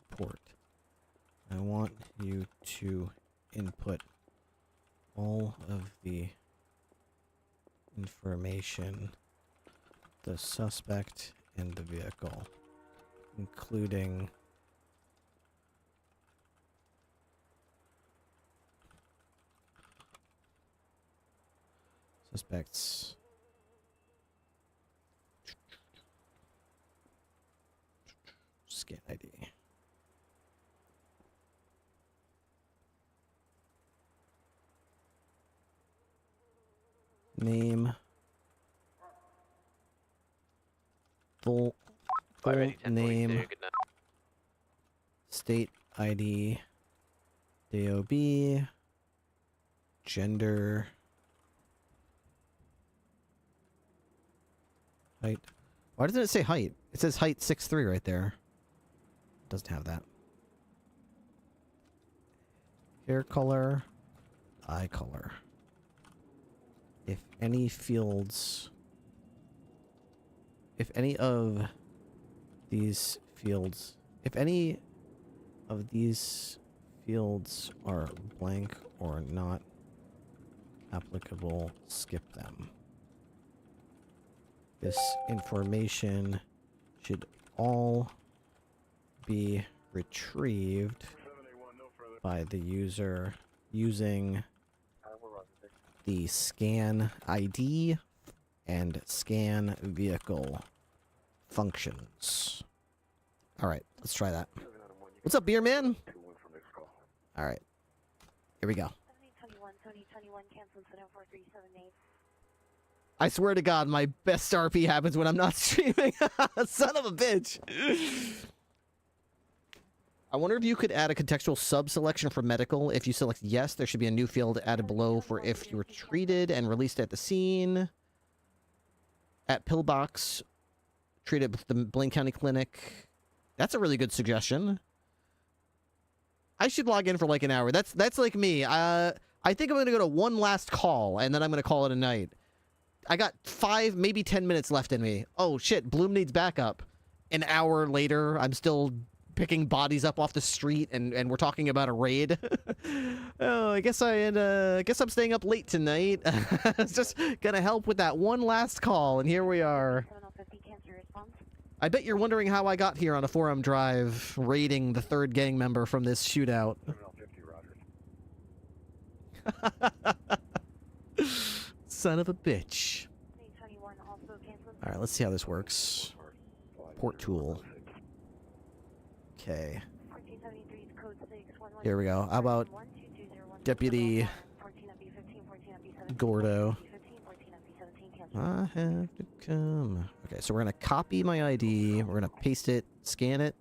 report. I want you to input all of the information, the suspect and the vehicle, including suspects scan ID. Name. Full name. State ID. DOB. Gender. Height. Why doesn't it say height? It says height 6'3" right there. Doesn't have that. Hair color. Eye color. If any fields... If any of these fields... If any of these fields are blank or not applicable, skip them. This information should all be retrieved by the user using the scan ID and scan vehicle functions. Alright, let's try that. What's up, beer man? Alright. Here we go. I swear to God, my best RP happens when I'm not streaming. Son of a bitch. I wonder if you could add a contextual sub-selection for medical. If you select yes, there should be a new field added below for if you were treated and released at the scene. At Pillbox, treated at the Blaine County Clinic. That's a really good suggestion. I should log in for like an hour. That's like me. I think I'm going to go to one last call, and then I'm going to call it a night. I got 5, maybe 10 minutes left in me. Oh, shit. Bloom needs backup. An hour later, I'm still picking bodies up off the street, and we're talking about a raid. Oh, I guess I'm staying up late tonight. It's just gonna help with that one last call, and here we are. I bet you're wondering how I got here on a forum drive, raiding the 3rd gang member from this shootout. Son of a bitch. Alright, let's see how this works. Port tool. Okay. Here we go. How about Deputy Gordo? I have to come. Okay, so we're going to copy my ID. We're going to paste it, scan it.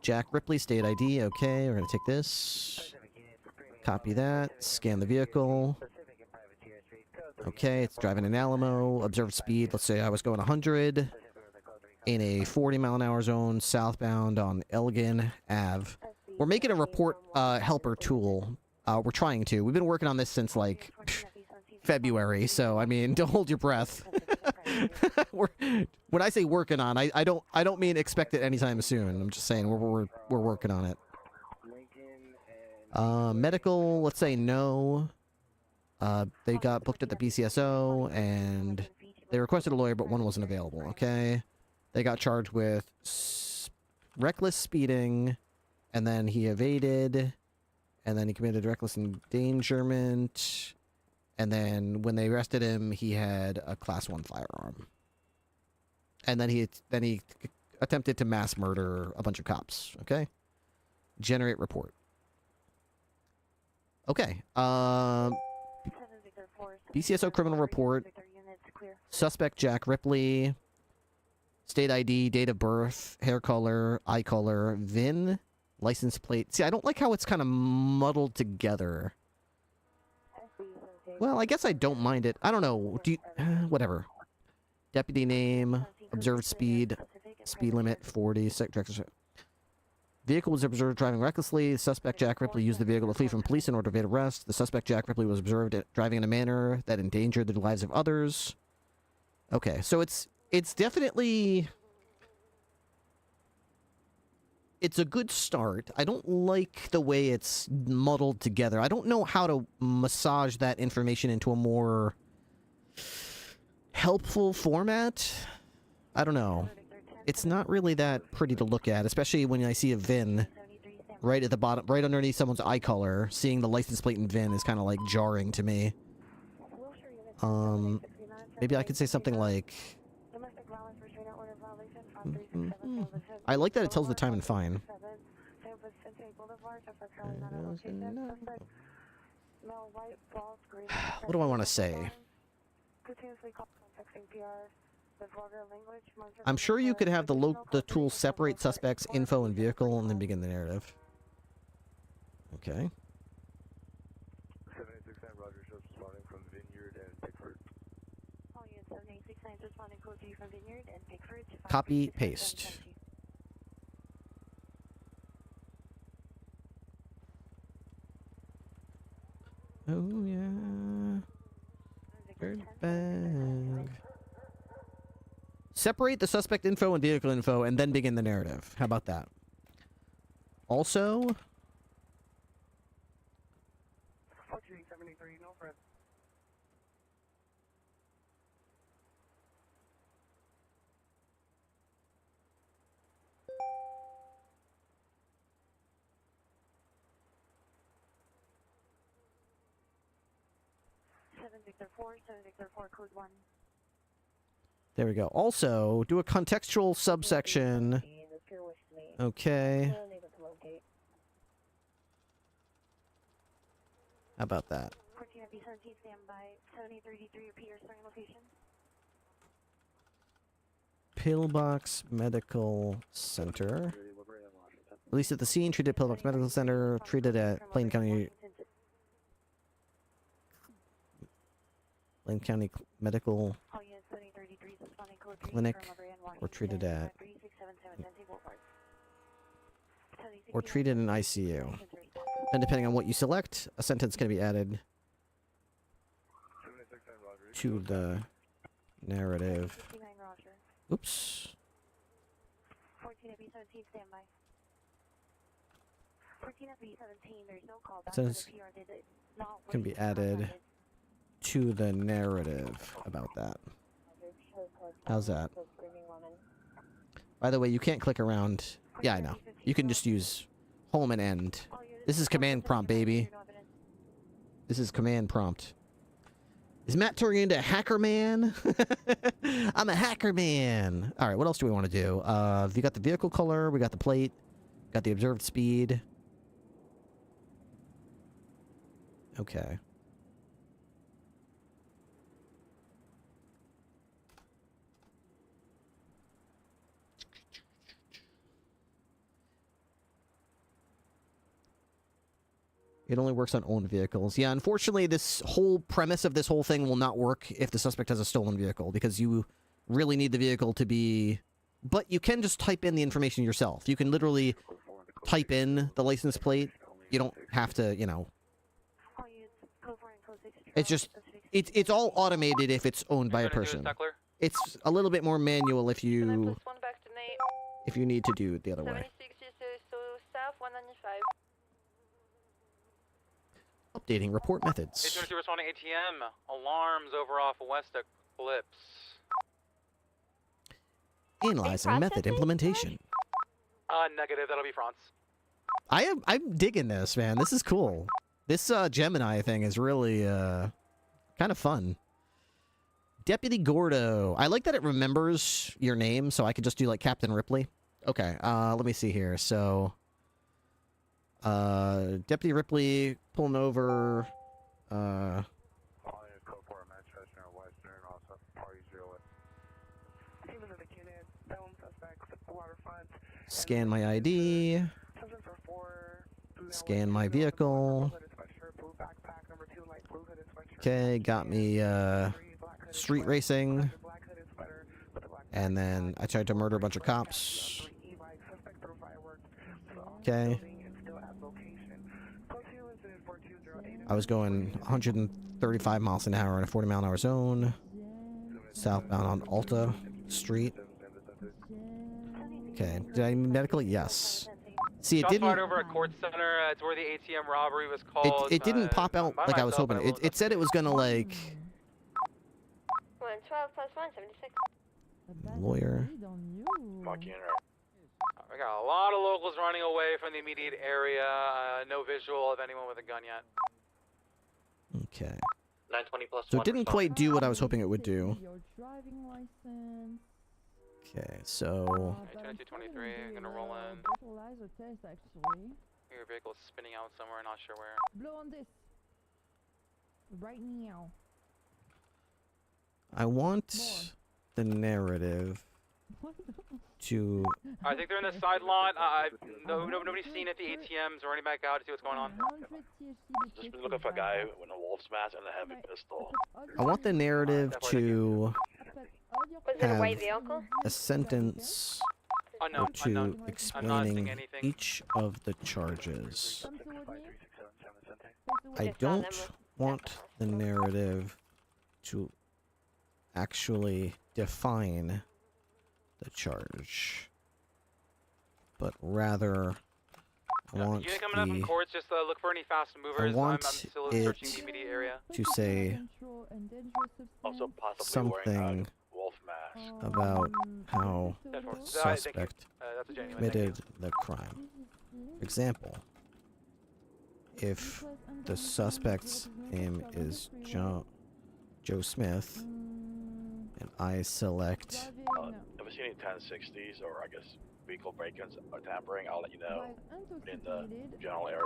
Jack Ripley, state ID. Okay, we're going to take this. Copy that. Scan the vehicle. Okay, it's driving an Alamo. Observed speed. Let's say I was going 100 in a 40-mile-an-hour zone southbound on Elgin Ave. We're making a report helper tool. We're trying to. We've been working on this since, like, February, so, I mean, don't hold your breath. When I say working on, I don't mean expect it anytime soon. I'm just saying we're working on it. Medical, let's say no. They got booked at the BCSO, and they requested a lawyer, but one wasn't available, okay? They got charged with reckless speeding, and then he evaded, and then he committed reckless endangerment, And then when they arrested him, he had a Class 1 firearm. And then he attempted to mass murder a bunch of cops. Okay? Generate report. Okay. BCSO criminal report. Suspect Jack Ripley. State ID, date of birth, hair color, eye color, VIN, license plate. See, I don't like how it's kind of muddled together. Well, I guess I don't mind it. I don't know. Do you, whatever. Deputy name, observed speed, speed limit 40. Vehicle was observed driving recklessly. Suspect Jack Ripley used the vehicle to flee from police in order to evade arrest. The suspect Jack Ripley was observed driving in a manner that endangered the lives of others. Okay, so it's definitely... It's a good start. I don't like the way it's muddled together. I don't know how to massage that information into a more helpful format. I don't know. It's not really that pretty to look at, especially when I see a VIN right at the bottom, right underneath someone's eye color. Seeing the license plate and VIN is kind of like jarring to me. Maybe I could say something like... I like that it tells the time and fine. What do I want to say? I'm sure you could have the tool separate suspects, info, and vehicle, and then begin the narrative. Okay. 786 Roger, shows responding from Vineyard and Pickford. Oh, yeah, 786 responding code G from Vineyard and Pickford. Copy, paste. Oh, yeah. Bird bag. Separate the suspect info and vehicle info, and then begin the narrative. How about that? Also... 4373, no friend. Victor 4, code 1. There we go. Also, do a contextual subsection. Okay. How about that? 14-17, standby. 7033, repeat your starting location. Pillbox Medical Center. Released at the scene, treated at Pillbox Medical Center, treated at Plain County Medical Clinic, or treated at, or treated in ICU. And depending on what you select, a sentence can be added to the narrative. Oops. 14-17, standby. 14-17, there's no call back. Sentence can be added to the narrative about that. How's that? By the way, you can't click around. Yeah, I know. You can just use home and end. This is command prompt, baby. This is command prompt. Is Matt turning into a hacker man? I'm a hacker man. All right, what else do we want to do? You got the vehicle color, we got the plate, got the observed speed. Okay. It only works on owned vehicles. Yeah, unfortunately, this whole premise of this whole thing will not work if the suspect has a stolen vehicle, because you really need the vehicle to be... But you can just type in the information yourself. You can literally type in the license plate. You don't have to, you know... It's just... It's all automated if it's owned by a person. It's a little bit more manual if you... If you need to do it the other way. Updating report methods. 822 responding ATM. Alarms over off West Eclipse. Analyzing method implementation. Negative. That'll be France. I'm digging this, man. This is cool. This Gemini thing is really kind Kind of fun. Deputy Gordo. I like that it remembers your name, so I could just do like Captain Ripley. Okay, let me see here. So, Deputy Ripley pulling over. Scan my ID. Scan my vehicle. Okay, got me street racing. And then I tried to murder a bunch of cops. Okay. I was going 135 miles an hour in a 40-mile-an-hour zone. Southbound on Alta Street. Okay. Did I medically? Yes. See, it didn't. Fired over at Court Center. It's where the ATM robbery was called. It didn't pop out like I was hoping. It said it was gonna like. 112 plus 176. Lawyer. We got a lot of locals running away from the immediate area. No visual of anyone with a gun yet. Okay. 920 plus So 1. it didn't quite do what I was hoping it would do. Your driving license. Okay, so. 2223, gonna roll in. Breathalyzer test, actually. Your vehicle's spinning out somewhere, not sure where. Blow on this. Right now. I want the narrative to. I think they're in the side lot. Nobody's seen at the ATMs or any back out to see what's going on. Just been looking for a guy with a wolf's mask and a heavy pistol. I want the narrative to Was it a white vehicle? a sentence or two explaining each of the charges. I don't want the narrative to actually define the charge, but rather I want Unit coming up from courts, just look for any fast movers. I want I'm still it searching the immediate area. to say Also possibly something wolf mask. about how the suspect committed the crime. Example, if the suspect's name is Joe Smith, and I select... If I see any 1060s or I guess vehicle break-ins or tampering, I'll let you know in the general area.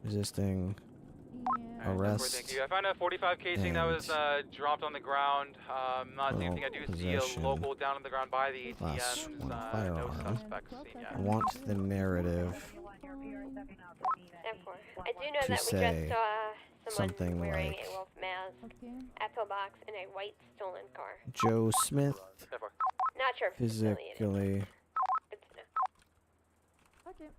Resisting arrest. Thank you. I found a 45 casing that was dropped on the ground. Not seeing anything. I do see a local down on the ground by the ATMs. No suspects seen yet. I want the narrative I do know to that we just say saw someone something wearing like a wolf mask at pillbox in a white stolen car. Joe Smith Not sure if it's affiliated. physically Okay.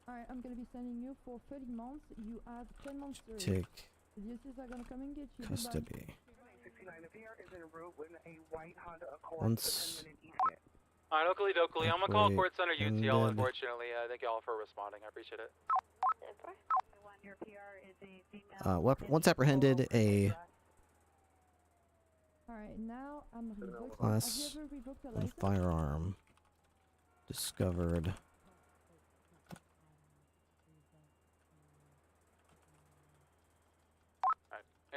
Alright, I'm gonna be sending you for 30 months. You have 10 months to take the DSS are gonna come and get you. custody. Once Alright, Oakley. I'm gonna call Court Center UTL, unfortunately. Thank you all for responding. I appreciate it. once apprehended, a Alright, now I'm revoking. class Have you ever revoked a 1 license? firearm discovered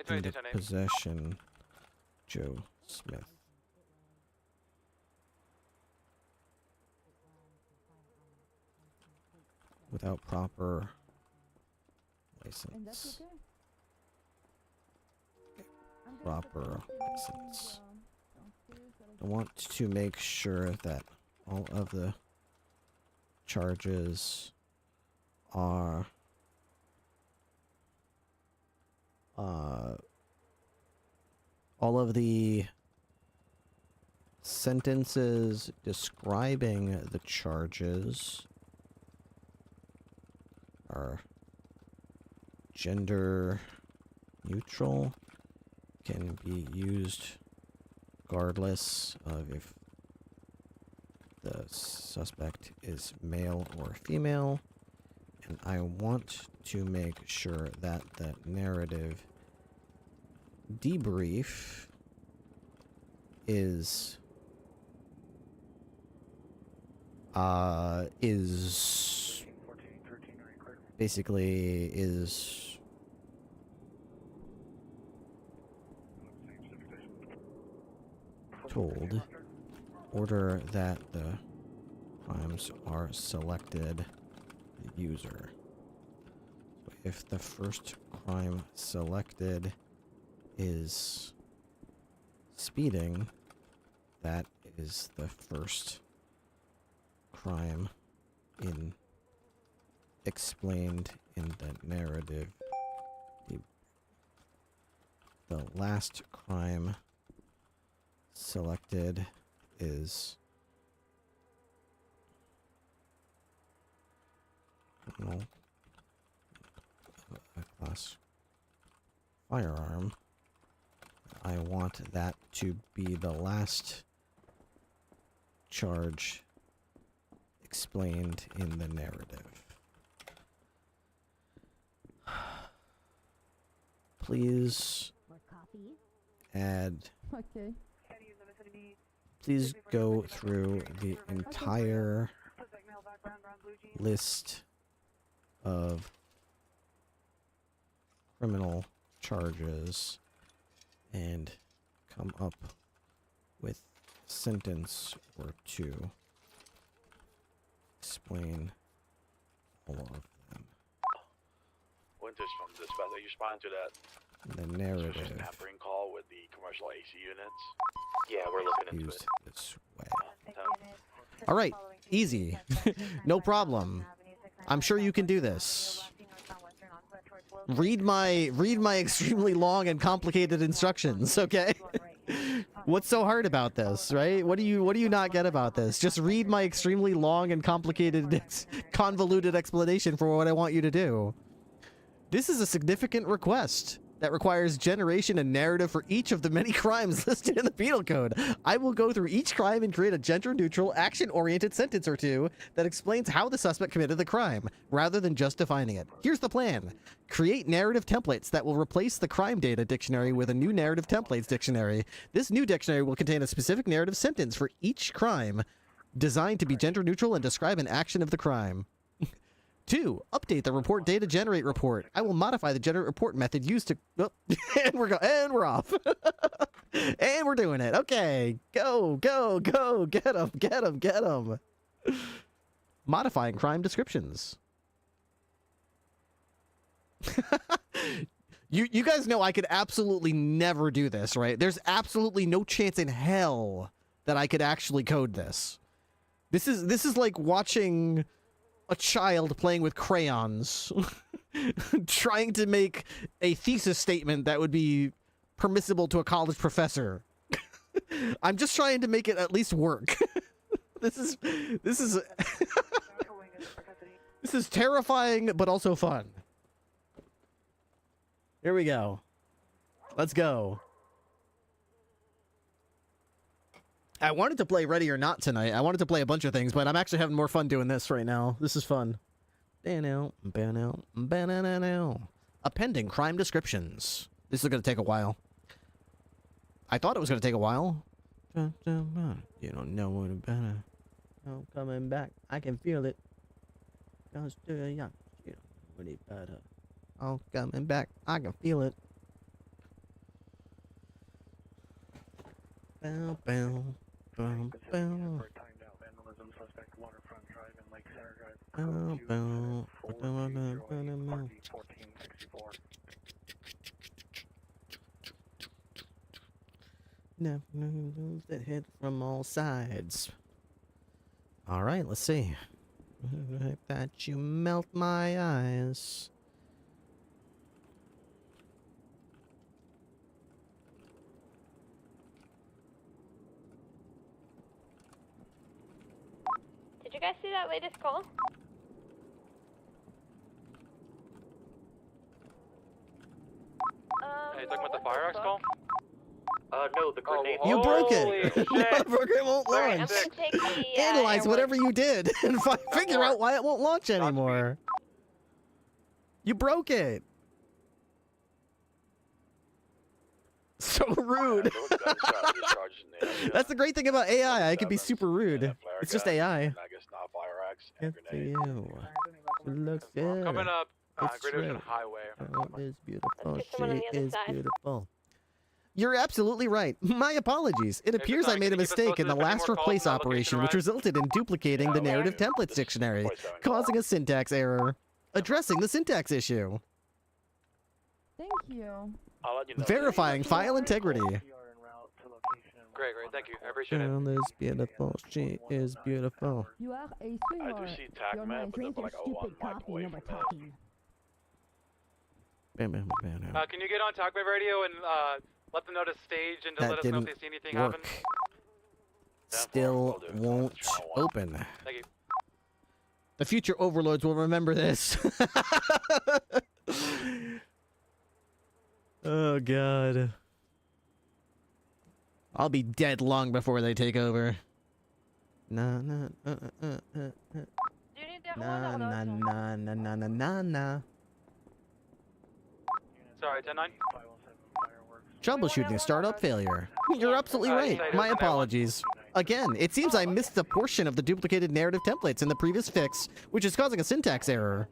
in the possession Joe Smith. Without proper And that's license. okay? Proper license. I want to make sure that all of the charges are all of the sentences describing the charges are gender neutral, can be used regardless of if the suspect is male or female, and I want to make sure that the narrative debrief is basically is told, order that the crimes are selected the user. So if the first crime selected is speeding, that is the first crime explained in the narrative. The last crime selected is a class firearm. I want that to be the last charge explained in the narrative. Please add. Okay. Please go through the entire list of criminal charges and come up with a sentence or two. Explain all of them. Winters from dispatch, are you responding to that? The narrative. Tampering call with the commercial AC units? Yeah, we're looking into Used it. this way. All right, easy. No problem. I'm sure you can do this. Read my extremely long and complicated instructions, okay? What's so hard about this, right? What do you not get about this? Just read my extremely long and complicated convoluted explanation for what I want you to do. This is a significant request that requires generation and narrative for each of the many crimes listed in the penal code. I will go through each crime and create a gender-neutral, action-oriented sentence or two that explains how the suspect committed the crime, rather than just defining it. Here's the plan. Create narrative templates that will replace the crime data dictionary with a new narrative templates dictionary. This new dictionary will contain a specific narrative sentence for each crime, designed to be gender-neutral and describe an action of the crime. 2. Update the report data generate report. I will modify the generate report method used to... Oh, and we're off. And we're doing it. Okay. Go. Get them. Modifying crime descriptions. You guys know I could absolutely never do this, right? There's absolutely no chance in hell that I could actually code this. This is like watching a child playing with crayons, trying to make a thesis statement that would be permissible to a college professor. I'm just trying to make it at least work. This is this is terrifying, but also fun. Here we go. Let's go. I wanted to play Ready or Not tonight. I wanted to play a bunch of things, but I'm actually having more fun doing this right now. This is fun. Appending crime descriptions. This is going to take a while. I thought it was going to take a while. You don't know what about it. I'm coming back. I can feel it. I'm coming back. I can feel it. Bow, bow. Boom, boom. Never lose that hit from all sides. All right, let's see. Like that you melt my eyes. Did you guys see that latest call? Hey, you talking about the fire axe call? No, the grenade. You broke it! Motherfucker, it won't launch! Analyze whatever you did and figure out why it won't launch anymore. You broke it! So rude. That's the great thing about AI. I can be super rude. It's just AI. Good for you. She looks good. Coming up, It's Great Ocean straight. Highway. Oh, it's beautiful. She is beautiful. You're absolutely right. My apologies. It appears I made a mistake in the last replace operation, which resulted in duplicating the narrative templates dictionary, causing a syntax error. Addressing the syntax issue. Thank you. I'll let you know. Verifying file integrity. Great, thank you. I appreciate it. Girl is beautiful. She is beautiful. You are a I sweetheart. do see TACMAN, but it's like a 1 mic away from this. Can you get on Talkback Radio and let them know to stage and to That let us know if didn't they see anything work. happen? Still won't open. Thank you. The future overlords will remember this. Oh, God. I'll be dead long before they take over. Nah. Sorry, 10-9. Troubleshooting startup failure. You're absolutely right. My apologies. Again, it seems I missed a portion of the duplicated narrative templates in the previous fix, which is causing a syntax error.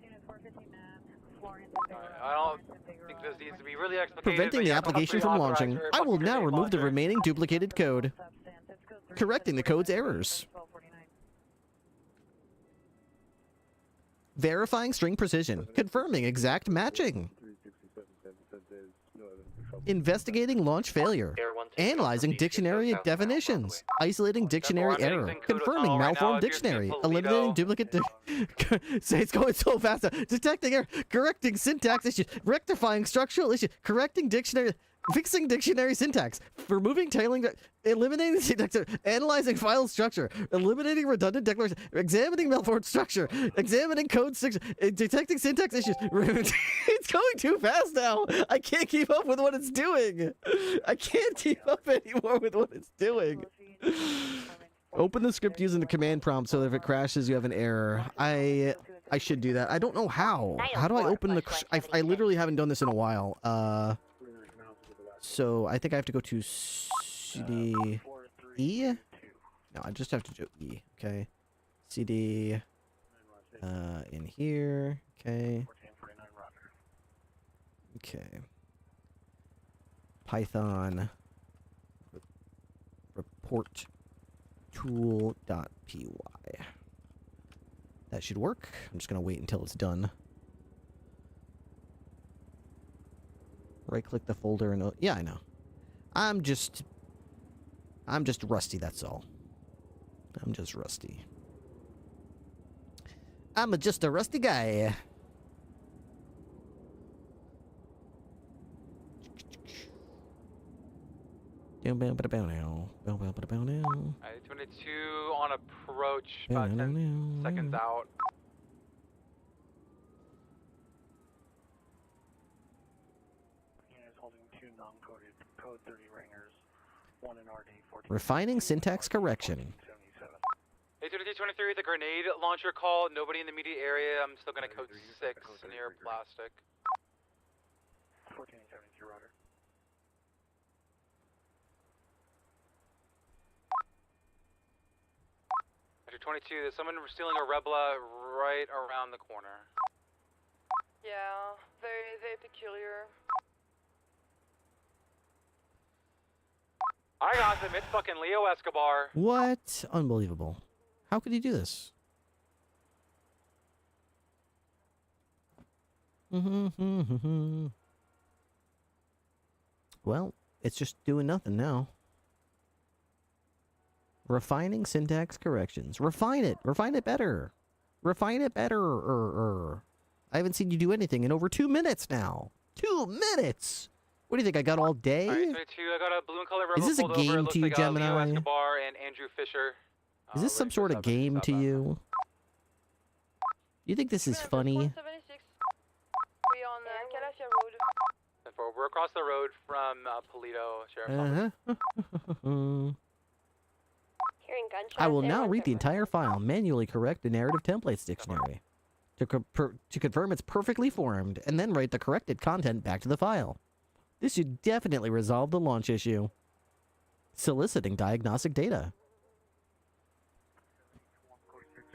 I don't think this needs to be really explicated. Preventing the application from launching, I will now remove the remaining duplicated code, correcting the code's errors. Verifying string precision, confirming exact matching. Investigating launch failure. Analyzing dictionary definitions. Isolating dictionary error. Confirming malformed dictionary. Eliminating duplicate. It's going so fast. Detecting error. Correcting syntax issues. Rectifying structural issues. Correcting dictionary. Fixing dictionary syntax. Removing tailing. Eliminating syntax. Analyzing file structure. Eliminating redundant declarations. Examining malformed structure. Examining code structure. Detecting syntax issues. It's going too fast now. I can't keep up with what it's doing. I can't keep up anymore with what it's doing. Open the script using the command prompt so that if it crashes, you have an error. I should do that. I don't know how. How do I open the... I literally haven't done this in a while. So I think I have to go to CD E. No, I just have to do E. Okay, CD in here. Okay. Okay. Python report tool.py. That should work. I'm just gonna wait until it's done. Right-click the folder and... yeah, I know. I'm just rusty, that's all. I'm just rusty. I'm just a rusty guy. Alright, 22 on approach, about 10 seconds out. Refining syntax correction. Hey, 23, the grenade launcher call. Nobody in the immediate area. I'm still gonna code 6 near plastic. 1470, rotor. After 22, there's someone stealing a Rebla right around the corner. Yeah, very peculiar. I got them. It's fucking Leo Escobar. What? Unbelievable. How could he do this? Well, it's just doing nothing now. Refining syntax corrections. Refine it. Refine it better. Refine it better. I haven't seen you do anything in over 2 minutes now. 2 minutes! What do you think, I got all day? Alright, 22, I got a blue and color Rebel. Is this a game to you, Gemini? Leo Escobar and Andrew Fisher. Is this some sort of game to you? You think this is funny? 176. We on Calasia Road. We're across the road from Polito, Sheriff's Office. Hearing gunshots. I will now read the entire file, manually correct the narrative templates dictionary to confirm it's perfectly formed, and then write the corrected content back to the file. This should definitely resolve the launch issue. Soliciting diagnostic data.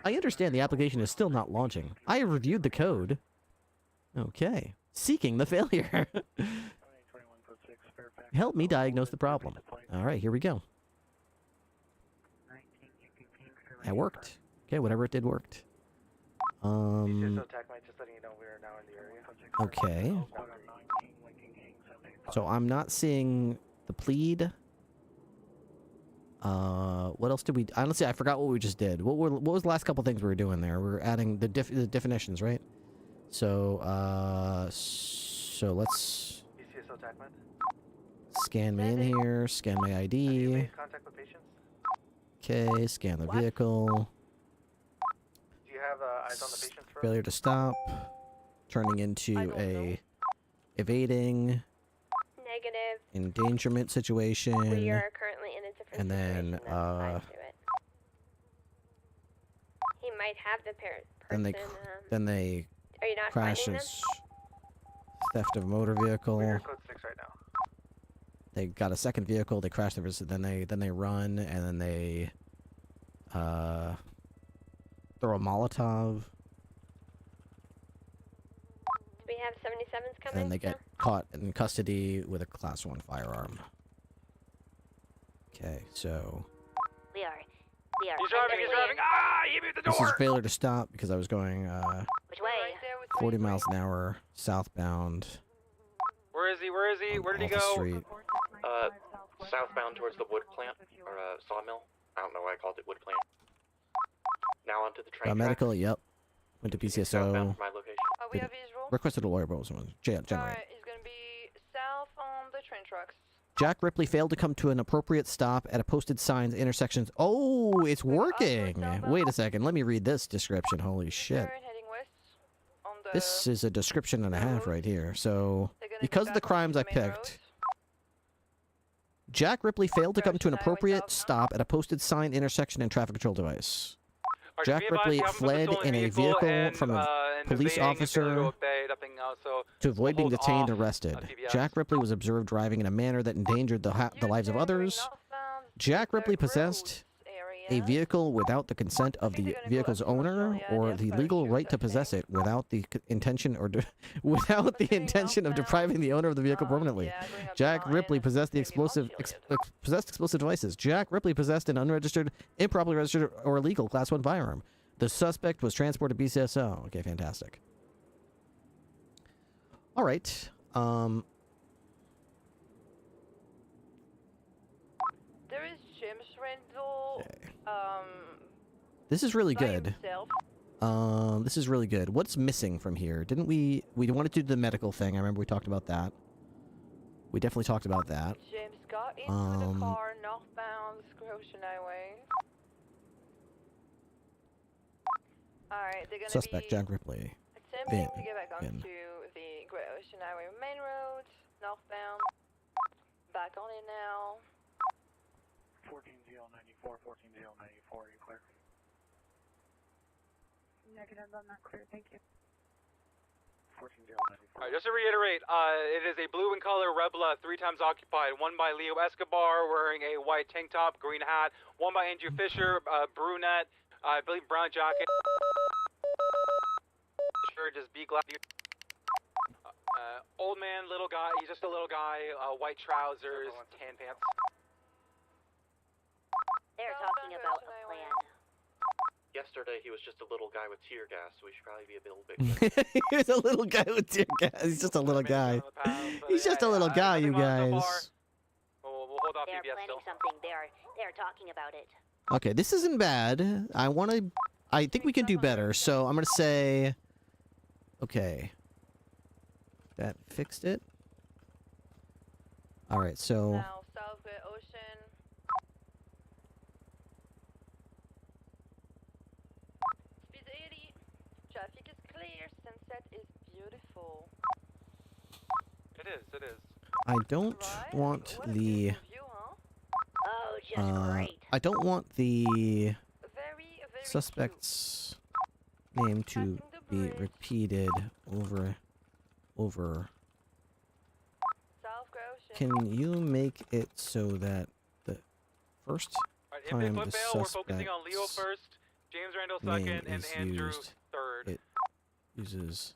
I understand the application is still not launching. I have reviewed the code. Okay. Seeking the failure. 21.6, Fairfax. Help me diagnose the problem. All right, here we go. That worked. Okay, whatever it did worked. Okay. So I'm not seeing the plead. What else did we... Honestly, I forgot what we just did. What was the last couple things we were doing there? We were adding the definitions, right? So, so let's... Scan me in here, scan my ID. Okay, scan the vehicle. Do you have eyes on the patients? Failure to stop. Turning into a evading. Negative. Endangerment situation. We are currently in a different and then, situation. That's fine to it. He might have the then they are you not crashes. Theft of a motor vehicle. We're code 6 right now. They got a second vehicle. They crash the then they run and then they throw a Molotov. Do we have 77s coming? And they get caught in custody with a Class 1 firearm. Okay, so We are. He's driving! Ah! He moved the door! this is failure to stop because I was going Which way? 40 miles an hour southbound. Where is he? Where did he off the go? street. Southbound towards the wood plant, or sawmill. I don't know why I called it wood plant. Now onto the train Medical, yep. Went to PCSO. Southbound from my location. We have visual. Requested a lawyer, but someone generate. Alright, he's gonna be south on the train tracks. Jack Ripley failed to come to an appropriate stop at a posted signs intersections. Oh, it's working. Wait a second. Let me read this description. Holy shit. This is a description and a half right here. So, because of the crimes I picked, Jack Ripley failed to come to an appropriate stop at a posted sign intersection and traffic control device. Jack Ripley fled in a vehicle from a police officer to avoid being detained and arrested. Jack Ripley was observed driving in a manner that endangered the lives of others. Jack Ripley possessed a vehicle without the consent of the vehicle's owner or the legal right to possess it without the intention of depriving the owner of the vehicle permanently. Jack Ripley possessed the explosive devices. Jack Ripley possessed an unregistered, improperly registered, or illegal Class 1 firearm. The suspect was transported to BCSO. Okay, fantastic. All right. There is James Randall. This is really good. This is really good. What's missing from here? Didn't we wanted to do the medical thing? I remember we talked about that. We definitely talked about that. James got into the car northbound Scotia Highway. Alright, they're gonna Suspect be Jack Ripley. attempting to get back onto the Great Ocean Highway main road, northbound. Back on it now. 14-094, 14-094, you clear? Negative, I'm not clear, thank you. 14-094. Alright, just to reiterate, it is a blue in color Rebla, 3 times occupied. One by Leo Escobar, wearing a white tank top, green hat. One by Andrew Fisher, brunette, I believe brown jacket. Sure, just be glad. Old man, little guy, he's just a little guy, white trousers, tan pants. They're talking about a plan. Yesterday he was just a little guy with tear gas, so we should probably be a little bit. He was a little guy with tear gas. He's just a little guy. He's just a little guy, you guys. We'll hold off They're planning something. They're talking about it. Okay, this isn't bad. I think we can do better. So I'm gonna say, okay, that fixed it. All right, so. Now, South Great Ocean. Speed 80. Traffic is clear. Sunset is beautiful. It is. I don't want the. Oh, just great. I don't want the suspect's name to be repeated over. Can you make it so that the first time the suspect's James Randall name second and is Andrew used, third. it uses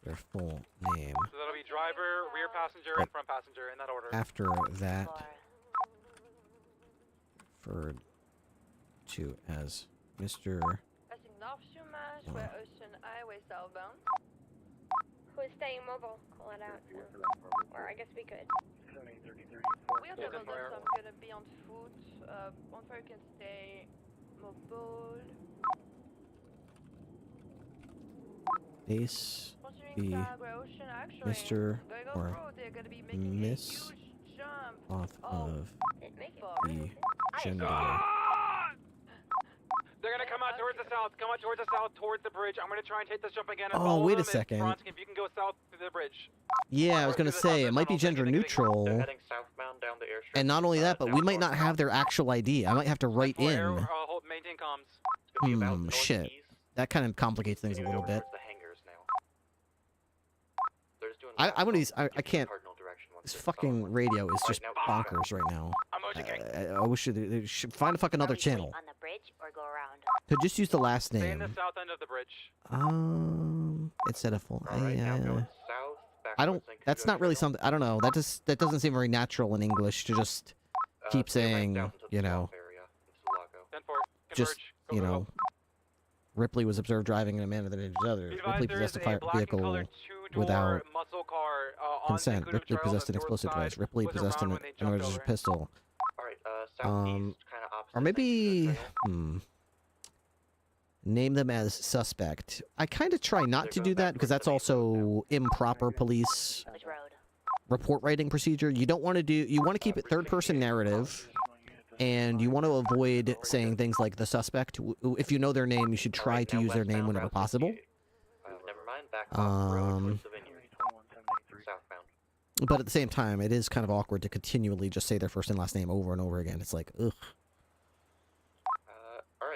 their full name. So that'll be driver, rear passenger, and front passenger in that order. After that, referred to as Mr. Passing North Shumash, we're Ocean Highway southbound. Who's staying mobile? Call it out. Or I guess we could. We are double done, so I'm gonna be on foot. On fire can stay mobile. Base be Mr. or Miss off of the gender. They're gonna come out towards the south. Come out towards the south, towards the bridge. I'm gonna try and take this jump again. Oh, wait a second. If you can go south to the bridge. Yeah, I was gonna say it might be gender neutral. Heading southbound down the airstrip. And not only that, but we might not have their actual ID. I might have to write in. Maintain comms. Shit. That kind of complicates things a little bit. I can't. This fucking radio is just bonkers right now. I wish they should find a fucking other channel. On the bridge or go around? To just use the last Stay in name. the south end of the bridge. Instead of full. I don't. That's not really something. I don't know. That doesn't seem very natural in English to just keep saying, you know, just, you know, Ripley was observed driving in a manner that injured others. Ripley possessed a vehicle without consent. Ripley possessed an explosive device. Ripley possessed an emergency pistol. Or maybe, name them as suspect. I kind of try not to do that because that's also improper police report writing procedure. You don't want to do. You want to keep it third-person narrative. And you want to avoid saying things like the suspect. If you know their name, you should try to use their name whenever possible. But at the same time, it is kind of awkward to continually just say their first and last name over and over again. It's like, ugh.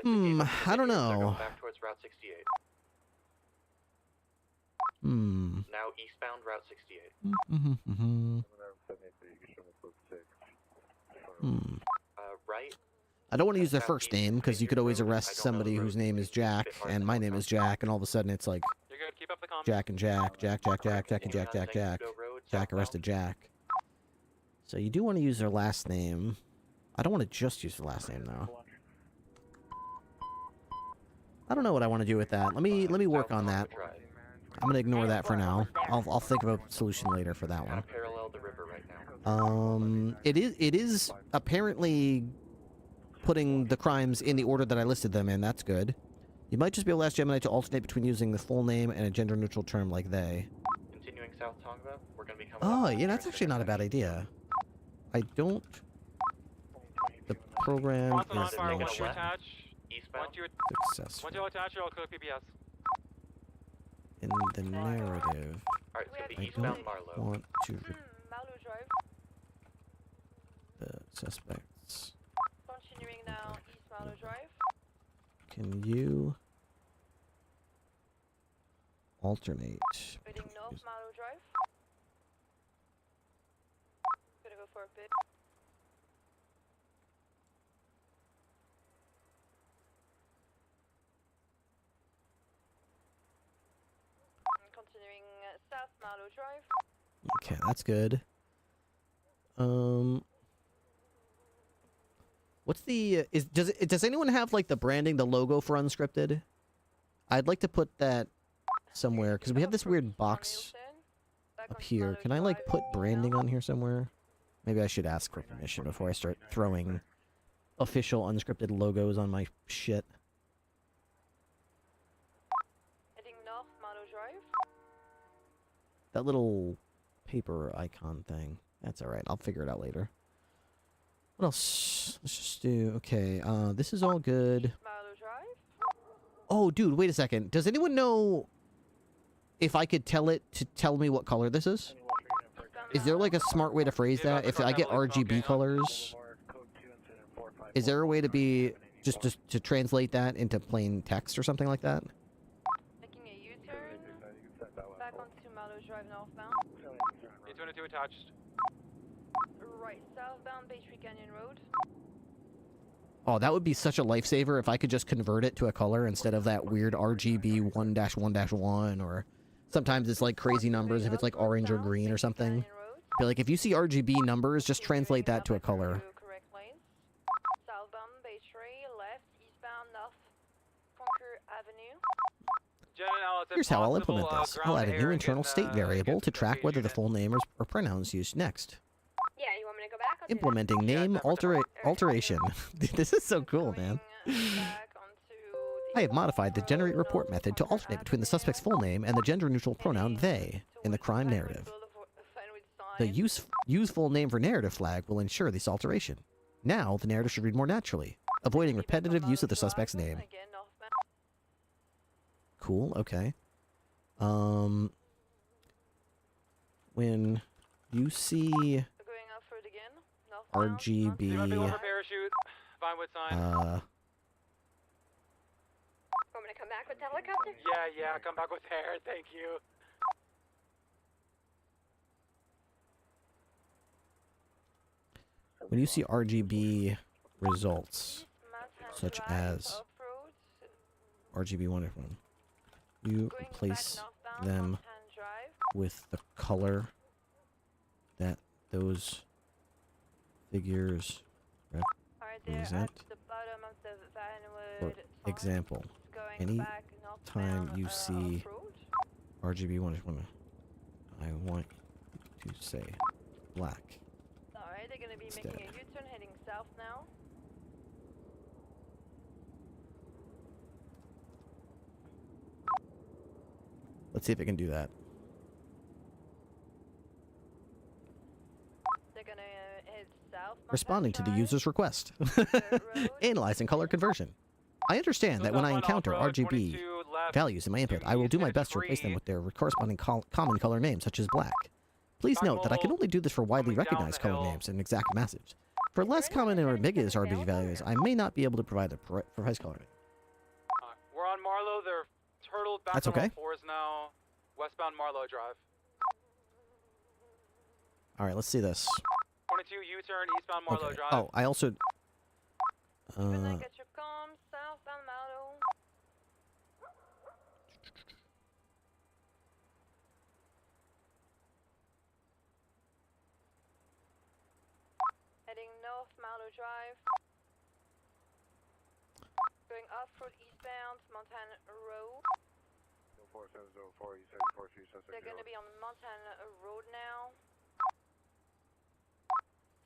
I don't know. Back towards Route 68. Now eastbound Route 68. Right. I don't want to use their first name because you could always arrest somebody whose name is Jack, and my name is Jack, and all of a sudden it's like Jack and Jack, Jack and Jack arrested Jack. So you do want to use their last name. I don't want to just use the last name though. I don't know what I want to do with that. Let me work on that. I'm gonna ignore that for now. I'll think of a solution later for that one. It is apparently putting the crimes in the order that I listed them in. That's good. You might just be able to ask Gemini to alternate between using the full name and a gender-neutral term like they. Continuing south Tonga, we're gonna be coming. Oh, yeah, that's actually not a bad idea. I don't. The program is launched. Successful. Once you attach, I'll click PBS. In the narrative, I don't want to. The suspects. Continuing now, East Marlow Drive. Can you alternate? Heading North Marlow Drive. Gonna go for a bit. Continuing South Marlow Drive. Okay, that's good. What's the does anyone have like the branding, the logo for unscripted? I'd like to put that somewhere because we have this weird box up here. Can I like put branding on here somewhere? Maybe I should ask for permission before I start throwing official unscripted logos on my shit. Heading North Marlow Drive. That little paper icon thing. That's alright. I'll figure it out later. What else? Let's just do... Okay, this is all good. Oh, dude, wait a second. Does anyone know if I could tell it to tell me what color this is? Is there, like, a smart way to phrase that? If I get RGB colors, is there a way to be... just to translate that into plain text or something like that? Making a U-turn. Back onto Marlow Drive northbound. A22 attached. Right, southbound Bay Tree Canyon Road. Oh, that would be such a lifesaver if I could just convert it to a color instead of that weird RGB 1-1-1 or Sometimes it's like crazy numbers if it's like orange or green or something. Be like, if you see RGB numbers, just translate that to a color. Southbound Bay Tree, left, eastbound, north, Conquer Avenue. Here's how I'll implement this. I'll add a new internal state variable to track whether the full name or pronouns used next. Yeah, you want me to go back? Implementing name alteration. This is so cool, man. I have modified the generate report method to alternate between the suspect's full name and the gender-neutral pronoun they in the crime narrative. The use full name for narrative flag will ensure this alteration. Now, the narrative should read more naturally, avoiding repetitive use of the suspect's name. Cool, okay. When you see RGB, Want me to come back with the helicopter? Yeah, come back with air, thank you. when you see RGB results, such as RGB 1, you replace them with the color that those figures represent. For example, any time you see RGB 1, I want to say black. Alright, they're gonna be making a U-turn heading south now. Let's see if it can do that. They're gonna head south. Responding to the user's request. Analyzing color conversion. I understand that when I encounter RGB values in my input, I will do my best to replace them with their corresponding common color names, such as black. Please note that I can only do this for widely recognized color names and exact message. For less common or ambiguous RGB values, I may not be able to provide a precise color name. We're on Marlowe. They're turtled back That's on okay. all fours now. Westbound Marlowe Drive. Alright, let's see this. 22 U-turn, eastbound Marlowe Okay. Drive. Oh, I also... Get your comms, southbound Marlowe. Heading north Marlowe Drive. Going off road eastbound Montana Road. 4704, you said 4376. They're gonna be on Montana Road now.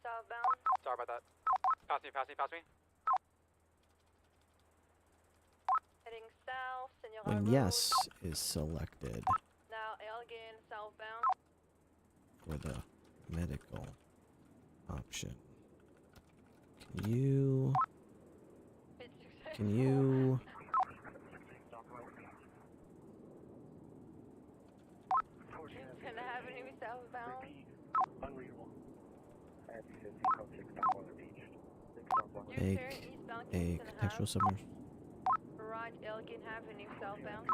Southbound. Sorry about that. Pass me. Heading south, Senora When Road. yes is selected Now Elgin, southbound. for the medical option, can you Houston Avenue, southbound. Unreadable. make a contextual submersion? Right, Elgin Avenue, southbound.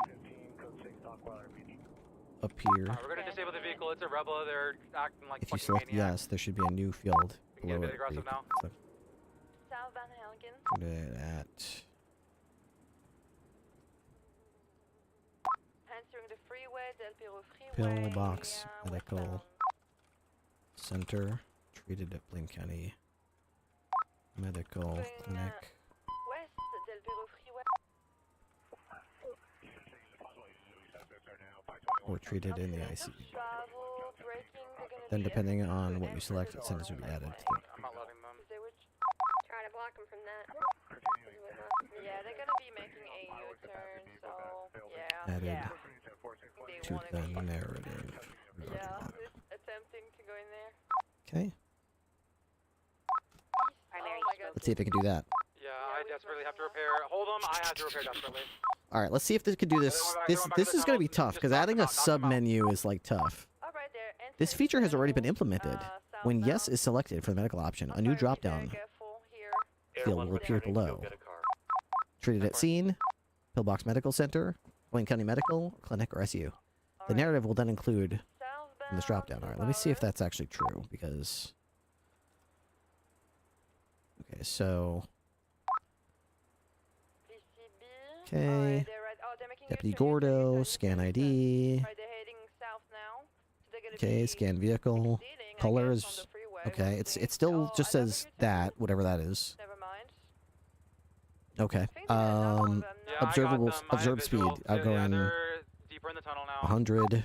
Appear. We're gonna disable the vehicle. It's a rebel. They're acting like If you fucking select maniacs. yes, there should be a new field We can get a below bit it. aggressive now. Southbound Elgin. Put it at Answering the freeway, Del Piro Freeway. Pillbox Medical Center, treated at Blaine County Medical Clinic. West, Del Piro Freeway. Or treated in the ICU. Travel, braking, they're gonna Then, be depending on what you select, sentence will be added. I'm not loving them. They would Try to block him from that. yeah, they're gonna be making a U-turn, so yeah. Added Yeah. They to wanna the go. narrative. Yeah, it's attempting to go in there. Okay, Oh my god. let's see if it can do that. Yeah, I desperately have to repair. Hold them. I have to repair desperately. All right, let's see if this can do this. This is going to be tough because adding a sub menu is like tough. This feature has already been implemented. When yes is selected for the medical option, a new drop-down field will appear below. Treated at scene, Pillbox Medical Center, Blaine County Medical Clinic, or ICU. The narrative will then include in this drop-down. All right, let me see if that's actually true because. Okay, so. Okay. Deputy Gordo, scan ID. Okay, scan vehicle. Colors. Okay, it still just says that, whatever that is. Never mind. Okay. Observed speed. Outgoing. Deeper in the tunnel now. 100.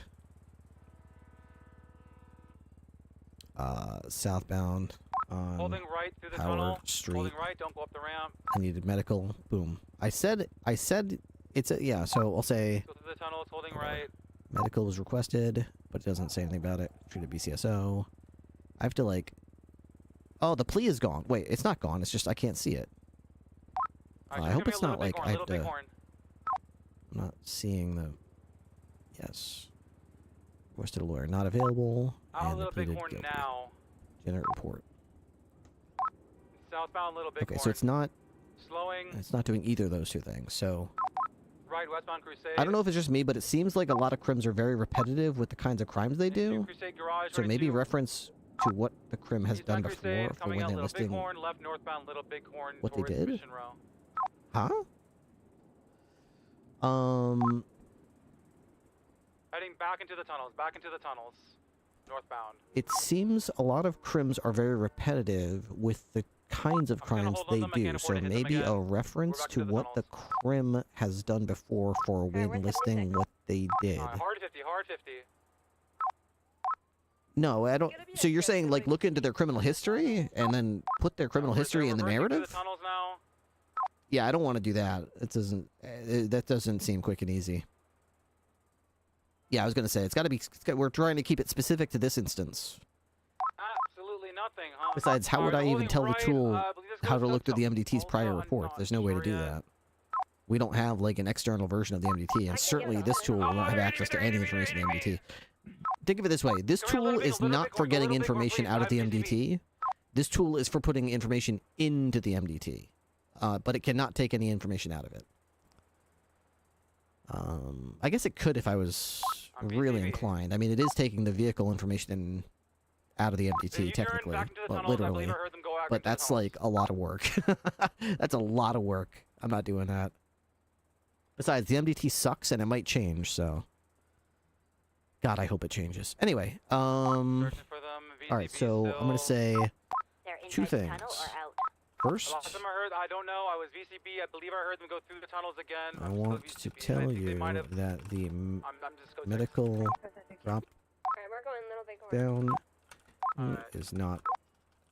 Southbound on Holding right through the Howard tunnel. Street. Holding right, don't go up the ramp. I needed medical. Boom. I said it's a, yeah, so I'll say Go through the tunnel, it's holding right. medical was requested, but it doesn't say anything about it. Treated BCSO. I have to like, oh, the plea is gone. Wait, it's not gone. It's just I can't see it. I hope it's not like I have to. I'm not seeing the. Yes. Requested a lawyer not available. And Little Bighorn guilty. now. Generate report. Southbound Little Bighorn. Okay, so it's not. Slowing. It's not doing either of those two things. So. Right, westbound Crusade. I don't know if it's just me, but it seems like a lot of crims are very repetitive with the kinds of crimes they do. Garage, so maybe reference to what the crim has done before for when they're listing left northbound Little Bighorn what they did. Mission Row. Huh? Heading back into the tunnels. Back into the tunnels. Northbound. It seems a lot of crims are very repetitive with the kinds of crimes they do. So maybe a reference to what the crim has done before for when listing what they did. Hard 50, hard 50. No, I don't. So you're saying like look into their criminal history and then put their criminal history in the narrative? Yeah, I don't want to do that. It doesn't. That doesn't seem quick and easy. Yeah, I was gonna say it's got to be. We're trying to keep it specific to this instance. Absolutely nothing, huh? Besides, how would I even tell the tool how to look through the MDT's prior report? There's no way to do that. We don't have like an external version of the MDT, and certainly this tool will not have access to any information in the MDT. Think of it this way: this tool is not for getting information out of the MDT. This tool is for putting information into the MDT, but it cannot take any information out of it. I guess it could if I was really inclined. I mean, it is taking the vehicle information out of the MDT, technically. Well, literally. But that's like a lot of work. That's a lot of work. I'm not doing that. Besides, the MDT sucks and it might change, so... God, I hope it changes. Anyway, alright, so I'm gonna say two things. First, I don't know. I was VCB. I believe I heard them go through the tunnels again. I want to tell you that the medical drop down is not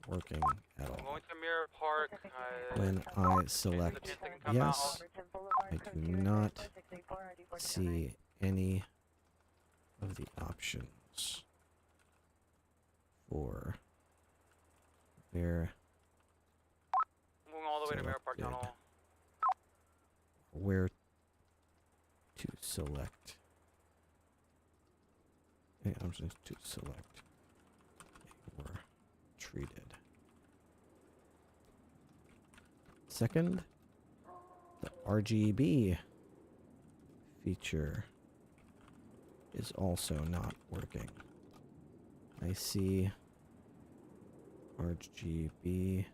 working at all. Going to Mirror Park. When I select yes, I do not see any of the options for where all the way to Mirror Park Tunnel. Where to select. I'm just to select or treated. Second, the RGB feature is also not working. I see RGB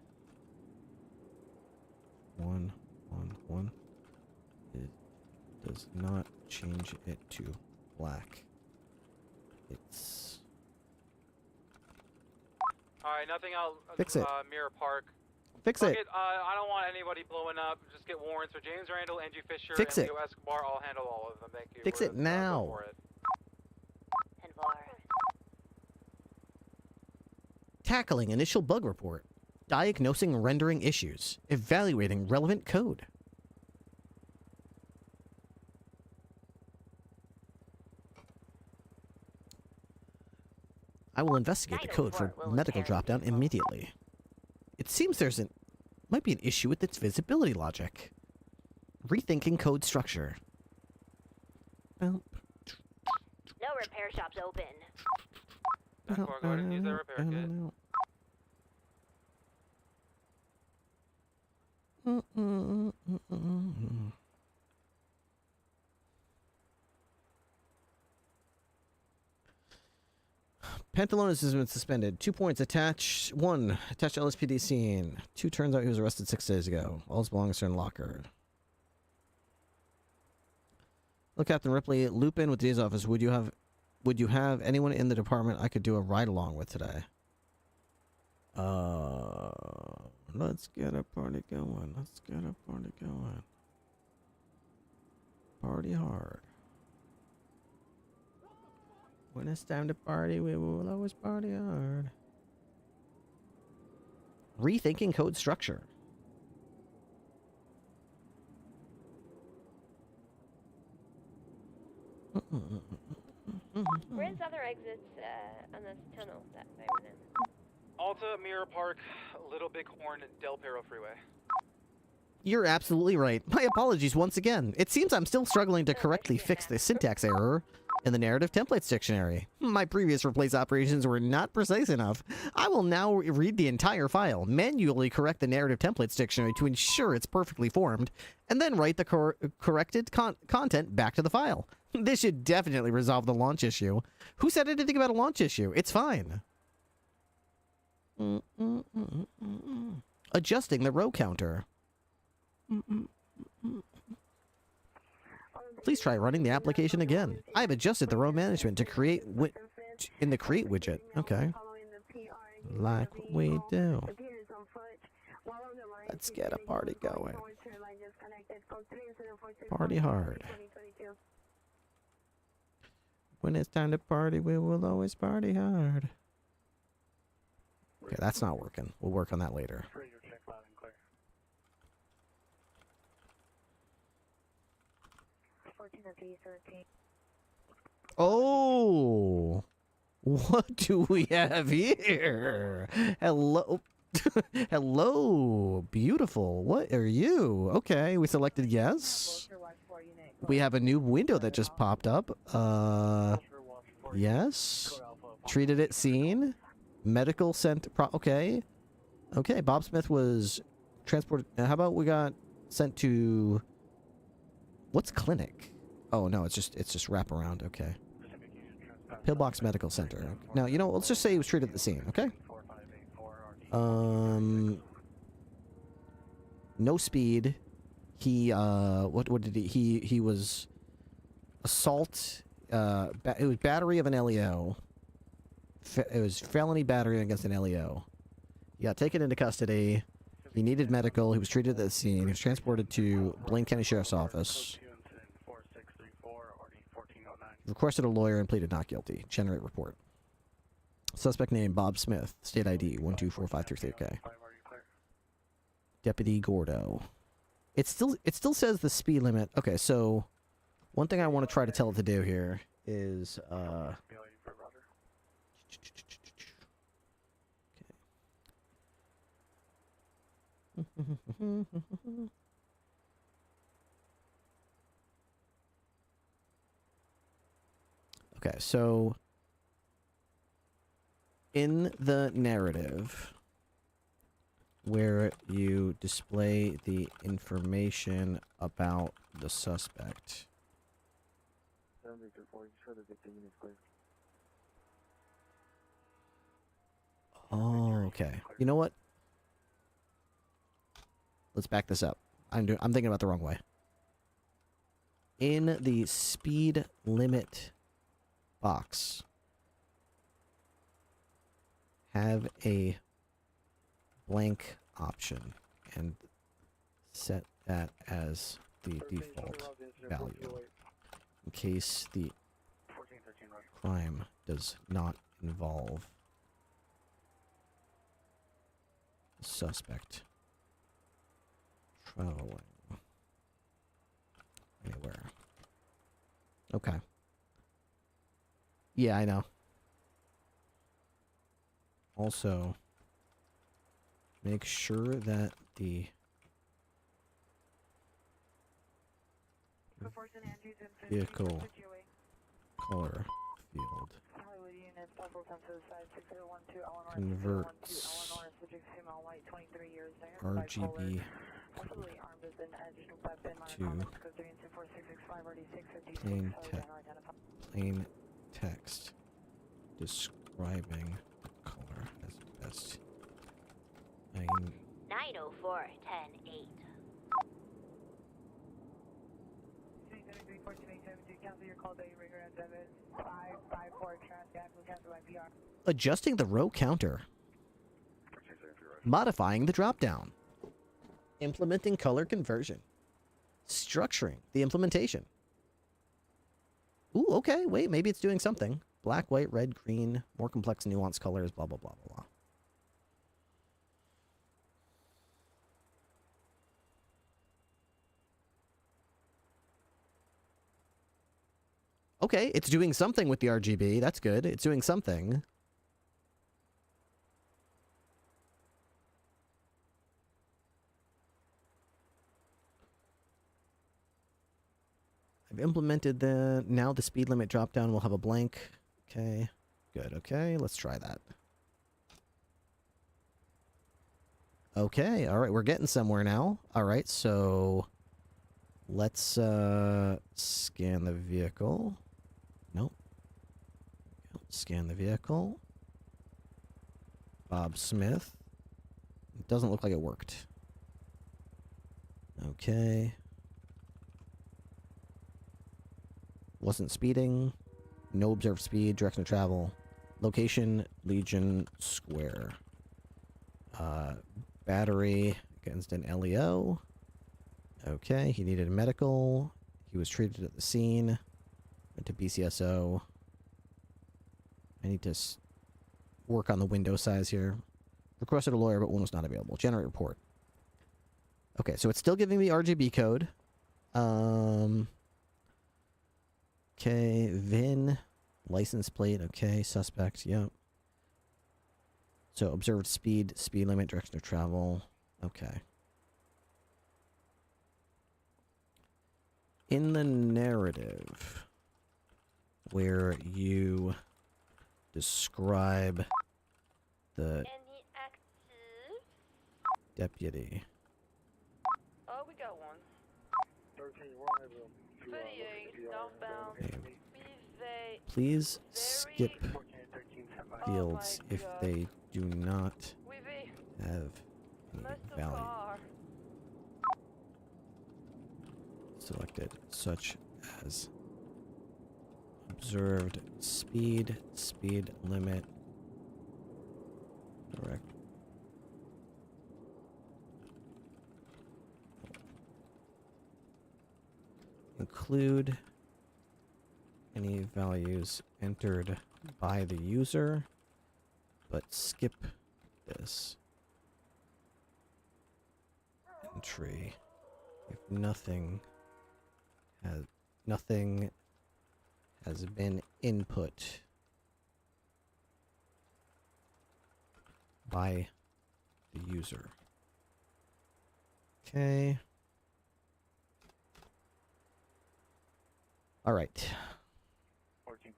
111. It does not change it to black. It's... Alright, nothing else. Fix it. Mirror Park. Fix it. I don't want anybody blowing up. Just get warrants for James Randall, Andrew Fisher, Fix and it. Leo Escobar. I'll handle all of them. Thank you. Fix it now. Tackling initial bug report. Diagnosing rendering issues. Evaluating relevant code. I will investigate the code for medical dropdown immediately. It seems might be an issue with its visibility logic. Rethinking code structure. No repair shops open. Go ahead and use that repair kit. Pantalones has been suspended. 2 points. Attached. 1. Attached to LSPD scene. 2. Turns out he was arrested 6 days ago. All his belongings are in locker. Look, Captain Ripley. Loop in with Day's office. Would you have Would you have anyone in the department I could do a ride-along with today? Let's get a party going. Let's get a party going. Party hard. When it's time to party, we will always party hard. Rethinking code structure. Where's other exits on this tunnel that I went in? Alta, Mirror Park, Little Bighorn, Del Perro Freeway. You're absolutely right. My apologies once again. It seems I'm still struggling to correctly fix the syntax error in the narrative templates dictionary. My previous replace operations were not precise enough. I will now read the entire file, manually correct the narrative templates dictionary to ensure it's perfectly formed, and then write the corrected content back to the file. This should definitely resolve the launch issue. Who said anything about a launch issue? It's fine. Adjusting the row counter. Please try running the application again. I've adjusted the row management to create in the create widget. Okay. Like we do. Let's get a party going. Party hard. When it's time to party, we will always party hard. Okay, that's not working. We'll work on that later. Oh, what do we have here? Hello. Hello, beautiful. What are you? Okay, we selected yes. We have a new window that just popped up. Yes. Treated at scene. Medical center. Okay. Okay, Bob Smith was transported. How about we got sent to... What's clinic? Oh, no, it's just wraparound. Okay. Pillbox Medical Center. Now, you know, let's just say he was treated at the scene, okay? No speed. He, what did he was assault, it was battery of an LEO. It was felony battery against an LEO. He got taken into custody. He needed medical. He was treated at the scene. He was transported to Blaine County Sheriff's Office. Requested a lawyer and pleaded not guilty. Generate report. Suspect name Bob Smith. State ID 124533K. Deputy Gordo. It still says the speed limit. Okay, so one thing I want to try to tell it to do here is okay, so in the narrative where you display the information about the suspect. Oh, okay. You know what? Let's back this up. I'm thinking about the wrong way. In the speed limit box, have a blank option and set that as the default value in case the crime does not involve the suspect traveling anywhere. Okay. Yeah, I know. Also, make sure that the vehicle color field converts RGB to plain text describing the color as best. 904 10 8. Adjusting the row counter. Modifying the drop-down. Implementing color conversion. Structuring the implementation. Ooh, okay, wait, maybe it's doing something. Black, white, red, green, more complex, nuanced colors, blah, blah, blah, blah, blah. Okay, it's doing something with the RGB. That's good. It's doing something. I've implemented the... Now the speed limit drop-down will have a blank. Okay, good. Okay, let's try that. Okay, all right, we're getting somewhere now. All right, so... Let's scan the vehicle. Nope. Scan the vehicle. Bob Smith. It doesn't look like it worked. Okay. Wasn't speeding. No observed speed. Direction of travel. Location, Legion Square. Battery against an LEO. Okay, he needed a medical. He was treated at the scene. Went to BCSO. I need to work on the window size here. Requested a lawyer, but one was not available. Generate report. Okay, so it's still giving me RGB code. Okay, VIN, license plate, okay, suspect, yep. So observed speed, speed limit, direction of travel, okay. In the narrative, where you describe the deputy. Oh, we got one. 38, northbound. Please skip fields if they do not have any value selected, such as observed speed, speed limit, direct. Include any values entered by the user, but skip this entry if nothing has been input by the user. Okay. All right. 14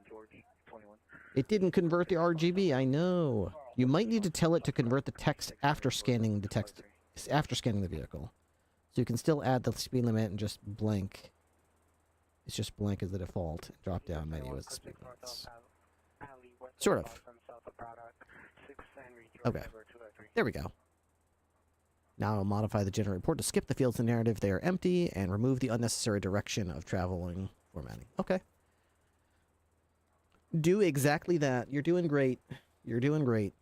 George 21. It didn't convert the RGB, I know. You might need to tell it to convert the text after scanning the text, after scanning the vehicle. So you can still add the speed limit and just blank. It's just blank as the default. Drop down menu as the speed limits. Sort of. Okay. There we go. Now I'll modify the generate report to skip the fields in the narrative. They are empty and remove the unnecessary direction of traveling formatting. Okay. Do exactly that. You're doing great. You're doing great.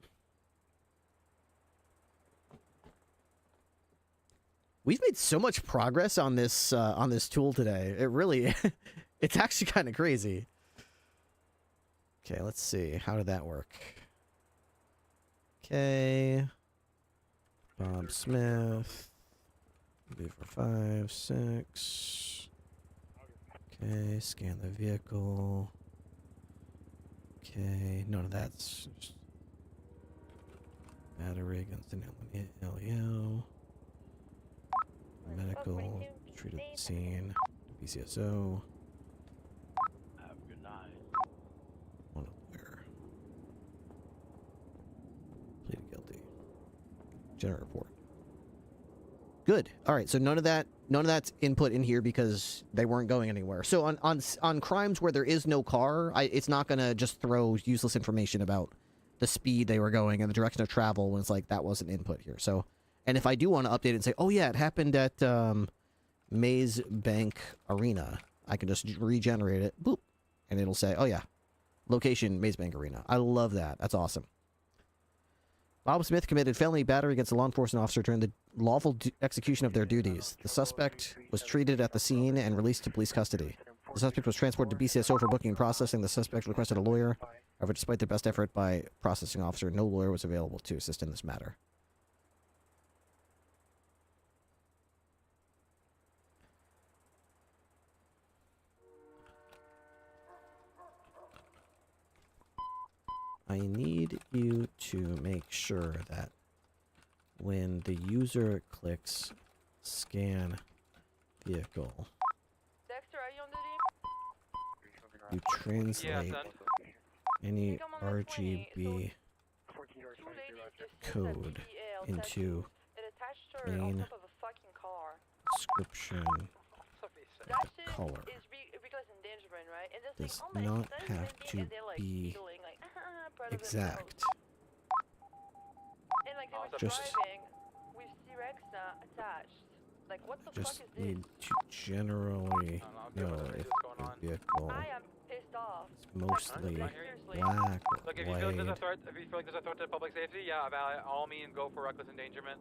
We've made so much progress on this tool today. It really, it's actually kind of crazy. Okay, let's see. How did that work? Okay. Bob Smith. B45, 6. Okay, scan the vehicle. Okay, none of that's just battery against an LEO. Medical, treated the scene, BCSO. Have a good night. One where? Pleaded guilty. Generate report. Good. All right. So none of that's input in here because they weren't going anywhere. So on crimes where there is no car, it's not gonna just throw useless information about the speed they were going and the direction of travel when it's like that wasn't input here. So, and if I do want to update it and say, oh yeah, it happened at Maze Bank Arena. I can just regenerate it, boop, and it'll say, oh yeah, location Maze Bank Arena. I love that. That's awesome. Bob Smith committed felony battery against a law enforcement officer during the lawful execution of their duties. The suspect was treated at the scene and released to police custody. The suspect was transported to BCSO for booking and processing. The suspect requested a lawyer. However, despite the best effort by processing officer, no lawyer was available to assist in this matter. I need you to make sure that when the user clicks scan vehicle, Dexter, are you on duty? you translate any RGB code into plain description. The color does not have to be exact. Just need to generally know if the vehicle is mostly black or Look, if you feel like there's a white. threat, if you feel like there's a threat to public safety, yeah, by all means, go for reckless endangerment.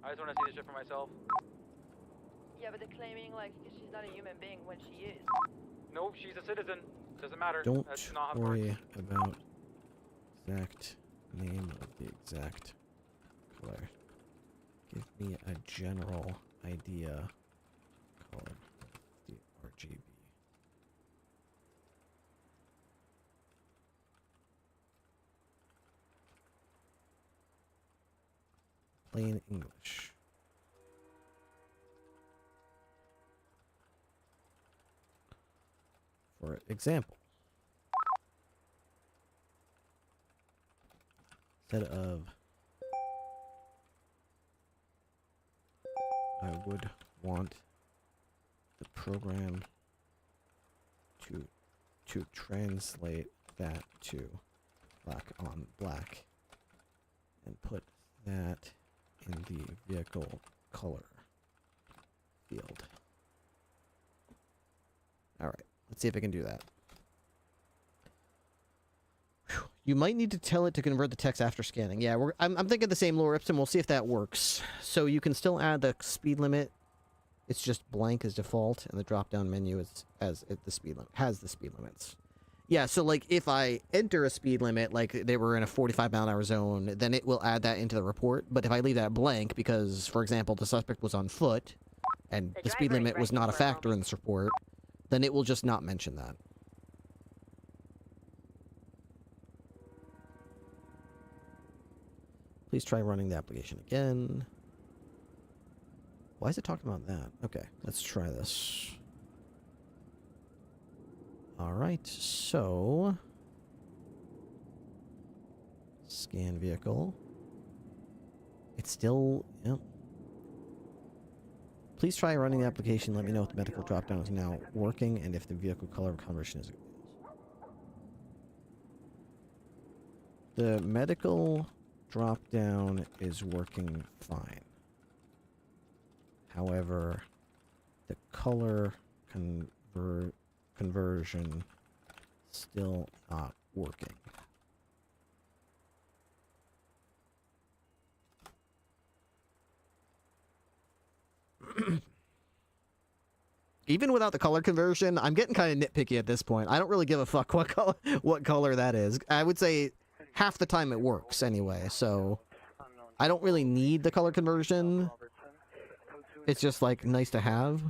I just want to see this shit for myself. Yeah, but they're claiming like she's not a human being when she is. No, she's a citizen. Doesn't matter. Don't That's not how it worry works. about exact name of the exact color. Give me a general idea color of the RGB. Plain English. For example, instead of I would want the program to translate that to black on black and put that in the vehicle color field. All right. Let's see if I can do that. Whew. You might need to tell it to convert the text after scanning. Yeah, I'm thinking the same lower Ipsum. We'll see if that works. So you can still add the speed limit. It's just blank as default, and the drop-down menu has the speed limits. Yeah, so like if I enter a speed limit, like they were in a 45-mile-an-hour zone, then it will add that into the report. But if I leave that blank because, for example, the suspect was on foot, and the speed limit was not a factor in this report, then it will just not mention that. Please try running the application again. Why is it talking about that? Okay, let's try this. Alright, so... Scan vehicle. It's still... Yep. Please try running the application. Let me know if the medical dropdown is now working and if the vehicle color conversion is... The medical dropdown is working fine. However, the color conversion still not working. Even without the color conversion, I'm getting kind of nitpicky at this point. I don't really give a fuck what color that is. I would say half the time it works anyway, so I don't really need the color conversion. It's just like nice to have.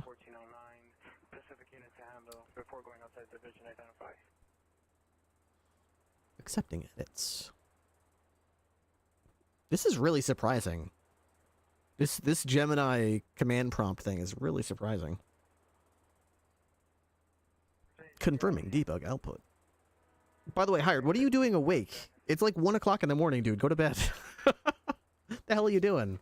Accepting edits. This is really surprising. This Gemini command prompt thing is really surprising. Confirming debug output. By the way, Hired, what are you doing awake? It's like 1 o'clock in the morning, dude. Go to bed. The hell are you doing?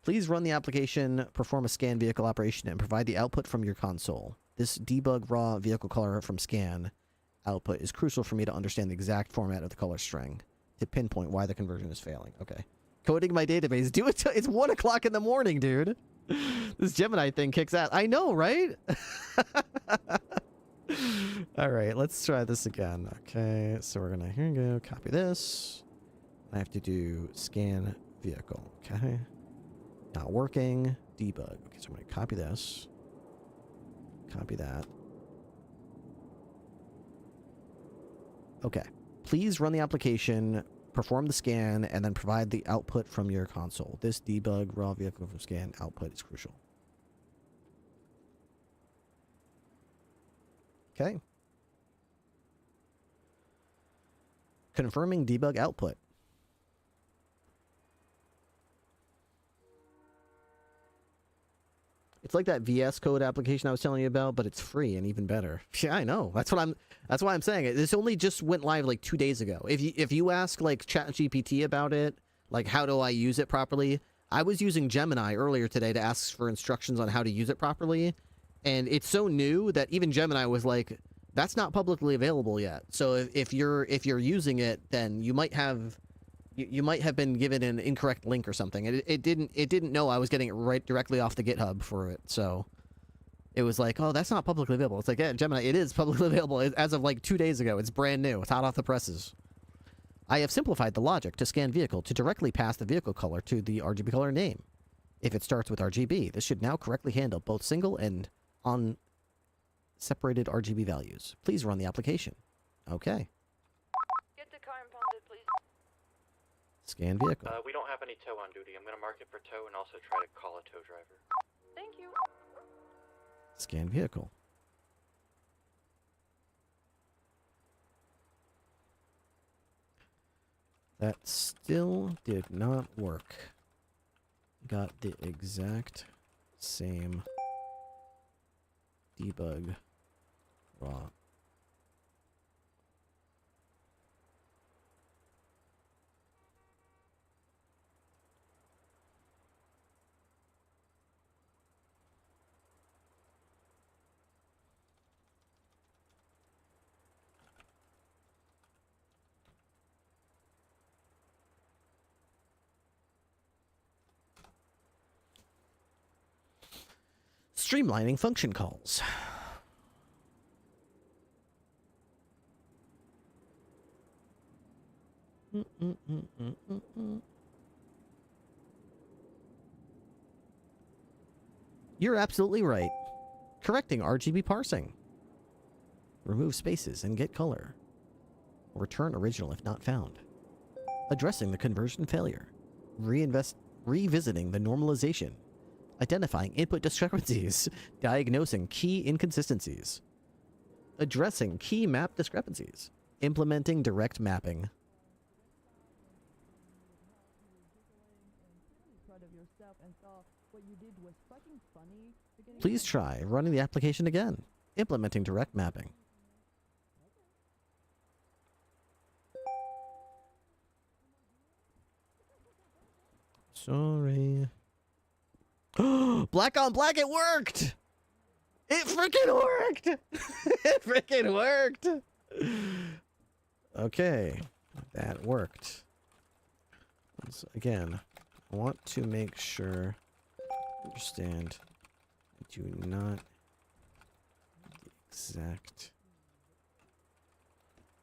Please run the application, perform a scan vehicle operation, and provide the output from your console. This debug raw vehicle color from scan output is crucial for me to understand the exact format of the color string to pinpoint why the conversion is failing. Okay. Coding my database. Do it till it's 1 o'clock in the morning, dude. This Gemini thing kicks ass. I know, right? All right, let's try this again. Okay, so we're gonna, here we go, copy this. I have to do scan vehicle, okay? Not working, debug. Okay, so I'm gonna copy this. Copy that. Okay, please run the application, perform the scan, and then provide the output from your console. This debug raw vehicle from scan output is crucial. Okay. Confirming debug output. It's like that VS Code application I was telling you about, but it's free and even better. Yeah, I know. That's why I'm saying it. This only just went live like 2 days ago. If you ask like ChatGPT about it, like how do I use it properly? I was using Gemini earlier today to ask for instructions on how to use it properly, and it's so new that even Gemini was like, that's not publicly available yet. So if you're using it, then you might have been given an incorrect link or something. It didn't know I was getting it right directly off the GitHub for it. So it was like, oh, that's not publicly available. It's like, yeah, Gemini, it is publicly available as of like 2 days ago. It's brand new. It's hot off the presses. I have simplified the logic to scan vehicle to directly pass the vehicle color to the RGB color name. If it starts with RGB, this should now correctly handle both single and on separated RGB values. Please run the application. Okay. Get the car impounded, please. Scan vehicle. We don't have any tow on duty. I'm going to mark it for tow and also try to call a tow driver. Thank you. Scan vehicle. That still did not work. Got the exact same debug raw. Streamlining function calls. You're absolutely right. Correcting RGB parsing. Remove spaces and get color. Return original if not found. Addressing the conversion failure. Revisiting the normalization. Identifying input discrepancies. Diagnosing key inconsistencies. Addressing key map discrepancies. Implementing direct mapping. Please try running the application again. Implementing direct mapping. Sorry. Black on black, it worked! It freaking worked! It freaking worked! Okay, that worked. Once again, I want to make sure I understand. I do not the exact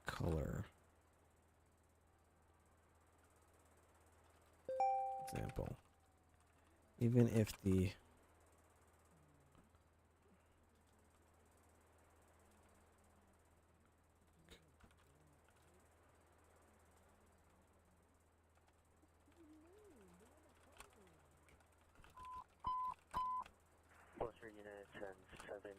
color. Example. Even if the Buster unit 10-7-8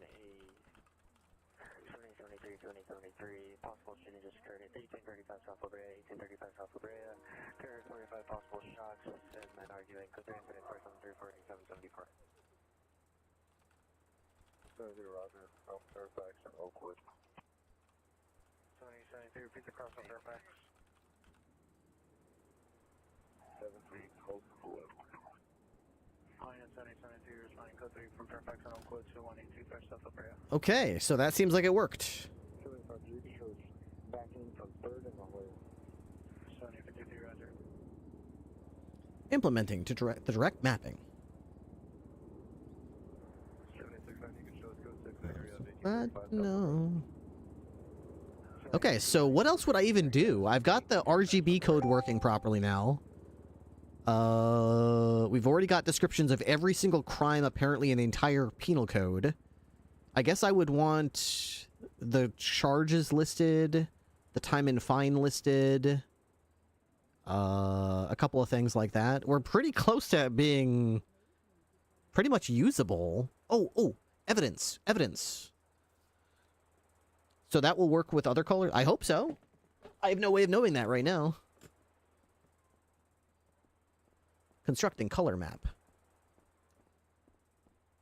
2073 possible shooting just occurred at 1835 South La Brea, 1835 South La Brea. Carrier 45 possible shots, and men arguing code 3 infinite 473 4774. 70 Roger, from Fairfax and Oakwood. 2073, repeat the cross on Fairfax. 73 Oakwood. 7073, responding code 3 from Fairfax and Oakwood to 1825 South La Brea. Okay, so that seems like it worked. Implementing to the direct mapping. No. Okay, so what else would I even do? I've got the RGB code working properly now. We've already got descriptions of every single crime apparently in the entire penal code. I guess I would want the charges listed, the time and fine listed, a couple of things like that. We're pretty close to being pretty much usable. Oh, evidence. So that will work with other colors? I hope so. I have no way of knowing that right now. Constructing color map.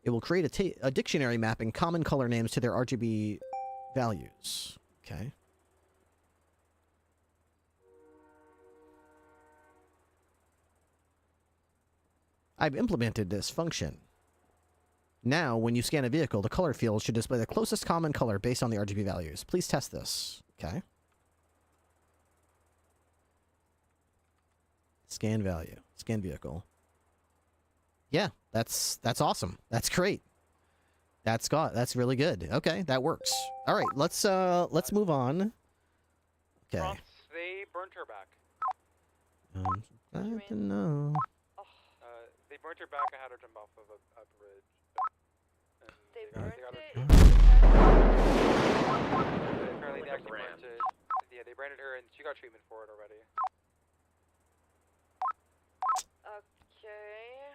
It will create a dictionary mapping common color names to their RGB values. Okay. I've implemented this function. Now, when you scan a vehicle, the color field should display the closest common color based on the RGB values. Please test this. Okay. Scan value. Scan vehicle. Yeah, that's awesome. That's great. That's really good. Okay, that works. All right, let's move on. Okay. Prompts, they burnt her back. I don't know. They burnt her back and had her jump off of a bridge. They burnt it? Apparently they actually burnt it. Yeah, they branded her and she got treatment for it already. Okay.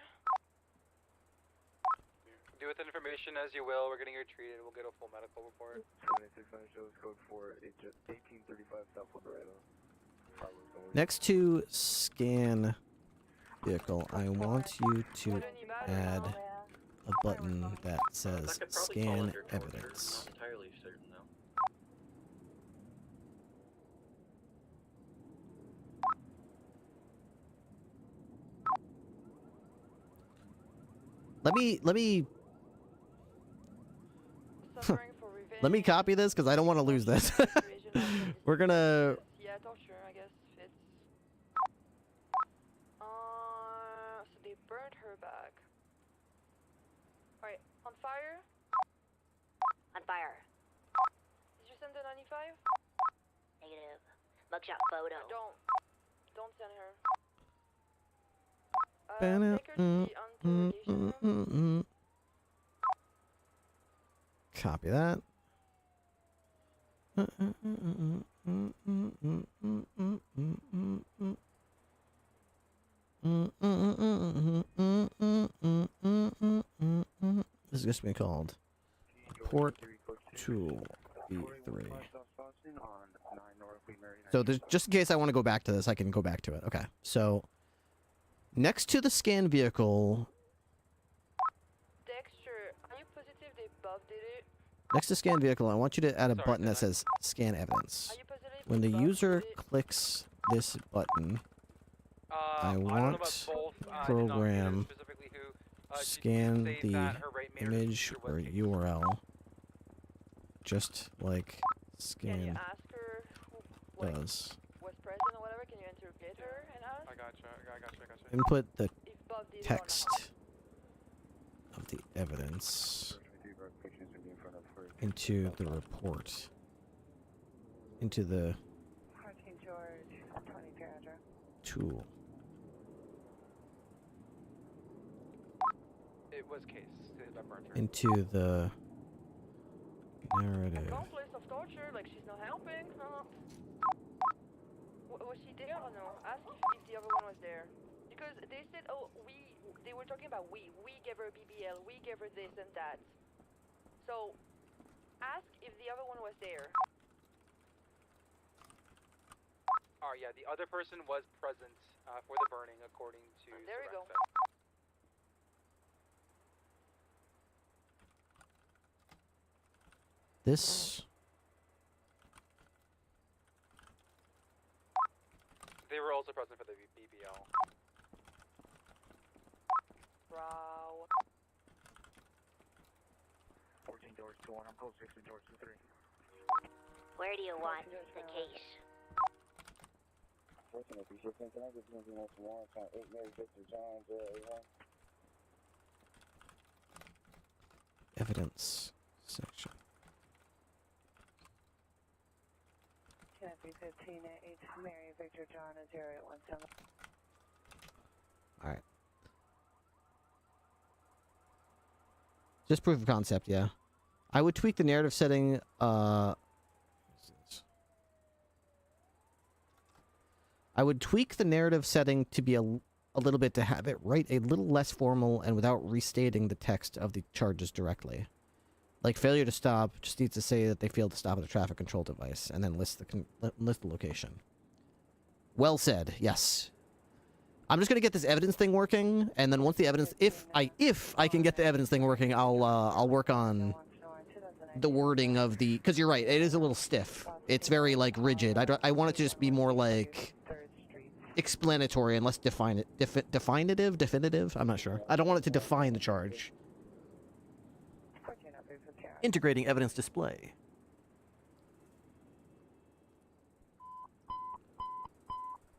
Do with the information as you will. We're getting her treated. We'll get a full medical report. 769 shows code 4, 1835 South Laredo. Next to scan vehicle, I want you to add a button that says scan evidence. I'm not entirely certain though. Let me copy this because I don't want to lose this. We're gonna. Yeah, torture, I guess fits. So they burned her back. Alright, on fire? On fire. Did you send the 95? Negative. Mugshot photo. Don't send her. Take her to the interrogation room. Copy that. This is just being called Port Tool B3. So just in case I want to go back to this, I can go back to it. Okay, so next to the scan vehicle. Dexter, are you positive they buffed it? Next to scan vehicle, I want you to add a button that says scan evidence. When the user clicks this button, I want program scan the image or URL, just like scan does. Was present or whatever, can you interrogate her and ask? I gotcha. Input the text of the evidence into the report. Into the tool. It was case. Into the narrative. Accomplice of torture, like she's not helping. Was she there or no? Ask if the other one was there. Because they said, they were talking about we gave her BBL, we gave her this and that. So, ask if the other one was there. Oh yeah, the other person was present for the burning, according to. There we go. This. They were also present for the BBL. Wow. 14 doors to 1. I'm close 16 doors to 3. Where do you want the case? Evidence. section. 315 at 8 Mary Victor John 0817. All right. Just proof of concept, yeah. I would tweak the narrative setting. I would tweak the narrative setting to be a little bit to have it write a little less formal and without restating the text of the charges directly. Like failure to stop just needs to say that they failed to stop at a traffic control device and then list the location. Well said. Yes. I'm just gonna get this evidence thing working, and then once the evidence, if I can get the evidence thing working, I'll work on the wording of the, because you're right, it is a little stiff. It's very like rigid. I want it to just be more like explanatory and less definitive. I'm not sure. I don't want it to define the charge. Integrating evidence display.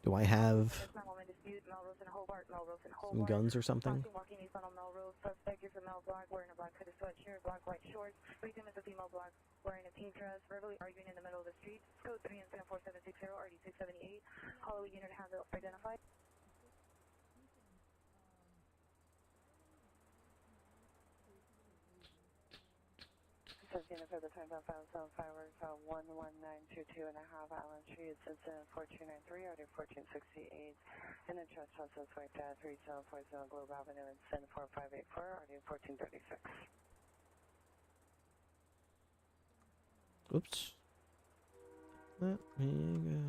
Do I have some guns or something? Suspect is a male black wearing a black hooded sweatshirt, black white shorts. Victim is a female black wearing a pink dress, verbally arguing in the middle of the street. Code 3 and 74760 RD 678. Holloway unit has identified. Unit for the time found some fireworks on 11922 and a half Allen Street. It's in 1493 RD 1468. And the trespass suspect at 3740 Globe Avenue and SIN 4584 RD 1436. Oops. Let me go.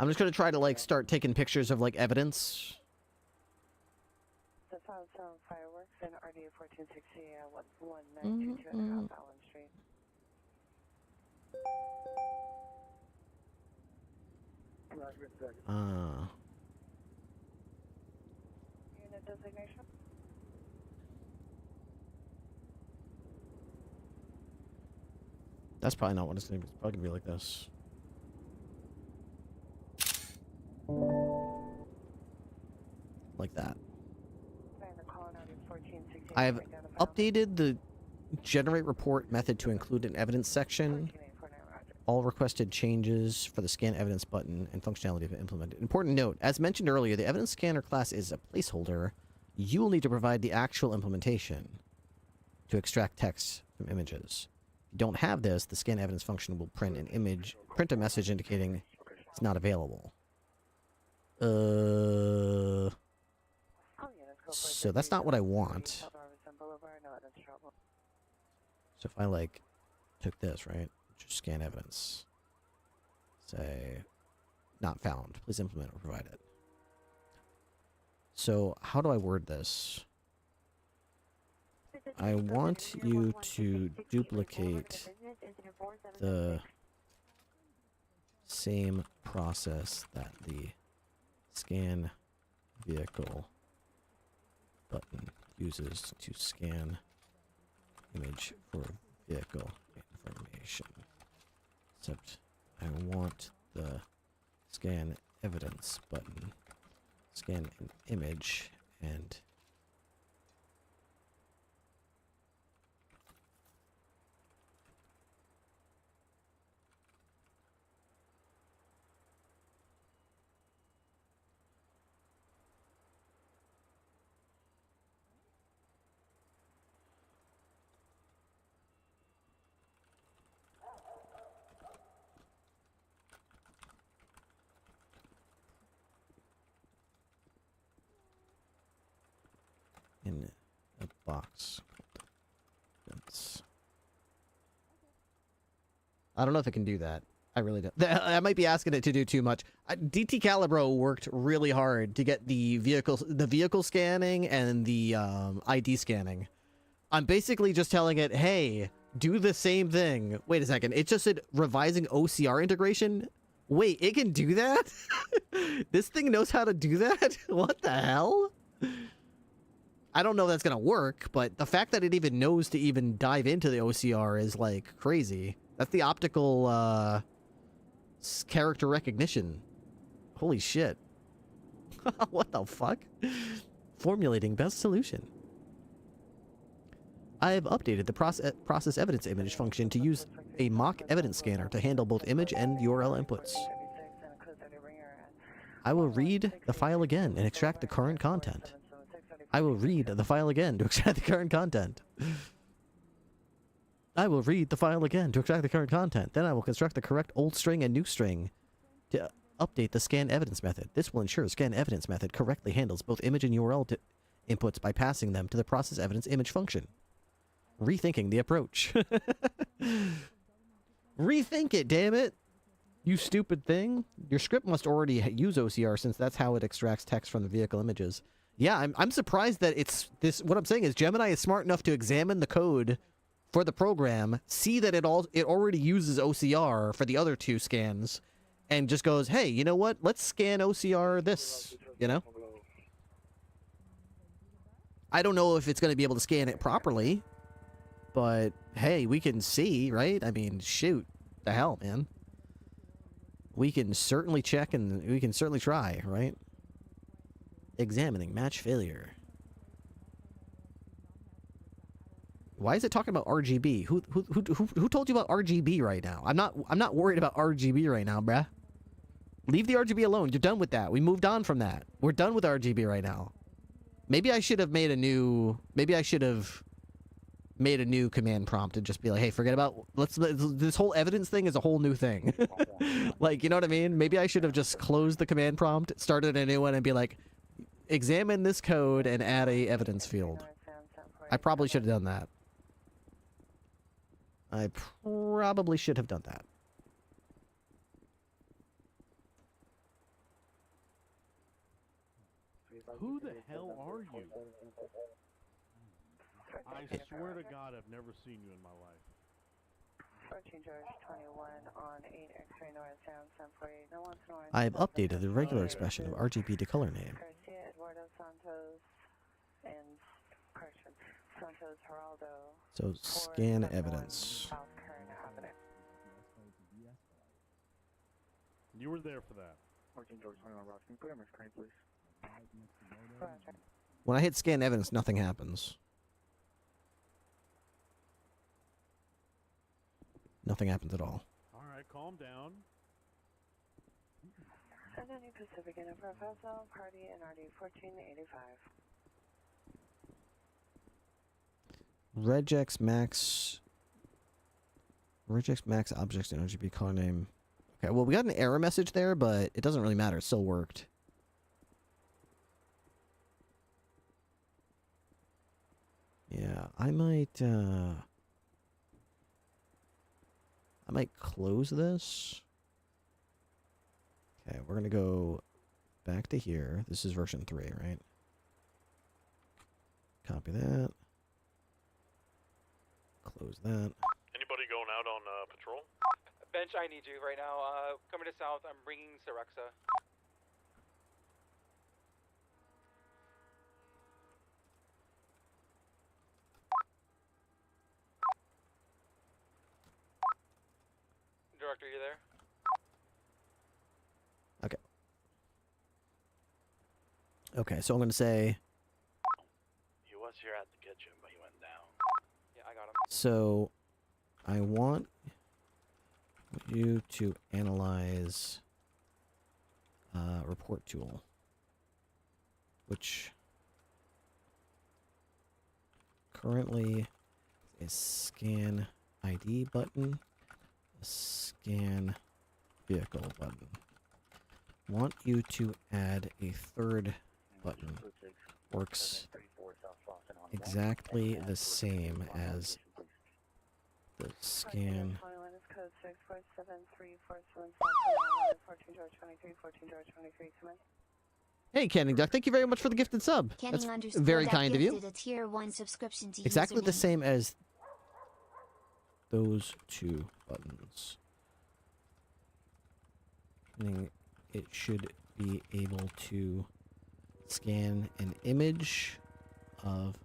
I'm just gonna try to like start taking pictures of like evidence. The found some fireworks in RD 1460 at 1922 and a half Allen Street. Unit designation. That's probably not what it's gonna be. It's probably gonna be like this. Like that. I have updated the generate report method to include an evidence section. All requested changes for the scan evidence button and functionality have been implemented. Important note, as mentioned earlier, the evidence scanner class is a placeholder. You will need to provide the actual implementation to extract text from images. If you don't have this, the scan evidence function will print a message indicating it's not available. So that's not what I want. So if I like took this, right? Just scan evidence. Say not found. Please implement or provide it. So how do I word this? I want you to duplicate the same process that the scan vehicle button uses to scan image for vehicle information. Except I want the scan evidence button, scan an image, and in a box. I don't know if it can do that. I really don't. I might be asking it to do too much. DT Calibro worked really hard to get the vehicle scanning and the ID scanning. I'm basically just telling it, hey, do the same thing. Wait a second. It just said revising OCR integration. Wait, it can do that? This thing knows how to do that? What the hell? I don't know if that's going to work, but the fact that it even knows to even dive into the OCR is, like, crazy. That's the optical It's character recognition. Holy shit. What the fuck? Formulating best solution. I have updated the process evidence image function to use a mock evidence scanner to handle both image and URL inputs. I will read the file again and extract the current content. I will read the file again to extract the current content. I will read the file again to extract the current content. Then I will construct the correct old string and new string to update the scan evidence method. This will ensure scan evidence method correctly handles both image and URL inputs by passing them to the process evidence image function. Rethinking the approach. Rethink it, damn it! You stupid thing. Your script must already use OCR since that's how it extracts text from the vehicle images. Yeah, I'm surprised that it's this. What I'm saying is Gemini is smart enough to examine the code for the program, see that it already uses OCR for the other two scans, and just goes, hey, you know what? Let's scan OCR this, you know? I don't know if it's going to be able to scan it properly, but hey, we can see, right? I mean, shoot. The hell, man. We can certainly check and we can certainly try, right? Examining match failure. Why is it talking about RGB? Who told you about RGB right now? I'm not worried about RGB right now, bruh. Leave the RGB alone. You're done with that. We moved on from that. We're done with RGB right now. Maybe I should have made a new command prompt and just be like, hey, forget about this whole evidence thing is a whole new thing. Like, you know what I mean? Maybe I should have just closed the command prompt, started a new one, and be like, examine this code and add a evidence field. I probably should have done that. I probably should have done that. Who the hell are you? I swear to God, I've never seen you in my life. 14 George 21 on 8 X-ray North Sound 748. No one's north. I have updated the regular expression of RGB to color name. Garcia, Eduardo Santos, and correction, Santos Geraldo. So scan evidence. South Kern Avenue. You were there for that. 14 George 21 Ross, can you put him on screen, please? When I hit scan evidence, nothing happens. Nothing happens at all. Alright, calm down. Identity Pacific in a professional party NRD 1485. Regex Max objects in RGB color name. Okay, well, we got an error message there, but it doesn't really matter. It still worked. Yeah, I might close this. Okay, we're gonna go back to here. This is version 3, right? Copy that. Close that. Anybody going out on patrol? Bench, I need you right now. Coming to south, I'm bringing Serexa. Director, you there? Okay. Okay, so I'm going to say... He was here at the kitchen, but he went down. Yeah, I got him. So, I want you to analyze report tool, which currently is scan ID button, scan vehicle button. Want you to add a third button. Works exactly the same as the scan. Hey, Canning Duck, thank you very much for the gifted sub. That's very kind of you. A tier 1 subscription to Exactly the username. same as those two buttons. Meaning it should be able to scan an image of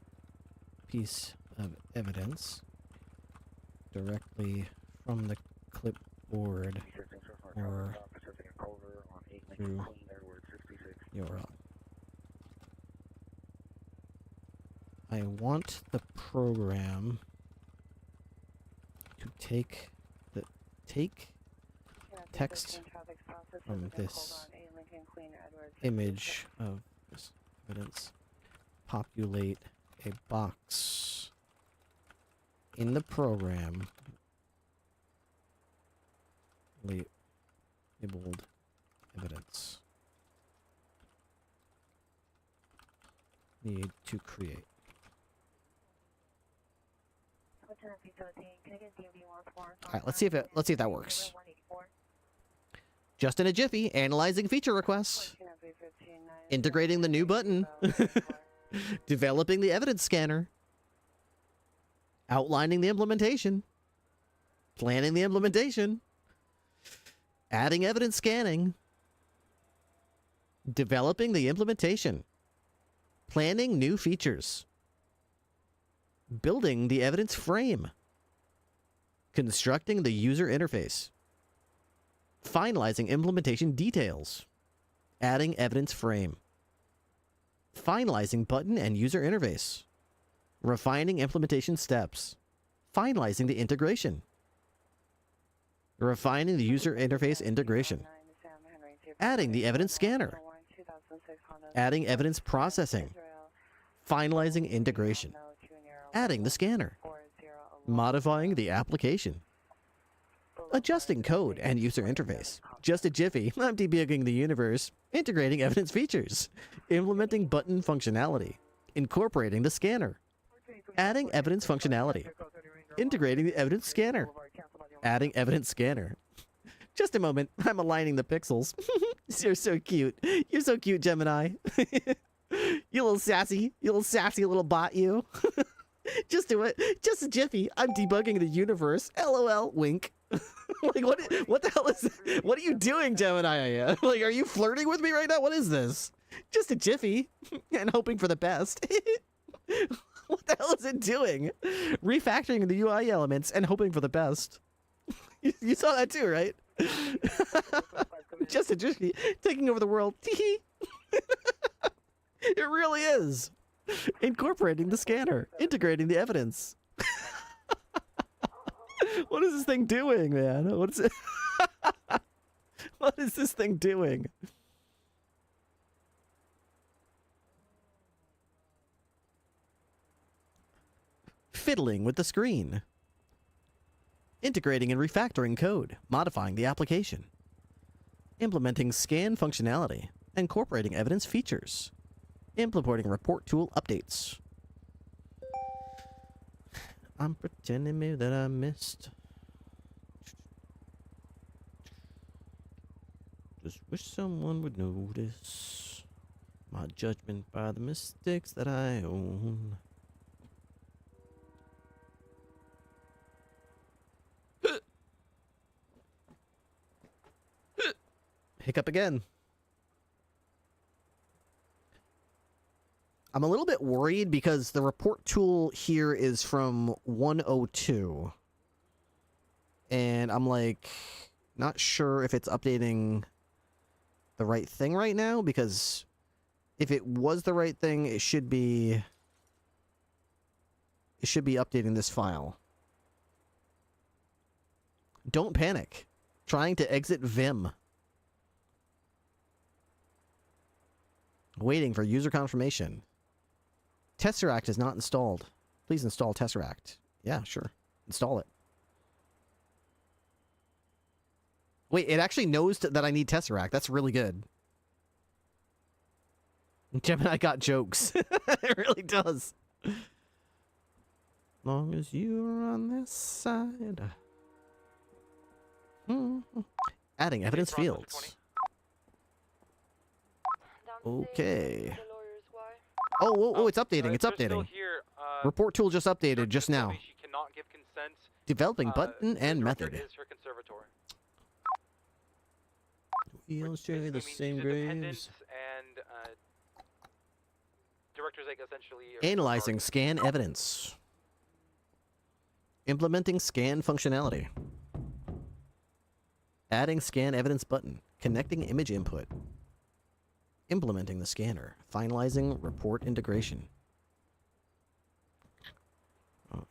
piece of evidence directly from the clipboard Or to your I want the program to take text from this image of this evidence, populate a box in the program labeled evidence. Need to create. Alright, let's see if that works. Just in a jiffy, analyzing feature requests, integrating the new button, developing the evidence scanner, outlining the implementation, planning the implementation, adding evidence scanning, developing the implementation, planning new features, building the evidence frame, constructing the user interface, finalizing implementation details, adding evidence frame, finalizing button and user interface, refining implementation steps, finalizing the integration, refining the user interface integration, adding the evidence scanner, adding evidence processing, finalizing integration, adding the scanner, modifying the application, adjusting code and user interface. Just a jiffy, I'm debugging the universe, integrating evidence features, implementing button functionality, incorporating the scanner, adding evidence functionality, integrating the evidence scanner, adding evidence scanner. Just a moment, I'm aligning the pixels. You're so cute. You're so cute, Gemini. You little sassy little bot, you. Just do it. Just a jiffy. I'm debugging the universe. LOL. Wink. Like, what the hell is this? What are you doing, Gemini? Like, are you flirting with me right now? What is this? Just a jiffy. And hoping for the best. What the hell is it doing? Refactoring the UI elements and hoping for the best. You saw that too, right? Just a jiffy. Taking over the world. It really is. Incorporating the scanner. Integrating the evidence. What is this thing doing, man? What is it? What is this thing doing? Fiddling with the screen. Integrating and refactoring code. Modifying the application. Implementing scan functionality. Incorporating evidence features. Implementing report tool updates. I'm pretending maybe that I missed. Just wish someone would notice my judgment by the mistakes that I own. Hiccup again. I'm a little bit worried because the report tool here is from 102. And I'm like, not sure if it's updating the right thing right now, because if it was the right thing, it should be updating this file. Don't panic. Trying to exit Vim. Waiting for user confirmation. Tesseract is not installed. Please install Tesseract. Yeah, sure. Install it. Wait, it actually knows that I need Tesseract. That's really good. Gemini got jokes. It really does. Long as you're on this side. Adding evidence fields. Okay. Oh, it's updating. It's updating. Report tool just updated just now. Developing button and method. We all share the same graves. Analyzing scan evidence. Implementing scan functionality. Adding scan evidence button. Connecting image input. Implementing the scanner. Finalizing report integration.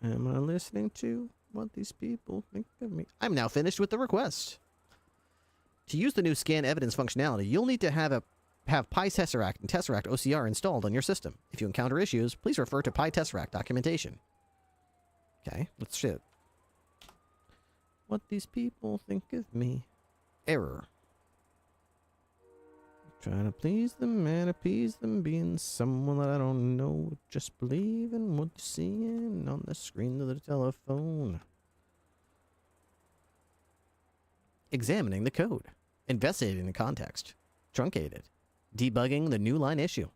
Am I listening to what these people think of me? I'm now finished with the request. To use the new scan evidence functionality, you'll need to have PyTesseract and Tesseract OCR installed on your system. If you encounter issues, please refer to PyTesseract documentation. Okay, let's shit. What these people think of me. Error. Trying to please them and appease them, being someone that I don't know. Just believe in what you're seeing on the screen of the telephone. Examining the code. Investigating the context. Truncated. Debugging the new line issue.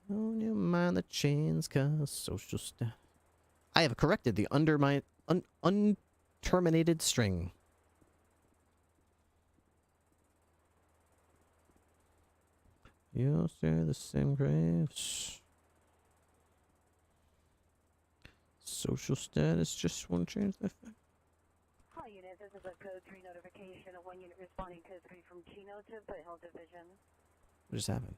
Don't you mind the chains, cause social stuff. I have corrected the unterminated string. You'll share the same graves. Social status just won't change the fact. Hi, unit. This is a code 3 notification. One unit responding code 3 from Chino to Foothill Division. What just happened?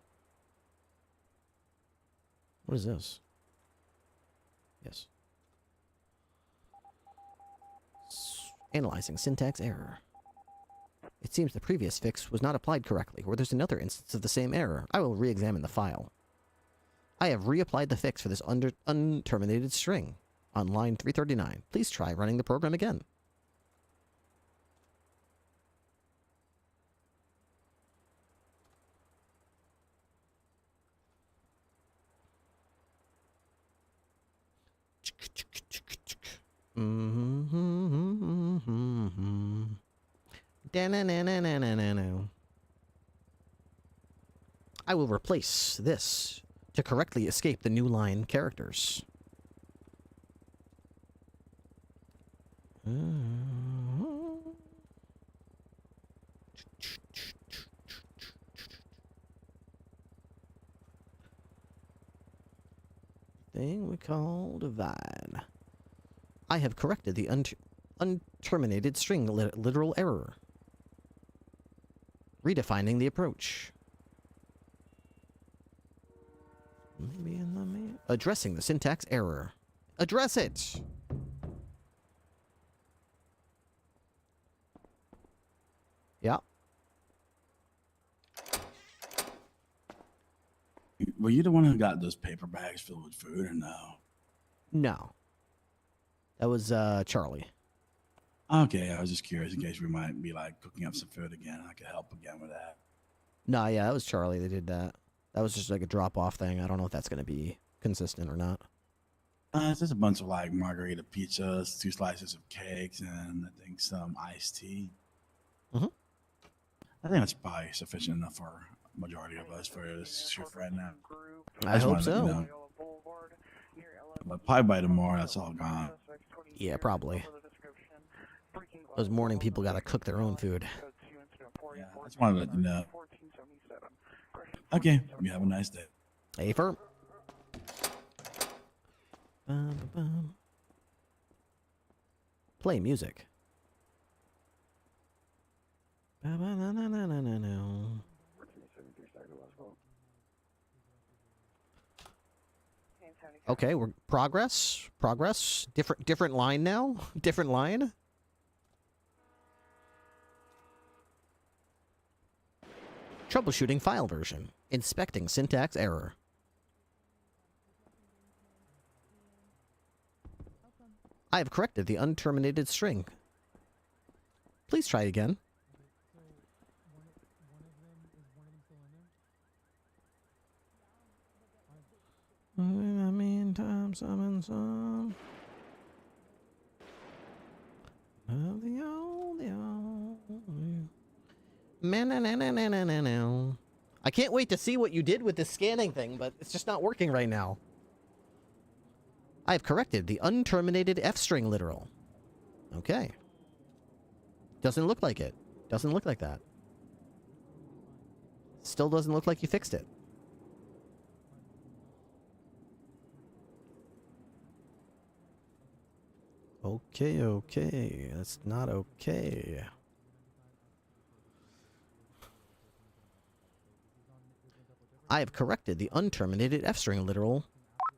What is this? Yes. Analyzing syntax error. It seems the previous fix was not applied correctly, or there's another instance of the same error. I will re-examine the file. I have reapplied the fix for this unterminated string. On line 339. Please try running the program again. I will replace this to correctly escape the new line characters. Thing we call divide. I have corrected the unterminated string literal error. Redefining the approach. Addressing the syntax error. Address it! Yeah. Were you the one who got those paper bags filled with food or no? No. That was Charlie. Okay, I was just curious in case we might be like cooking up some food again. I could help again with that. No, yeah, that was Charlie that did that. That was just like a drop-off thing. I don't know if that's going to be consistent or not. It's just a bunch of like margarita pizzas, 2 slices of cakes, and I think some iced tea. Mm-hmm. I think that's probably sufficient enough for a majority of us for this your friend now. I hope so. But probably by tomorrow, that's all gone. Yeah, probably. Those morning people got to cook their own food. Yeah, I just wanted to let you know. Okay, you have a nice day. Hey, firm. Play music. Okay, we're progress. Different line now. Different line. Troubleshooting file version. Inspecting syntax error. I have corrected the unterminated string. Please try again. In the meantime, some and some of the old. I can't wait to see what you did with this scanning thing, but it's just not working right now. I have corrected the unterminated F-string literal. Okay. Doesn't look like it. Doesn't look like that. Still doesn't look like you fixed it. Okay, okay. That's not okay. I have corrected the unterminated F-string literal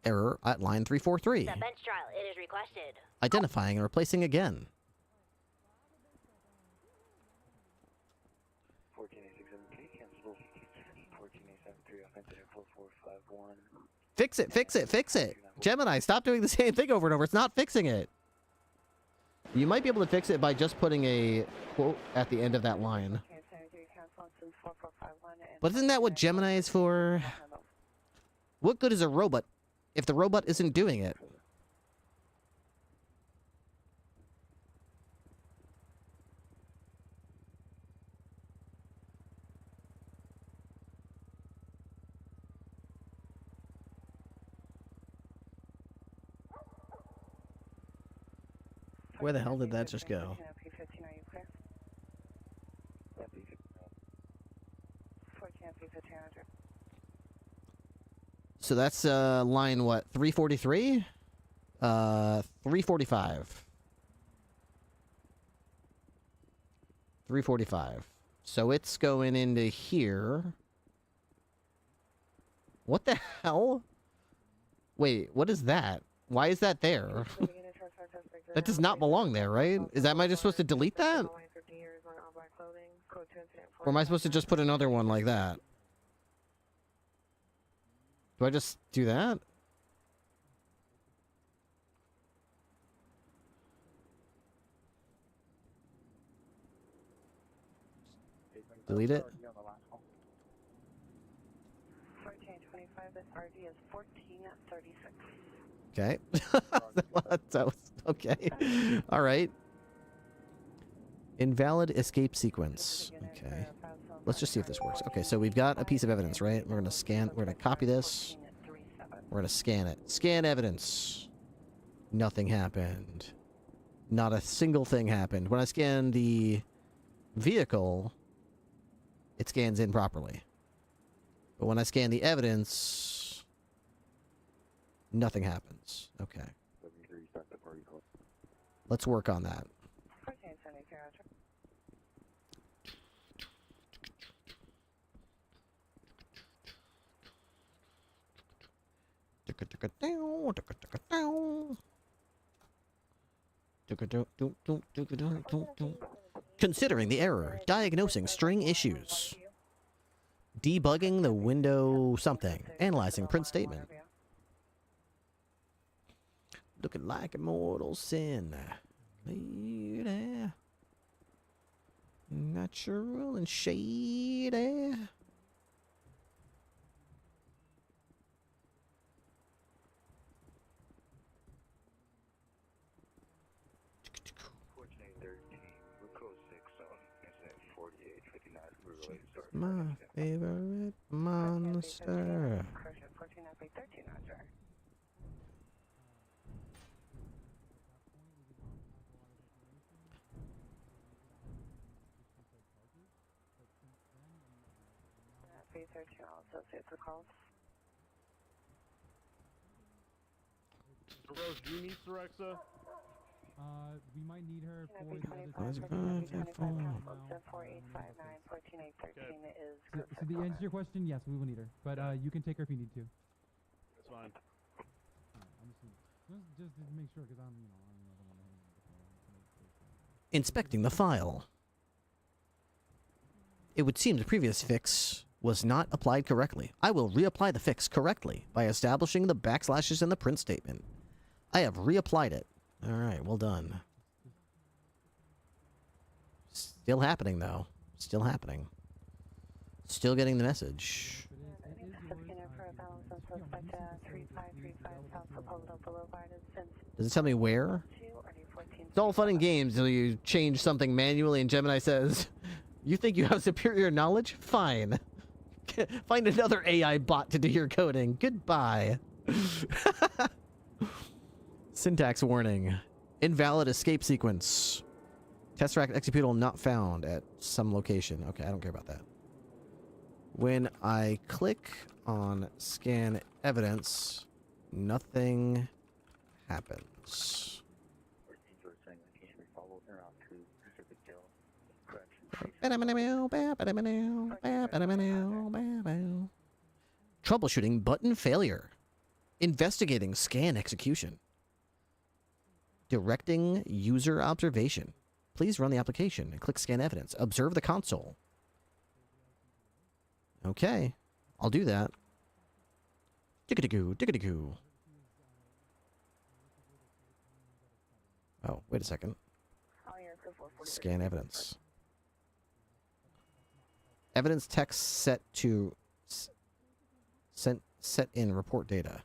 error at line 343. The bench trial, it is requested. Identifying and replacing again. 1487K, cancel. 14873, offensive 4451. Fix it, fix it, fix it. Gemini, stop doing the same thing over and over. It's not fixing it. You might be able to fix it by just putting a quote at the end of that line. But isn't that what Gemini is for? What good is a robot if the robot isn't doing it? Where the hell did that just go? So that's line what? 343? 345. 345. So it's going into here. What the hell? Wait, what is that? Why is that there? That does not belong there, right? Am I just supposed to delete that? Or am I supposed to just put another one like that? Do I just do that? Delete it? 1425, this RD is 1436. Okay. That was okay. All right. Invalid escape sequence. Okay. Let's just see if this works. Okay, so we've got a piece of evidence, right? We're gonna scan. We're gonna copy this. We're gonna scan it. Scan evidence. Nothing happened. Not a single thing happened. When I scan the vehicle, it scans in properly. But when I scan the evidence, nothing happens. Okay. Let's work on that. Considering the error, diagnosing string issues, debugging the window something, analyzing print statement. Looking like immortal sin. Lady. Natural and shady. My favorite monster. Rose, do you need Serexa? We might need her for the So the answer to your question, yes, we will need her. But you can take her if you need to. That's fine. Just to make sure, because I'm, Inspecting the file. It would seem the previous fix was not applied correctly. I will reapply the fix correctly by establishing the backslashes in the print statement. I have reapplied it. Alright, well done. Still happening, though. Still happening. Still getting the message. Does it tell me where? It's all fun and games until you change something manually and Gemini says, you think you have superior knowledge? Fine. Find another AI bot to do your coding. Goodbye. Syntax warning. Invalid escape sequence. Tesseract executable not found at some location. Okay, I don't care about that. When I click on scan evidence, nothing happens. Troubleshooting button failure. Investigating scan execution. Directing user observation. Please run the application and click scan evidence. Observe the console. Okay, I'll do that. Diggity-goo, diggity-goo. Oh, wait a second. Scan evidence. Evidence text set to set in report data.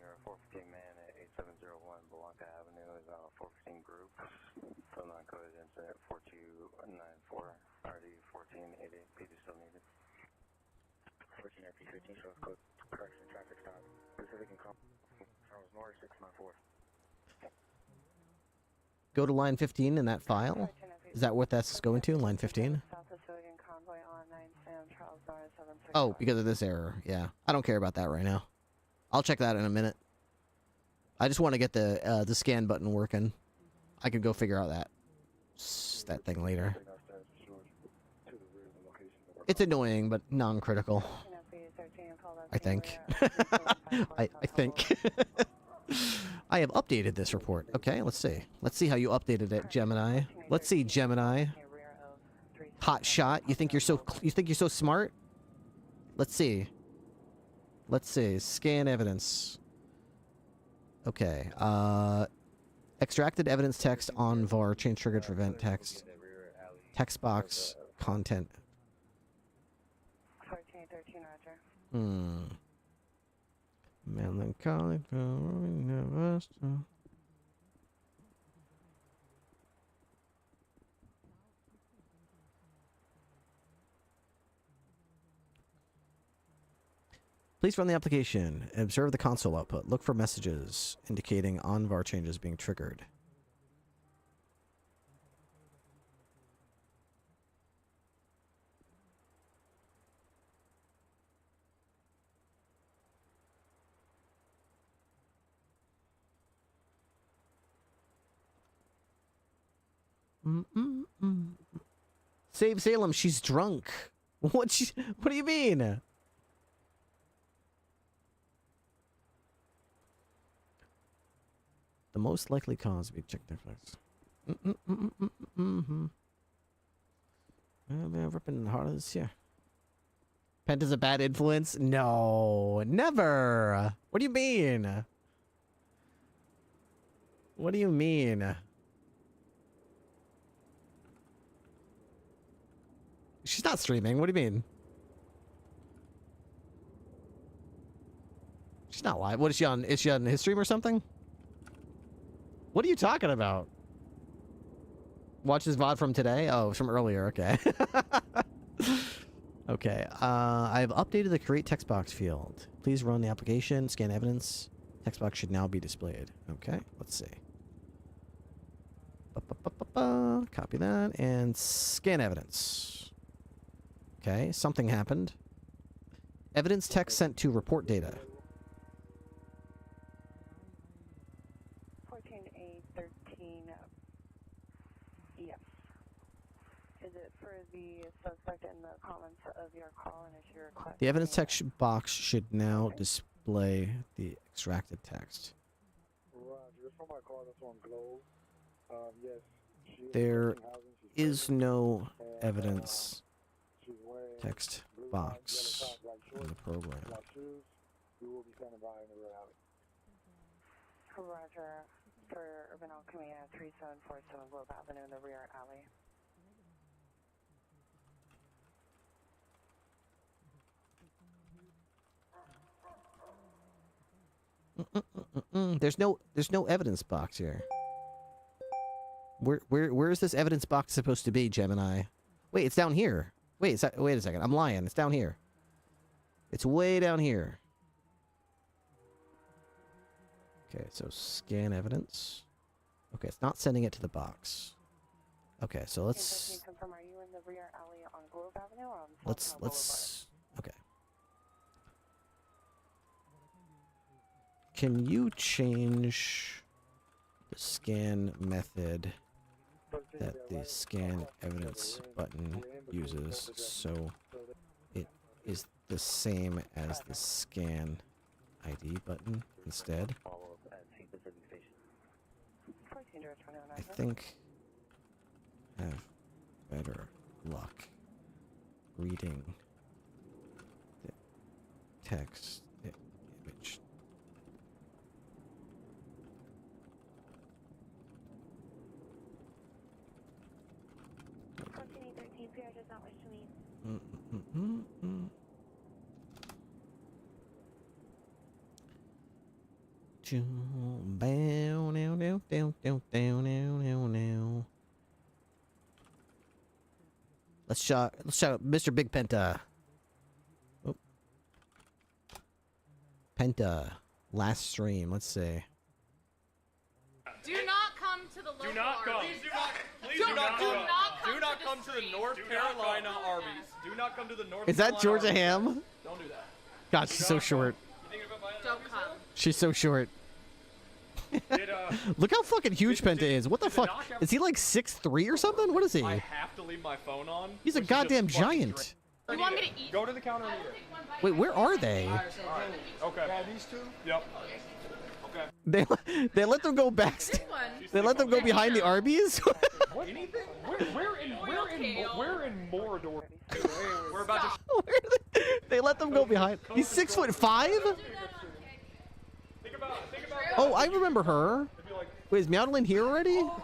You're a 415 man at 8701 Blanca Avenue is on a 415 group. Phone line code incident 4294 RD 1488. PD still needed. 14 FP15 shows code correction traffic stop. Pacific and Charles North 694. Go to line 15 in that file. Is that what that's going to? Line 15? Oh, because of this error. Yeah. I don't care about that right now. I'll check that in a minute. I just want to get the scan button working. I could go figure out that thing later. It's annoying, but non-critical. I think. I think. I have updated this report. Okay, let's see. Let's see how you updated it, Gemini. Let's see, Gemini. Hot shot. You think you're so smart? Let's see. Let's see. Scan evidence. Okay. Extracted evidence text on var. Change trigger to prevent text. Text box. Content. 1413, Roger. Melancholy. Please run the application and observe the console output. Look for messages indicating ONVAR changes being triggered. Save Salem, she's drunk. What do you mean? The most likely cause to be checked reflex. Ripping hard this year. Penta's a bad influence? No, never. What do you mean? What do you mean? She's not streaming. What do you mean? She's not live. What is she on? Is she on his stream or something? What are you talking about? Watch his VOD from today? Oh, from earlier. Okay. Okay. I've updated the create text box field. Please run the application. Scan evidence. Text box should now be displayed. Okay. Let's see. Copy that and scan evidence. Okay. Something happened. Evidence text sent to report data. 14A13. Yes. Is it for the suspect in the comments of your call, and is your request? The evidence text box should now display the extracted text. There is no evidence text box in the program. Roger. For Urban Alchemy at 3747 Globe Avenue in the rear alley. There's no evidence box here. Where is this evidence box supposed to be, Gemini? Wait, it's down here. Wait a second. I'm lying. It's down here. It's way down here. Okay, so scan evidence. Okay, it's not sending it to the box. Okay, so let's. Confirm, are you in the rear alley on Globe Avenue or on let's. Okay. can you change the scan method that the scan evidence button uses so it is the same as the scan ID button instead? I think I have better luck reading the text, the image. PR does not wish to meet. Let's shout Mr. Big Penta. Oh. Penta. Last stream, let's see. Do not come to the local Do not come. Arby's. Please do not come. Do not come to the North Carolina Arby's. Do not come to the North Is that Carolina Georgia Arby's. Ham? Don't do that. God, she's so short. Don't come. She's so short. Look how fucking huge Penta is. What the fuck? Is he like 6'3" or something? What is he? I have to leave my phone on. He's a goddamn giant. You want me to eat? Go to the counter and eat it. Wait, where are they? Okay. Yeah, these two? Yep. Okay. They let them go back. They let them go behind the Arby's. Anything? We're in Mordor. We're about to. They let them go behind. He's 6'5". Think about Oh, I remember her. Wait, is Meowdlin here already? in front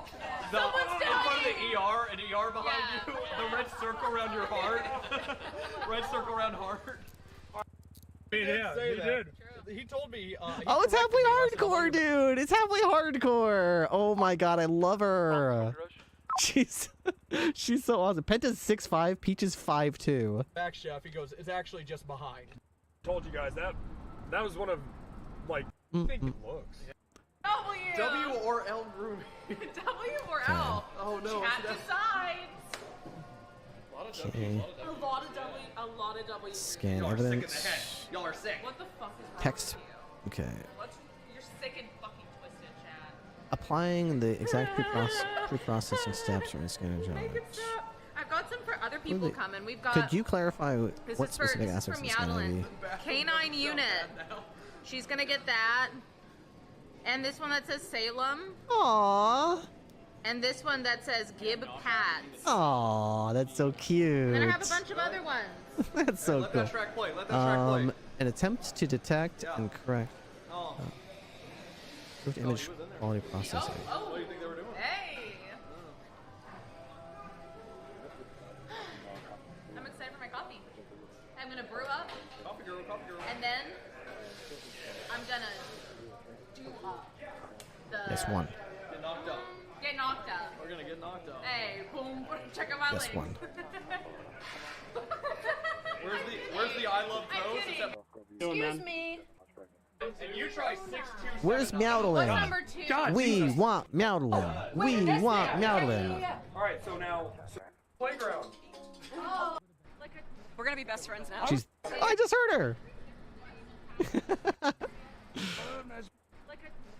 of the ER, an ER behind you, the red circle around your heart. Red circle around heart. He did. He told me. Oh, it's halfway hardcore, dude. It's halfway hardcore. Oh my god, I love her. She's so awesome. Penta's 6'5", Peach is 5'2". Back chef, he goes, it's actually just behind. Told you guys that was one of, like, I think it looks. W or L room. W or L? Oh no. Chat decides. Okay. A lot of W. Scan Y'all are sick in the evidence. head. Y'all are sick. What the fuck is wrong Text. with you? Okay. You're sick and fucking twisted, chat. Applying the exact pre-processing steps from the scanner jobs. I've got some for other people coming. We've got. Could you clarify This what is for, specific this is aspects for of the scanner Meowdlin. ID? Canine unit. She's gonna get that. And this one that says Salem. Aww. And this one that says Gib Pats. Aww, that's so cute. And then I have a bunch of other ones. That's so Let cool. that track play. Let that track play. An attempt to detect and correct Oh. improved image quality processing. Oh. What do you think they were doing? Hey. I'm excited for my coffee. I'm gonna brew up. Coffee girl. And then I'm gonna do up the. Yes, one. Get knocked up. Get knocked up. We're gonna get knocked up. Hey, boom! Check out my Yes, link. one. Where's the I love pros? Excuse me. And you try 6'2". Where's Meowdlin? What's number 2? We want Meowdlin. We want Meowdlin. All right, so now playground. Oh. We're gonna be best friends now. She's. I just heard her.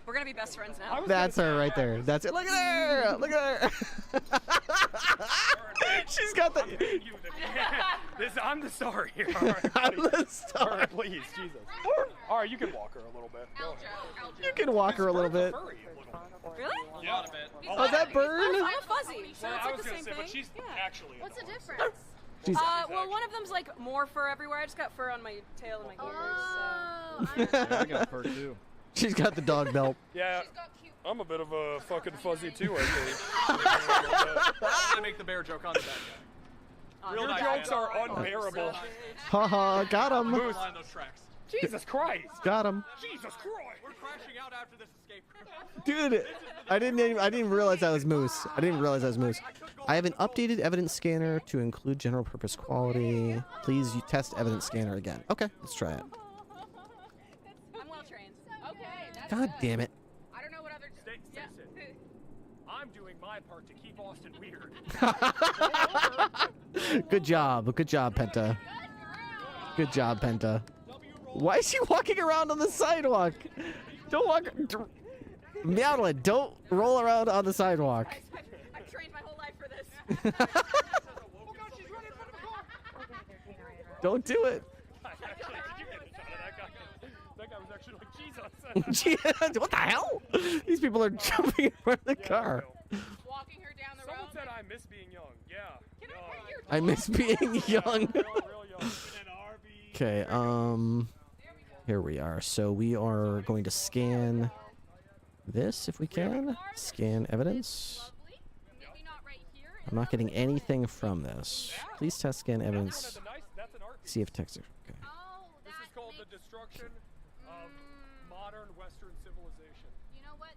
We're gonna be best friends now. That's her right there. That's it. Look at her. Look at her. She's got the. I'm the star here. I'm the star. All right, please, Jesus. All right, you can walk her a little bit. You can walk her a little bit. Really? Yeah, a bit. Oh, is that Burn? I'm a fuzzy, so Well, it's I like was the gonna same say, but thing. she's actually. What's the difference? She's- Well, one of them's like more fur everywhere. I just got fur on my tail and my ears. I got fur too. She's got the dog belt. Yeah, I'm a bit of a fucking fuzzy too, I think. I make the bear joke on the bad guy. Real Your jokes are unbearable. Haha, got him. Line those tracks. Jesus Christ! Got him. Jesus Christ! We're crashing out after this escape room. Dude, I didn't realize that was Moose. I didn't realize that was Moose. I have an updated evidence scanner to include general purpose quality. Please test evidence scanner again. Okay, let's try it. I'm well trained. Okay. That's God damn it. I don't know what other. Stay sit. I'm doing my part to keep Austin weird. Good job. Good job, Penta. Good job, Penta. Why is she walking around on the sidewalk? Don't walk. Meowla, don't roll around on the sidewalk. I've trained my whole life for this. Don't do it. That guy was actually like, Jesus. What the hell? These people are jumping in front of the car. Walking her down the road. Someone said I miss being young. Yeah. I miss being young. Okay, here we are. So we are going to scan this if we can. Scan evidence. I'm not getting anything from this. Please test scan evidence. See if text. Okay. This is called the destruction of modern Western civilization.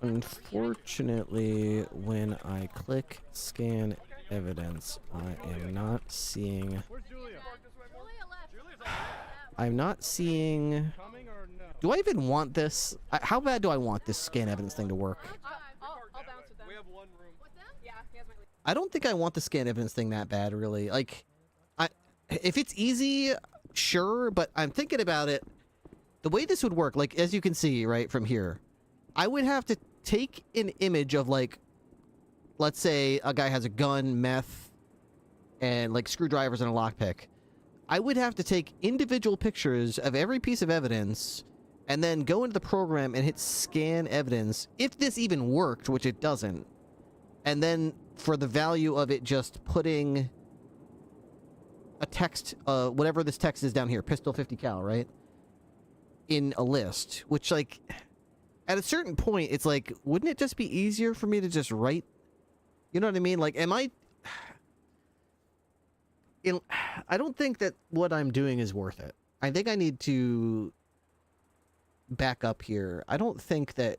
Unfortunately, when I click scan evidence, I am not seeing. I'm not seeing. Do I even want this? How bad do I want this scan evidence thing to work? I'll bounce with them. We have one room. What's that? Yeah, he has my lead. I don't think I want the scan evidence thing that bad, really. Like, if it's easy, sure, but I'm thinking about it. The way this would work, like, as you can see, right, from here, I would have to take an image of, like, let's say a guy has a gun, meth, and, like, screwdrivers and a lockpick. I would have to take individual pictures of every piece of evidence and then go into the program and hit scan evidence, if this even worked, which it doesn't. And then for the value of it, just putting a text, whatever this text is down here, pistol 50 cal, right? In a list, which, like, at a certain point, it's like, wouldn't it just be easier for me to just write? You know what I mean? Like, I don't think that what I'm doing is worth it. I think I need to back up here. I don't think that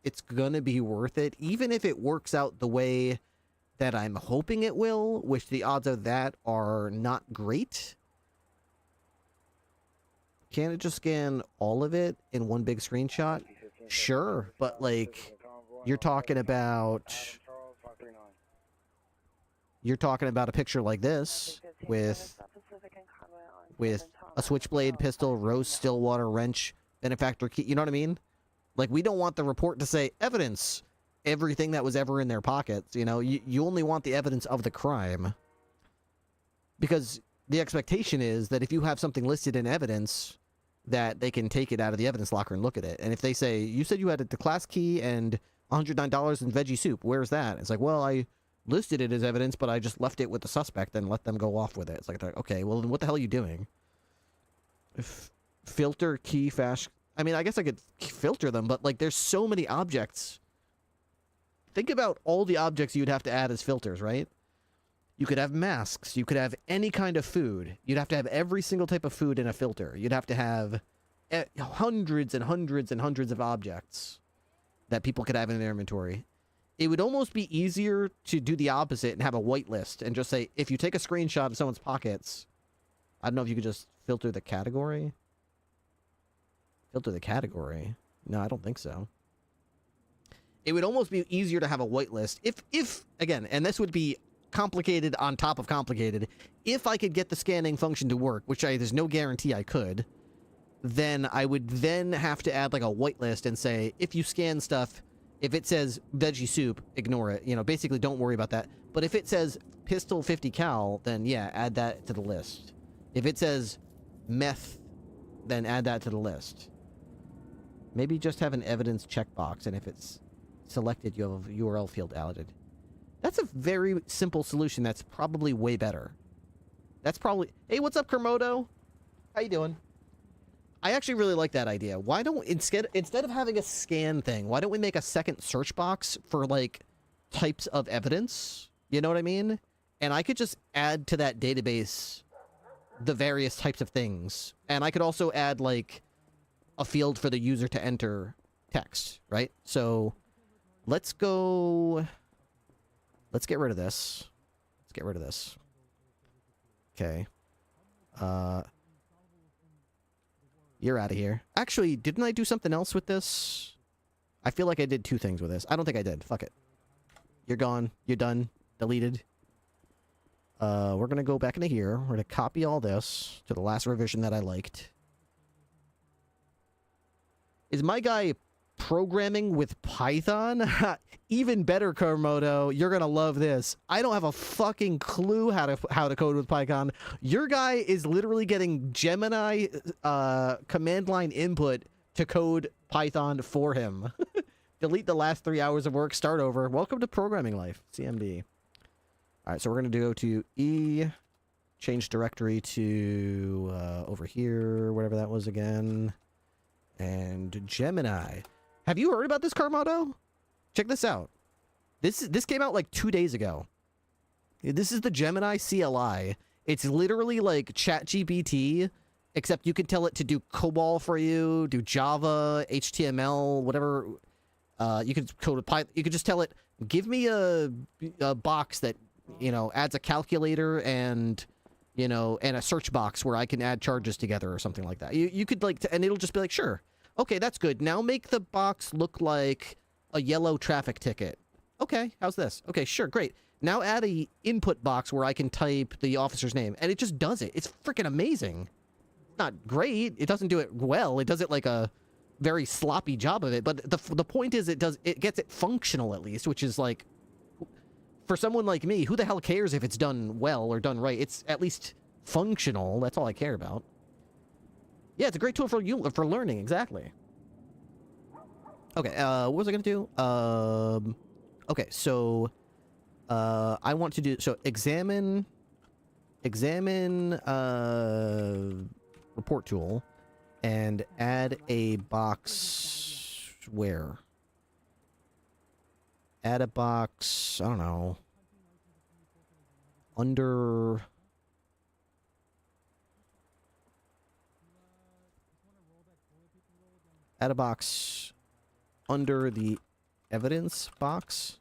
it's gonna be worth it, even if it works out the way that I'm hoping it will, which the odds of that are not great. Can it just scan all of it in one big screenshot? Sure, but, like, you're talking about a picture like this with a switchblade pistol, rose Stillwater wrench, benefactor key. You know what I mean? Like, we don't want the report to say evidence, everything that was ever in their pockets. You know, you only want the evidence of the crime, because the expectation is that if you have something listed in evidence, that they can take it out of the evidence locker and look at it. And if they say, you said you had the class key and $109 in veggie soup, where's that? It's like, well, I listed it as evidence, but I just left it with the suspect and let them go off with it. It's like, okay, well, then what the hell are you doing? Filter, key, fast. I mean, I guess I could filter them, but, like, there's so many objects. Think about all the objects you'd have to add as filters, right? You could have masks. You could have any kind of food. You'd have to have every single type of food in a filter. You'd have to have hundreds and hundreds and hundreds of objects that people could have in their inventory. It would almost be easier to do the opposite and have a whitelist and just say, if you take a screenshot of someone's pockets, I don't know if you could just filter the category. Filter the category? No, I don't think so. It would almost be easier to have a whitelist if again, and this would be complicated on top of complicated, if I could get the scanning function to work, which there's no guarantee I could, then I would then have to add, like, a whitelist and say, if you scan stuff, if it says veggie soup, ignore it. You know, basically don't worry about that. But if it says pistol 50 cal, then yeah, add that to the list. If it says meth, then add that to the list. Maybe just have an evidence checkbox, and if it's selected, you have a URL field added. That's a very simple solution that's probably way better. That's probably... Hey, what's up, Kermodo? How you doing? I actually really like that idea. Why don't... Instead of having a scan thing, why don't we make a second search box for, like, types of evidence? You know what I mean? And I could just add to that database the various types of things. And I could also add, like, a field for the user to enter text, right? So, let's go... Let's get rid of this. Let's get rid of this. Okay. You're out of here. Actually, didn't I do something else with this? I feel like I did two things with this. I don't think I did. Fuck it. You're gone. You're done. Deleted. We're going to go back into here. We're going to copy all this to the last revision that I liked. Is my guy programming with Python? Even better, Komodo. You're gonna love this. I don't have a fucking clue how to code with Python. Your guy is literally getting Gemini command line input to code Python for him. Delete the last 3 hours of work. Start over. Welcome to programming life. CMD. All right, so we're gonna go to E. Change directory to over here, whatever that was again. And Gemini. Have you heard about this, Carmodo? Check this out. This came out like 2 days ago. This is the Gemini CLI. It's literally like ChatGPT, except you can tell it to do COBOL for you, do Java, HTML, whatever. You could code with Python. You could just tell it, give me a box that, you know, adds a calculator and, you know, and a search box where I can add charges together or something like that. You could like, and it'll just be like, sure. Okay, that's good. Now make the box look like a yellow traffic ticket. Okay, how's this? Okay, sure, great. Now add a input box where I can type the officer's name. And it just does it. It's freaking amazing. It's not great. It doesn't do it well. It does it like a very sloppy job of it. But the point is it gets it functional at least, which is like, for someone like me, who the hell cares if it's done well or done right? It's at least functional. That's all I care about. Yeah, it's a great tool for you for learning. Exactly. Okay. What was I gonna do? Okay. So, I want to do examine report tool, and add a box where. Add a box, I don't know, under... Add a box under the evidence box?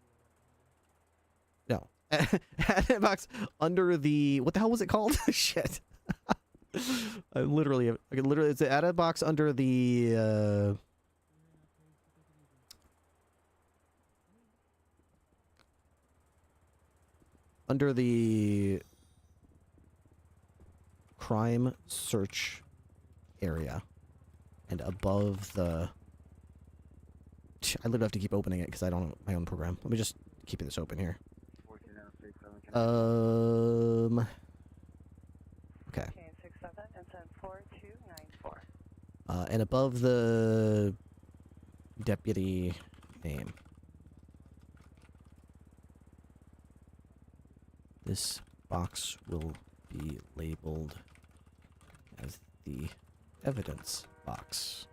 No. Add a box under the... What the hell was it called? Shit. I can literally, it's add a box under the... Under the crime search area and above the... I literally have to keep opening it because I don't know my own program. Let me just keep this open here. Okay. And above the deputy name. This box will be labeled as the evidence box.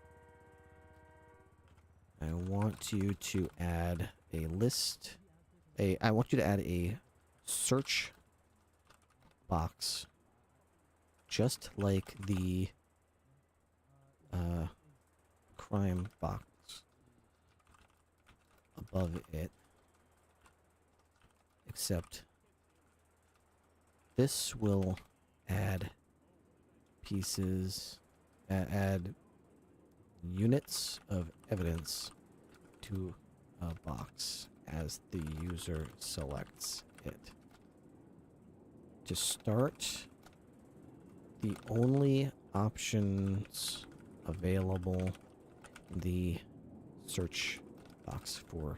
I want you to add a list. I want you to add a search box, just like the crime box above it, except this will add pieces, add units of evidence to a box as the user selects it. To start, the only options available in the search box for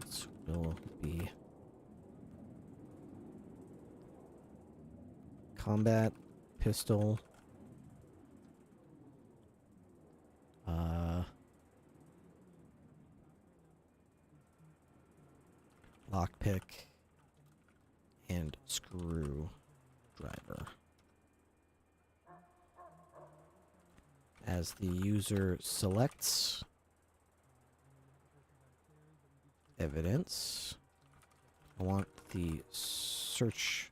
this will be combat pistol, lockpick, and screwdriver. As the user selects evidence, I want the search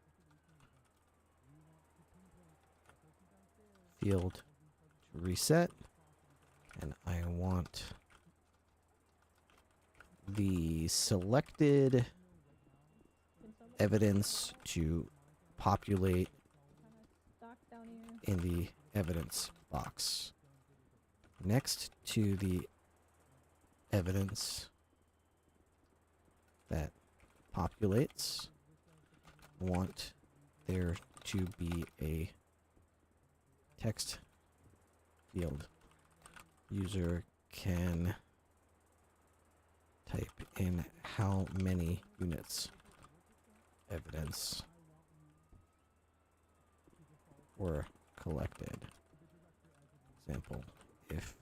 field to reset, and I want the selected evidence to populate in the evidence box. Next to the evidence that populates, I want there to be a text field. User can Type in how many units evidence were collected. Example, if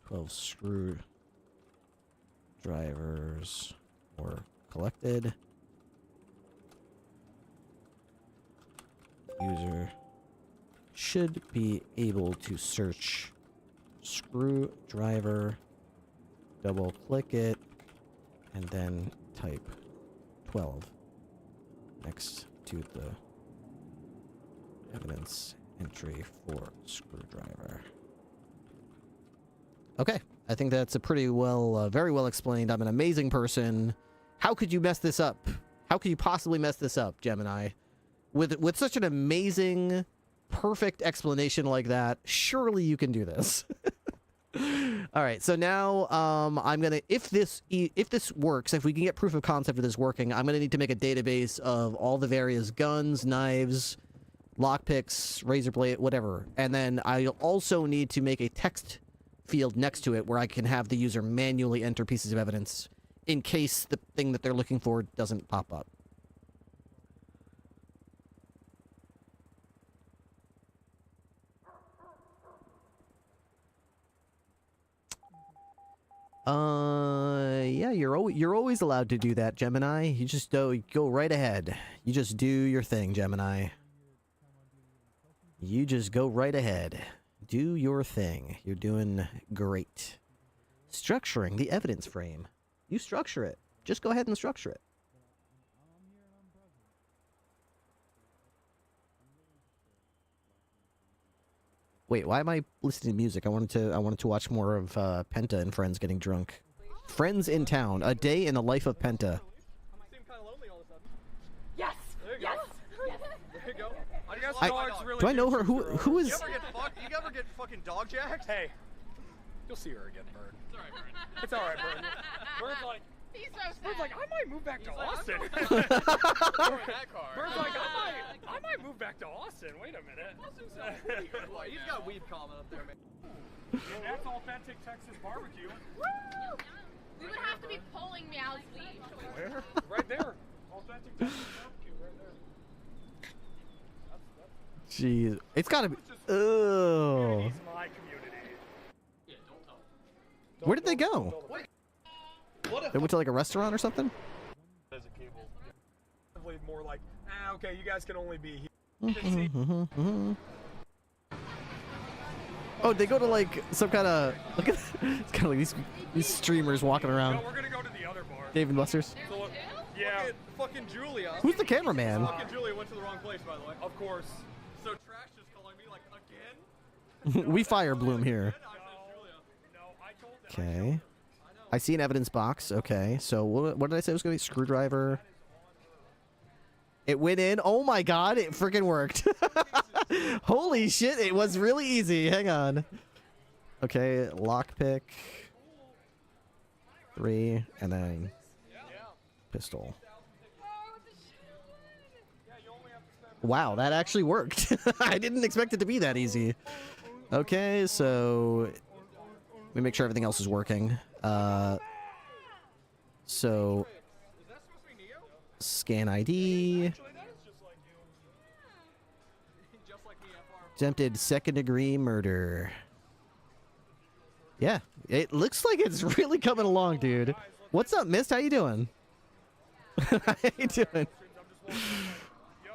12 screwdrivers were collected, user should be able to search screwdriver, double click it, and then type 12 next to the evidence entry for screwdriver. Okay, I think that's a pretty well, very well explained. I'm an amazing person. How could you mess this up? How could you possibly mess this up, Gemini? With such an amazing, perfect explanation like that, surely you can do this. All right, so now I'm gonna, if this works, if we can get proof of concept of this working, I'm gonna need to make a database of all the various guns, knives, lockpicks, razor blade, whatever, and then I'll also need to make a text field next to it where I can have the user manually enter pieces of evidence in case the thing that they're looking for doesn't pop up. Yeah, you're always allowed to do that, Gemini. You just go right ahead. You just do your thing, Gemini. You just go right ahead. Do your thing. You're doing great. Structuring the evidence frame. You structure it. Just go ahead and structure it. Wait, why am I listening to music? I wanted to watch more of Penta and Friends getting drunk. Friends in Town, a day in the life of Penta. Yes! Yes! Yes! There you go. Do I know her? Who is? You ever get fucking dog jacked? Hey, you'll see her again, Bird. It's alright, Bird. It's alright, Bird. Bird's like, Bird's like, I might move back to Austin. Bird's like, I might move back to Austin. Wait a minute. He's got weed comment up there, man. And that's authentic Texas barbecue. Woo! We would have to be pulling me out of leave. Where? Right there. Authentic Texas barbecue, right there. Jeez, it's gotta be. Oh. My community. Yeah, don't tell. Where did they go? They went to like a restaurant or something? There's a cable. More like, okay, you guys can only be here. Oh, they go to like some kind of. Look at it's kind of like these streamers walking around. No, we're gonna go to the other bar. Dave and Buster's. So, yeah. Fucking Julia. Who's the cameraman? Fucking Julia went to the wrong place, by the way. Of course. So Trash is calling me like again. We fire Bloom here. Okay. I see an evidence box. Okay, so what did I say was going to be? Screwdriver. It went in. Oh my god, it freaking worked. Holy shit, it was really easy. Hang on. Okay, lockpick. 3, and then pistol. Wow, that actually worked. I didn't expect it to be that easy. Okay, so let me make sure everything else is working. So scan ID. Attempted second-degree murder. Yeah, it looks like it's really coming along, dude. What's up, Mist? How you doing? How you doing?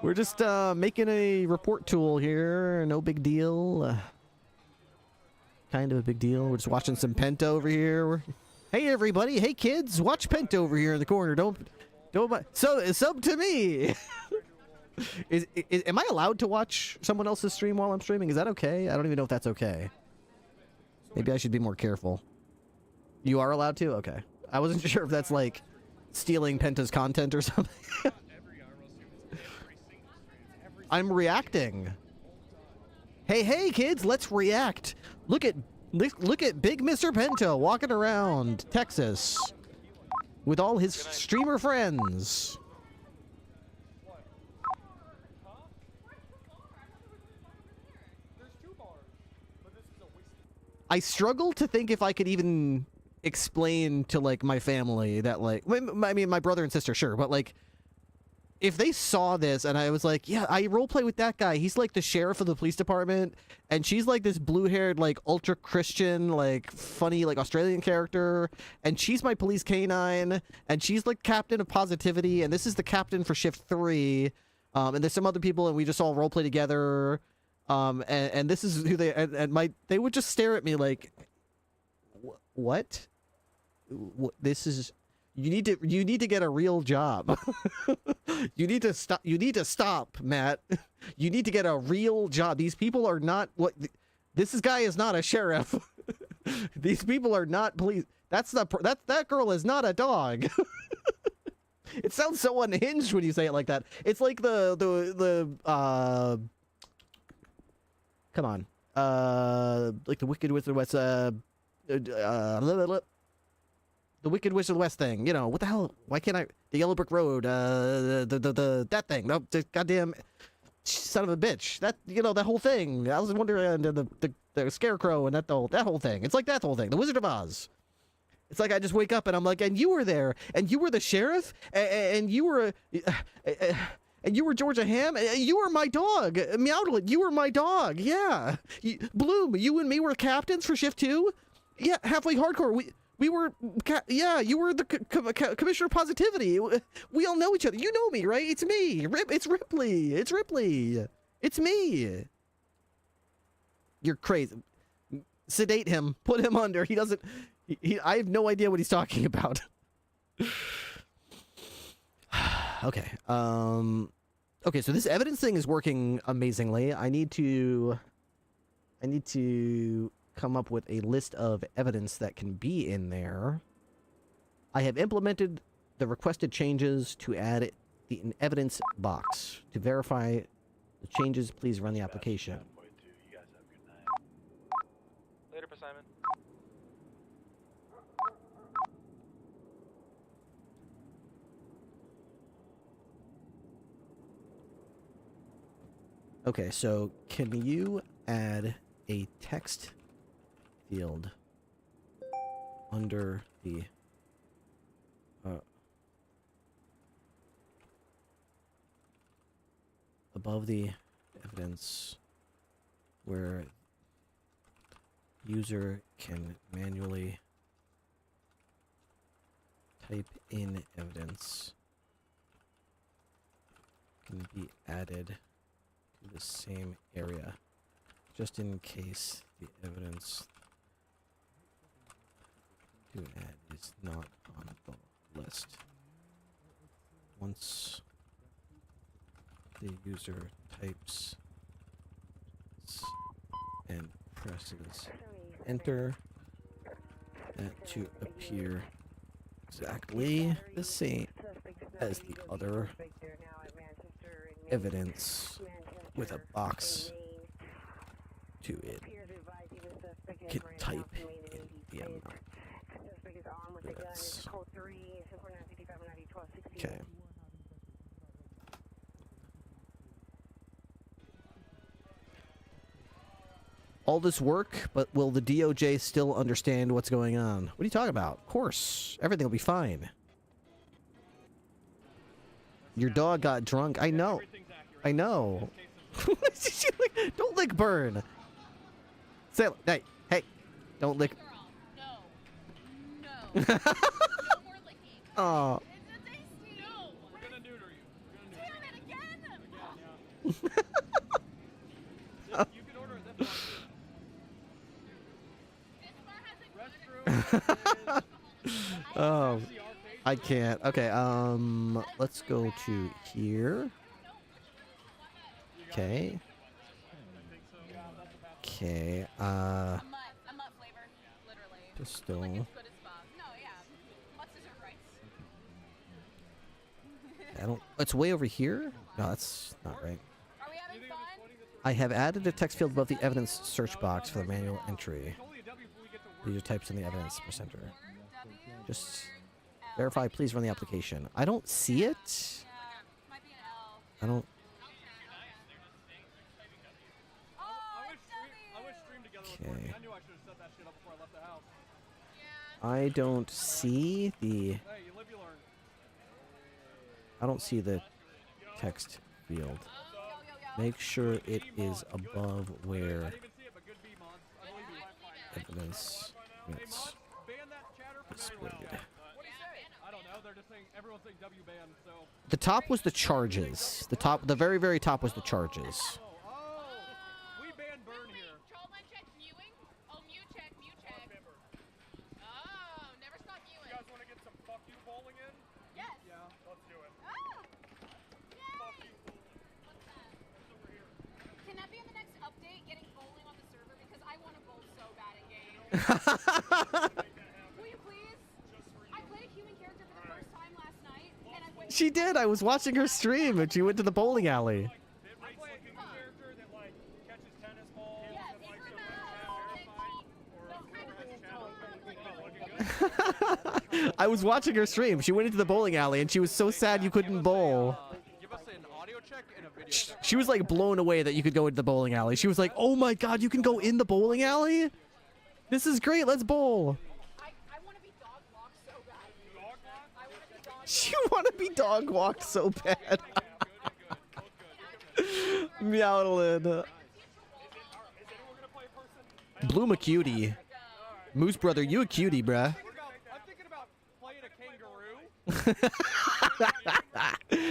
We're just making a report tool here. No big deal. Kind of a big deal. We're just watching some Penta over here. Hey everybody! Hey kids! Watch Penta over here in the corner. Don't. So sub to me. Am I allowed to watch someone else's stream while I'm streaming? Is that okay? I don't even know if that's okay. Maybe I should be more careful. You are allowed to? Okay. I wasn't sure if that's like stealing Penta's content or something. I'm reacting. Hey kids, let's react. Look at Big Mr. Penta walking around Texas with all his streamer friends. I struggle to think if I could even explain to like my family that like I mean my brother and sister, sure, but like if they saw this and I was like, yeah, I roleplay with that guy. He's like the sheriff of the police department, and she's like this blue-haired, like ultra Christian, like funny, like Australian character, and she's my police canine, and she's like captain of positivity, and this is the captain for shift 3, and there's some other people, and we just all roleplay together, and this is who they would just stare at me like, what? This is. You need to get a real job. You need to stop, Matt. You need to get a real job. These people are not what this guy is not a sheriff. These people are not police. That girl is not a dog. It sounds so unhinged when you say it like that. It's like the come on. Like the Wicked Witch of the West the Wicked Witch of the West thing, you know, what the hell? Why can't I? The Yellow Brick Road, that thing, the goddamn son of a bitch. That, you know, that whole thing. Alice in Wonderland and the Scarecrow and that whole thing. It's like that whole thing. The Wizard of Oz. It's like I just wake up and I'm like, and you were there, and you were the sheriff, and you were, and you were Georgia Ham, and you were my dog, Meowdlet. You were my dog, yeah. Bloom, you and me were captains for shift 2. Yeah, halfway hardcore. We were, yeah, you were the commissioner of positivity. We all know each other. You know me, right? It's me. It's Ripley. It's Ripley. It's me. You're crazy. Sedate him. Put him under. He doesn't, I have no idea what he's talking about. Okay. Okay, so this evidence thing is working amazingly. I need to come up with a list of evidence that can be in there. I have implemented the requested changes to add an evidence box. To verify the changes, please run the application. Later, Simon. Okay, so can you add a text field under the above the evidence where user can manually type in evidence can be added to the same area just in case the evidence to add is not on the list. Once the user types and presses enter, that to appear exactly the same as the other evidence with a box to it. Can type in the amount. Okay. All this work, but will the DOJ still understand what's going on? What are you talking about? Of course. Everything will be fine. Your dog got drunk. I know. I know. Don't lick Burn. Say, hey, hey. Don't lick. No. No. Oh. We're gonna neuter you. You can order it this one. Oh, I can't. Okay, let's go to here. Okay. Okay, pistol. I don't, it's way over here? No, that's not right. I have added a text field above the evidence search box for the manual entry. The user types in the evidence presenter. Just verify, please run the application. I don't see it. I don't. Okay. I don't see the... I don't see the text field. Make sure it is above where evidence gets displayed. The top was the charges. The very, very top was the charges. Will you please? I played a human character for the first time last night, and I went. She did. I was watching her stream, and she went to the bowling alley. I was watching her stream. She went into the bowling alley, and she was so sad you couldn't bowl. She was like blown away that you could go into the bowling alley. She was like, "Oh my god, you can go in the bowling alley? This is great. Let's bowl." I want to be dog walked so bad. She want to be dog walked so bad. Meowlin. Bloom a cutie. Moose brother, you a cutie, bruh.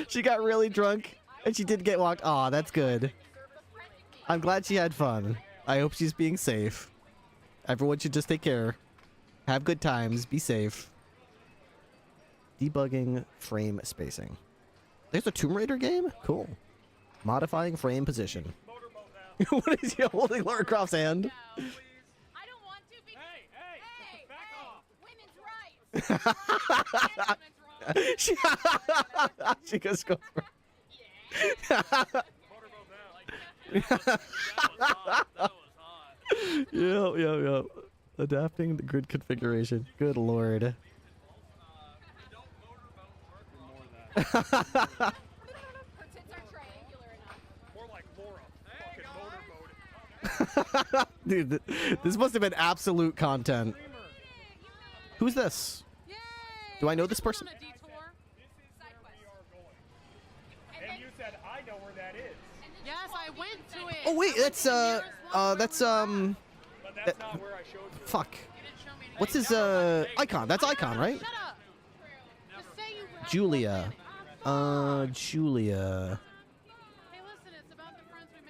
She got really drunk and she did get walked. Aw, that's good. I'm glad she had fun. I hope she's being safe. Everyone should just take care. Have good times. Be safe. Debugging frame spacing. There's a Tomb Raider game? Cool. Modifying frame position. What is he holding Lara Croft's hand? She goes go for Yo. Adapting the grid configuration. Good lord. Dude, this must have been absolute content. Who's this? Do I know this person? And you said, I know where that is. Yes, I went to it. Oh wait, that's But that's not where I showed you. fuck. What's his icon? That's icon, right? Julia. Julia.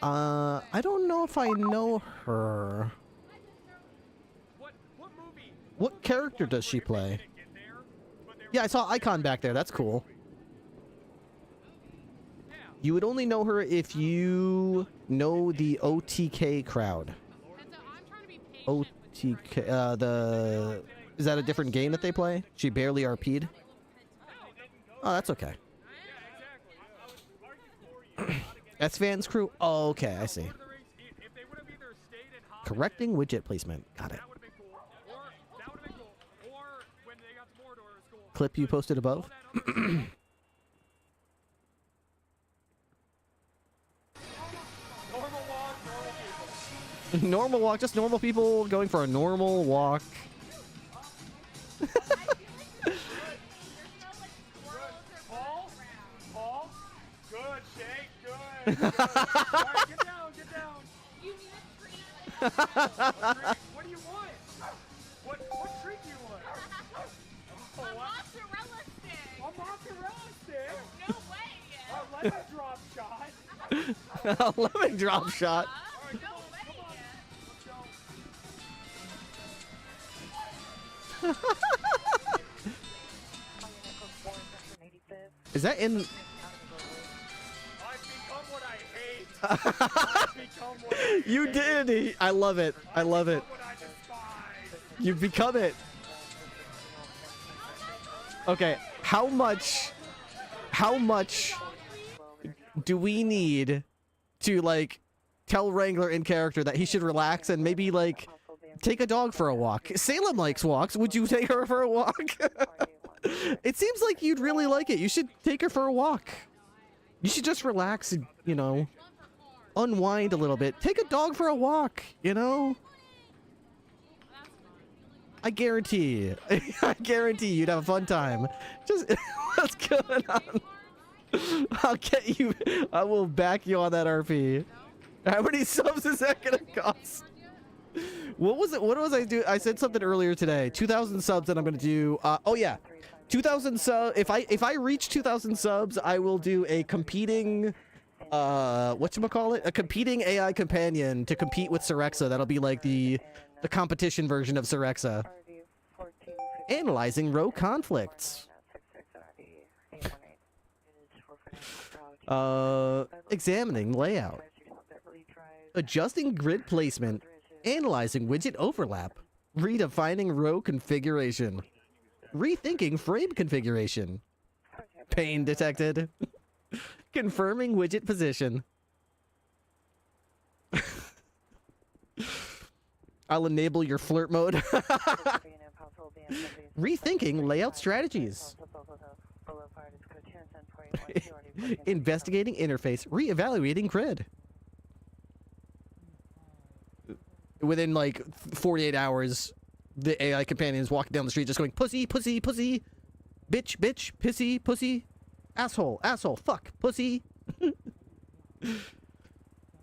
I don't know if I know her. What character does she play? Yeah, I saw icon back there. That's cool. You would only know her if you know the OTK crowd. OTK, is that a different game that they play? She barely RP'd? Oh, that's okay. S-Fans crew? Oh, okay, I see. Correcting widget placement. Got it. Clip you posted above? Normal walk, just normal people going for a normal walk. Paul? Good, Shake, good. All right, get down. You need a treat. What do you want? What treat do you want? A mozzarella stick. A mozzarella stick? No way. A lemon drop shot. A lemon drop shot. Is that in? I've become what I hate. I've become what I hate. You did. I love it. I love it. What I despise. You've become it. Okay, how much do we need to like tell Wrangler in character that he should relax and maybe like take a dog for a walk? Salem likes walks. Would you take her for a walk? It seems like you'd really like it. You should take her for a walk. You should just relax and, you know, unwind a little bit. Take a dog for a walk, you know? I guarantee you'd have a fun time. Just what's going on? I'll get you. I will back you on that RP. How many subs is that gonna cost? What was it? What was I do? I said something earlier today. 2,000 subs, and I'm gonna do. Oh yeah, 2,000 subs. If I reach 2,000 subs, I will do a competing. Whatchamacallit? A competing AI companion to compete with Sorexa. That'll be like the competition version of Sorexa. Analyzing row conflicts. Examining layout. Adjusting grid placement. Analyzing widget overlap. Redefining row configuration. Rethinking frame configuration. Pain detected. Confirming widget position. I'll enable your flirt mode. Rethinking layout strategies. Investigating interface. Reevaluating grid. Within like 48 hours, the AI companion is walking down the street just going, pussy, pussy, pussy. Bitch, bitch, pissy, pussy. Asshole, asshole, fuck, pussy.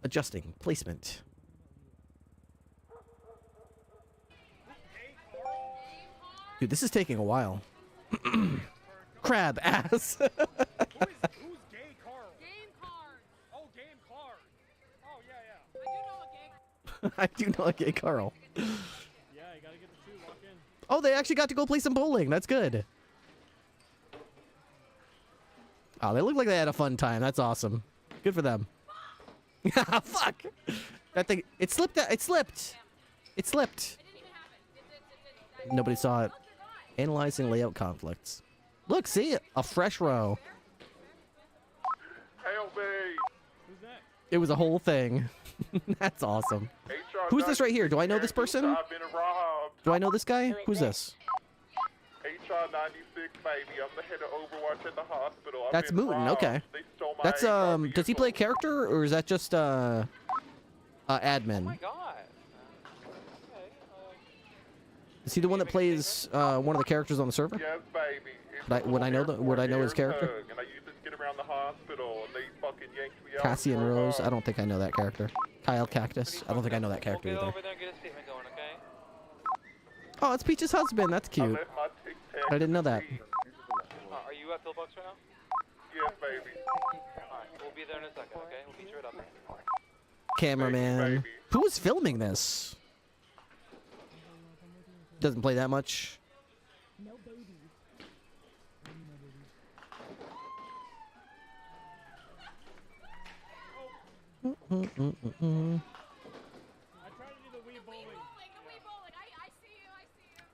Adjusting placement. Dude, this is taking a while. Crab ass. Who's gay Carl? Game card. Oh, game card. Oh, yeah. I do know a gay Carl. Yeah, you gotta get the 2 lock in. Oh, they actually got to go play some bowling. That's good. Oh, they look like they had a fun time. That's awesome. Good for them. Fuck. That thing, it slipped. It slipped. It slipped. Nobody saw it. Analyzing layout conflicts. Look, see? A fresh row. Help me. Who's that? It was a whole thing. That's awesome. Who's this right here? Do I know this person? I've been robbed. Do I know this guy? Who's this? HR 96, baby. I'm the head of Overwatch at the hospital. I've That's been Mooten. robbed. Okay. They stole my That's HR does he play a character or is that just admin? Oh my god. Is he the one that plays one of the characters on the server? Yes, baby. Would I know his character? And I used to get around the hospital, and they fucking yanked me out. Cassian Rose. I don't think I know that character. Kyle Cactus. I don't think I know that character Get either. over there and get a statement going, okay? Oh, it's Peach's husband. That's cute. I didn't know that. Are you at Pillbox right now? Yes, baby. Alright, we'll be there in a second, okay? We'll beat you right up. Cameraman. Who was filming this? Doesn't play that much.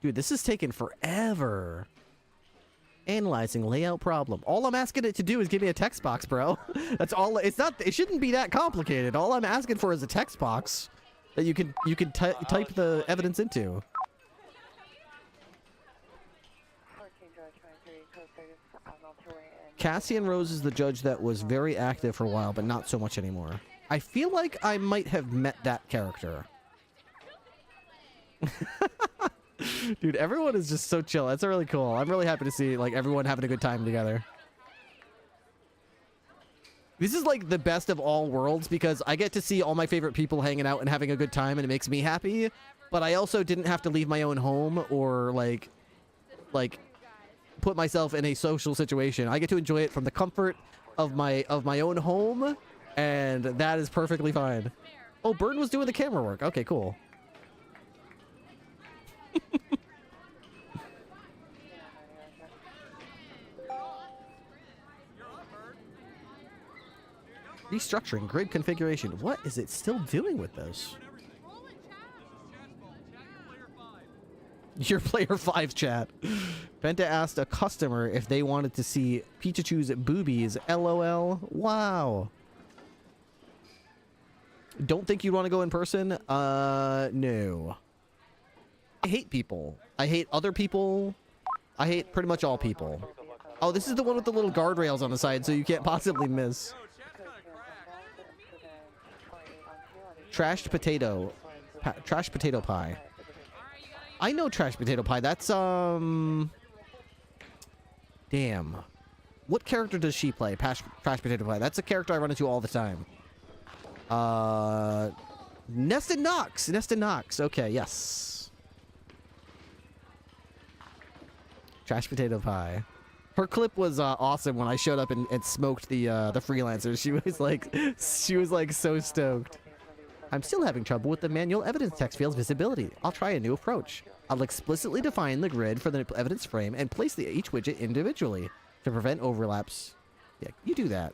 Dude, this is taking forever. Analyzing layout problem. All I'm asking it to do is give me a text box, bro. That's all. It's not. It shouldn't be that complicated. All I'm asking for is a text box that you can type the evidence into. Cassian Rose is the judge that was very active for a while, but not so much anymore. I feel like I might have met that character. Dude, everyone is just so chill. That's really cool. I'm really happy to see like everyone having a good time together. This is like the best of all worlds because I get to see all my favorite people hanging out and having a good time and it makes me happy. But I also didn't have to leave my own home or like put myself in a social situation. I get to enjoy it from the comfort of my own home, and that is perfectly fine. Oh, Bird was doing the camera work. Okay, cool. Restructuring grid configuration. What is it still doing with this? Your player 5 chat. Benta asked a customer if they wanted to see Pikachu's boobies. LOL. Wow. Don't think you'd want to go in person? No. I hate people. I hate other people. I hate pretty much all people. Oh, this is the one with the little guardrails on the side, so you can't possibly miss. Trashed potato. Trashed potato pie. I know Trash Potato Pie. That's, damn. What character does she play? Trash Potato Pie. That's a character I run into all the time. Nested Knox. Nested Knox. Okay, yes. Trash Potato Pie. Her clip was awesome when I showed up and smoked the freelancer. She was like so stoked. I'm still having trouble with the manual evidence text field's visibility. I'll try a new approach. I'll explicitly define the grid for the evidence frame and place each widget individually to prevent overlaps. Yeah, you do that.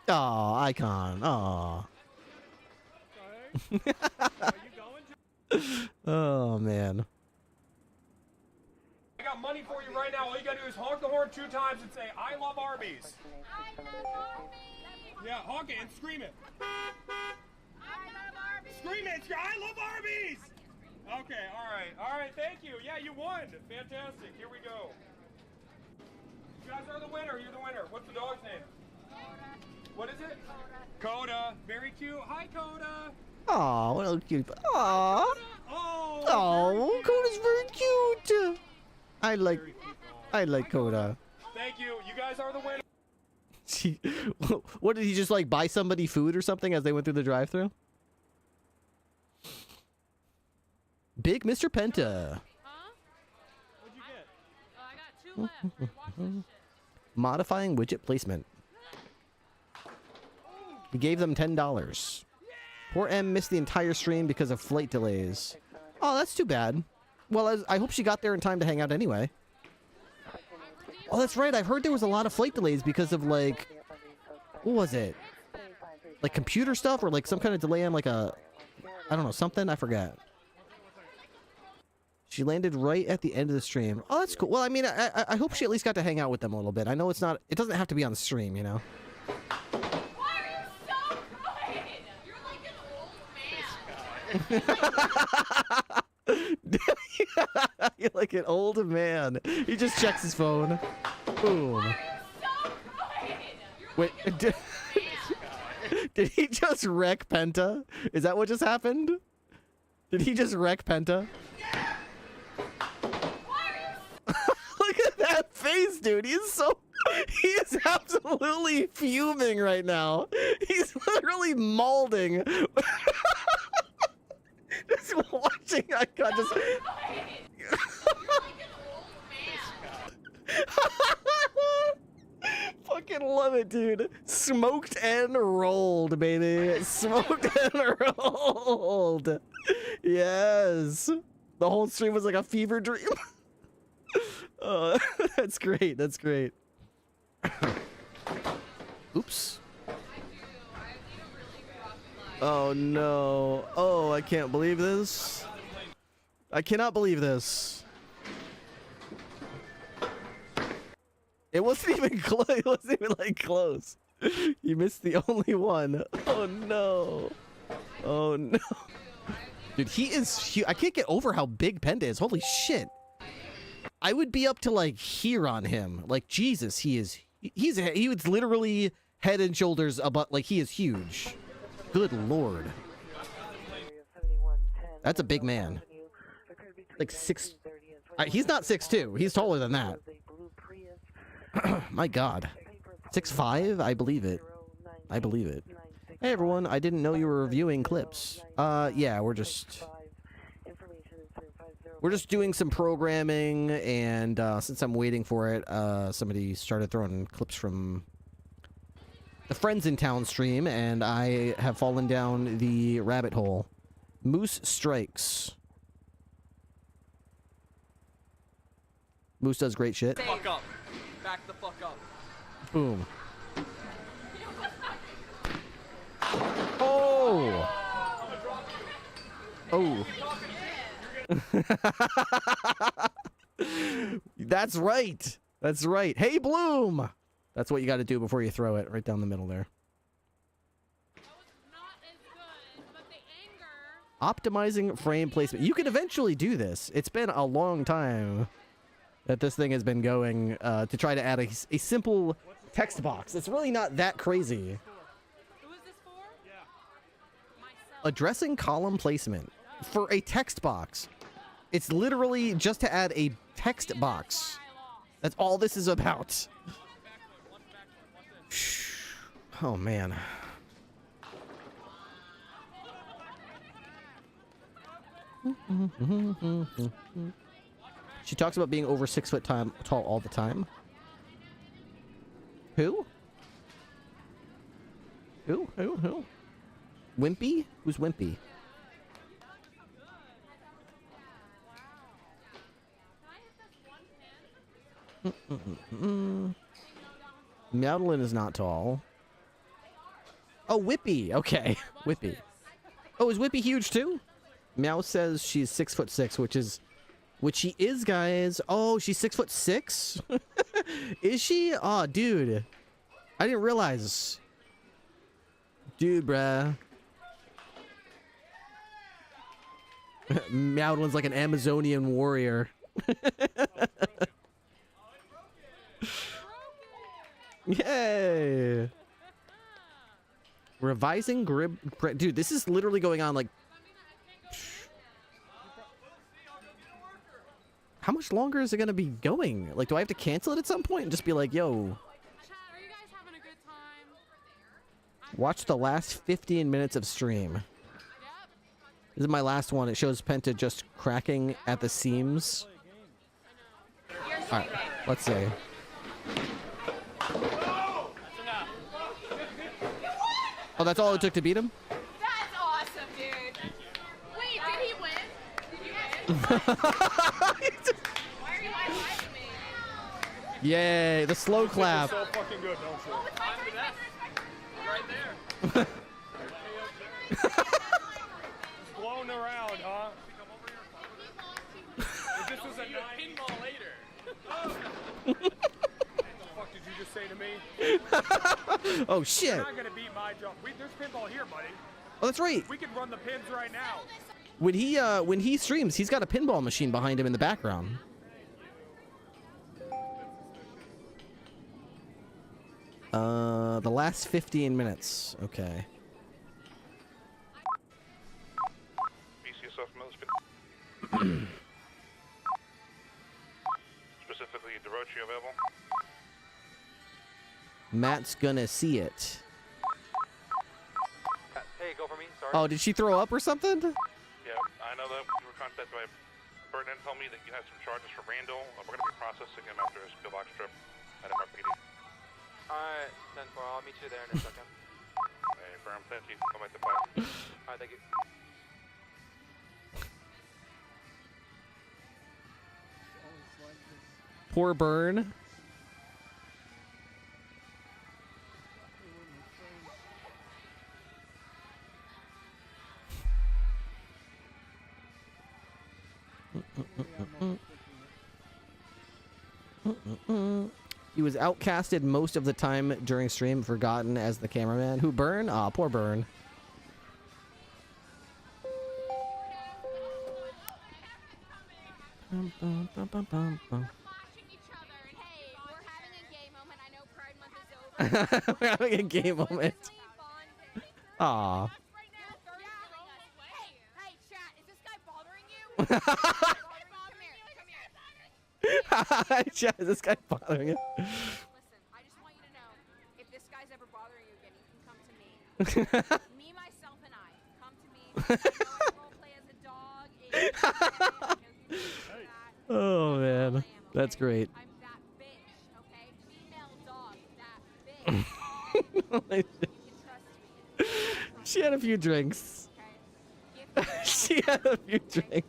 Aw, Icon. Aw. Oh, man. I got money for you right now. All you gotta do is honk the horn 2 times and say, I love Arby's. Yeah, honk it and scream it. Scream it! I love Arby's! Okay, alright, thank you. Yeah, you won. Fantastic, here we go. You guys are the winner, you're the winner. What's the dog's name? What is it? Coda. Very cute. Hi, Coda. Aw, what a cute. Aw. Oh, Coda's very cute. I like Coda. Thank you. You guys are the winner. What did he just like buy somebody food or something as they went through the drive-thru? Big Mr. Penta. What'd you get? I got 2 left. Watch this shit. Modifying widget placement. He gave them $10. Poor M missed the entire stream because of flight delays. Oh, that's too bad. Well, I hope she got there in time to hang out anyway. Oh, that's right. I've heard there was a lot of flight delays because of, like, what was it? Like computer stuff or like some kind of delay on like I don't know, something? I forgot. She landed right at the end of the stream. Oh, that's cool. Well, I mean, I hope she at least got to hang out with them a little bit. I know it doesn't have to be on the stream, you know? You're like an old man. He just checks his phone. Boom. Wait, did he just wreck Penta? Is that what just happened? Did he just wreck Penta? Look at that face, dude. He is absolutely fuming right now. He's literally maulding. Just watching Icon just... Fucking love it, dude. Smoked and rolled, baby. Smoked and rolled. Yes. The whole stream was like a fever dream. Oh, that's great. That's great. Oops. Oh no. Oh, I can't believe this. I cannot believe this. It wasn't even close. It wasn't even like close. You missed the only one. Oh no. Oh no. Dude, he is huge. I can't get over how big Penta is. Holy shit. I would be up to like here on him. Like Jesus, he was literally head and shoulders above. Like he is huge. Good lord. That's a big man. Like six. He's not 6'2". He's taller than that. My god. 6'5"? I believe it. I believe it. Hey everyone, I didn't know you were reviewing clips. Yeah, we're just doing some programming, and since I'm waiting for it, somebody started throwing clips from the Friends in Town stream, and I have fallen down the rabbit hole. Moose strikes. Moose does great shit. Fuck up. Back the fuck up. Boom. Oh! Oh. That's right. That's right. Hey, Bloom! That's what you got to do before you throw it right down the middle there. Optimizing frame placement. You can eventually do this. It's been a long time that this thing has been going to try to add a simple text box. It's really not that crazy. Who is this for? Yeah. Myself. Addressing column placement for a text box. It's literally just to add a text box. That's all this is about. Oh, man. She talks about being over 6 foot tall all the time. Who? Who? Wimpy? Who's Wimpy? Madeline is not tall. Oh, Whippy. Okay, Whippy. Oh, is Whippy huge too? Meow says she's 6'6", which she is, guys. Oh, she's 6'6". Is she? Oh, dude, I didn't realize. Dude, bruh. Maudlin's like an Amazonian warrior. Yay! Revising grip. Dude, this is literally going on like. How much longer is it gonna be going? Like, do I have to cancel it at some point and just be like, yo? Watch the last 15 minutes of stream. This is my last one. It shows Penta just cracking at the seams. Alright, let's see. Oh, that's all it took to beat him? That's awesome, dude. Wait, did he win? Did you win? Why are you high-fiving me? Yay, the slow clap. So fucking good, don't you? Oh, it's my turn. Right there. Just blown around, huh? If this was a pinball later. What the fuck did you just say to me? Oh shit! You're not gonna beat my jump. There's pinball here, buddy. Oh, that's right. We can run the pins right now. When he streams, he's got a pinball machine behind him in the background. The last 15 minutes. Okay. Specifically, DeRochi available. Matt's gonna see it. Hey, go for me. Sorry. Oh, did she throw up or something? Yeah, I know that you were contacted by Burton and told me that you have some charges for Randall. We're going to be processing him after his pillbox trip at MRPD. Alright, 10-4. I'll meet you there in a second. Hey, firm, thank you. Go back to 5. Alright, thank you. Poor Burn. He was outcasted most of the time during stream, forgotten as the cameraman. Who, Burn? Aw, poor Burn. We're having a gay moment. Aw. Hey, chat, is this guy bothering you? Chat, is this guy bothering you? Listen, I just want you to know, if this guy's ever bothering you again, you can come to me. Me, myself, and I. Come to me. I know I roleplay as a dog. Oh, man. That's great. I'm that bitch, okay? Female dog, that bitch. She had a few drinks. She had a few drinks.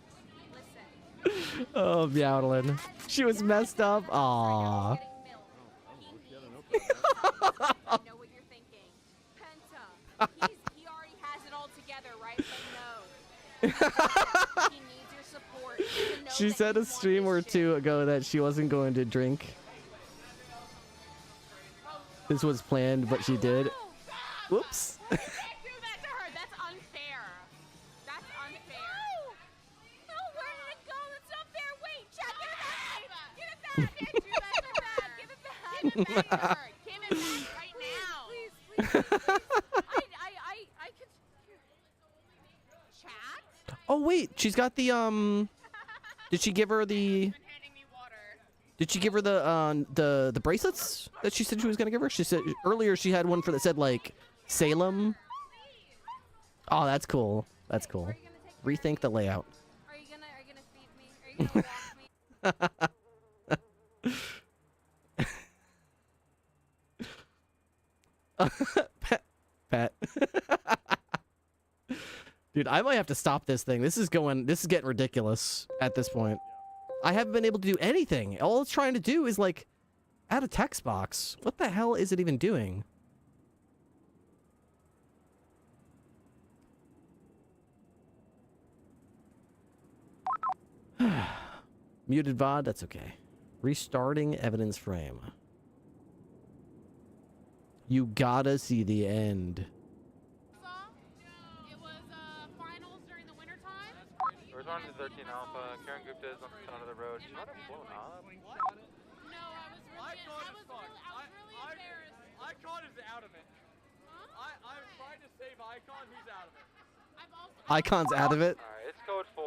Oh, Meowdlin. She was messed up. Aww. I know what you're thinking. Penta, he already has it all together, right? But no. He needs your support. To know She that said you a want stream this or shit. two ago that she wasn't going to drink. This was planned, but she did. Whoops. Do that to her. That's unfair. That's unfair. No, where did it go? That's not fair. Wait, Chad, give it back. Give it back. Give it back. Give it back. Give it back right now. Please. I could. Oh wait, she's got the Did she give her the? Did she give her the bracelets that she said she was gonna give her? She said earlier she had one for that said like Salem. Oh, that's cool. That's cool. Rethink the layout. Are you gonna feed me? Are you gonna walk me? Pat. Dude, I might have to stop this thing. This is getting ridiculous at this point. I haven't been able to do anything. All it's trying to do is like add a text box. What the hell is it even doing? Muted VOD, that's okay. Restarting evidence frame. You gotta see the end. It was finals during the winter time. We're on to 13 Alpha. Karen Gupta is on the side of the road. She might have blown up. No, I was really embarrassed. Icon is out of it. I'm trying to save Icon. He's out of it. Icon's out of it. Alright, it's code 4.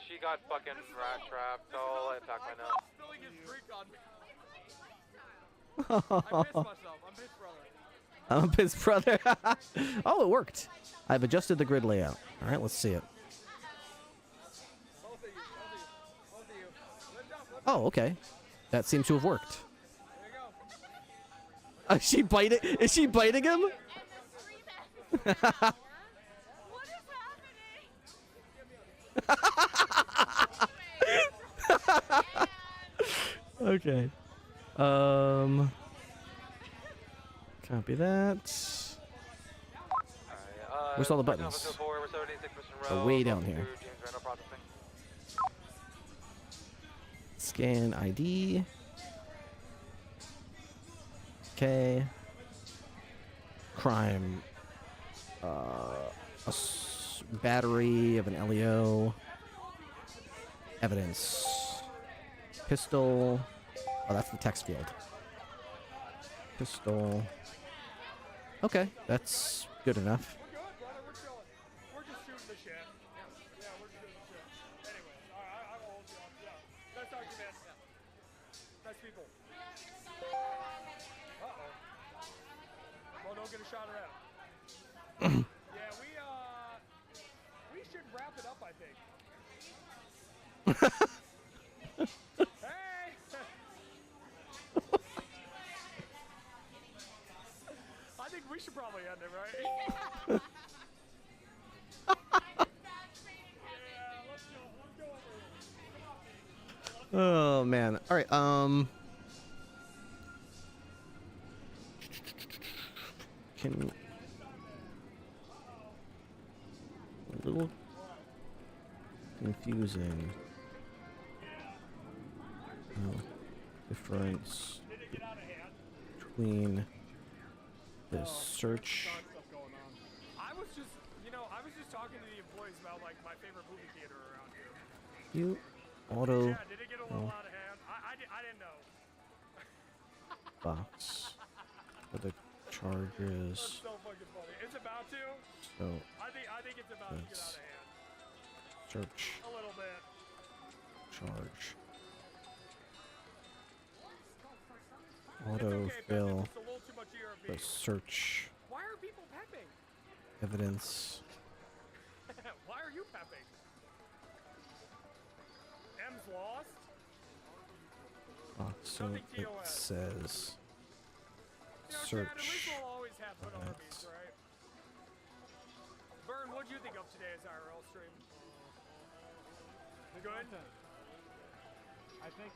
She got fucking rat trapped, so I'll let pack my note. Spilling his drink on me. I pissed myself. I'm pissed, brother. I'm a piss brother. Oh, it worked. I've adjusted the grid layout. All right, let's see it. Oh, okay. That seems to have worked. Is she biting? Is she biting him? Okay. Copy that. Where's all the buttons? Oh, way down here. Scan ID. Okay. Crime. Battery of an LEO. Evidence. Pistol. Oh, that's the text field. Pistol. Okay, that's good enough. We're just shooting the shit. Yeah, we're shooting the shit. Anyways, I will hold you up. Yeah. Best argument. Best people. Uh-oh. Well, don't get a shot of that. Yeah, we should wrap it up, I think. Hey! I think we should probably end it, right? Oh man. All right. Can a little confusing. Difference between the search. I was just talking to the employees about like my favorite movie theater around here. You auto. Yeah, did it get a little out of hand? I didn't know. Box for the charges. That's so fucking funny. It's about to. So I think it's about to get out of hand. Search. A little bit. Charge. Auto fill the search Why are people pepping? evidence. Why are you pepping? M's lost? So it says search evidence. Right? Vern, what'd you think of today's IRL stream? Good? I think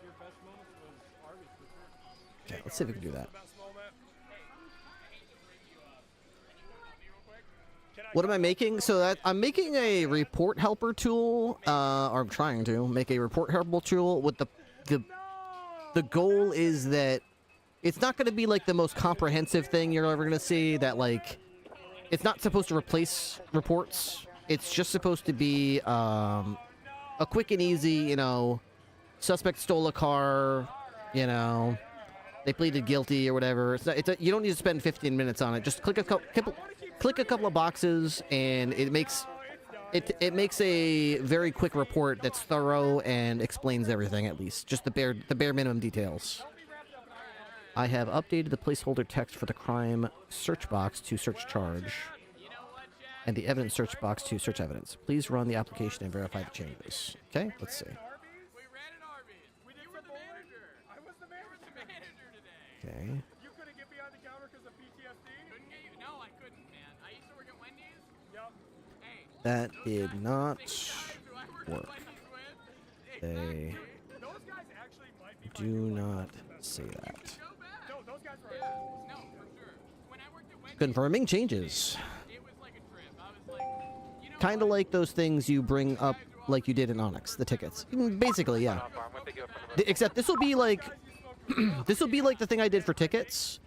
your best moments was Arby's for sure. Okay, let's see if we can do that. What am I making? So that I'm making a report helper tool, or I'm trying to make a report helper tool with the goal is that it's not going to be like the most comprehensive thing you're ever going to see. That like, it's not supposed to replace reports. It's just supposed to be a quick and easy, you know, suspect stole a car, you know, they pleaded guilty or whatever. You don't need to spend 15 minutes on it. Just click a couple of boxes, and it makes It makes a very quick report that's thorough and explains everything, at least. Just the bare minimum details. I have updated the placeholder text for the crime search box to search charge, and the evidence search box to search evidence. Please run the application and verify the changes. Okay, let's see. Okay. You couldn't get behind the counter because of PTSD? No, I couldn't, man. I used to work at Wendy's. Yup. Hey. That did not work. They do not say that. No, those guys were No, for sure. When I worked at Wendy's, Confirming changes. it was like a trip. I was like, you know Kind of like those things you bring up like you did in Onyx, the tickets. Basically, yeah. Except this will be like this will be like the thing I did for tickets,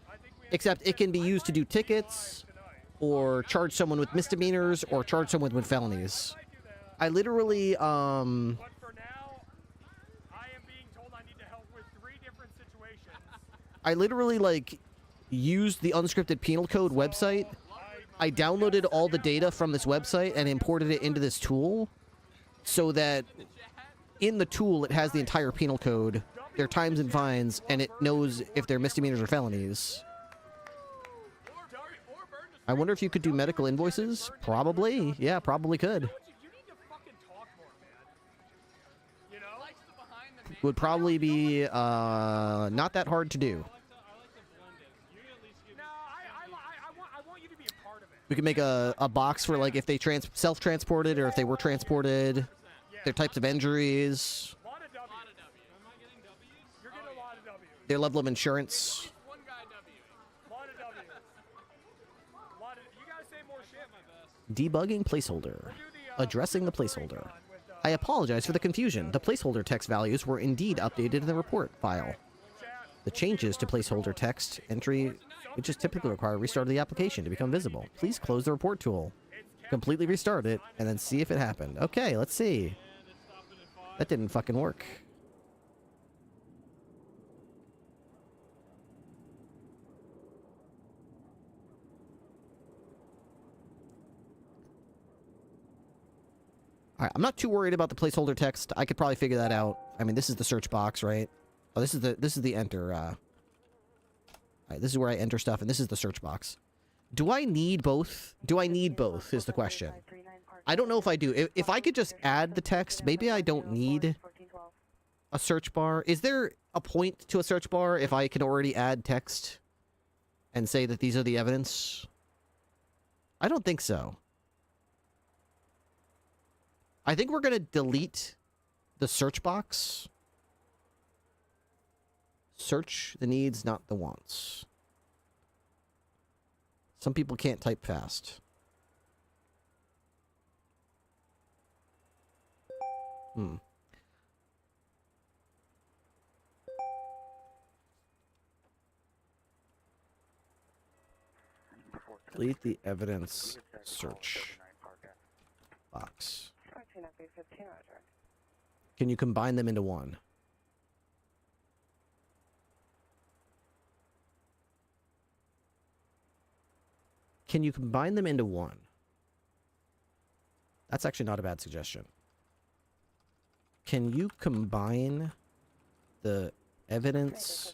except it can be used to do tickets or charge someone with misdemeanors or charge someone with felonies. I literally But for now, I am being told I need to help with 3 different situations. I literally like used the unscripted penal code website. I downloaded all the data from this website and imported it into this tool so that in the tool it has the entire penal code, their times and fines, and it knows if they're misdemeanors or felonies. I wonder if you could do medical invoices? Probably. Yeah, probably could. Would probably be not that hard to do. We could make a box for like if they self-transported or if they were transported, their types of injuries, their level of insurance. Debugging placeholder. Addressing the placeholder. I apologize for the confusion. The placeholder text values were indeed updated in the report file. The changes to placeholder text entry, which is typically require a restart of the application to become visible. Please close the report tool. Completely restart it, and then see if it happened. Okay, let's see. That didn't fucking work. Alright, I'm not too worried about the placeholder text. I could probably figure that out. I mean, this is the search box, right? Oh, this is the enter, Alright, this is where I enter stuff, and this is the search box. Do I need both? Do I need both, is the question. I don't know if I do. If I could just add the text, maybe I don't need a search bar. Is there a point to a search bar if I can already add text and say that these are the evidence? I don't think so. I think we're going to delete the search box. Search the needs, not the wants. Some people can't type fast. Delete the evidence search box. Can you combine them into one? Can you combine them into one? That's actually not a bad suggestion. Can you combine the evidence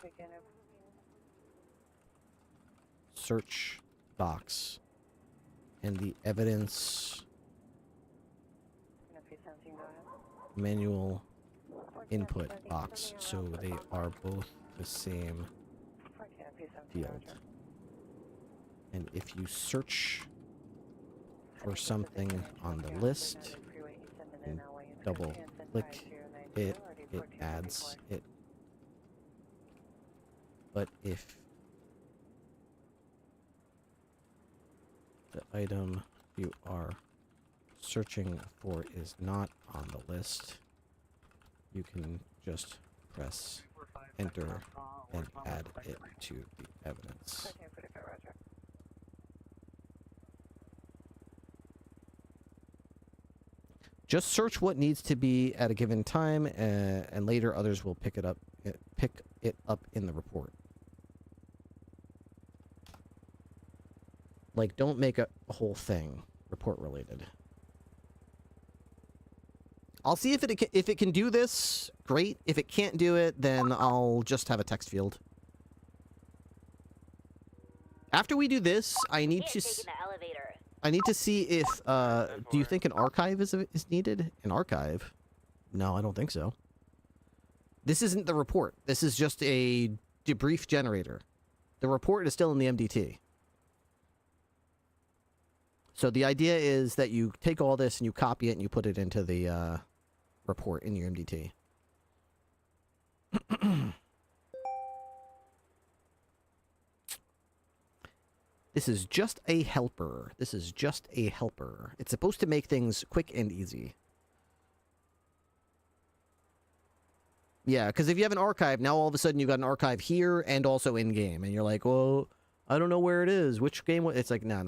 search box and the evidence manual input box so they are both the same field? And if you search for something on the list and double click it, it adds it. But if the item you are searching for is not on the list, you can just press enter and add it to the evidence. Just search what needs to be at a given time, and later others will pick it up in the report. Like, don't make a whole thing report related. I'll see if it can do this. Great. If it can't do it, then I'll just have a text field. After we do this, I need to see if do you think an archive is needed? An archive? No, I don't think so. This isn't the report. This is just a debrief generator. The report is still in the MDT. So the idea is that you take all this and you copy it and you put it into the report in your MDT. This is just a helper. This is just a helper. It's supposed to make things quick and easy. Yeah, because if you have an archive, now all of a sudden you've got an archive here and also in-game. And you're like, well, I don't know where it is. Which game? It's like, no.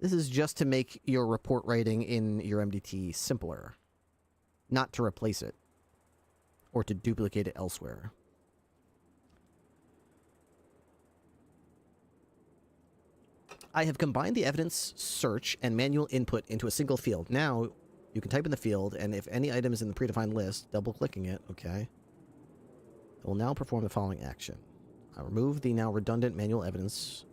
This is just to make your report writing in your MDT simpler. Not to replace it. Or to duplicate it elsewhere. I have combined the evidence search and manual input into a single field. Now, you can type in the field, and if any item is in the predefined list, double-clicking it, okay, it will now perform the following action. I remove the now redundant manual evidence.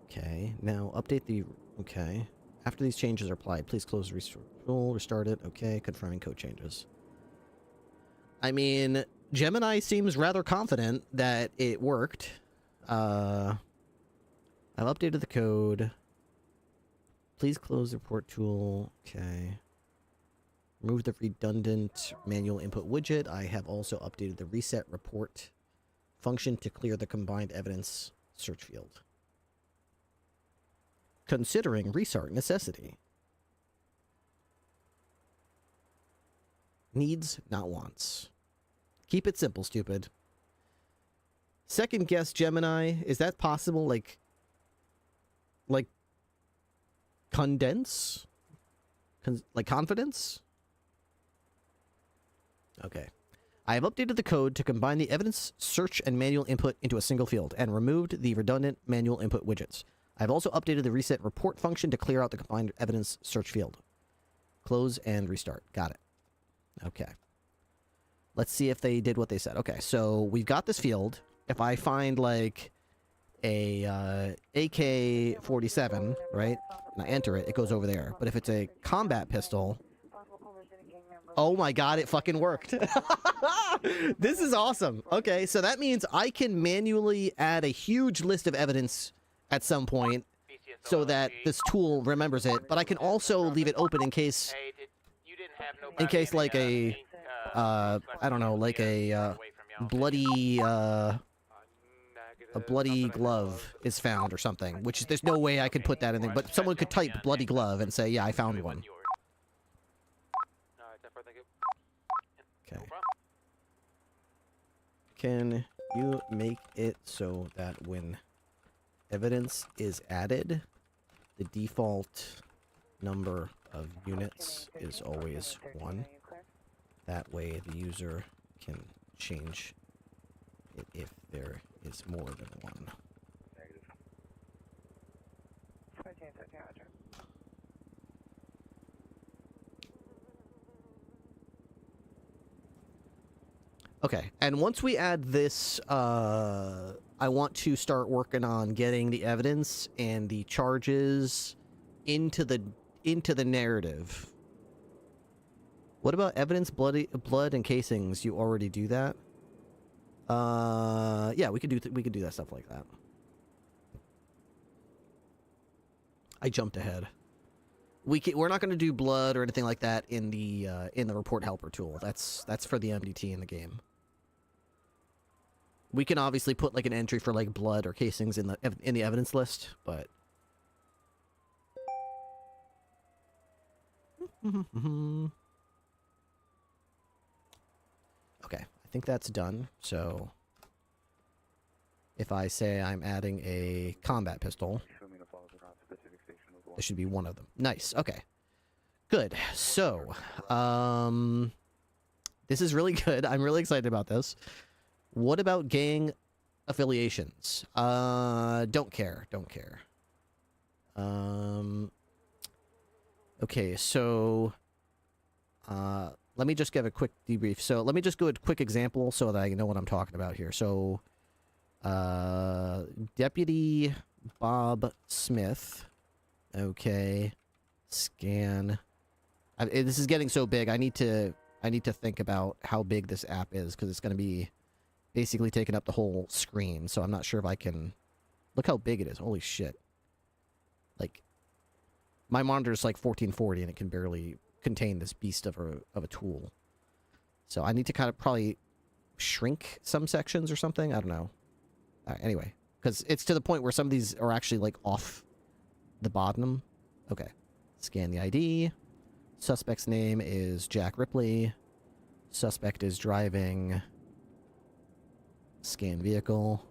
Okay, now update the... Okay. After these changes are applied, please close the restart it. Okay, confirming code changes. I mean, Gemini seems rather confident that it worked. I've updated the code. Please close the report tool. Okay. Remove the redundant manual input widget. I have also updated the reset report function to clear the combined evidence search field. Considering restart necessity. Needs, not wants. Keep it simple, stupid. Second guess Gemini. Is that possible? Like condense? Like confidence? Okay. I have updated the code to combine the evidence search and manual input into a single field and removed the redundant manual input widgets. I've also updated the reset report function to clear out the combined evidence search field. Close and restart. Got it. Okay. Let's see if they did what they said. Okay, so we've got this field. If I find like a AK-47, right, and I enter it, it goes over there. But if it's a combat pistol... Oh my god, it fucking worked. This is awesome. Okay, so that means I can manually add a huge list of evidence at some point so that this tool remembers it, but I can also leave it open in case like a I don't know, like a bloody glove is found or something, which is, there's no way I could put that in there, but someone could type bloody glove and say, yeah, I found one. Okay. Can you make it so that when evidence is added, the default number of units is always 1? That way the user can change it if there is more than 1. Okay, and once we add this, I want to start working on getting the evidence and the charges into the narrative. What about evidence, blood, and casings? You already do that. Yeah, we could do that stuff like that. I jumped ahead. We're not going to do blood or anything like that in the report helper tool. That's for the MDT in the game. We can obviously put like an entry for like blood or casings in the evidence list, but okay, I think that's done. So if I say I'm adding a combat pistol, there should be one of them. Nice. Okay. Good. So, this is really good. I'm really excited about this. What about gang affiliations? Don't care. Don't care. Okay, so let me just give a quick debrief. So let me just go a quick example so that I know what I'm talking about here. So Deputy Bob Smith. Okay. Scan. This is getting so big. I need to think about how big this app is because it's going to be basically taking up the whole screen. So I'm not sure if I can... Look how big it is. Holy shit. Like, my monitor is like 1440 and it can barely contain this beast of a tool. So I need to kind of probably shrink some sections or something. I don't know. Anyway, because it's to the point where some of these are actually like off the bottom. Okay. Scan the ID. Suspect's name is Jack Ripley. Suspect is driving. Scan vehicle.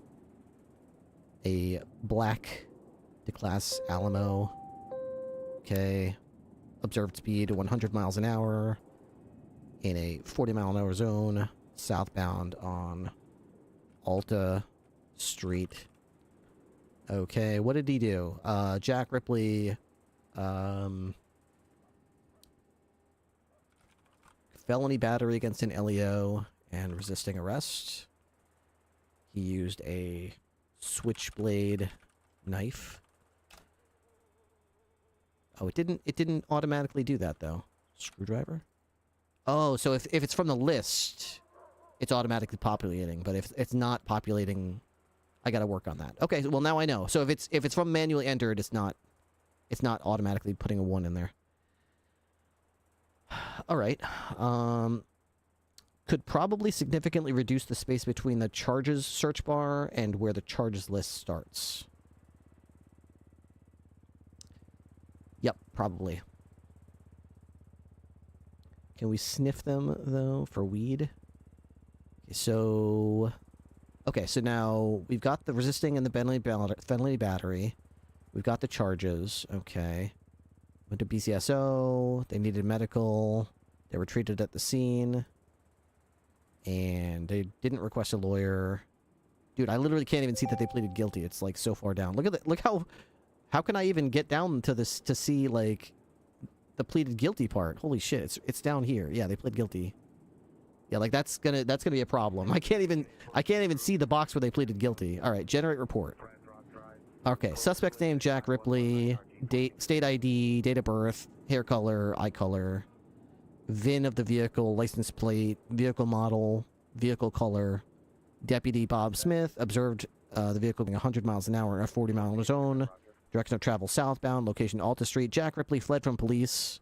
A black DeClass Alamo. Okay. Observed speed 100 miles an hour in a 40-mile-an-hour zone southbound on Alta Street. Okay, what did he do? Jack Ripley, felony battery against an LEO and resisting arrest. He used a switchblade knife. Oh, it didn't automatically do that though. Screwdriver? Oh, so if it's from the list, it's automatically populating, but if it's not populating, I gotta work on that. Okay, well now I know. So if it's from manually entered, it's not automatically putting a 1 in there. Alright. Could probably significantly reduce the space between the charges search bar and where the charges list starts. Yep, probably. Can we sniff them, though, for weed? Okay, so now we've got the resisting and the felony battery. We've got the charges. Okay. Went to BCSO. They needed medical. They were treated at the scene. And they didn't request a lawyer. Dude, I literally can't even see that they pleaded guilty. It's, like, so far down. Look at that. Look how... How can I even get down to this to see, like, the pleaded guilty part? Holy shit, it's down here. Yeah, they pled guilty. Yeah, like, that's gonna be a problem. I can't even see the box where they pleaded guilty. Alright, generate report. Okay, suspect's name, Jack Ripley. State ID, date of birth, hair color, eye color. VIN of the vehicle, license plate, vehicle model, vehicle color. Deputy Bob Smith observed the vehicle being 100 miles an hour in a 40-mile zone. Direction of travel southbound. Location Alta Street. Jack Ripley fled from police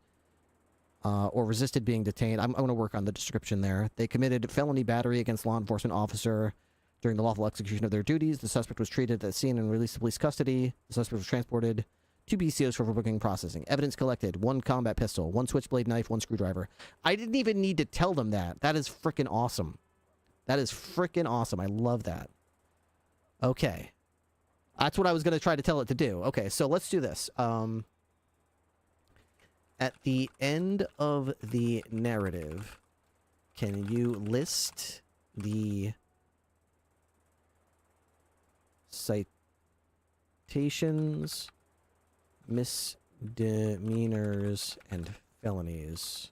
or resisted being detained. I'm going to work on the description there. They committed felony battery against law enforcement officer during the lawful execution of their duties. The suspect was treated at the scene and released to police custody. The suspect was transported to BCOs for booking processing. Evidence collected. 1 combat pistol, 1 switchblade knife, 1 screwdriver. I didn't even need to tell them that. That is freaking awesome. That is freaking awesome. I love that. Okay. That's what I was going to try to tell it to do. Okay, so let's do this. At the end of the narrative, can you list the citations, misdemeanors, and felonies?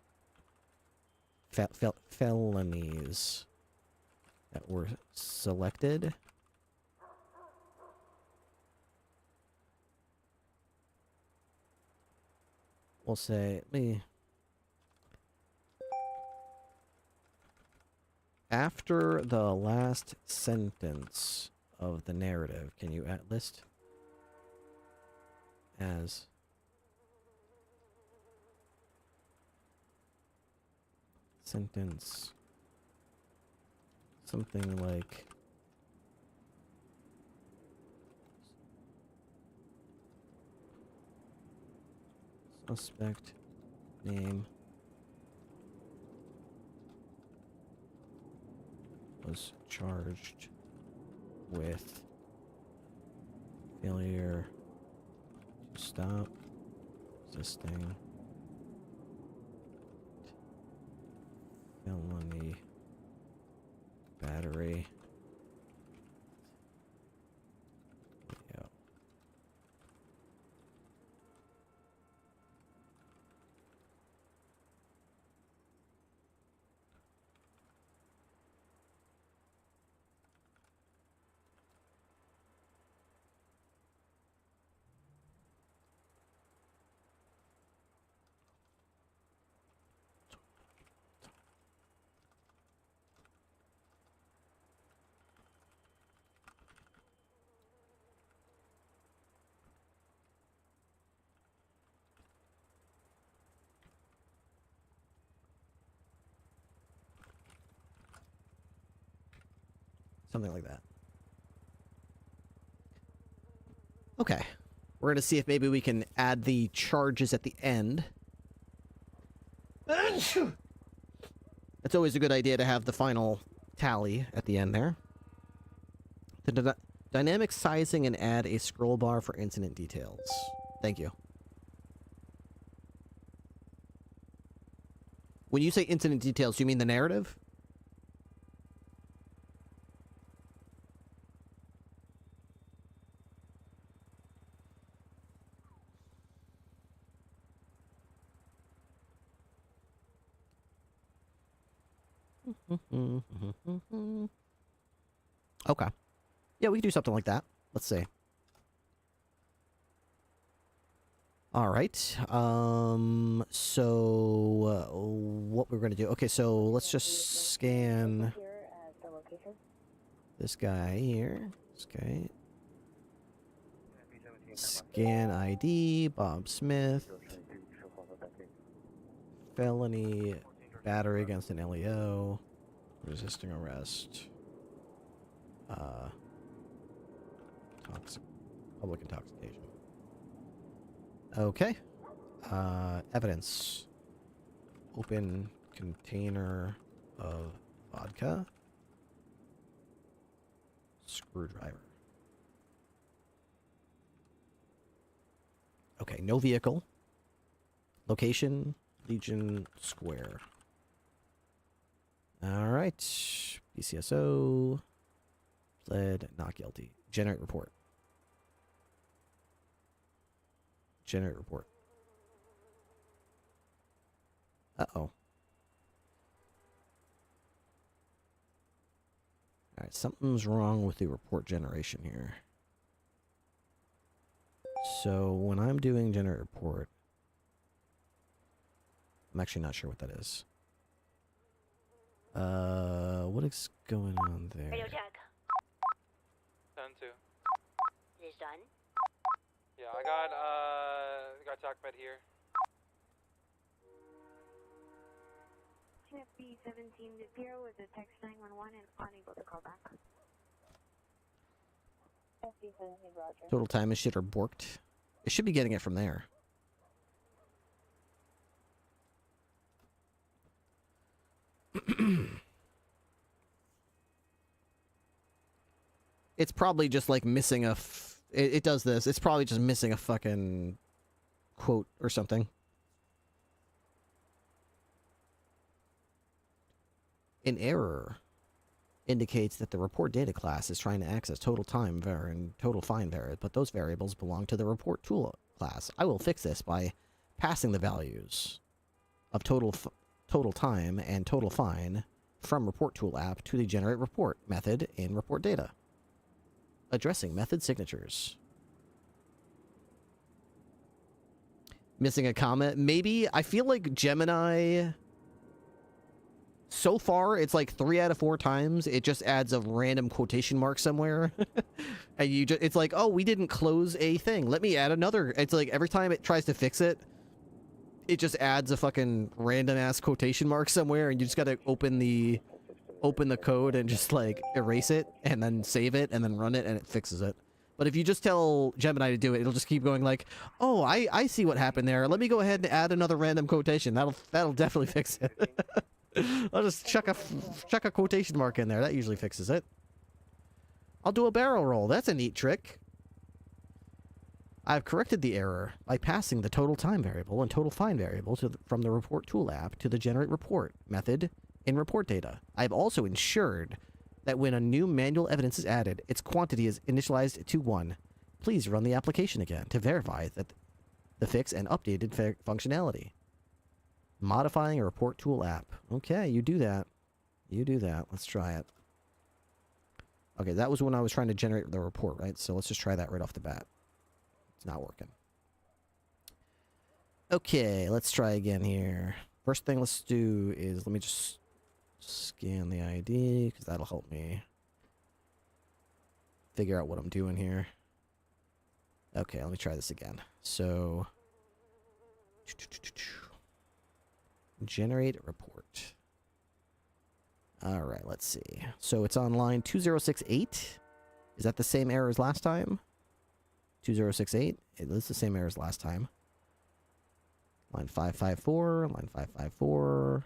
Felonies that were selected? We'll say, after the last sentence of the narrative, can you list as sentence something like suspect name was charged with failure to stop resisting felony battery. Something like that. Okay. We're going to see if maybe we can add the charges at the end. It's always a good idea to have the final tally at the end there. The dynamic sizing and add a scroll bar for incident details. Thank you. When you say incident details, you mean the narrative? Okay. Yeah, we can do something like that. Let's see. All right. So what we're going to do. Okay, so let's just scan this guy here. Okay. Scan ID, Bob Smith. Felony battery against an LEO. Resisting arrest. Public intoxication. Okay. Evidence. Open container of vodka. Screwdriver. Okay, no vehicle. Location, Legion Square. Alright. PCSO. Pled not guilty. Generate report. Generate report. Uh-oh. Alright, something's wrong with the report generation here. So, when I'm doing generate report, I'm actually not sure what that is. What is going on there? Radio check. Done too. Is this done? Yeah, I got talk bed here. FB 17 to 0 with a text 911 and unable to call back. FB 17 Roger. Total time is shit or borked. It should be getting it from there. It's probably just like missing a it does this. It's probably just missing a fucking quote or something. An error indicates that the report data class is trying to access total time var and total fine var, but those variables belong to the report tool class. I will fix this by passing the values of total time and total fine from report tool app to the generate report method in report data. Addressing method signatures. Missing a comment? Maybe. I feel like Gemini, so far, it's like 3 out of 4 times it just adds a random quotation mark somewhere. And you just, it's like, oh, we didn't close a thing. Let me add another. It's like every time it tries to fix it, it just adds a fucking random ass quotation mark somewhere, and you just gotta open the code and just like erase it and then save it and then run it and it fixes it. But if you just tell Gemini to do it, it'll just keep going like, oh, I see what happened there. Let me go ahead and add another random quotation. That'll definitely fix it. I'll just chuck a quotation mark in there. That usually fixes it. I'll do a barrel roll. That's a neat trick. I've corrected the error by passing the total time variable and total fine variable from the report tool app to the generate report method in report data. I've also ensured that when a new manual evidence is added, its quantity is initialized to 1. Please run the application again to verify that the fix and updated functionality. Modifying a report tool app. Okay, you do that. You do that. Let's try it. Okay, that was when I was trying to generate the report, right? So let's just try that right off the bat. It's not working. Okay, let's try again here. First thing let's do is, let me just scan the ID, because that'll help me figure out what I'm doing here. Okay, let me try this again. So, generate a report. All right, let's see. So it's on line 2068. Is that the same error as last time? 2068. It is the same error as last time. Line 554. Line 554.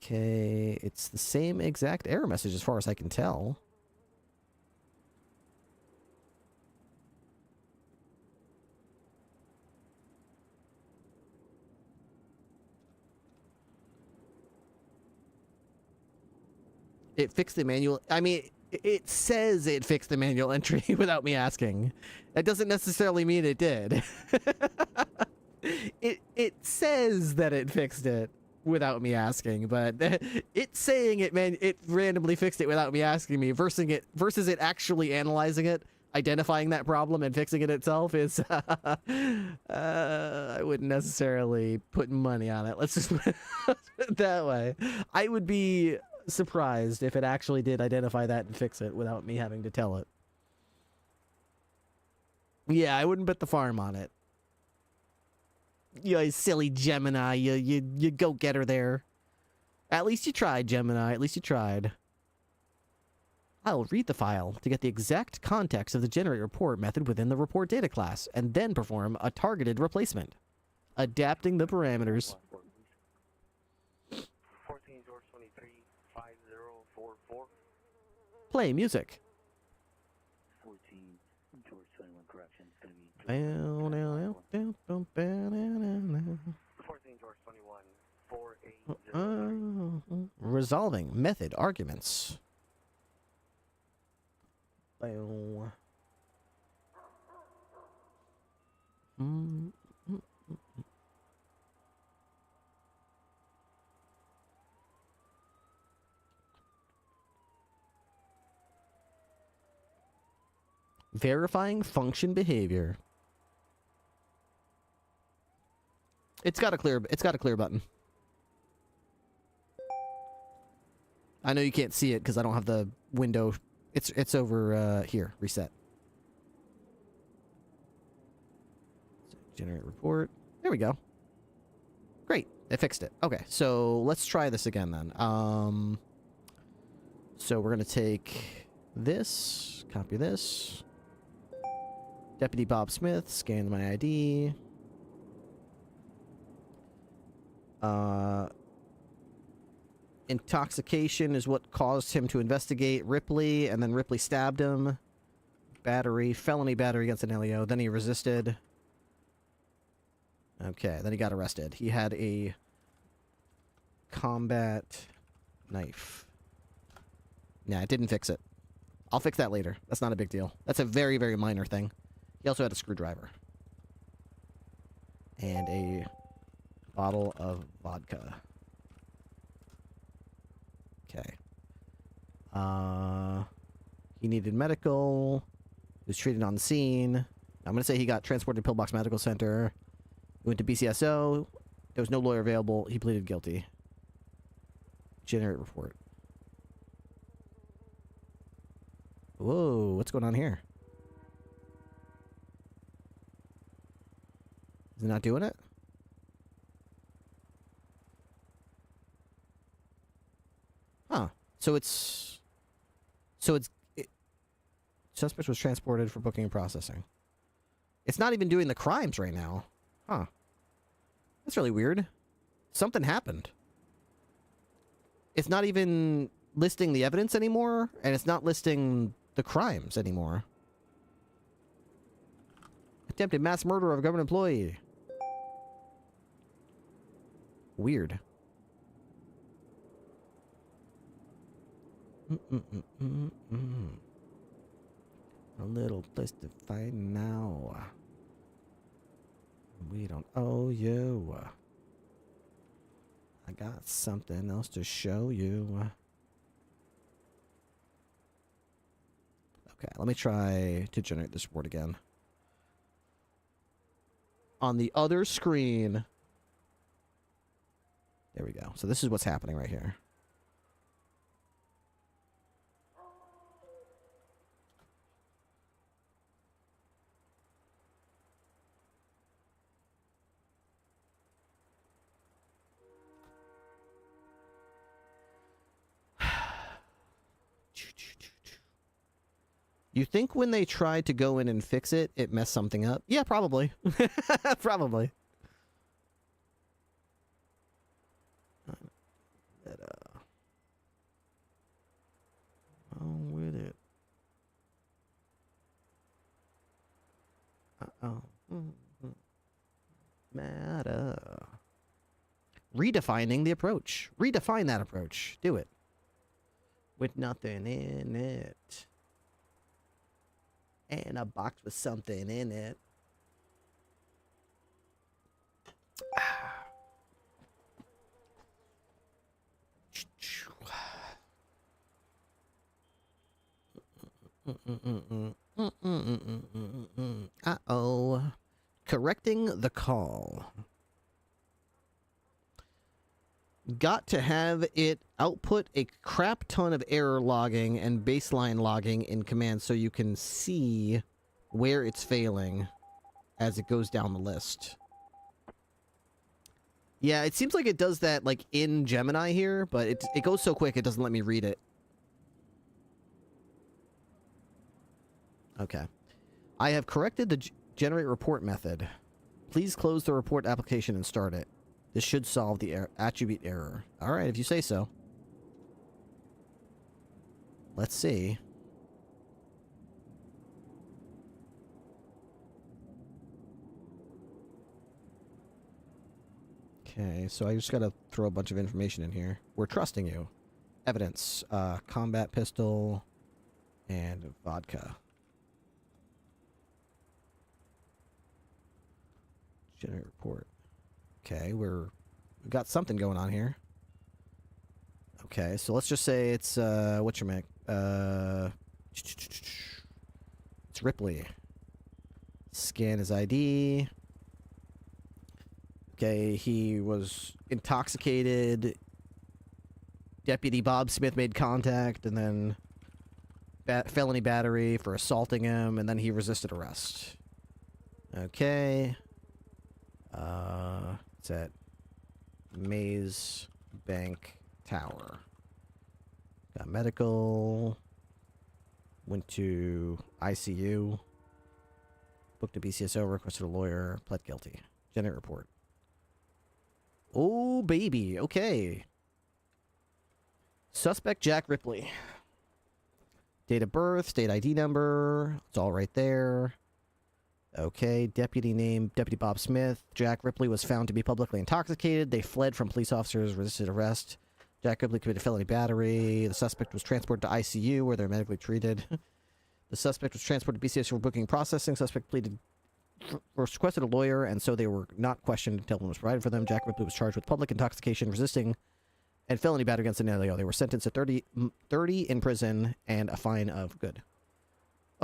Okay, it's the same exact error message as far as I can tell. It fixed the manual. I mean, it says it fixed the manual entry without me asking. That doesn't necessarily mean it did. It says that it fixed it without me asking, but it's saying it randomly fixed it without me asking me versus it actually analyzing it, identifying that problem and fixing it itself is I wouldn't necessarily put money on it. Let's just put it that way. I would be surprised if it actually did identify that and fix it without me having to tell it. Yeah, I wouldn't bet the farm on it. You silly Gemini, you go get her there. At least you tried, Gemini. At least you tried. I'll read the file to get the exact context of the generate report method within the report data class, and then perform a targeted replacement, adapting the parameters. 14 George 23 5044. Play music. 14 George 21 correction. It's gonna be 14 George 21 4803. Resolving method arguments. Well. Verifying function behavior. It's got a clear button. I know you can't see it because I don't have the window. It's over here. Reset. Generate report. There we go. Great. It fixed it. Okay, so let's try this again then. So we're gonna take this, copy this. Deputy Bob Smith, scan my ID. Intoxication is what caused him to investigate Ripley, and then Ripley stabbed him. Felony battery against an LEO. Then he resisted. Okay, then he got arrested. He had a combat knife. Nah, it didn't fix it. I'll fix that later. That's not a big deal. That's a very, very minor thing. He also had a screwdriver. And a bottle of vodka. Okay. He needed medical. He was treated on the scene. I'm going to say he got transported to Pillbox Medical Center. He went to BCSO. There was no lawyer available. He pleaded guilty. Generate report. Whoa, what's going on here? Is it not doing it? Huh. Suspect was transported for booking and processing. It's not even doing the crimes right now. Huh. That's really weird. Something happened. It's not even listing the evidence anymore, and it's not listing the crimes anymore. Attempted mass murder of a government employee. Weird. A little place to find now. We don't owe you. I got something else to show you. Okay, let me try to generate this report again. On the other screen. There we go. So this is what's happening right here. You think when they tried to go in and fix it, it messed something up? Yeah, probably. Probably. On with it. Matter. Redefining the approach. Redefine that approach. Do it. With nothing in it. And a box with something in it. Uh-oh. Correcting the call. Got to have it output a crap ton of error logging and baseline logging in command so you can see where it's failing as it goes down the list. Yeah, it seems like it does that like in Gemini here, but it goes so quick it doesn't let me read it. Okay. I have corrected the generate report method. Please close the report application and start it. This should solve the attribute error. Alright, if you say so. Let's see. Okay, so I just gotta throw a bunch of information in here. We're trusting you. Evidence. Combat pistol. And vodka. Generate report. Okay, we've got something going on here. Okay, so let's just say it's whatchamacallit. It's Ripley. Scan his ID. Okay, he was intoxicated. Deputy Bob Smith made contact, and then felony battery for assaulting him, and then he resisted arrest. Okay. It's at Maze Bank Tower. Got medical. Went to ICU. Booked a BCSO, requested a lawyer, pled guilty. Generate report. Oh, baby. Okay. Suspect Jack Ripley. Date of birth, state ID number. It's all right there. Okay, deputy name, Deputy Bob Smith. Jack Ripley was found to be publicly intoxicated. They fled from police officers, resisted arrest. Jack Ripley committed felony battery. The suspect was transported to ICU where they're medically treated. The suspect was transported to BCS for booking and processing. Suspect requested a lawyer, and so they were not questioned until one was provided for them. Jack Ripley was charged with public intoxication, resisting, and felony battery against an alien. They were sentenced to 30 in prison and a fine of good.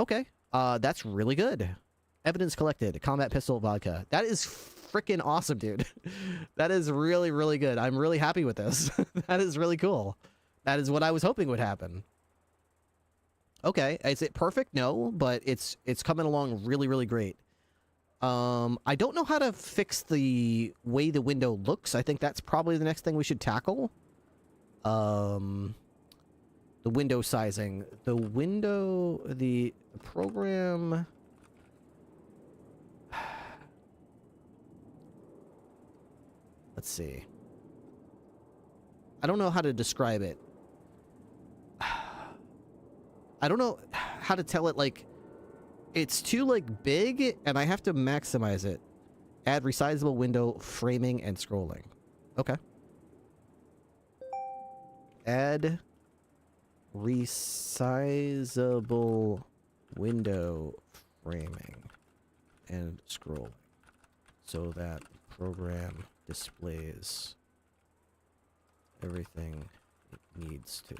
Okay, that's really good. Evidence collected. Combat pistol, vodka. That is freaking awesome, dude. That is really, really good. I'm really happy with this. That is really cool. That is what I was hoping would happen. Okay, is it perfect? No, but it's coming along really, really great. I don't know how to fix the way the window looks. I think that's probably the next thing we should tackle. The window sizing. The program... Let's see. I don't know how to describe it. I don't know how to tell it, like, it's too, like, big, and I have to maximize it. Add resizable window, framing, and scrolling. Okay. Add resizable window, framing, and scrolling. So that program displays everything it needs to.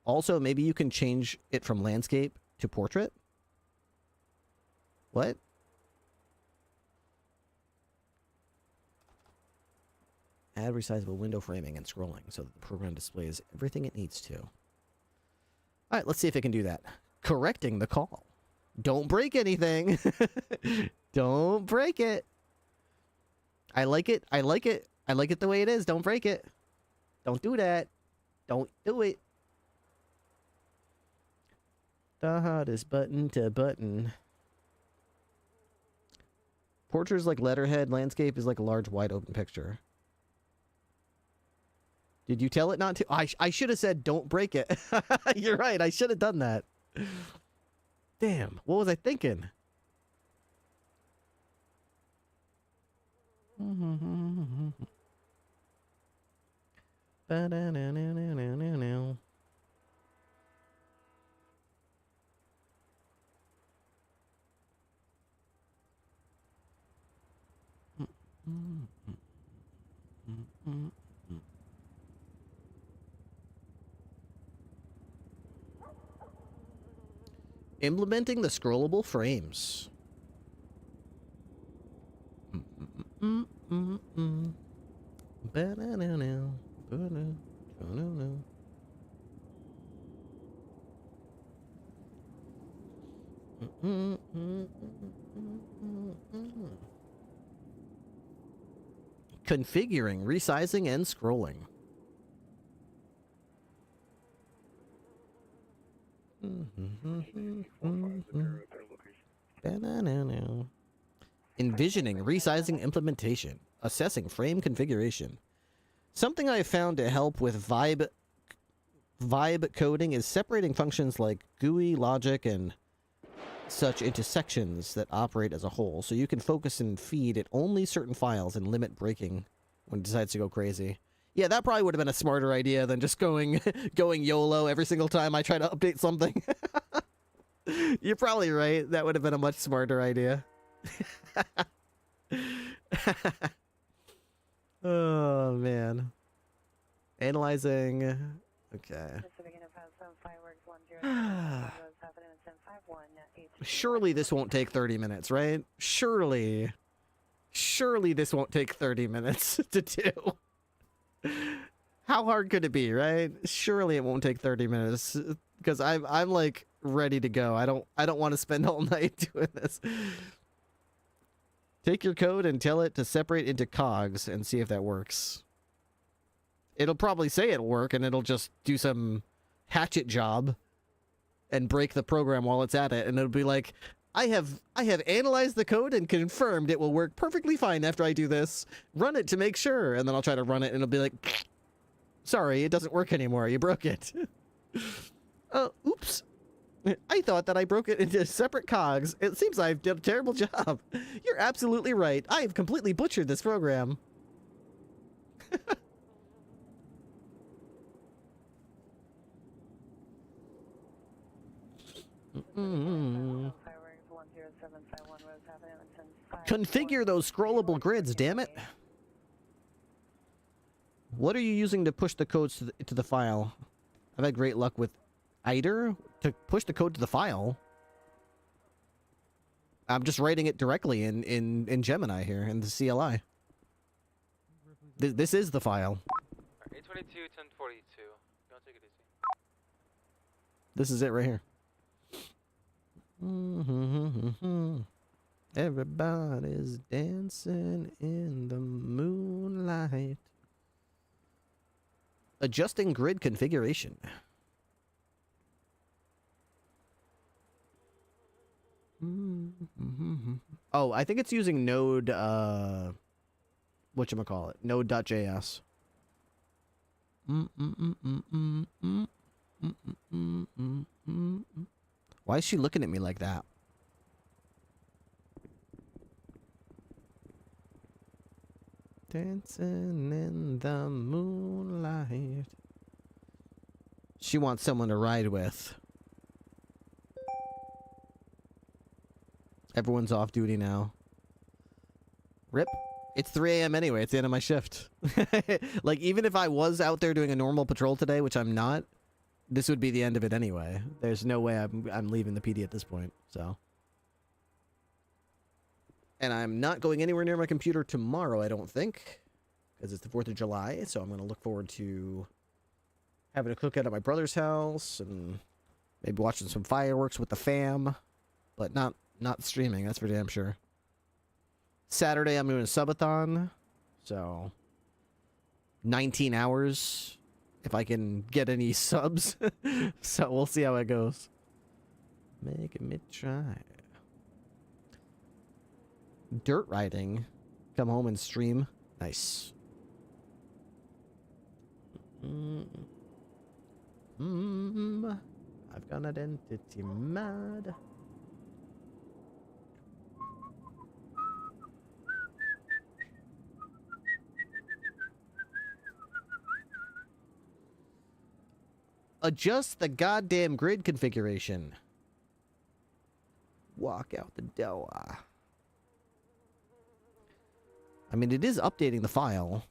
Also, maybe you can change it from landscape to portrait. What? Add resizable window framing and scrolling so that the program displays everything it needs to. All right, let's see if it can do that. Correcting the call. Don't break anything. Don't break it. I like it. I like it. I like it the way it is. Don't break it. Don't do that. Don't do it. The hottest button to button. Portrait is like letterhead. Landscape is like a large, wide open picture. Did you tell it not to? I should have said don't break it. You're right. I should have done that. Damn. What was I thinking? Implementing the scrollable frames. Configuring, resizing, and scrolling. Envisioning, resizing, implementation. Assessing frame configuration. Something I found to help with vibe coding is separating functions like GUI, logic, and such into sections that operate as a whole, so you can focus and feed it only certain files and limit breaking when it decides to go crazy. Yeah, that probably would have been a smarter idea than just going YOLO every single time I try to update something. You're probably right. That would have been a much smarter idea. Oh, man. Analyzing. Okay. Surely this won't take 30 minutes, right? Surely this won't take 30 minutes to do. How hard could it be, right? Surely it won't take 30 minutes because I'm like ready to go. I don't want to spend all night doing this. Take your code and tell it to separate into cogs and see if that works. It'll probably say it'll work and it'll just do some hatchet job and break the program while it's at it, and it'll be like, I have analyzed the code and confirmed it will work perfectly fine after I do this. Run it to make sure. And then I'll try to run it and it'll be like, sorry, it doesn't work anymore. You broke it. Oops. I thought that I broke it into separate cogs. It seems I've done a terrible job. You're absolutely right. I have completely butchered this program. Configure those scrollable grids, damn it. What are you using to push the codes to the file? I've had great luck with IDER to push the code to the file. I'm just writing it directly in Gemini here, in the CLI. This is the file. 822, 1042. Don't take it easy. This is it right here. Everybody's dancing in the moonlight. Adjusting grid configuration. Oh, I think it's using Node, whatchamacallit, Node.js. Why is she looking at me like that? Dancing in the moonlight. She wants someone to ride with. Everyone's off duty now. Rip. It's 3 a.m. anyway. It's the end of my shift. Like, even if I was out there doing a normal patrol today, which I'm not, this would be the end of it anyway. There's no way I'm leaving the PD at this point, so. And I'm not going anywhere near my computer tomorrow, I don't think, because it's the 4th of July, so I'm going to look forward to having a cookout at my brother's house and maybe watching some fireworks with the fam, but not streaming, that's for damn sure. Saturday, I'm doing a subathon, so 19 hours if I can get any subs. So we'll see how it goes. Make me try. Dirt riding. Come home and stream. Nice. I've got an identity mad. Adjust the goddamn grid configuration. Walk out the door. I mean, it is updating the file.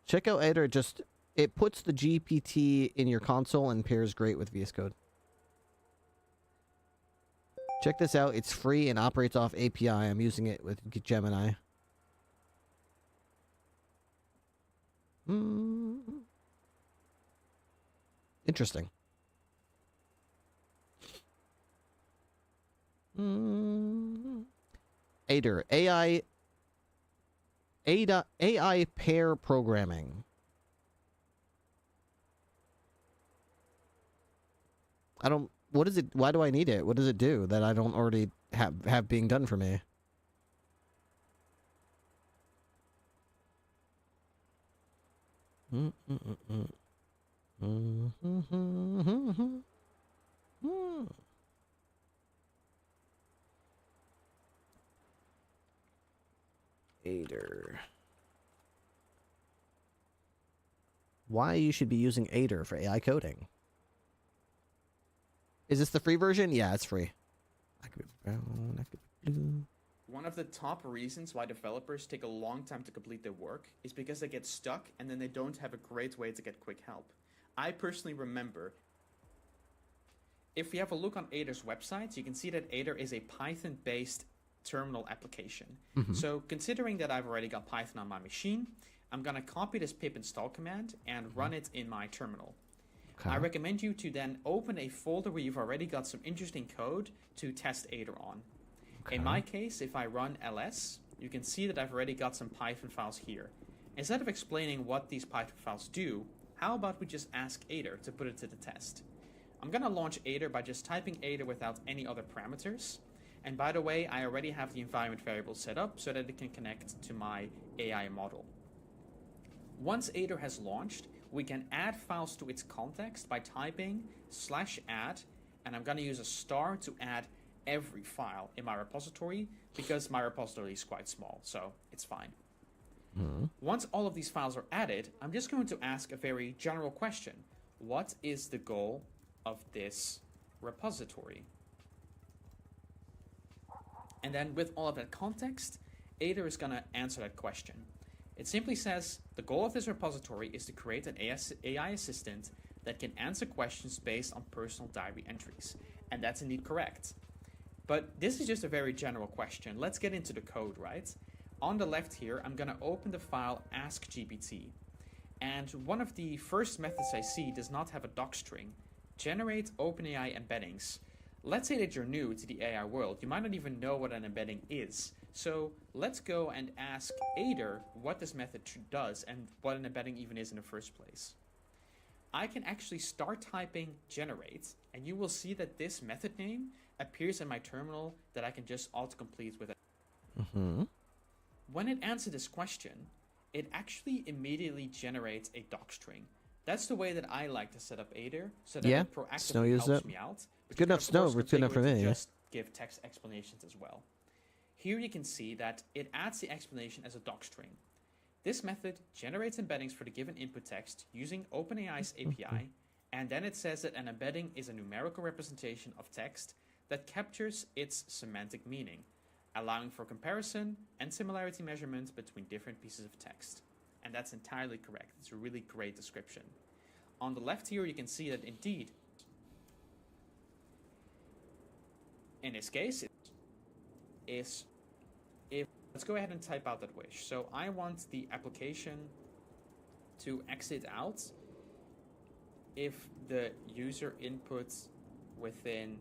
Check out Eder. It puts the GPT in your console and pairs great with VS Code. Check this out. It's free and operates off API. I'm using it with Gemini. Interesting. Eder. AI pair programming. What is it? Why do I need it? What does it do that I don't already have being done for me? Eder. Why you should be using Eder for AI coding? Is this the free version? Yeah, it's free. I could be brown, I could be blue. One of the top reasons why developers take a long time to complete their work is because they get stuck and then they don't have a great way to get quick help. I personally remember, if you have a look on Eder's website, you can see that Eder is a Python-based terminal application. So considering that I've already got Python on my machine, I'm going to copy this pip install command and run it in my terminal. Okay. I recommend you to then open a folder where you've already got some interesting code to test Eder on. Okay. In my case, if I run ls, you can see that I've already got some Python files here. Instead of explaining what these Python files do, how about we just ask Eder to put it to the test? I'm going to launch Eder by just typing Eder without any other parameters. And by the way, I already have the environment variable set up so that it can connect to my AI model. Once Eder has launched, we can add files to its context by typing /add, and I'm going to use a star to add every file in my repository because my repository is quite small, so it's fine. Once all of these files are added, I'm just going to ask a very general question. What is the goal of this repository? And then with all of that context, Eder is going to answer that question. It simply says, the goal of this repository is to create an AI assistant that can answer questions based on personal diary entries. And that's indeed correct. But this is just a very general question. Let's get into the code, right? On the left here, I'm going to open the file askgpt. And one of the first methods I see does not have a docstring. Generate OpenAI embeddings. Let's say that you're new to the AI world. You might not even know what an embedding is. So let's go and ask Eder what this method does and what an embedding even is in the first place. I can actually start typing generate, and you will see that this method name appears in my terminal that I can just autocomplete with it. When it answers this question, it actually immediately generates a docstring. That's the way that I like to set up Eder, so that it proactively helps me out. It's good enough Snow, it's good enough for me. Just give text explanations as well. Here you can see that it adds the explanation as a docstring. This method generates embeddings for the given input text using OpenAI's API, and then it says that an embedding is a numerical representation of text that captures its semantic meaning, allowing for comparison and similarity measurements between different pieces of text. And that's entirely correct. It's a really great description. On the left here, you can see that indeed, in this case, let's go ahead and type out that wish. So I want the application to exit out if the user input within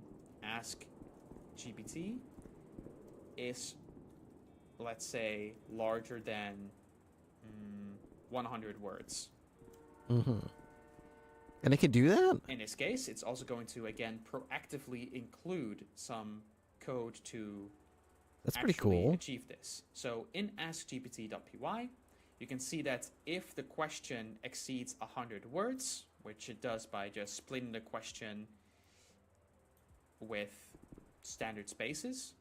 askgpt is, let's say, larger than 100 words. Mm-hmm. And it can do that? In this case, it's also going to, again, proactively include some code to That's pretty actually cool. achieve this. So in askgpt.py, you can see that if the question exceeds 100 words, which it does by just splitting the question with standard spaces,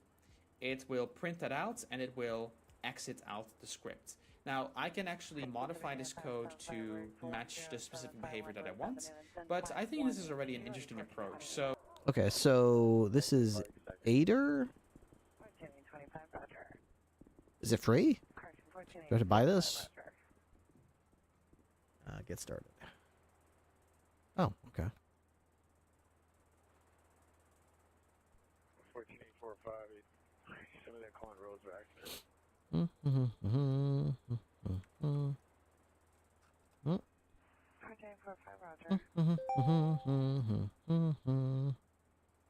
it will print that out and it will exit out the script. Now, I can actually modify this code to match the specific behavior that I want, but I think this is already an interesting approach. So, Okay, so this is Aider? Is it free? Do I have to buy this? Get started. Oh, okay. 14845. Some of that calling roads back there.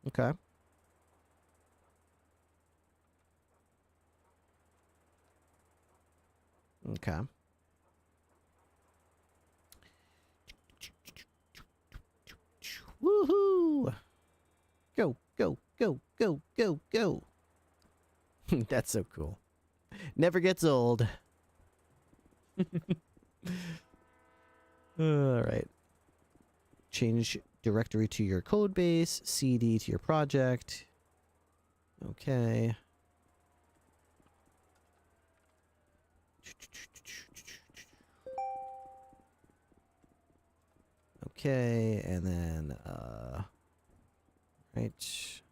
Okay. Okay. Woohoo! Go, go, go, go, go, go. That's so cool. Never gets old. All right. Change directory to your code base, CD to your project. Okay. Okay, and then right.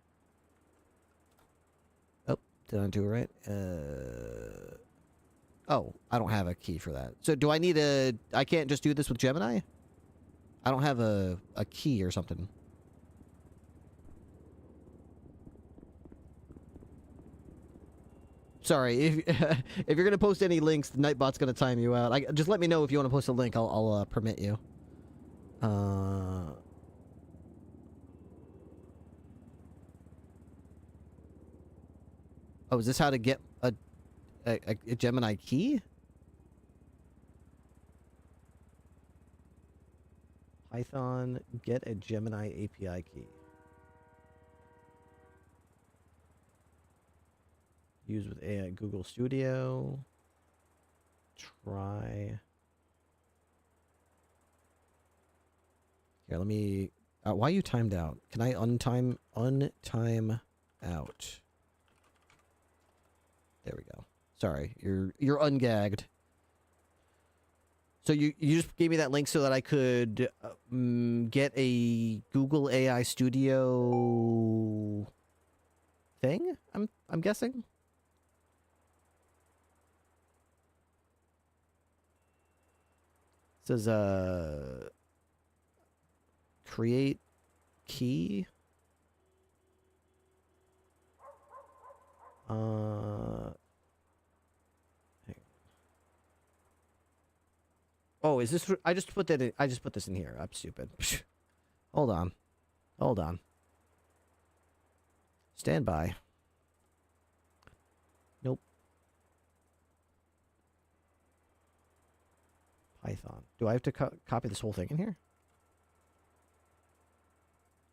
Oh, did I do it right? Oh, I don't have a key for that. So do I need a... I can't just do this with Gemini? I don't have a key or something. Sorry, if if you're gonna post any links, the Nightbot's gonna time you out. Just let me know if you want to post a link. I'll permit you. Oh, is this how to get a Gemini key? Python, get a Gemini API key. Use with AI Google Studio. Try. Here, let me... why are you timed out? Can I untime out? There we go. Sorry, you're ungagged. So you just gave me that link so that I could get a Google AI Studio thing? I'm guessing. It says create key. Oh, is this... I just put that in... I just put this in here. I'm stupid. Hold on. Hold on. Stand by. Nope. Python. Do I have to copy this whole thing in here?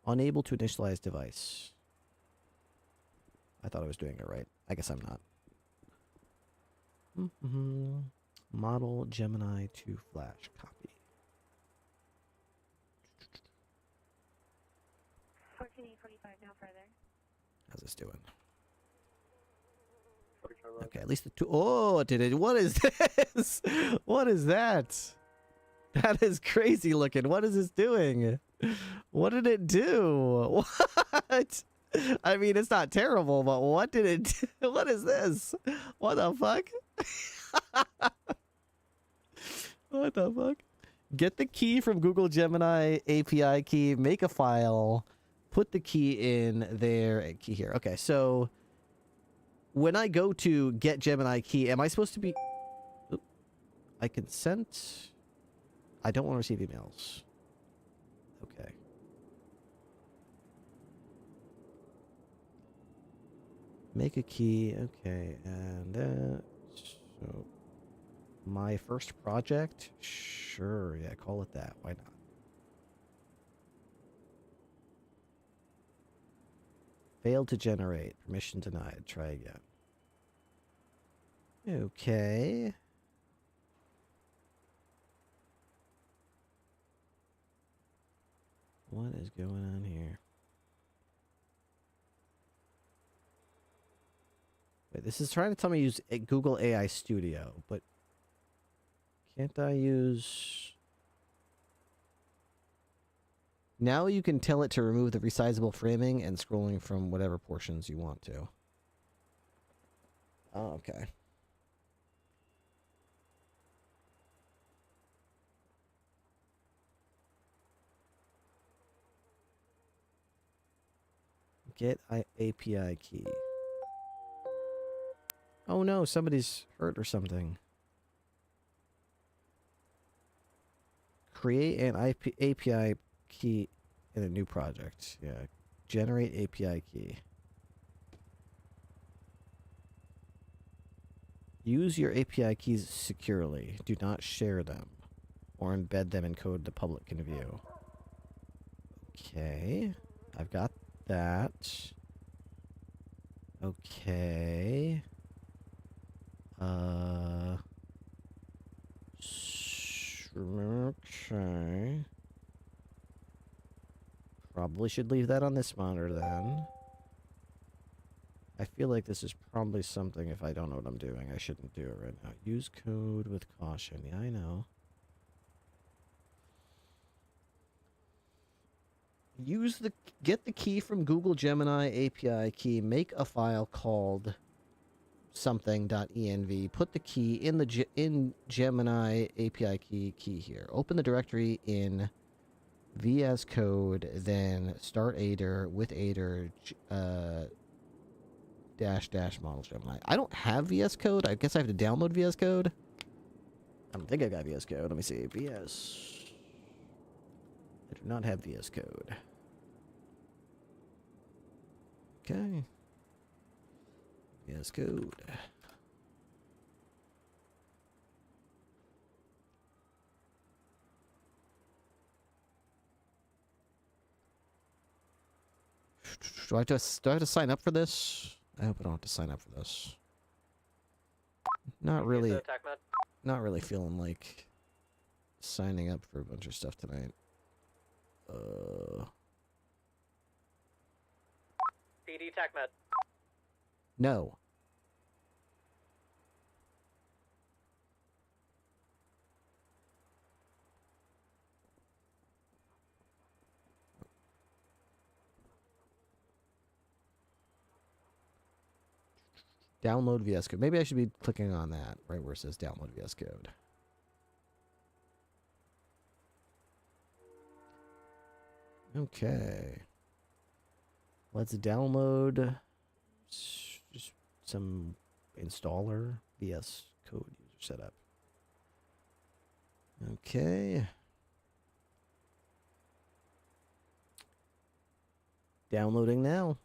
Unable to initialize device. I thought I was doing it right. I guess I'm not. Model Gemini to Flash copy. 1445, no further. How's this doing? Okay, at least the two... Oh, it did it. What is this? What is that? That is crazy looking. What is this doing? What did it do? What? I mean, it's not terrible, but what did it do? What is this? What the fuck? What the fuck? Get the key from Google Gemini API key, make a file, put the key in there, key here. Okay, so when I go to get Gemini key, am I supposed to be... Oop, I consent. I don't want to receive emails. Okay. Make a key. Okay, and so My first project? Sure, yeah, call it that. Why not? Failed to generate. Permission denied. Try again. Okay. What is going on here? Wait, this is trying to tell me to use Google AI Studio, but can't I use... Now you can tell it to remove the resizable framing and scrolling from whatever portions you want to. Oh, okay. Get API key. Oh no, somebody's hurt or something. Create an API key in a new project. Yeah. Generate API key. Use your API keys securely. Do not share them or embed them in code the public can view. Okay. I've got that. Okay. Okay. Probably should leave that on this monitor then. I feel like this is probably something, if I don't know what I'm doing, I shouldn't do it right now. Use code with caution. Yeah, I know. Get the key from Google Gemini API key. Make a file called something.env. Put the key in the in Gemini API key here. Open the directory in VS Code, then start aider with aider -- model Gemini. I don't have VS Code. I guess I have to download VS Code. I don't think I got VS Code. Let me see. VS. I do not have VS Code. Okay. VS Code. Do I have to sign up for this? I hope I don't have to sign up for this. Not really. Not really feeling like signing up for a bunch of stuff tonight. PD TechMed. No. Download VS Code. Maybe I should be clicking on that, right where it says download VS Code. Okay. Let's download just some installer VS Code user setup. Okay. Downloading now.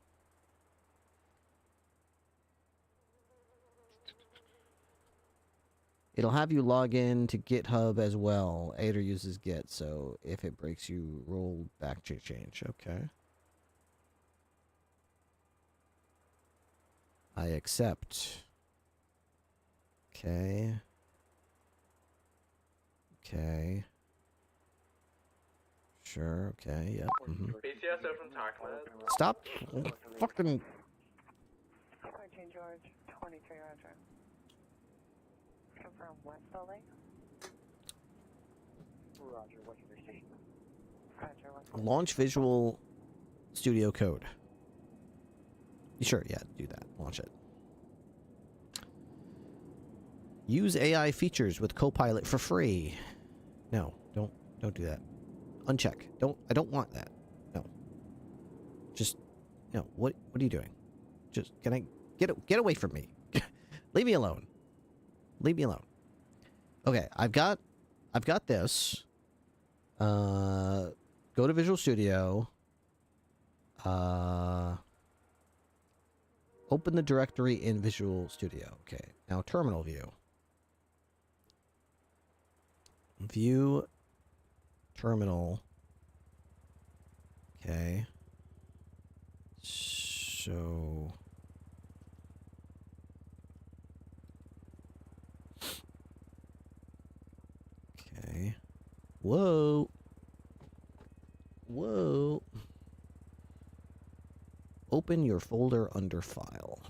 It'll have you log in to GitHub as well. Aider uses Git, so if it breaks, you roll back to change. Okay. I accept. Okay. Okay. Sure, okay, yep. BCSO from TechMed. Stop fucking... St. George, 23 Roger. Confirm West building. Roger, what's your receipt? Roger, what's Launch Visual Studio Code. Sure, yeah, do that. Launch it. Use AI features with Copilot for free. No, don't do that. Uncheck. I don't want that. No. Just no. What are you doing? Just can I get away from me? Leave me alone. Leave me alone. Okay, I've got this. Go to Visual Studio. Open the directory in Visual Studio. Okay, now terminal view. View terminal. Okay. So okay. Whoa. Whoa. Open your folder under file.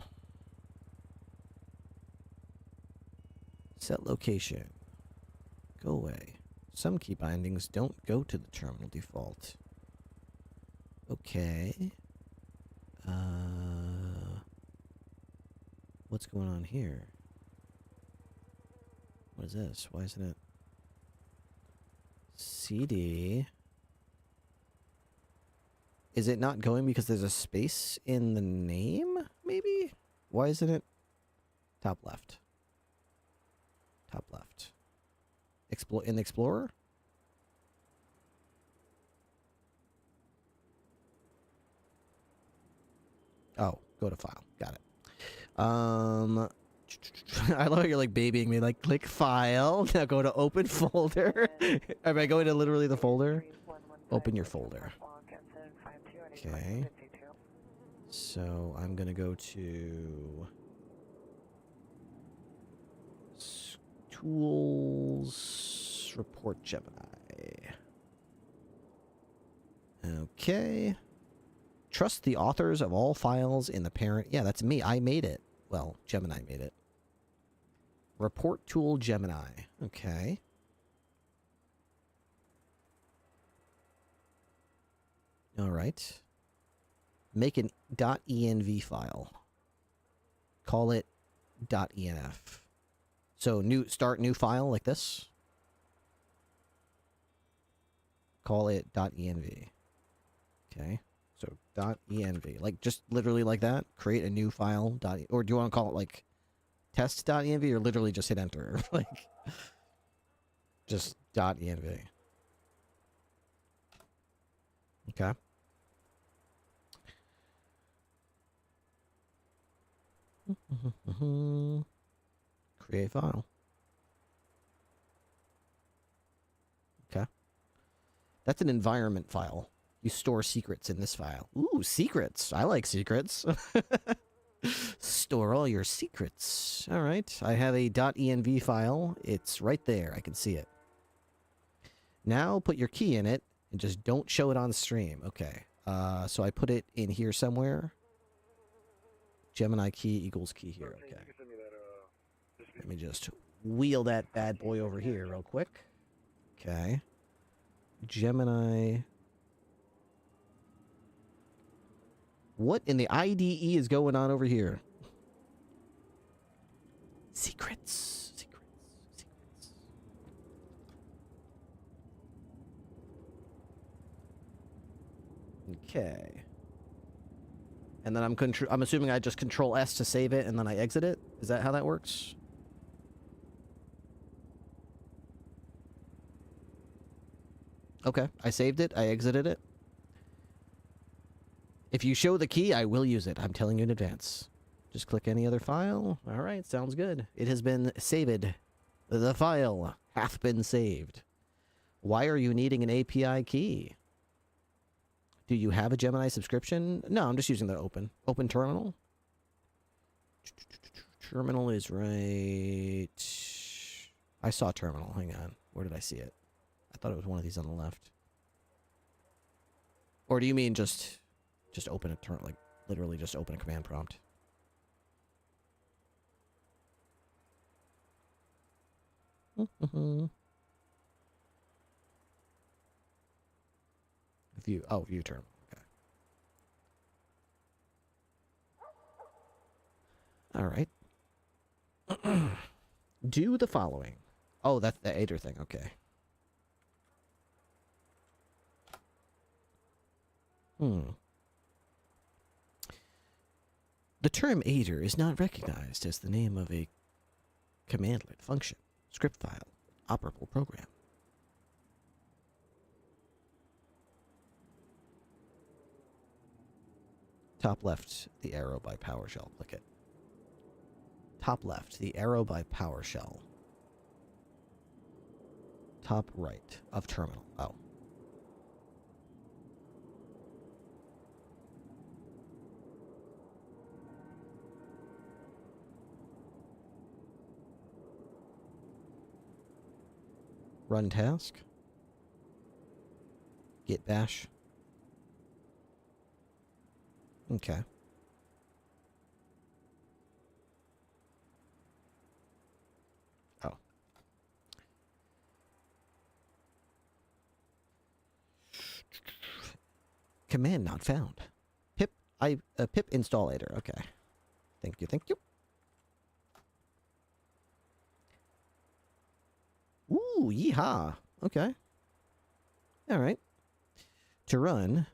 Set location. Go away. Some key bindings don't go to the terminal default. Okay. What's going on here? What is this? Why isn't it? CD. Is it not going because there's a space in the name? Maybe? Why isn't it? Top left. Top left. In the Explorer? Oh, go to file. Got it. I love how you're like babying me. Like, click file. Now go to open folder. Am I going to literally the folder? Open your folder. Okay. So I'm going to go to Tools, Report Gemini. Okay. Trust the authors of all files in the parent. Yeah, that's me. I made it. Well, Gemini made it. Report tool Gemini. Okay. All right. Make an .env file. Call it .enf. So start new file like this. Call it .env. Okay. So .env, like just literally like that. Create a new file. Or do you want to call it like test.env or literally just hit enter? Like just .env. Okay. Create file. Okay. That's an environment file. You store secrets in this file. Ooh, secrets. I like secrets. Store all your secrets. All right. I have a .env file. It's right there. I can see it. Now put your key in it and just don't show it on stream. Okay. So I put it in here somewhere. Gemini key equals key here. Okay. Let me just wheel that bad boy over here real quick. Okay. Gemini. What in the IDE is going on over here? Secrets. Secrets. Secrets. Okay. And then I'm assuming I just Control S to save it and then I exit it? Is that how that works? Okay, I saved it. I exited it. If you show the key, I will use it. I'm telling you in advance. Just click any other file. All right, sounds good. It has been saved. The file hath been saved. Why are you needing an API key? Do you have a Gemini subscription? No, I'm just using the open terminal. Terminal is right. I saw terminal. Hang on. Where did I see it? I thought it was one of these on the left. Or do you mean just open a terminal, like literally just open a command prompt? View. Oh, view terminal. Okay. All right. Do the following. Oh, that's the aider thing. Okay. The term aider is not recognized as the name of a commandlet, function, script file, operable program. Top left, the arrow by PowerShell. Click it. Top left, the arrow by PowerShell. Top right of terminal. Oh. Run task. Git bash. Okay. Oh. Command not found. Pip pip installator. Okay. Thank you. Thank you. Ooh, yeehaw. Okay. All right. To run.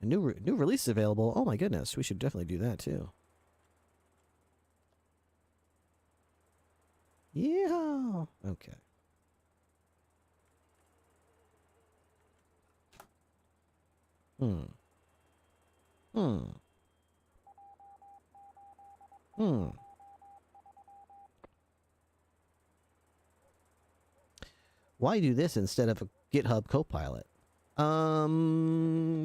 A new release available. Oh my goodness, we should definitely do that too. Yeah. Okay. Hmm. Why do this instead of a GitHub Copilot?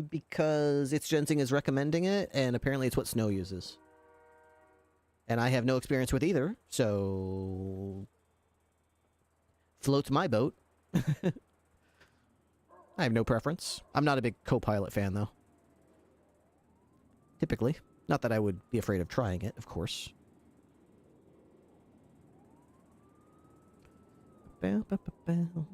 Because it's Gensing is recommending it, and apparently it's what Snow uses. And I have no experience with either, so floats my boat. I have no preference. I'm not a big Copilot fan, though. Typically. Not that I would be afraid of trying it, of course. Bow, bow, bow, bow.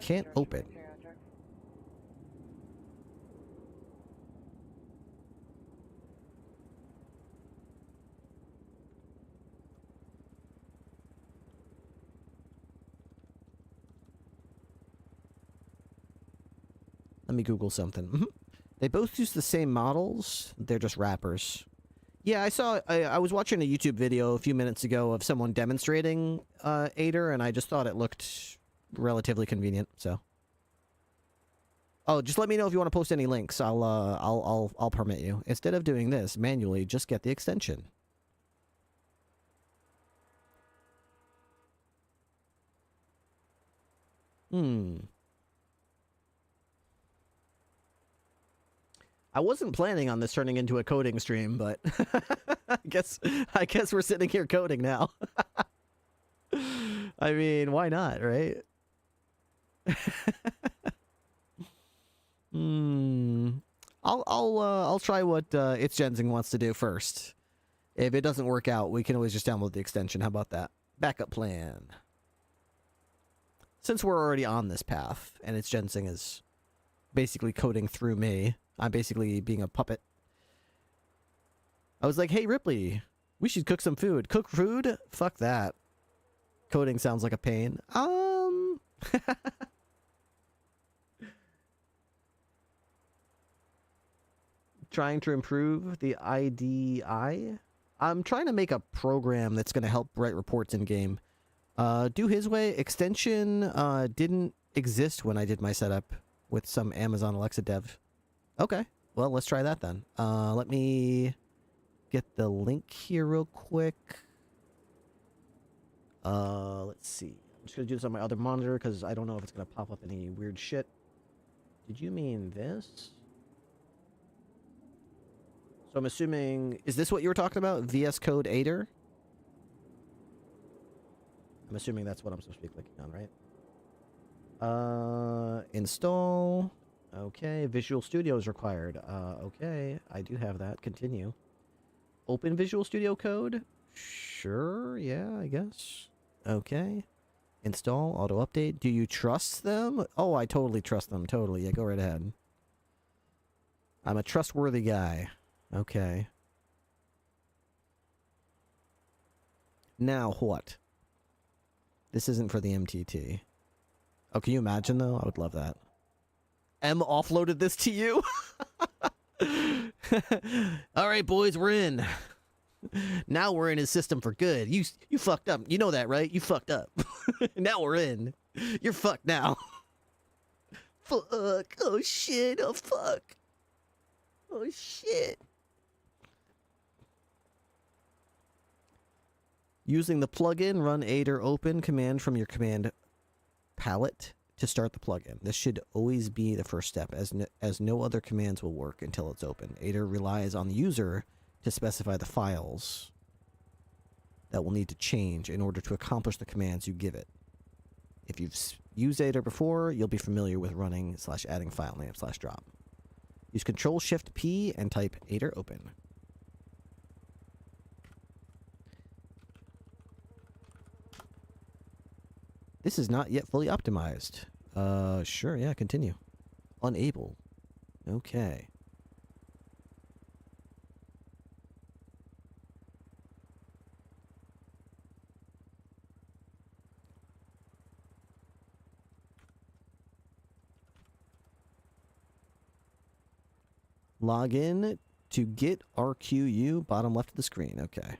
Can't open. Let me Google something. They both use the same models. They're just wrappers. Yeah, I was watching a YouTube video a few minutes ago of someone demonstrating Aider, and I just thought it looked relatively convenient. So, oh, just let me know if you want to post any links. I'll permit you. Instead of doing this manually, just get the extension. I wasn't planning on this turning into a coding stream, but I guess we're sitting here coding now. I mean, why not, right? I'll try what It's Gensing wants to do first. If it doesn't work out, we can always just download the extension. How about that? Backup plan. Since we're already on this path, and It's Gensing is basically coding through me, I'm basically being a puppet. I was like, hey, Ripley, we should cook some food. Cook food? Fuck that. Coding sounds like a pain. Trying to improve the IDI? I'm trying to make a program that's going to help write reports in-game. Do his way. Extension didn't exist when I did my setup with some Amazon Alexa dev. Okay, well, let's try that then. Let me get the link here real quick. Let's see. I'm just going to do this on my other monitor because I don't know if it's going to pop up any weird shit. Did you mean this? So I'm assuming... Is this what you were talking about? VS Code Aider? I'm assuming that's what I'm supposed to be clicking on, right? Install... Okay, Visual Studio is required. Okay, I do have that. Continue. Open Visual Studio Code? Sure, yeah, I guess. Okay. Install, auto-update. Do you trust them? Oh, I totally trust them. Totally. Yeah, go right ahead. I'm a trustworthy guy. Okay. Now what? This isn't for the MTT. Oh, can you imagine, though? I would love that. M offloaded this to you? All right, boys, we're in. Now we're in his system for good. You fucked up. You know that, right? You fucked up. Now we're in. You're fucked now. Fuck. Oh shit. Oh fuck. Oh shit. Using the plugin, run Aider open command from your command palette to start the plugin. This should always be the first step, as no other commands will work until it's open. Aider relies on the user to specify the files that will need to change in order to accomplish the commands you give it. If you've used Aider before, you'll be familiar with running / adding file name / drop. Use Control-Shift-P and type Aider open. This is not yet fully optimized. Sure, yeah, continue. Unable. Okay. Log in to get RQU, bottom left of the screen. Okay.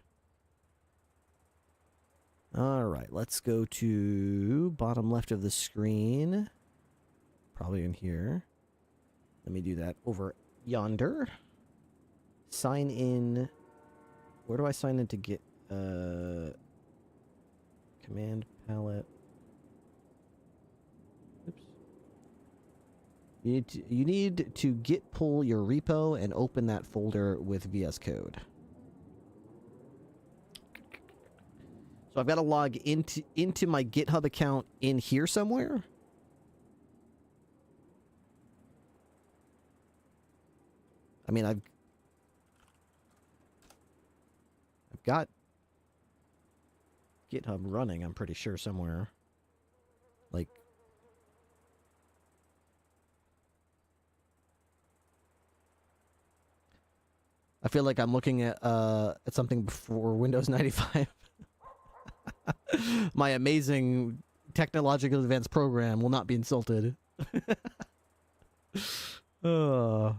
All right, let's go to bottom left of the screen. Probably in here. Let me do that over yonder. Sign in. Where do I sign in to get command palette? Oops. You need to git pull your repo and open that folder with VS Code. So I've got to log into my GitHub account in here somewhere. I mean, I've got GitHub running, I'm pretty sure, somewhere. Like, I feel like I'm looking at something before Windows 95. My amazing technological advanced program will not be insulted. I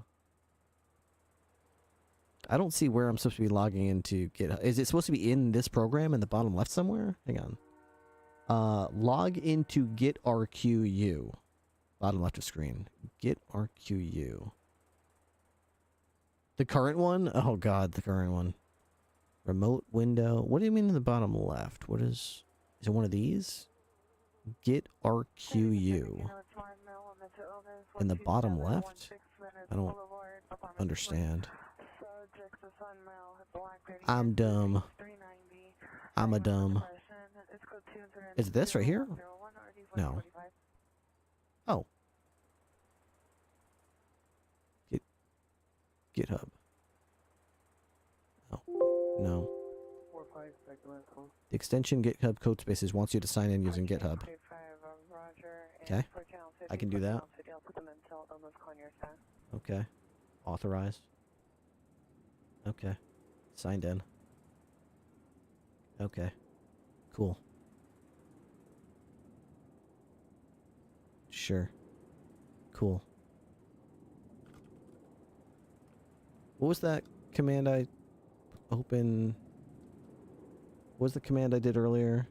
don't see where I'm supposed to be logging into GitHub. Is it supposed to be in this program in the bottom left somewhere? Hang on. Log into GitRQU. Bottom left of screen. GitRQU. The current one? Oh god, the current one. Remote window. What do you mean in the bottom left? What is it one of these? GitRQU. In the bottom left? I don't understand. I'm dumb. I'm a dumb. Is this right here? No. Oh. GitHub. Oh. No. The extension GitHub Codespaces wants you to sign in using GitHub. Okay. I can do that. Okay. Authorized. Okay. Signed in. Okay. Cool. Sure. Cool. What was that command I open? What was the command I did earlier?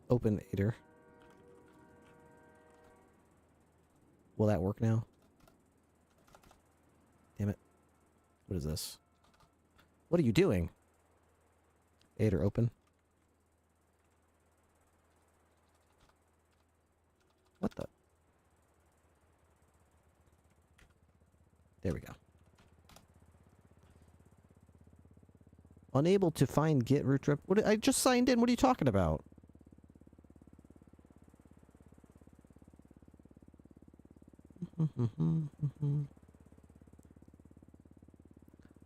Open Aider. Will that work now? Damn it. What is this? What are you doing? Aider open. What the? There we go. Unable to find git root rep. What? I just signed in. What are you talking about?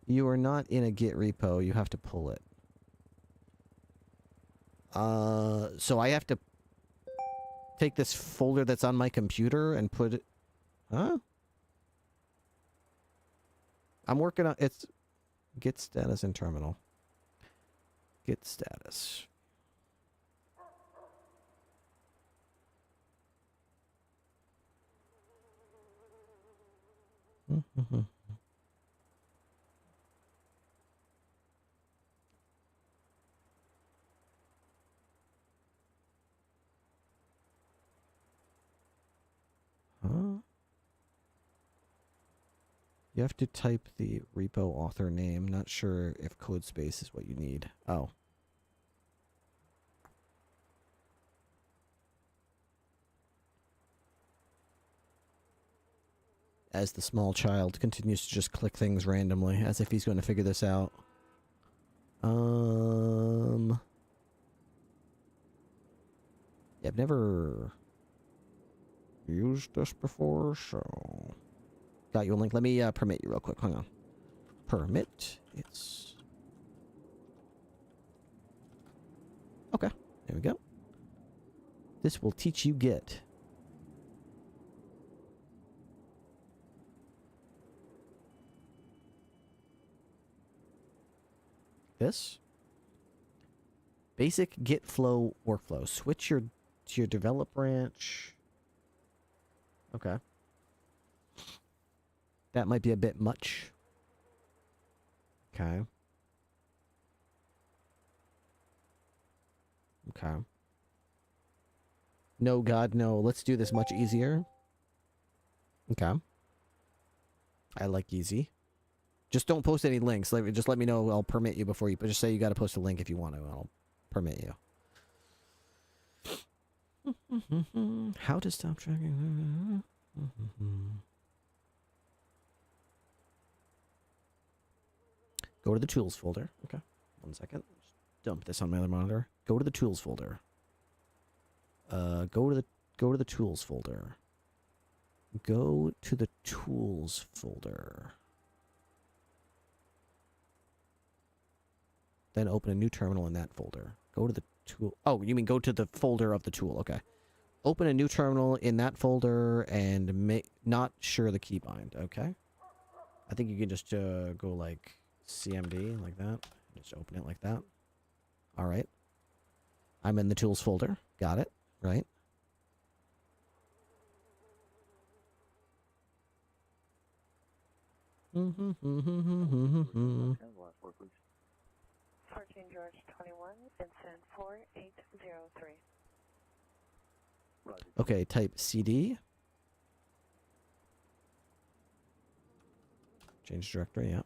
You are not in a Git repo. You have to pull it. So I have to take this folder that's on my computer and put it... Huh? I'm working on... It's... Git status in terminal. Git status. You have to type the repo author name. Not sure if code space is what you need. Oh. As the small child continues to just click things randomly, as if he's going to figure this out. Yeah, I've never used this before, so... Got you a link. Let me permit you real quick. Hang on. Permit. It's... Okay. There we go. This will teach you Git. This. Basic Git flow workflow. Switch to your develop branch. Okay. That might be a bit much. Okay. Okay. No, God, no. Let's do this much easier. Okay. I like easy. Just don't post any links. Just let me know. I'll permit you before you... Just say you got to post a link if you want to. I'll permit you. How to stop tracking... Go to the tools folder. Okay. 1 second. Just dump this on my other monitor. Go to the tools folder. Go to the tools folder. Go to the tools folder. Then open a new terminal in that folder. Go to the tool. Oh, you mean go to the folder of the tool. Okay. Open a new terminal in that folder and not sure the keybind. Okay. I think you can just go like CMD like that. Just open it like that. All right. I'm in the tools folder. Got it. Right. Mm-hmm. 14 George 21, Vincent 4803. Okay, type CD. Change directory, yeah.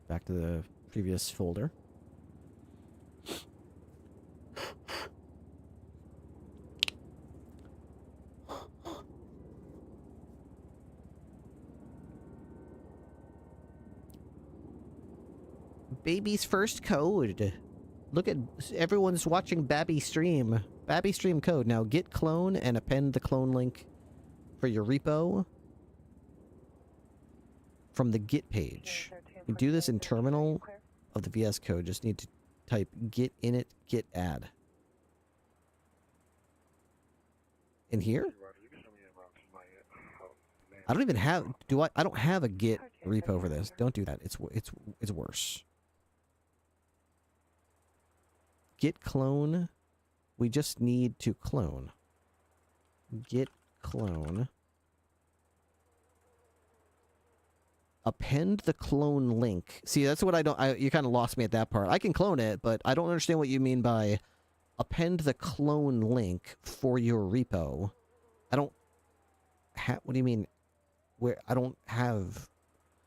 Back to the previous folder. Baby's first code. Look at everyone's watching Babby stream. Babby stream code. Now git clone and append the clone link for your repo from the git page. You do this in terminal of the VS Code. Just need to type git init git add. In here? I don't even have I don't have a git repo for this. Don't do that. It's worse. Git clone. We just need to clone. Git clone. Append the clone link. See, that's what you kind of lost me at that part. I can clone it, but I don't understand what you mean by append the clone link for your repo. I don't have, what do you mean? Where, I don't have,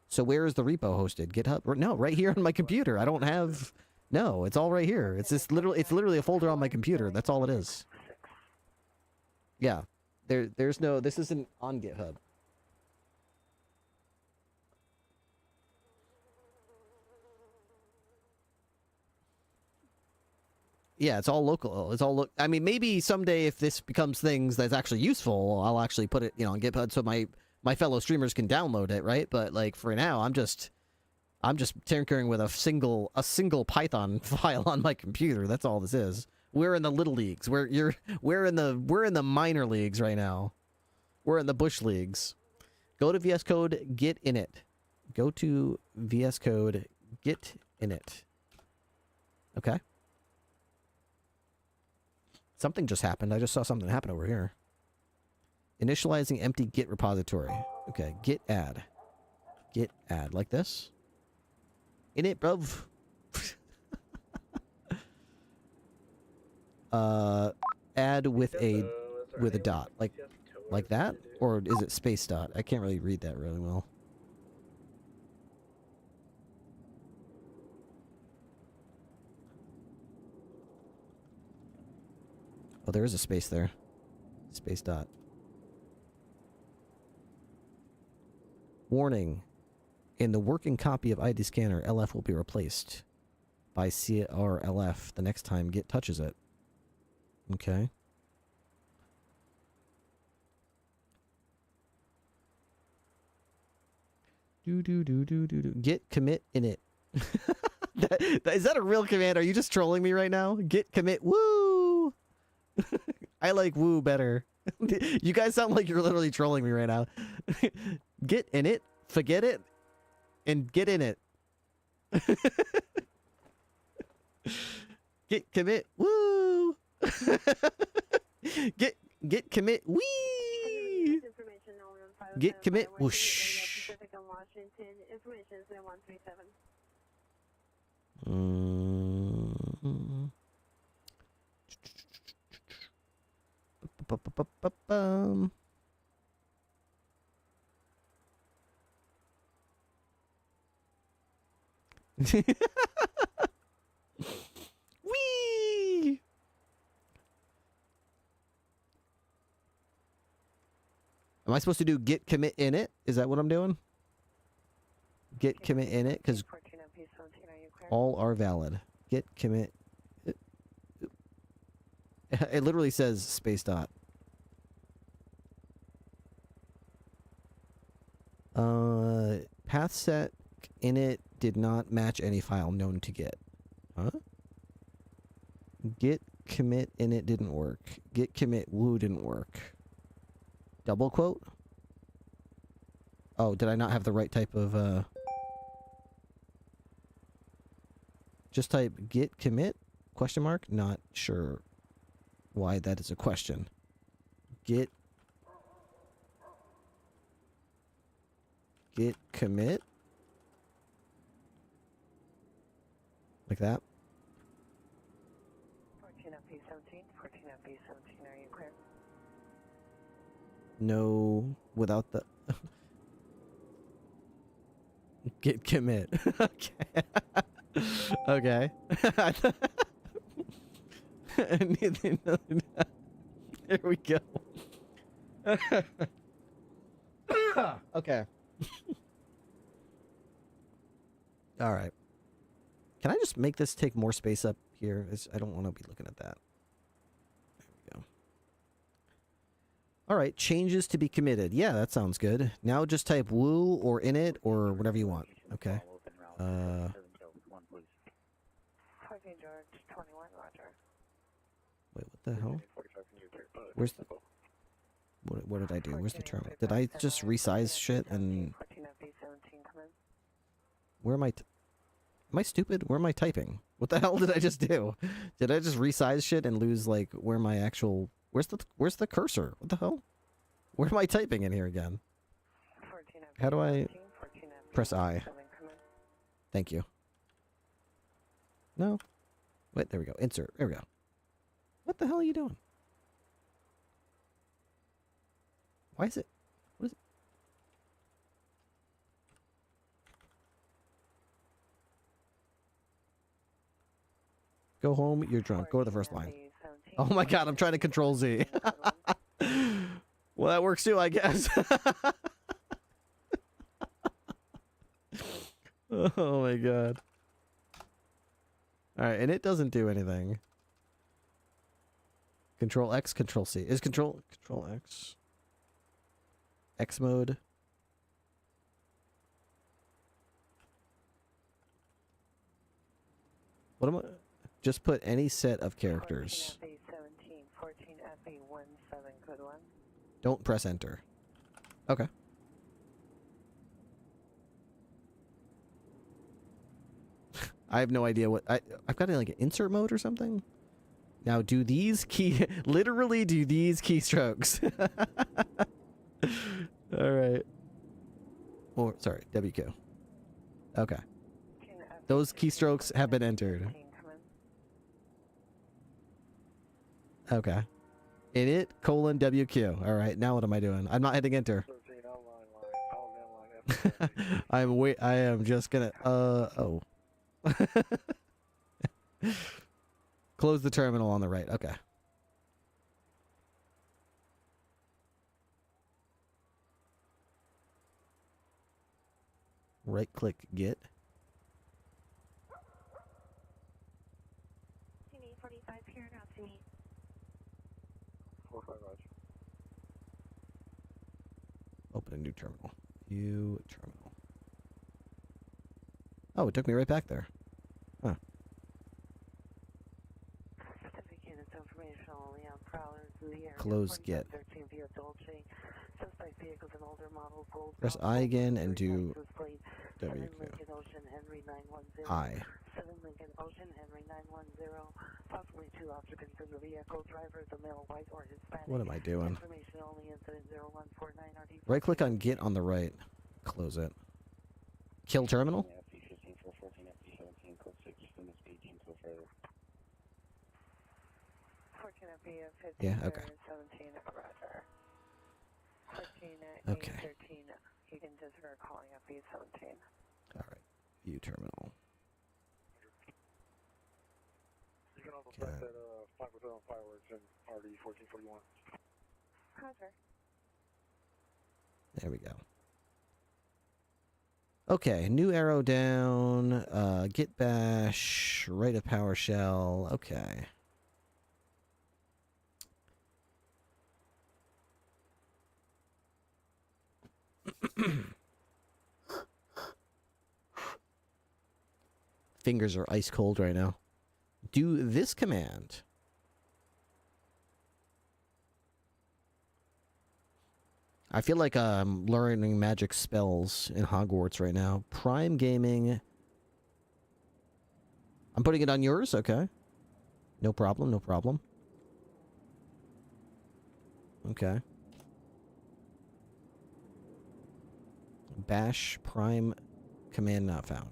so where is the repo hosted? GitHub? No, right here on my computer. I don't have, no, it's all right here. It's literally a folder on my computer. That's all it is. Yeah. There's no, this isn't on GitHub. Yeah, it's all local. It's all I mean, maybe someday if this becomes things that's actually useful, I'll actually put it, on GitHub so my fellow streamers can download it, right? But like for now, I'm just tinkering with a single Python file on my computer. That's all this is. We're in the little leagues. We're in the minor leagues right now. We're in the bush leagues. Go to VS Code, git init. Go to VS Code, git init. Okay. Something just happened. I just saw something happen over here. Initializing empty Git repository. Okay, git add. Git add, like this. Init, bruv. Add with a with a dot, like that, or is it space dot? I can't really read that really well. Oh, there is a space there. Space dot. Warning. In the working copy of ID Scanner, LF will be replaced by CRLF the next time Git touches it. Okay. Git commit init. Is that a real command? Are you just trolling me right now? Git commit woo. I like woo better. You guys sound like you're literally trolling me right now. Git init, forget it, and get in it. Git commit woo. Git commit wee. Git commit whoosh. Wee. Am I supposed to do git commit in it? Is that what I'm doing? Git commit in it, because all are valid. Git commit. It literally says space dot. Path set init did not match any file known to Git. Huh? Git commit init didn't work. Git commit woo didn't work. Double quote? Oh, did I not have the right type of, just type git commit? Question mark? Not sure why that is a question. Git commit? Like that? 14FP17, 14FP17, are you clear? No, without the... Git commit. Okay. Okay. There we go. Okay. All right. Can I just make this take more space up here? I don't want to be looking at that. There we go. All right. Changes to be committed. Yeah, that sounds good. Now just type woo or init or whatever you want. Okay. Wait, what the hell? Where's the... What did I do? Where's the terminal? Did I just resize shit and... Where am I... Am I stupid? Where am I typing? What the hell did I just do? Did I just resize shit and lose, like, where my actual... Where's the cursor? What the hell? Where am I typing in here again? How do I... Press I. Thank you. No. Wait, there we go. Insert. There we go. What the hell are you doing? Why is it? What is it? Go home, you're drunk. Go to the first line. Oh my god, I'm trying to control Z. Well, that works too, I guess. Oh my god. Alright, and it doesn't do anything. Control X, Control C. Is Control X? X mode. What am I? Just put any set of characters. 14 FA17, code 1. Don't press enter. Okay. I have no idea what... I've got like an insert mode or something? Now do these literally do these keystrokes. Alright. Or, sorry, WQ. Okay. Those keystrokes have been entered. Okay. Init colon WQ. All right, now what am I doing? I'm not hitting enter. I am just gonna. Oh. Close the terminal on the right. Okay. Right click Git. CD 45 here, now CD. 45 Roger. Open a new terminal. View terminal. Oh, it took me right back there. Huh. Certificate is information only on prowlers in the area. Close Git. 13 via Dolce. Suspect vehicles and older model gold. Press I again and do WQ. 7 Lincoln Ocean Henry 910. I. 7 Lincoln Ocean Henry 910. Possibly 2 occupants in the vehicle. Driver is a male, white, or Hispanic. What am I doing? Information only. Incident 0149 RD. Right click on Git on the right. Close it. Kill terminal? Yeah, okay. 17, Roger. 13, Okay. 13. You can disregard calling up B17. All right. View terminal. You can also set that 5 on fireworks in RD 1441. Roger. There we go. Okay, new arrow down, git bash, write a PowerShell, okay. Fingers are ice cold right now. Do this command. I feel like I'm learning magic spells in Hogwarts right now. Prime Gaming. I'm putting it on yours? Okay. No problem, no problem. Okay. Bash Prime command not found.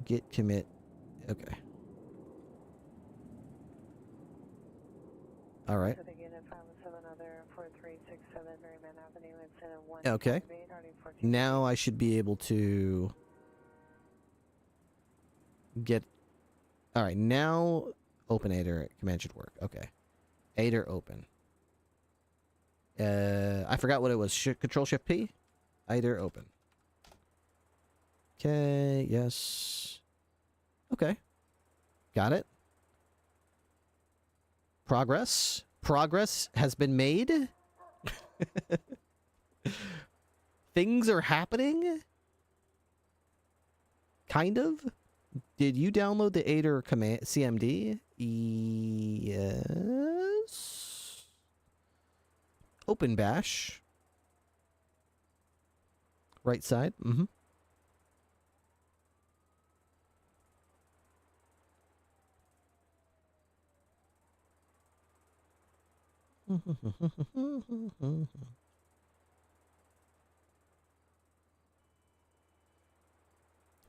Git commit. Okay. All right. Okay. Now I should be able to get... Alright, now open Aider command should work. Okay. Aider open. I forgot what it was. Control Shift P? Aider open. Okay, yes. Okay. Got it. Progress. Progress has been made. Things are happening. Kind of. Did you download the Aider command CMD? Yes. Open bash. Right side. Mm-hmm.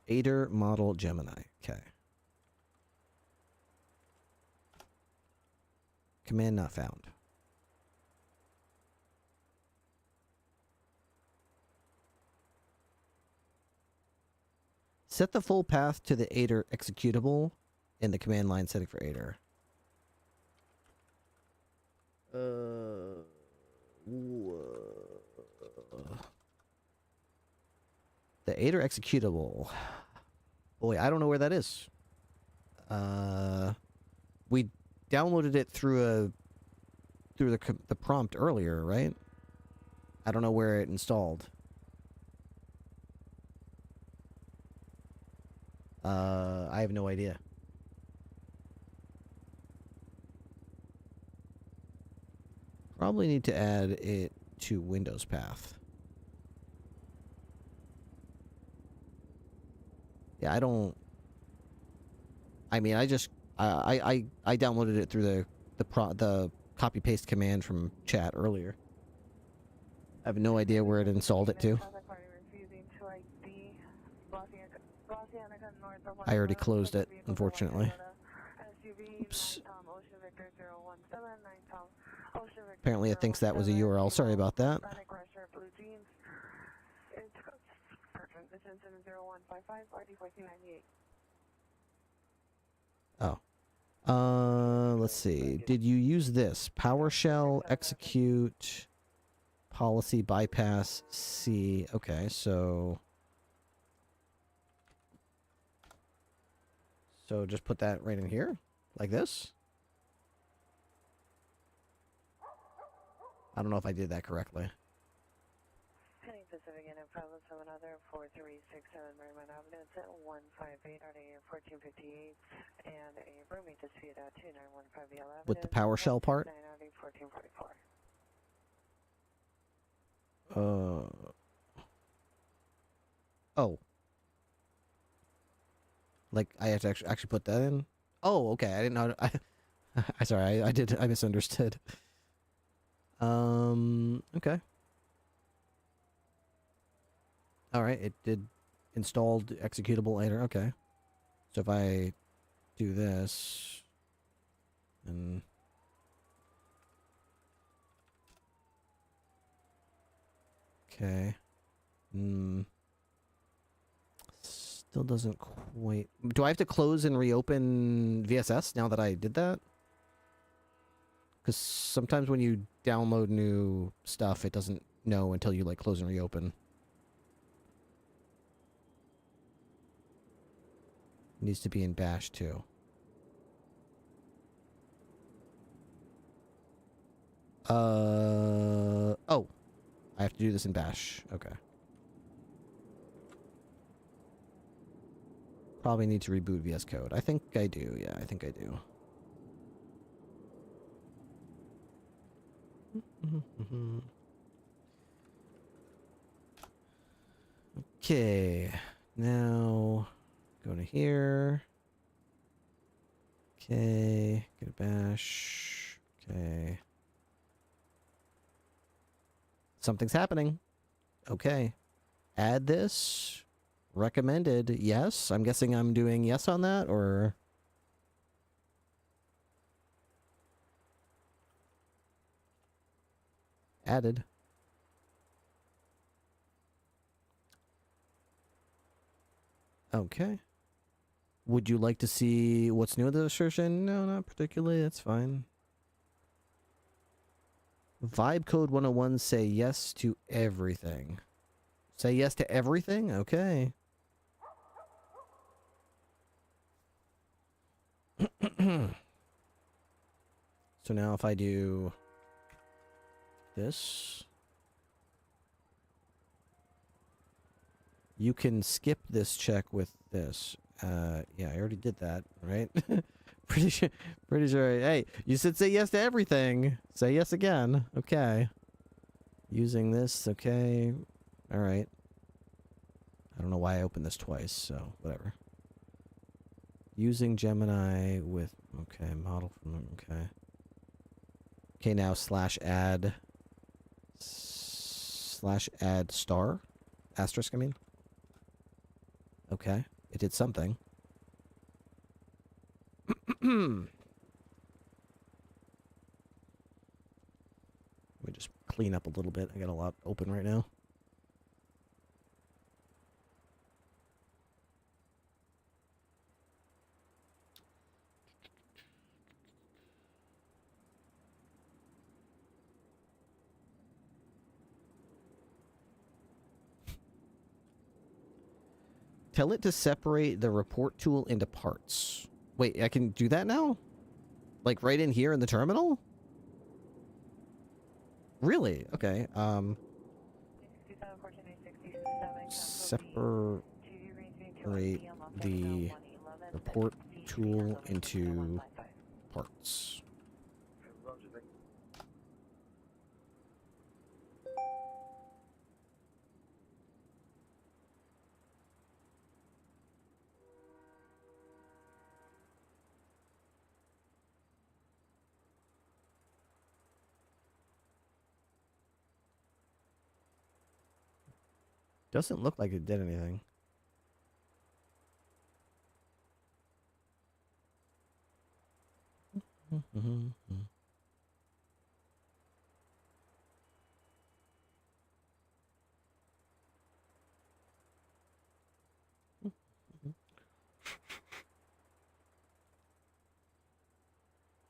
Aider model Gemini. Okay. Command not found. Set the full path to the Aider executable in the command line setting for Aider. The Aider executable. Boy, I don't know where that is. We downloaded it through the prompt earlier, right? I don't know where it installed. I have no idea. Probably need to add it to Windows path. Yeah, I don't... I mean, I just... I downloaded it through the copy-paste command from chat earlier. I have no idea where it installed it to. I already closed it, unfortunately. Oops. Apparently it thinks that was a URL. Sorry about that. Oh. Let's see. Did you use this? PowerShell, execute, policy, bypass, C. Okay, so just put that right in here? Like this? I don't know if I did that correctly. Pacific and Pablo 7 other 4367 Merriman Avenue, it's at 158 RDA 1458, and a rooming dispute at 2915 Yellow Avenue. With the PowerShell part? 1444. Oh. Like, I have to actually put that in? Oh, okay. I didn't know. I sorry, I misunderstood. Okay. Alright, it did installed executable later. Okay. So if I do this, and okay. Still doesn't quite... Do I have to close and reopen VSS now that I did that? Because sometimes when you download new stuff, it doesn't know until you, like, close and reopen. It needs to be in Bash, too. Oh. I have to do this in Bash. Okay. Probably need to reboot VS Code. I think I do. Yeah, I think I do. Okay. Now, go to here. Okay. Get a Bash. Okay. Something's happening. Okay. Add this. Recommended. Yes. I'm guessing I'm doing yes on that, or... Added. Okay. Would you like to see what's new with the assertion? No, not particularly. That's fine. Vibe code 101, say yes to everything. Say yes to everything? Okay. So now if I do this, you can skip this check with this. Yeah, I already did that, right? pretty sure. Hey, you said say yes to everything. Say yes again. Okay. Using this, okay. All right. I don't know why I opened this twice, so whatever. Using Gemini with, okay, model from, okay. Okay, now /add star, asterisk, I mean. Okay, it did something. Let me just clean up a little bit. I got a lot open right now. Tell it to separate the report tool into parts. Wait, I can do that now? Like right in here in the terminal? Really? Okay. Separate the report tool into parts. Doesn't look like it did anything.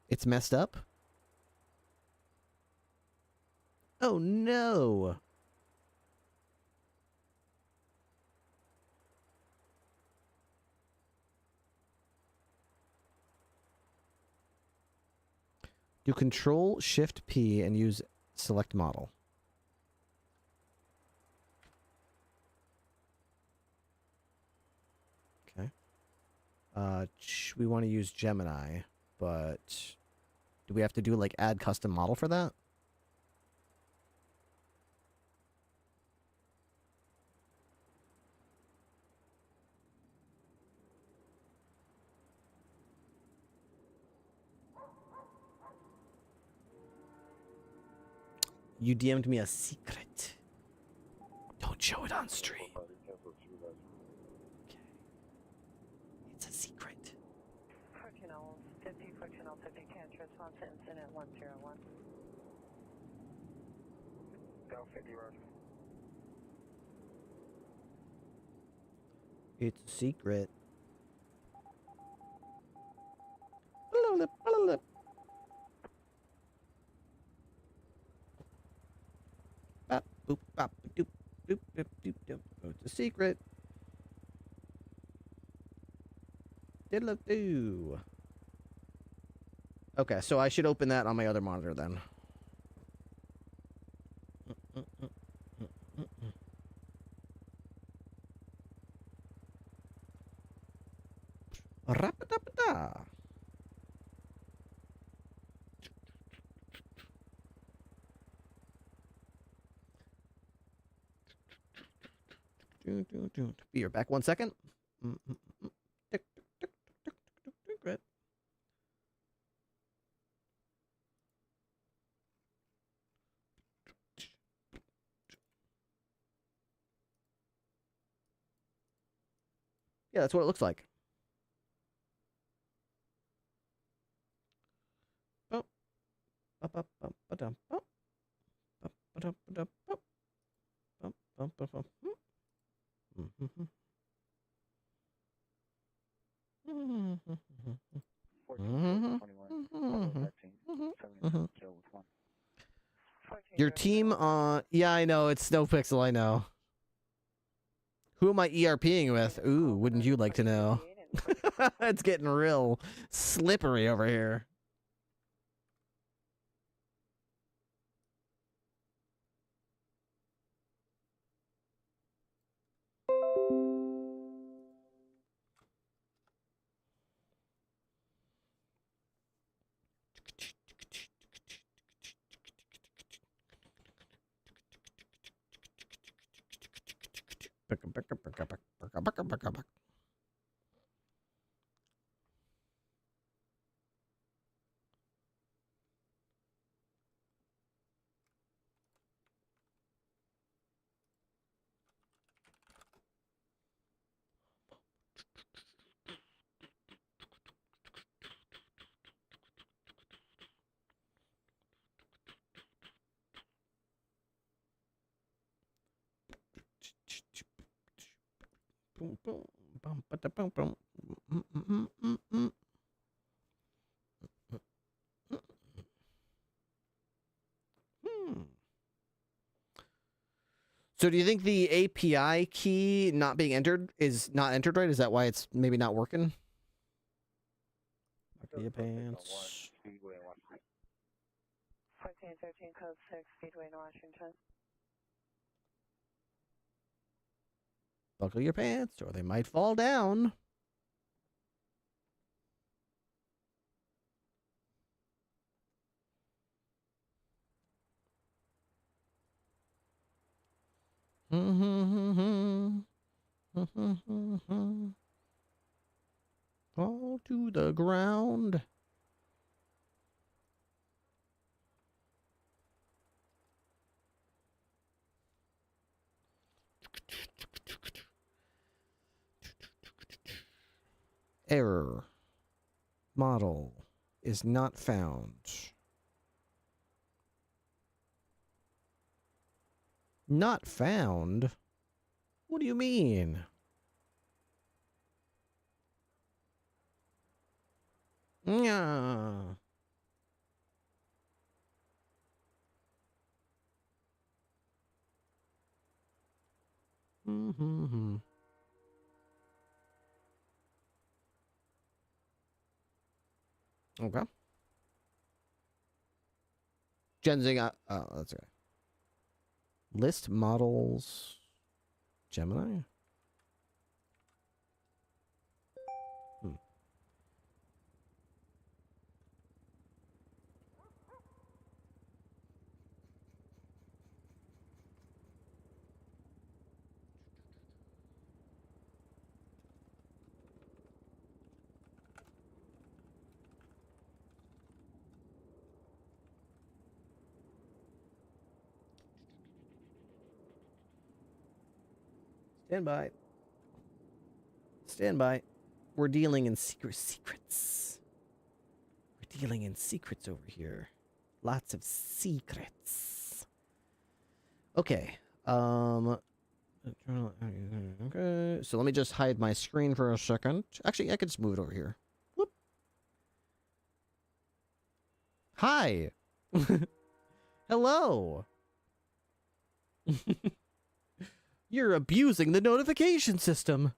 It's messed up? Oh no! Do Control Shift P and use select model. Okay. We want to use Gemini, but do we have to do like add custom model for that? You DM'd me a secret. Don't show it on stream. Okay. It's a secret. 1450, 1450, can response to incident 101. Down 50, roger. It's a secret. Bop, boop, bop, doop, doop, doop, doop, doop. Oh, it's a secret. Diddle-doo. Okay, so I should open that on my other monitor then. Rap-a-da-ba-da. Be right back 1 second. Great. Yeah, that's what it looks like. Your team on... Yeah, I know. It's Snowpixel, I know. Who am I ERPing with? Ooh, wouldn't you like to know? It's getting real slippery over here. Boom, boom, bum, ba, boom, boom. So do you think the API key not being entered is not entered right? Is that why it's maybe not working? Your pants. 1413 code 6, Speedway in Washington. Buckle your pants or they might fall down. Fall to the ground. Error. Model is not found. Not found? What do you mean? Yeah. Mm-hmm. Okay. Genzing, oh, that's okay. List models. Gemini? Stand by. Stand by. We're dealing in secrets. We're dealing in secrets over here. Lots of secrets. Okay. Okay. So let me just hide my screen for a second. Actually, I could just move it over here. Whoop. Hi. Hello. You're abusing the notification system.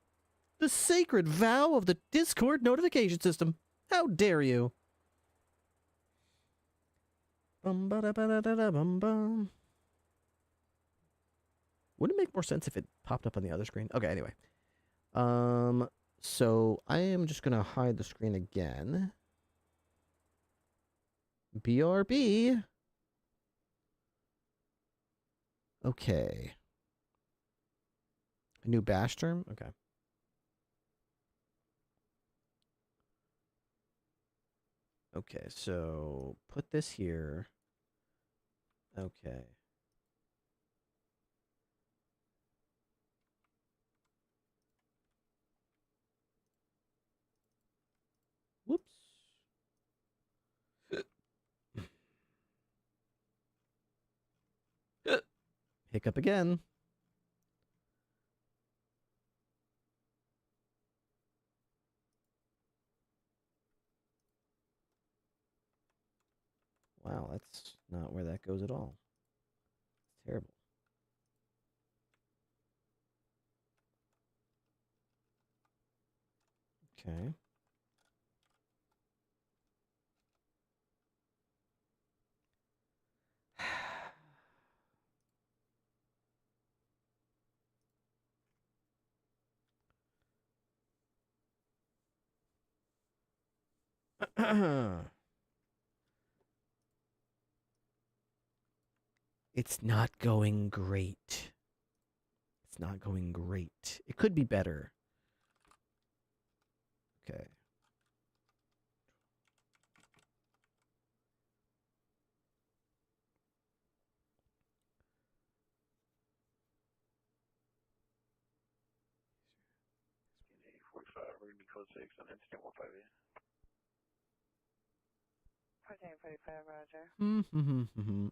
The sacred vow of the Discord notification system. How dare you? Bum ba da ba da da da bum bum. Wouldn't it make more sense if it popped up on the other screen? Okay, anyway. So I am just gonna hide the screen again. BRB. Okay. A new bash term? Okay. Okay, so put this here. Okay. Whoops. Hiccup again. Wow, that's not where that goes at all. It's terrible. Okay. It's not going great. It's not going great. It could be better. Okay. We're going to be code 6 on incident 158. 1445, Roger. Mm-hmm.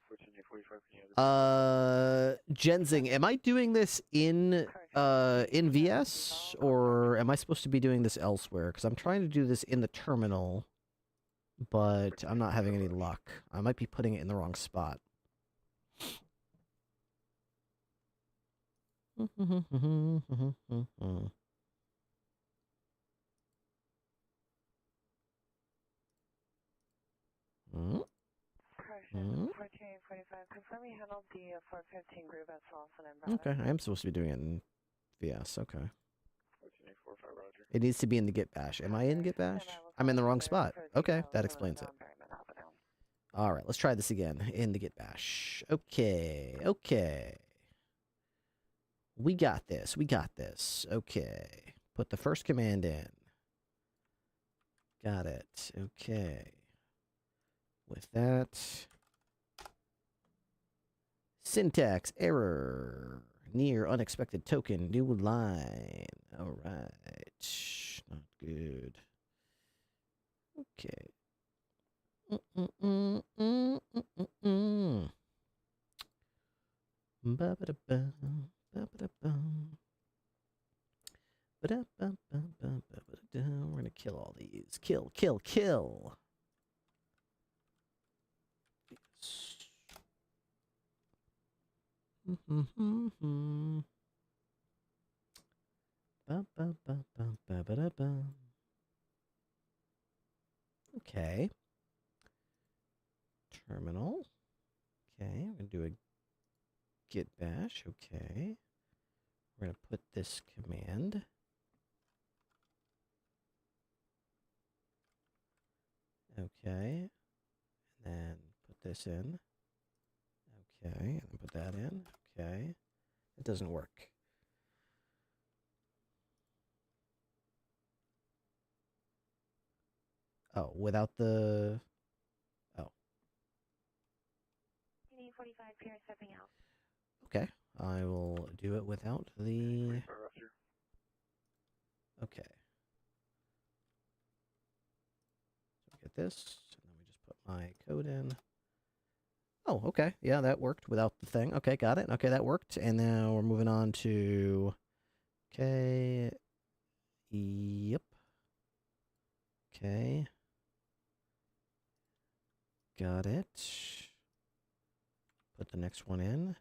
1445, Genzing, am I doing this in VS, or am I supposed to be doing this elsewhere? Because I'm trying to do this in the terminal, but I'm not having any luck. I might be putting it in the wrong spot. Correction, 1445. Confirm you handled the 415 group at Slauson and Brother. Okay, I am supposed to be doing it in VS. Okay. 14845, Roger. It needs to be in the Git bash. Am I in Git bash? I'm in the wrong spot. Okay, that explains it. All right, let's try this again in the Git bash. Okay, okay. We got this. We got this. Okay. Put the first command in. Got it. Okay. With that. Syntax error. Near unexpected token. New line. All right. Not good. Okay. Ba-ba-da-bum, ba-ba-da-bum. Ba-da-bum-bum-bum-ba-ba-da-dum. We're gonna kill all these. Kill, kill, kill. Yes. Ba-ba-ba-bum-ba-ba-da-bum. Okay. Terminal. Okay, we're gonna do a git bash. Okay. We're gonna put this command. Okay. And then put this in. Okay. And then put that in. Okay. It doesn't work. Oh, without the... Oh. 45 here, stepping out. Okay. I will do it without the... Okay. So get this, and then we just put my code in. Oh, okay. Yeah, that worked without the thing. Okay, got it. Okay, that worked. And now we're moving on to... Okay. Yep. Okay. Got it. Put the next one in.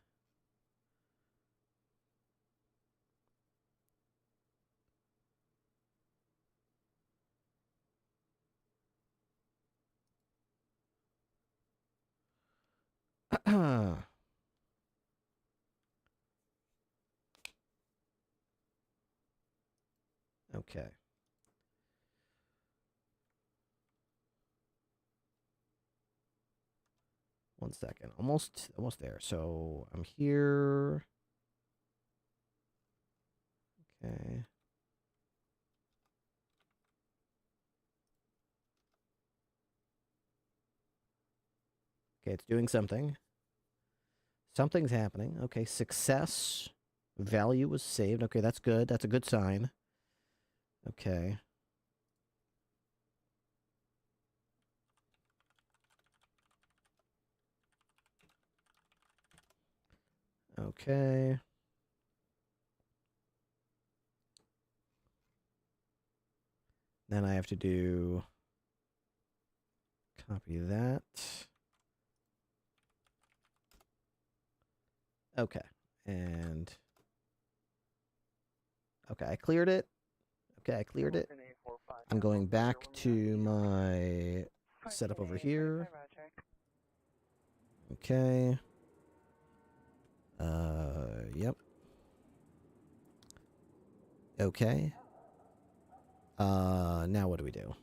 Okay. One second. Almost there. So I'm here. Okay. Okay, it's doing something. Something's happening. Okay, success. Value was saved. Okay, that's good. That's a good sign. Okay. Okay. Then I have to do... Copy that. Okay. And... Okay, I cleared it. Okay, I cleared it. I'm going back to my setup over here. Okay. Yep. Okay. Now what do we do?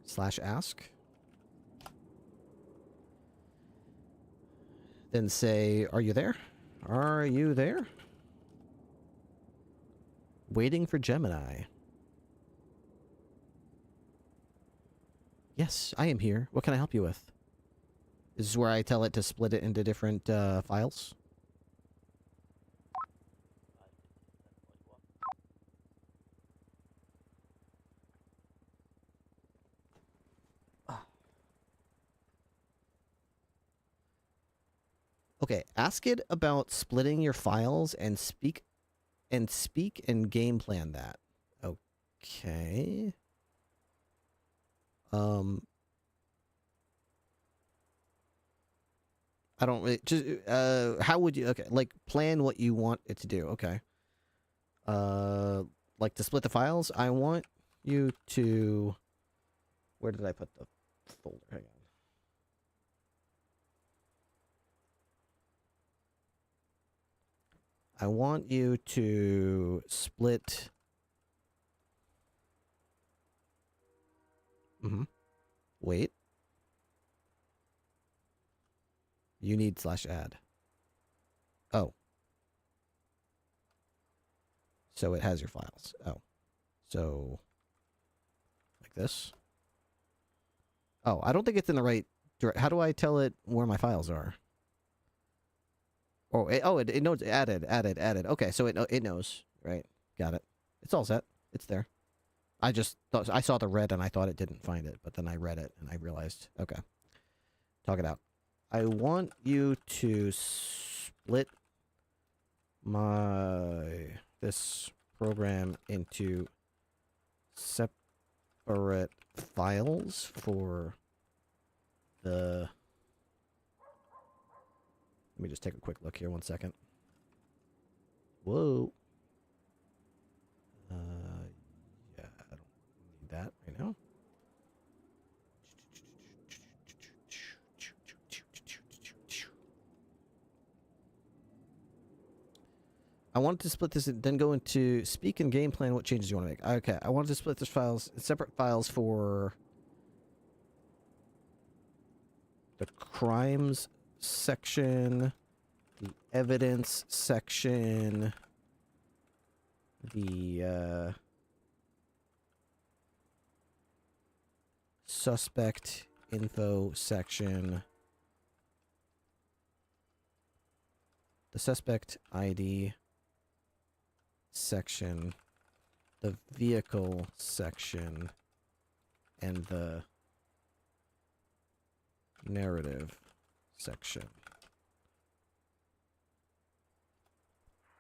/ask. Then say, are you there? Are you there? Waiting for Gemini. Yes, I am here. What can I help you with? This is where I tell it to split it into different files. Okay, ask it about splitting your files and speak and game plan that. Okay. I don't really, just how would you, okay, like plan what you want it to do. Okay. Like to split the files, I want you to, where did I put the folder? Hang on. I want you to split. Wait. You need /add. Oh. So it has your files. Oh. So. Like this. Oh, I don't think it's in the right direction. How do I tell it where my files are? Oh, it knows. Added. Okay, so it knows. Right. Got it. It's all set. It's there. I just thought I saw the red and I thought it didn't find it, but then I read it and I realized, okay. Talk it out. I want you to split this program into separate files for the... Let me just take a quick look here, 1 second. Whoa. Yeah, I don't need that right now. I wanted to split this and then go into speak and game plan. What changes do you want to make? Okay, I wanted to split this separate files for the crimes section, the evidence section, the suspect info section, the suspect ID section, the vehicle section, and the narrative section.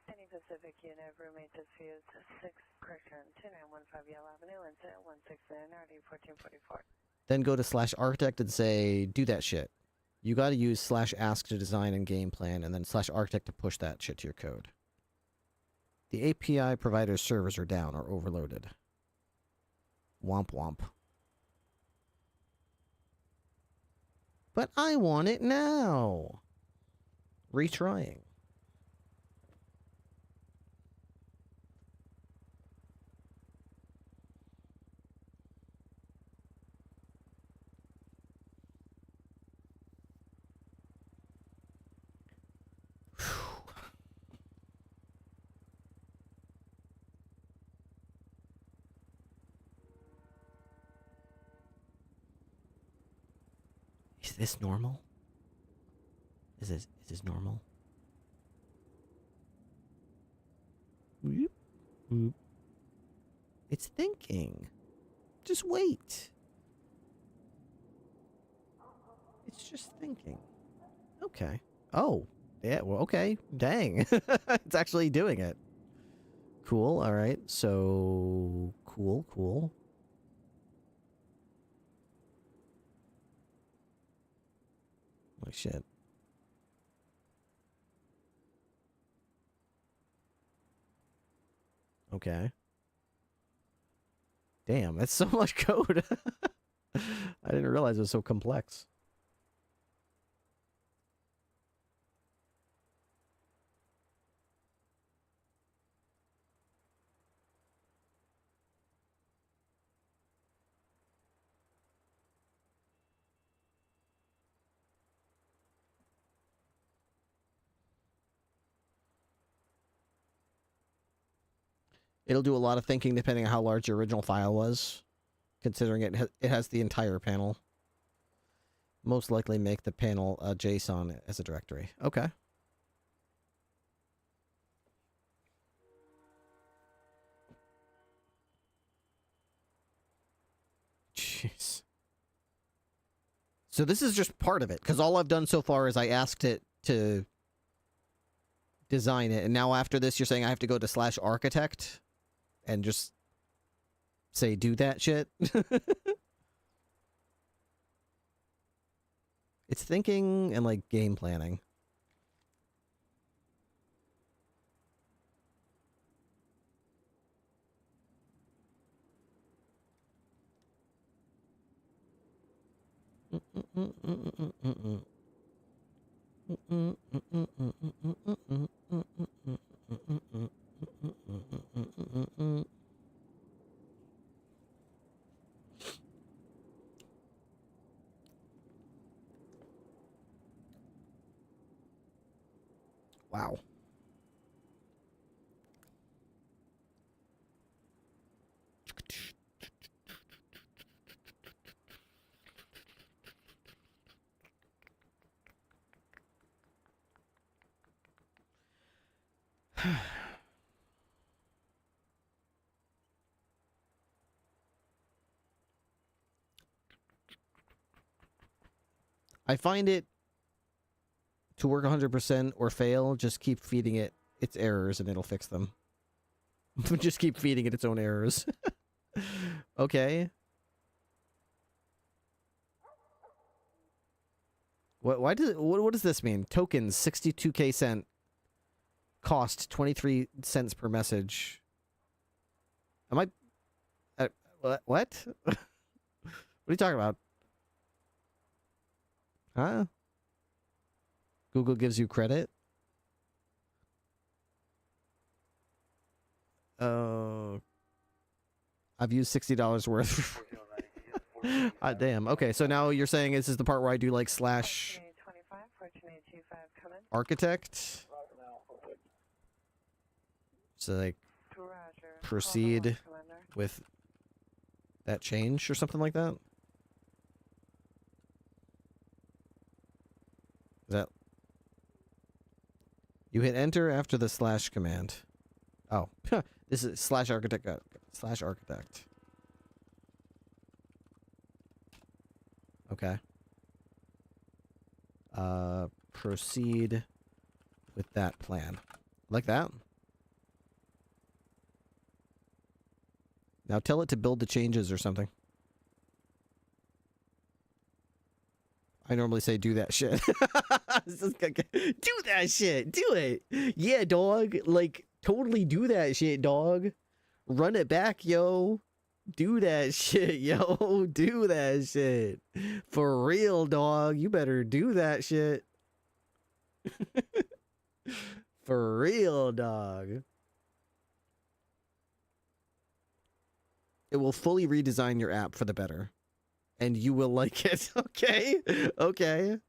Any Pacific unit, roommate diffused 6, correction, 2915 Yale Avenue, incident 169, RD 1444. Then go to /architect and say, do that shit. You got to use /ask to design and game plan, and then /architect to push that shit to your code. The API provider's servers are down or overloaded. Womp womp. But I want it now. Retrying. Is this normal? Is this normal? Whoop, whoop. It's thinking. Just wait. It's just thinking. Okay. Oh. Yeah, well, okay. Dang. It's actually doing it. Cool, alright. So, cool. Holy shit. Okay. Damn, that's so much code. I didn't realize it was so complex. It'll do a lot of thinking depending on how large your original file was, considering it has the entire panel. Most likely make the panel JSON as a directory. Okay. Jeez. So this is just part of it, because all I've done so far is I asked it to design it, and now after this you're saying I have to go to /architect and just say do that shit? It's thinking and like game planning. Wow. I find it to work 100% or fail, just keep feeding it its errors and it'll fix them. Just keep feeding it its own errors. Okay. What does this mean? Tokens 62k cent. Cost 23 cents per message. Am I what? What are you talking about? Huh? Google gives you credit? I've used $60 worth. Damn. Okay, so now you're saying this is the part where I do like slash architect. So like proceed with that change or something like that. Is that you hit enter after the slash command? Oh, this is slash architect. Slash architect. Okay. Proceed with that plan. Like that. Now tell it to build the changes or something. I normally say do that shit. Do that shit. Do it. Yeah, dog. Like, totally do that shit, dog. Run it back, yo. Do that shit, yo. Do that shit. For real, dog. You better do that shit. For real, dog. It will fully redesign your app for the better. And you will like it. Okay? Okay.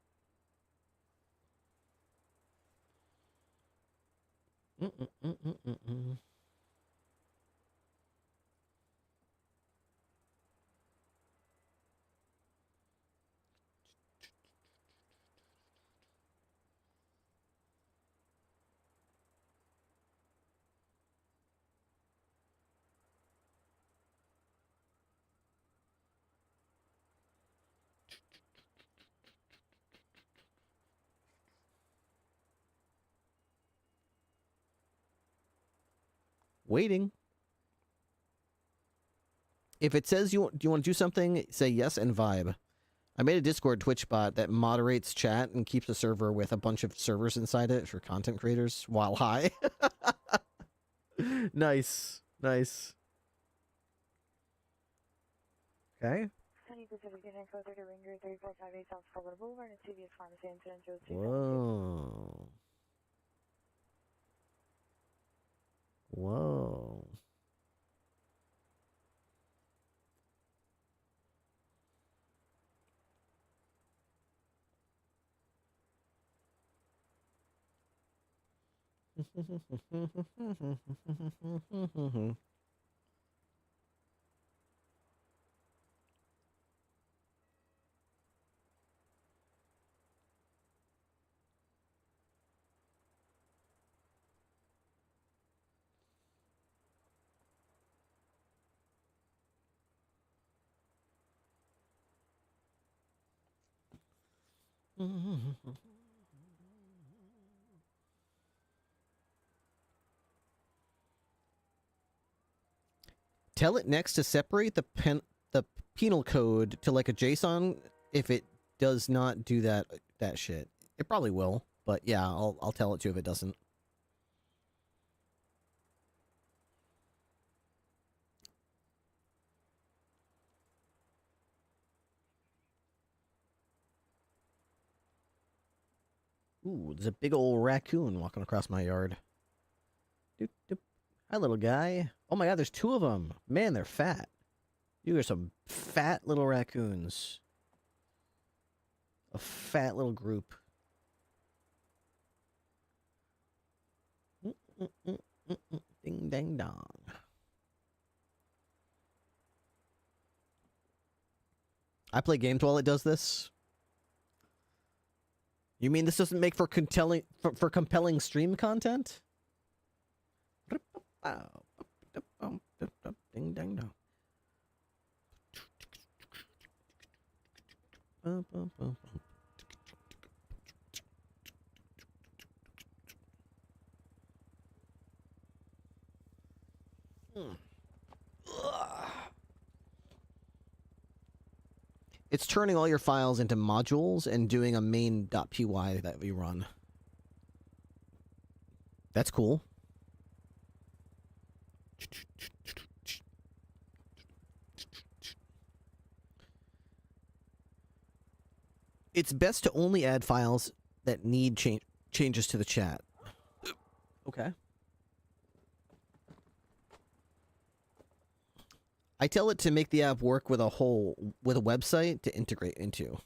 Waiting. If it says do you want to do something, say yes and vibe. I made a Discord Twitch bot that moderates chat and keeps a server with a bunch of servers inside it for content creators while high. Nice. Nice. Okay. Whoa. Whoa. Tell it next to separate the penal code to like a JSON if it does not do that shit. It probably will, but yeah, I'll tell it to if it doesn't. Ooh, there's a big old raccoon walking across my yard. Doop, doop. Hi, little guy. Oh my god, there's two of them. Man, they're fat. You are some fat little raccoons. A fat little group. Ding dang dong. I play games while it does this. You mean this doesn't make for compelling stream content? Ding dang dong. It's turning all your files into modules and doing a main.py that we run. That's cool. It's best to only add files that need changes to the chat. Okay. I tell it to make the app work with a website to integrate into.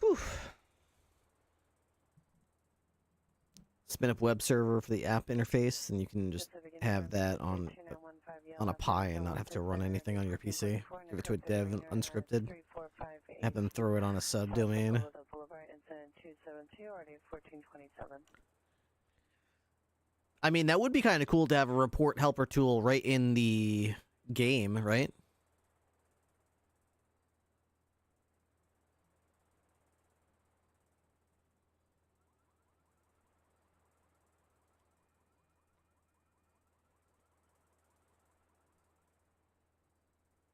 Whew. Spin up web server for the app interface, and you can just have that on a Pi and not have to run anything on your PC. Give it to a dev unscripted. Have them throw it on a subdomain. I mean, that would be kind of cool to have a report helper tool right in the game, right?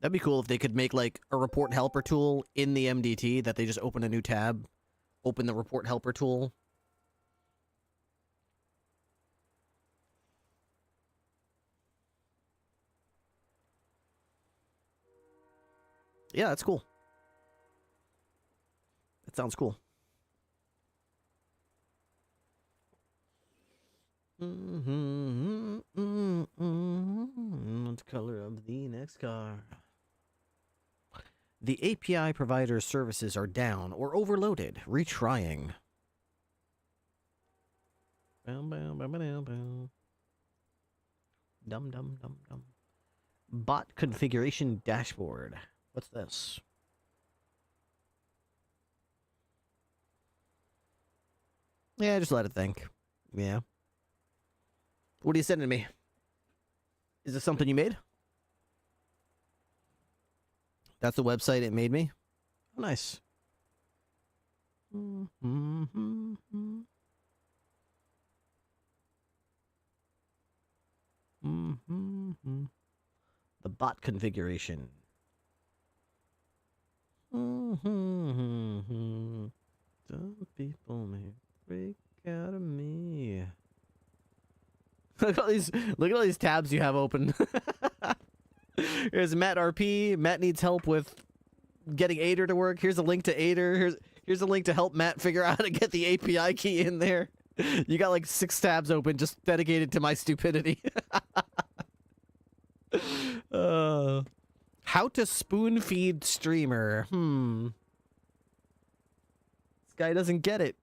That'd be cool if they could make, like, a report helper tool in the MDT that they just open a new tab, open the report helper tool. Yeah, that's cool. That sounds cool. What's the color of the next car? The API provider's services are down or overloaded. Retrying. Dum dum dum dum. Bot configuration dashboard. What's this? Yeah, just let it think. Yeah. What are you sending me? Is this something you made? That's the website it made me? Oh, nice. The bot configuration. Some people may freak out of me. Look at all these tabs you have open. Here's Matt RP. Matt needs help with getting Aider to work. Here's a link to Aider. Here's a link to help Matt figure out how to get the API key in there. You got like 6 tabs open just dedicated to my stupidity. How to spoon feed streamer. This guy doesn't get it.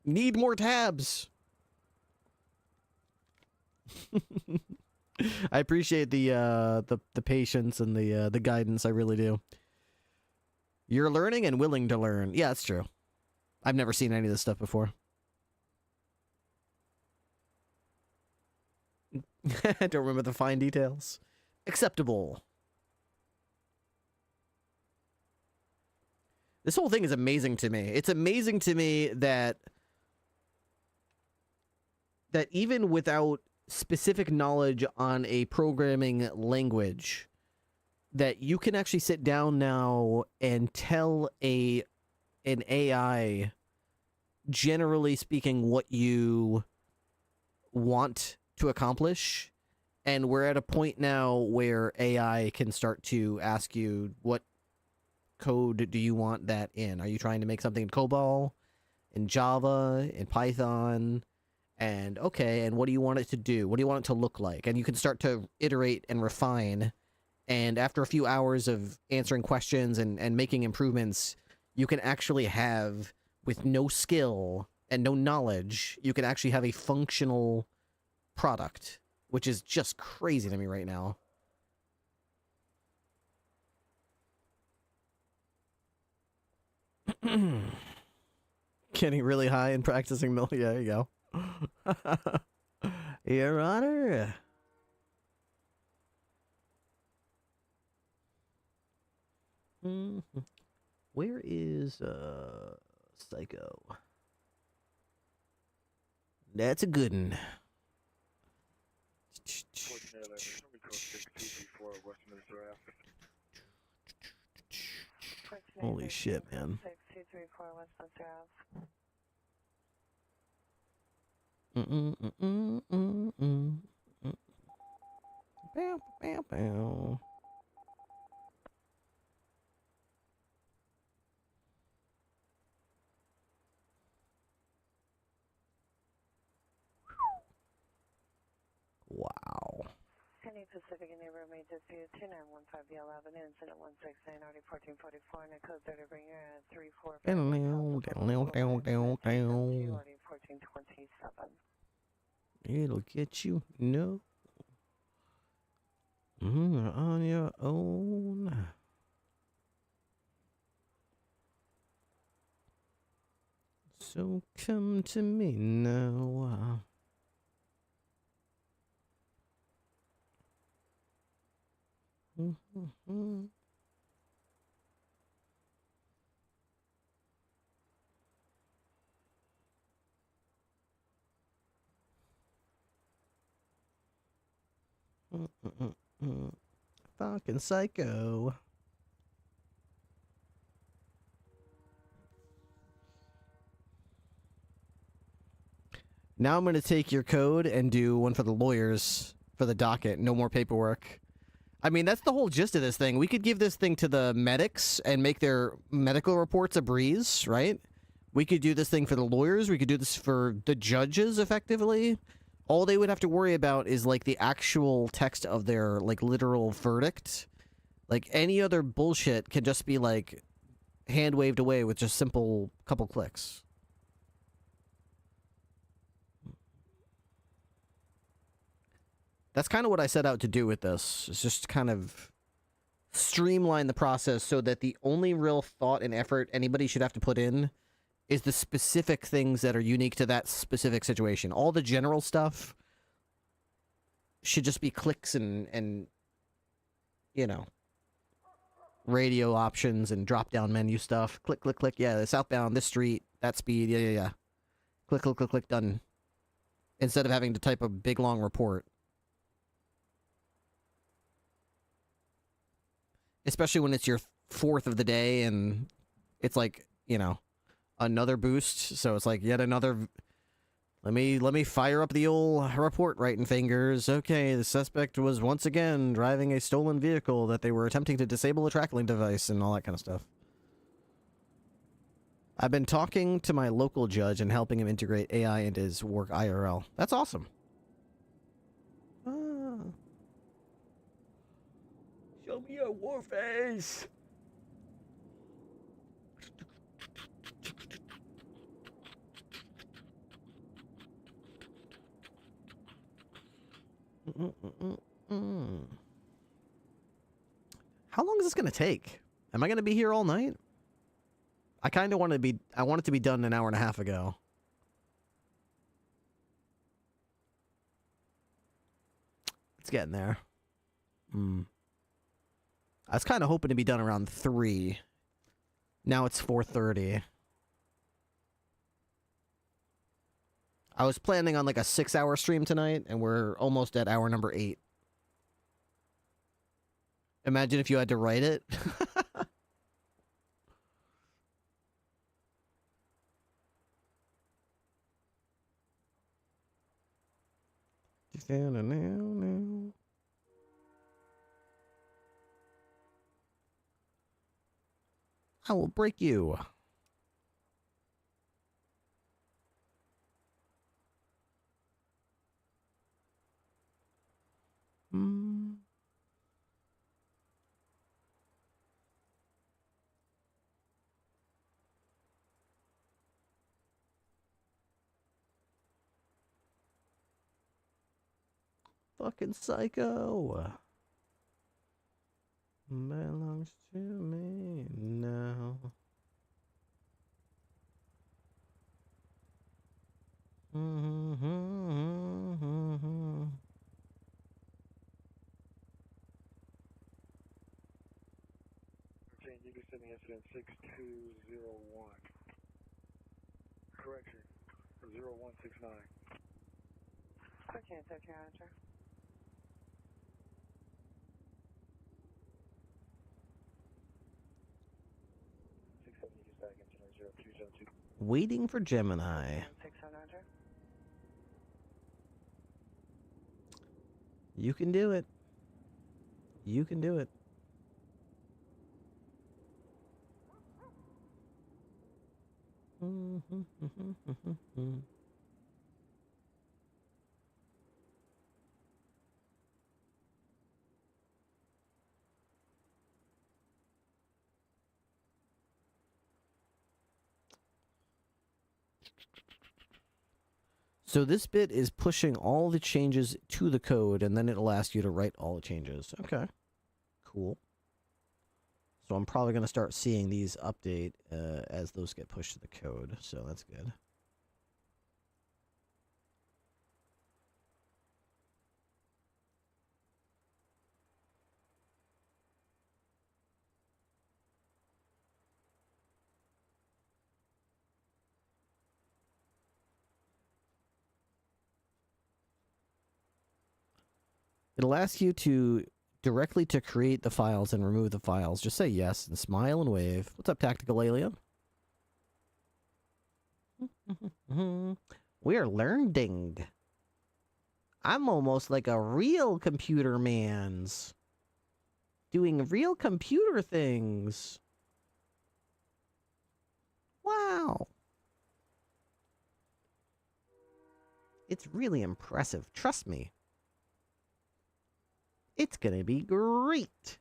Need more tabs. I appreciate the patience and the guidance. I really do. You're learning and willing to learn. Yeah, that's true. I've never seen any of this stuff before. I don't remember the fine details. Acceptable. This whole thing is amazing to me. It's amazing to me that even without specific knowledge on a programming language, that you can actually sit down now and tell an AI, generally speaking, what you want to accomplish. And we're at a point now where AI can start to ask you, what code do you want that in? Are you trying to make something in COBOL, in Java, in Python? And okay, and what do you want it to do? What do you want it to look like? And you can start to iterate and refine. And after a few hours of answering questions and making improvements, you can actually have, with no skill and no knowledge, you can actually have a functional product, which is just crazy to me right now. Getting really high and practicing yeah, there you go. Your Honor. Where is Psycho? That's a good one. Holy shit, man. Bow, bow, bow. Wow. Any Pacific neighbor may dispute 2915 Yale Avenue, incident 169, RD 1444, and a code 30 bringer at 34. RD 1427. It'll get you, no. On your own. So come to me now. Fucking psycho. Now I'm going to take your code and do one for the lawyers for the docket. No more paperwork. I mean, that's the whole gist of this thing. We could give this thing to the medics and make their medical reports a breeze, right? We could do this thing for the lawyers. We could do this for the judges, effectively. All they would have to worry about is, like, the actual text of their, like, literal verdict. Like, any other bullshit can just be, like, hand-waved away with just simple couple clicks. That's kind of what I set out to do with this. Is just kind of streamline the process so that the only real thought and effort anybody should have to put in is the specific things that are unique to that specific situation. All the general stuff should just be clicks and you know, radio options and drop-down menu stuff. Click, click, click. Yeah, the southbound, this street, that speed. Yeah, yeah, yeah. Click, click, click, click, done. Instead of having to type a big, long report. Especially when it's your 4th of the day and it's like, you know, another boost. So it's like yet another. Let me fire up the old report writing fingers. Okay, the suspect was once again driving a stolen vehicle that they were attempting to disable a tracking device and all that kind of stuff. I've been talking to my local judge and helping him integrate AI into his work IRL. That's awesome. Show me your war face. How long is this gonna take? Am I gonna be here all night? I kind of want to be. I want it to be done an hour and a half ago. It's getting there. I was kind of hoping to be done around 3. Now it's 4:30. I was planning on like a 6-hour stream tonight, and we're almost at hour number 8. Imagine if you had to write it. I will break you. Fucking psycho. Belongs to me now. You can send the incident 6201. Correction. 0169. Quick answer, Manager. Waiting for Gemini. You can do it. You can do it. So this bit is pushing all the changes to the code, and then it'll ask you to write all the changes. Okay. Cool. So I'm probably going to start seeing these update as those get pushed to the code, so that's good. It'll ask you to directly to create the files and remove the files. Just say yes and smile and wave. What's up, Tactical Alien? We are learning. I'm almost like a real computer man's. Doing real computer things. Wow. It's really impressive. Trust me. It's gonna be great.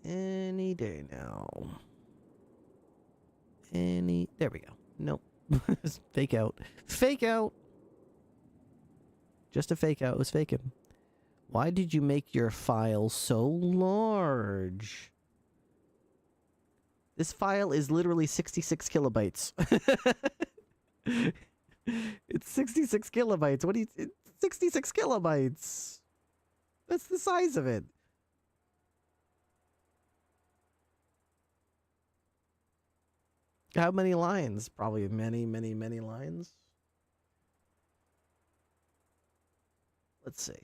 Any day now. There we go. Nope. Fake out. Fake out! Just a fake out. It was faking. Why did you make your file so large? This file is literally 66 kilobytes. It's 66 kilobytes. What do you... It's 66 kilobytes. That's the size of it. How many lines? Probably many, many, many lines. Let's see.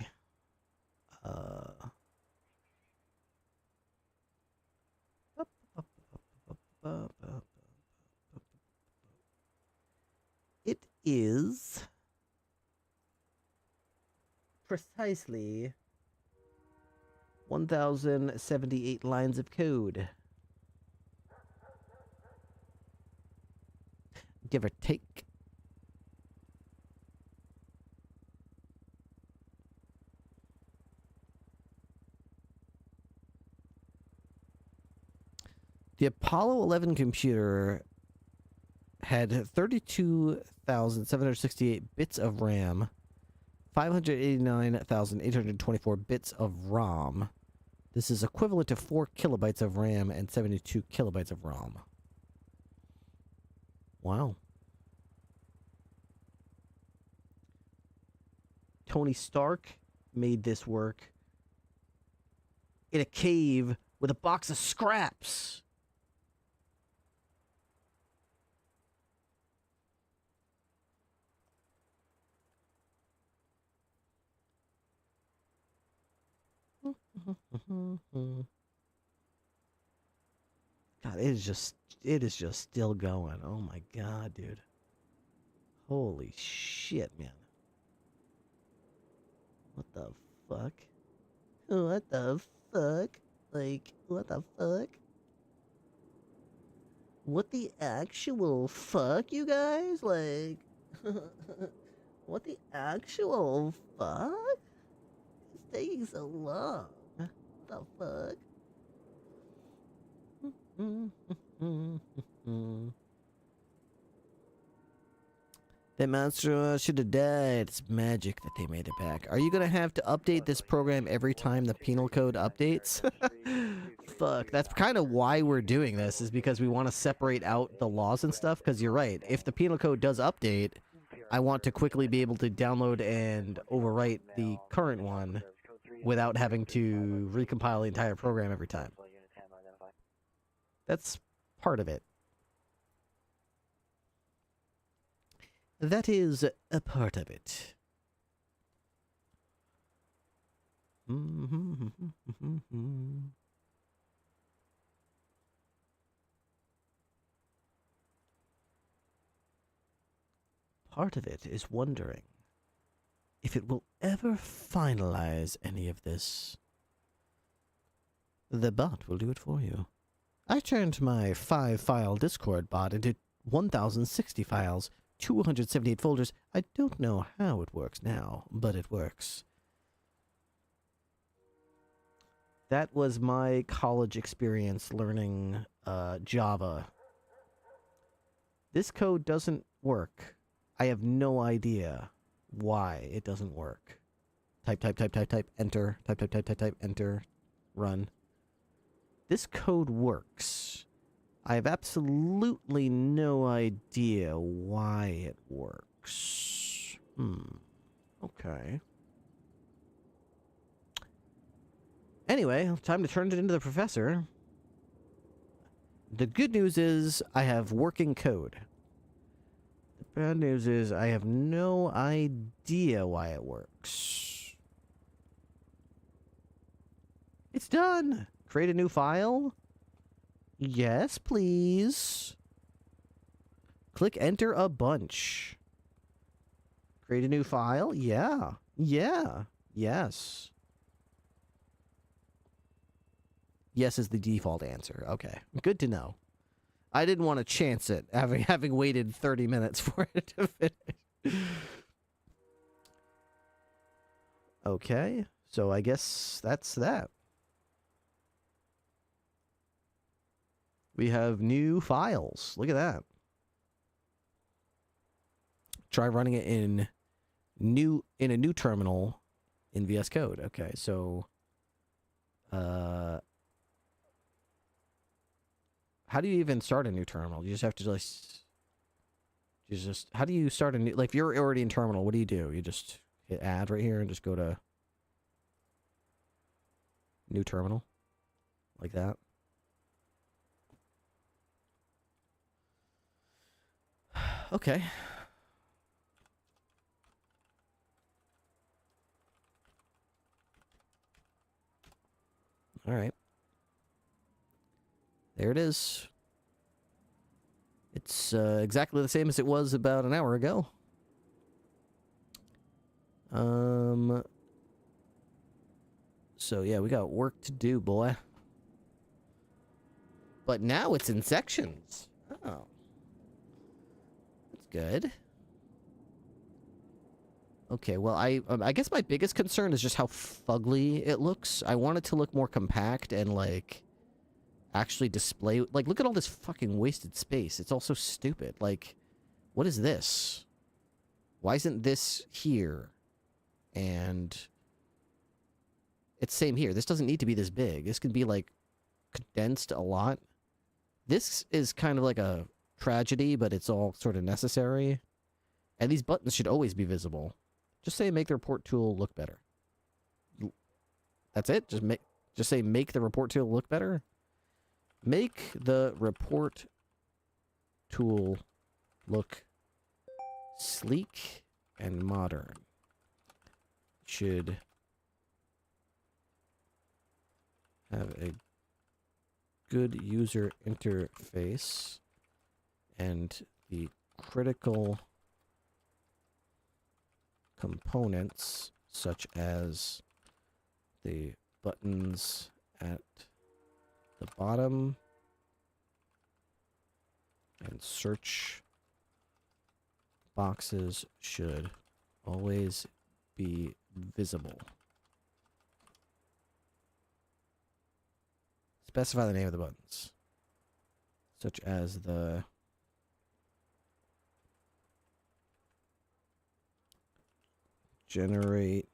It is precisely 1,078 lines of code. Give or take. The Apollo 11 computer had 32,768 bits of RAM, 589,824 bits of ROM. This is equivalent to 4 kilobytes of RAM and 72 kilobytes of ROM. Wow. Tony Stark made this work in a cave with a box of scraps. God, it is just still going. Oh my God, dude. Holy shit, man. What the fuck? What the fuck? Like, what the fuck? What the actual fuck, you guys? Like, what the actual fuck? It's taking so long. What the fuck? That monster should have died. It's magic that they made it back. Are you gonna have to update this program every time the penal code updates? Fuck, that's kind of why we're doing this, is because we want to separate out the laws and stuff, because you're right. If the penal code does update, I want to quickly be able to download and overwrite the current one without having to recompile the entire program every time. That's part of it. That is a part of it. Part of it is wondering if it will ever finalize any of this. The bot will do it for you. I turned my 5-file Discord bot into 1060 files, 278 folders. I don't know how it works now, but it works. That was my college experience learning Java. This code doesn't work. I have no idea why it doesn't work. Type, enter, type, enter, run. This code works. I have absolutely no idea why it works. Okay. Anyway, time to turn it into the professor. The good news is I have working code. The bad news is I have no idea why it works. It's done. Create a new file? Yes, please. Click enter a bunch. Create a new file? Yeah. Yeah. Yes. Yes is the default answer. Okay. Good to know. I didn't want to chance it, having waited 30 minutes for it to finish. Okay. So I guess that's that. We have new files. Look at that. Try running it in a new terminal in VS Code. Okay, so how do you even start a new terminal? You just have to how do you start a new, like if you're already in terminal, what do? You just hit add right here and just go to new terminal like that. Okay. All right. There it is. It's exactly the same as it was about an hour ago. So yeah, we got work to do, boy. But now it's in sections. Oh. That's good. Okay, well, I guess my biggest concern is just how fugly it looks. I want it to look more compact and, like, actually display... Like, look at all this fucking wasted space. It's all so stupid. Like, what is this? Why isn't this here? And... it's same here. This doesn't need to be this big. This can be, like, condensed a lot. This is kind of like a tragedy, but it's all sort of necessary. And these buttons should always be visible. Just say make the report tool look better. That's it? Just say make the report tool look better? Make the report tool look sleek and modern. Should have a good user interface and the critical components such as the buttons at the bottom and search boxes should always be visible. Specify the name of the buttons, such as the generate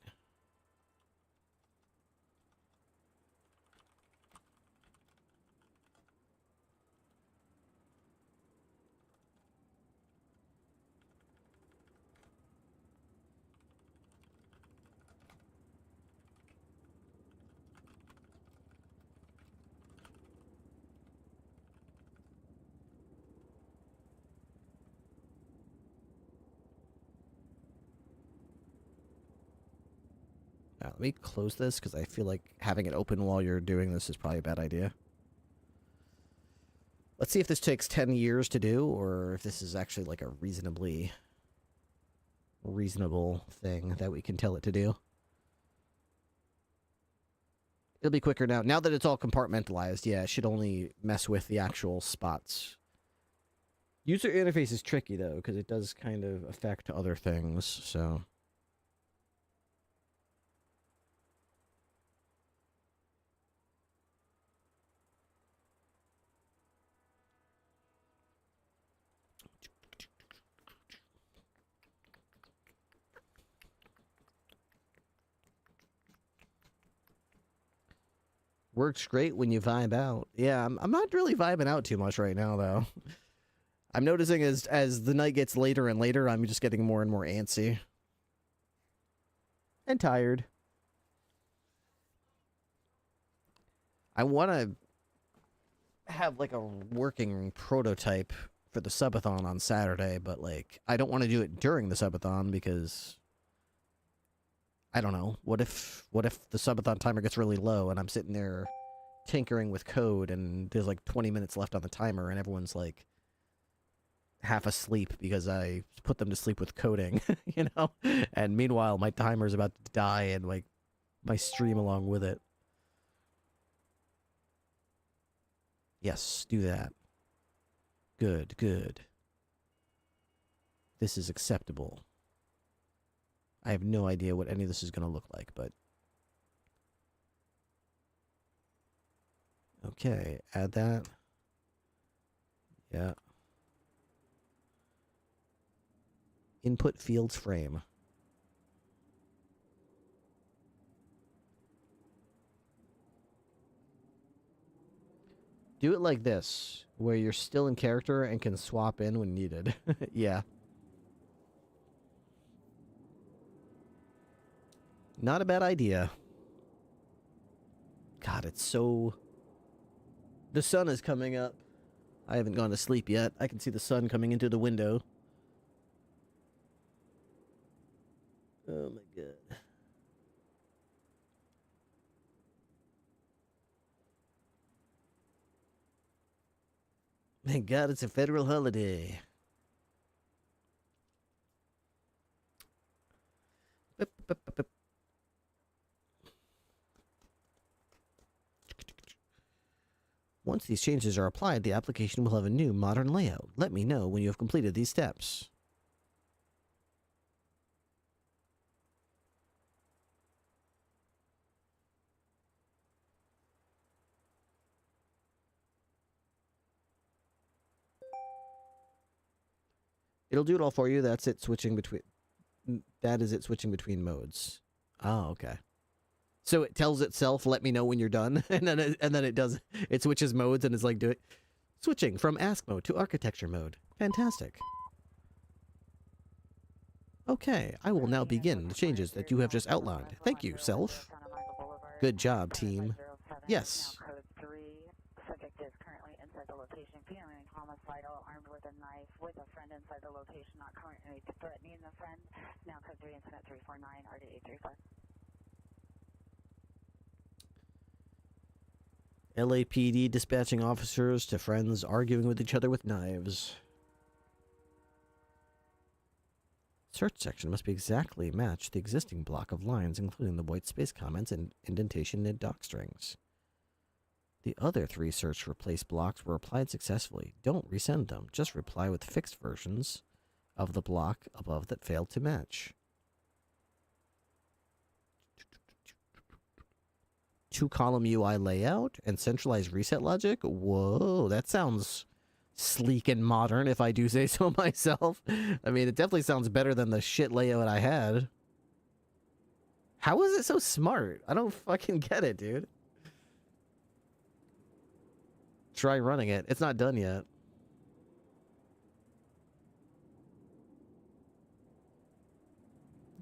Now, let me close this because I feel like having it open while you're doing this is probably a bad idea. Let's see if this takes 10 years to do or if this is actually like a reasonable thing that we can tell it to do. It'll be quicker now. Now that it's all compartmentalized, yeah, it should only mess with the actual spots. User interface is tricky, though, because it does kind of affect other things, so... Works great when you vibe out. Yeah, I'm not really vibing out too much right now, though. I'm noticing as the night gets later and later, I'm just getting more and more antsy. And tired. I want to have, like, a working prototype for the subathon on Saturday, but, like, I don't want to do it during the subathon because... I don't know. What if the subathon timer gets really low and I'm sitting there tinkering with code and there's like 20 minutes left on the timer and everyone's like half asleep because I put them to sleep with coding, you know? And meanwhile, my timer's about to die and like my stream along with it. Yes, do that. Good, good. This is acceptable. I have no idea what any of this is going to look like, but... Okay, add that. Yeah. Input fields frame. Do it like this, where you're still in character and can swap in when needed. Yeah. Not a bad idea. God, it's so... The sun is coming up. I haven't gone to sleep yet. I can see the sun coming into the window. Oh my god. Thank God it's a federal holiday. Once these changes are applied, the application will have a new modern layout. Let me know when you have completed these steps. It'll do it all for you. That's it switching between... That is it switching between modes. Oh, okay. So it tells itself, let me know when you're done, and then it switches modes and is like switching from ask mode to architecture mode. Fantastic. Okay, I will now begin the changes that you have just outlined. Thank you, Self. Good job, team. Yes. Code 3. Subject is currently inside the location, feeling homicidal, armed with a knife, with a friend inside the location, not currently threatening the friend. Now code 3, incident 349, RD835. LAPD dispatching officers to friends arguing with each other with knives. Search section must be exactly match the existing block of lines, including the white space comments and indentation and doc strings. The other 3 search replace blocks were applied successfully. Don't resend them. Just reply with fixed versions of the block above that failed to match. 2-column UI layout and centralized reset logic? Whoa, that sounds sleek and modern, if I do say so myself. I mean, it definitely sounds better than the shit layout I had. How is it so smart? I don't fucking get it, dude. Try running it. It's not done yet.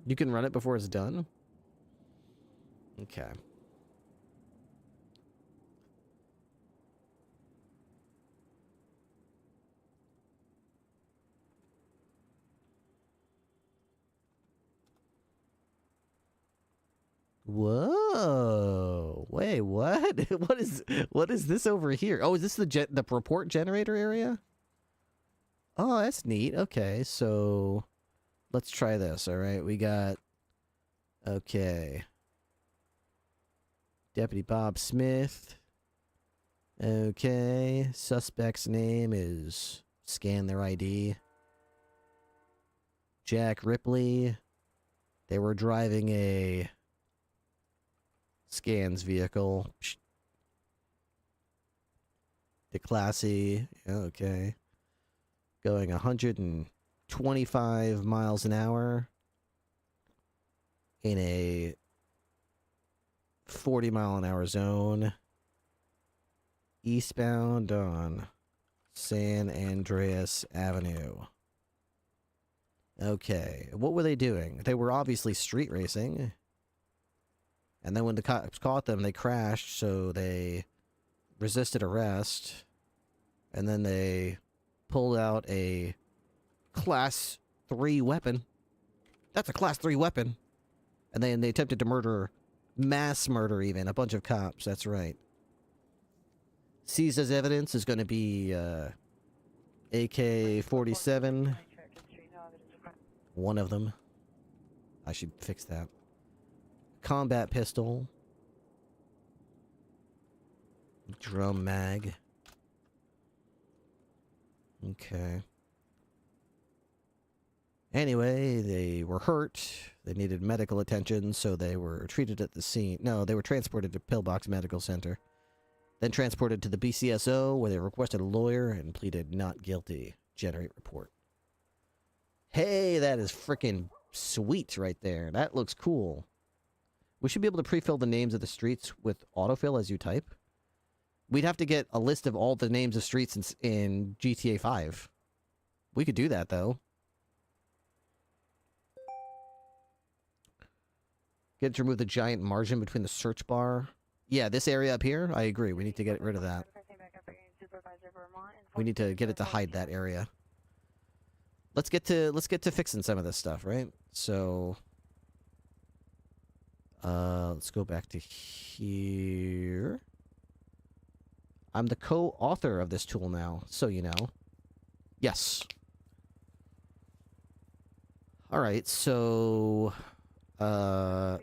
You can run it before it's done? Okay. Whoa! Wait, what? What is this over here? Oh, is this the report generator area? Oh, that's neat. Okay, so let's try this. All right, we got okay. Deputy Bob Smith. Okay, suspect's name is scan their ID. Jack Ripley. They were driving a scans vehicle. DeClassy. Okay. Going 125 miles an hour in a 40 mile an hour zone. Eastbound on San Andreas Avenue. Okay, what were they doing? They were obviously street racing. And then when the cops caught them, they crashed, so they resisted arrest. And then they pulled out a Class 3 weapon. That's a Class 3 weapon. And then they attempted to murder, mass murder even, a bunch of cops, that's right. Seized as evidence is going to be AK-47. One of them. I should fix that. Combat pistol. Drum mag. Okay. Anyway, they were hurt. They needed medical attention, so they were treated at the scene. No, they were transported to Pillbox Medical Center. Then transported to the BCSO, where they requested a lawyer and pleaded not guilty. Generate report. Hey, that is freaking sweet right there. That looks cool. We should be able to pre-fill the names of the streets with autofill as you type. We'd have to get a list of all the names of streets in GTA 5. We could do that, though. Get to remove the giant margin between the search bar. Yeah, this area up here, I agree. We need to get rid of that. We need to get it to hide that area. Let's get to fixing some of this stuff, right? So let's go back to here. I'm the co-author of this tool now, so you know. Yes. All right, so at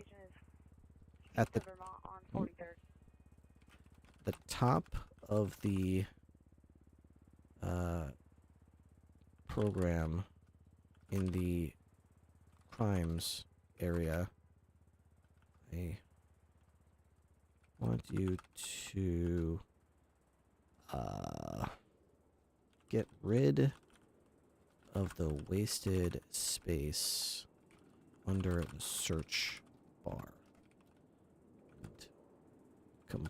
the top of the program in the crimes area, I want you to get rid of the wasted space under the search bar. And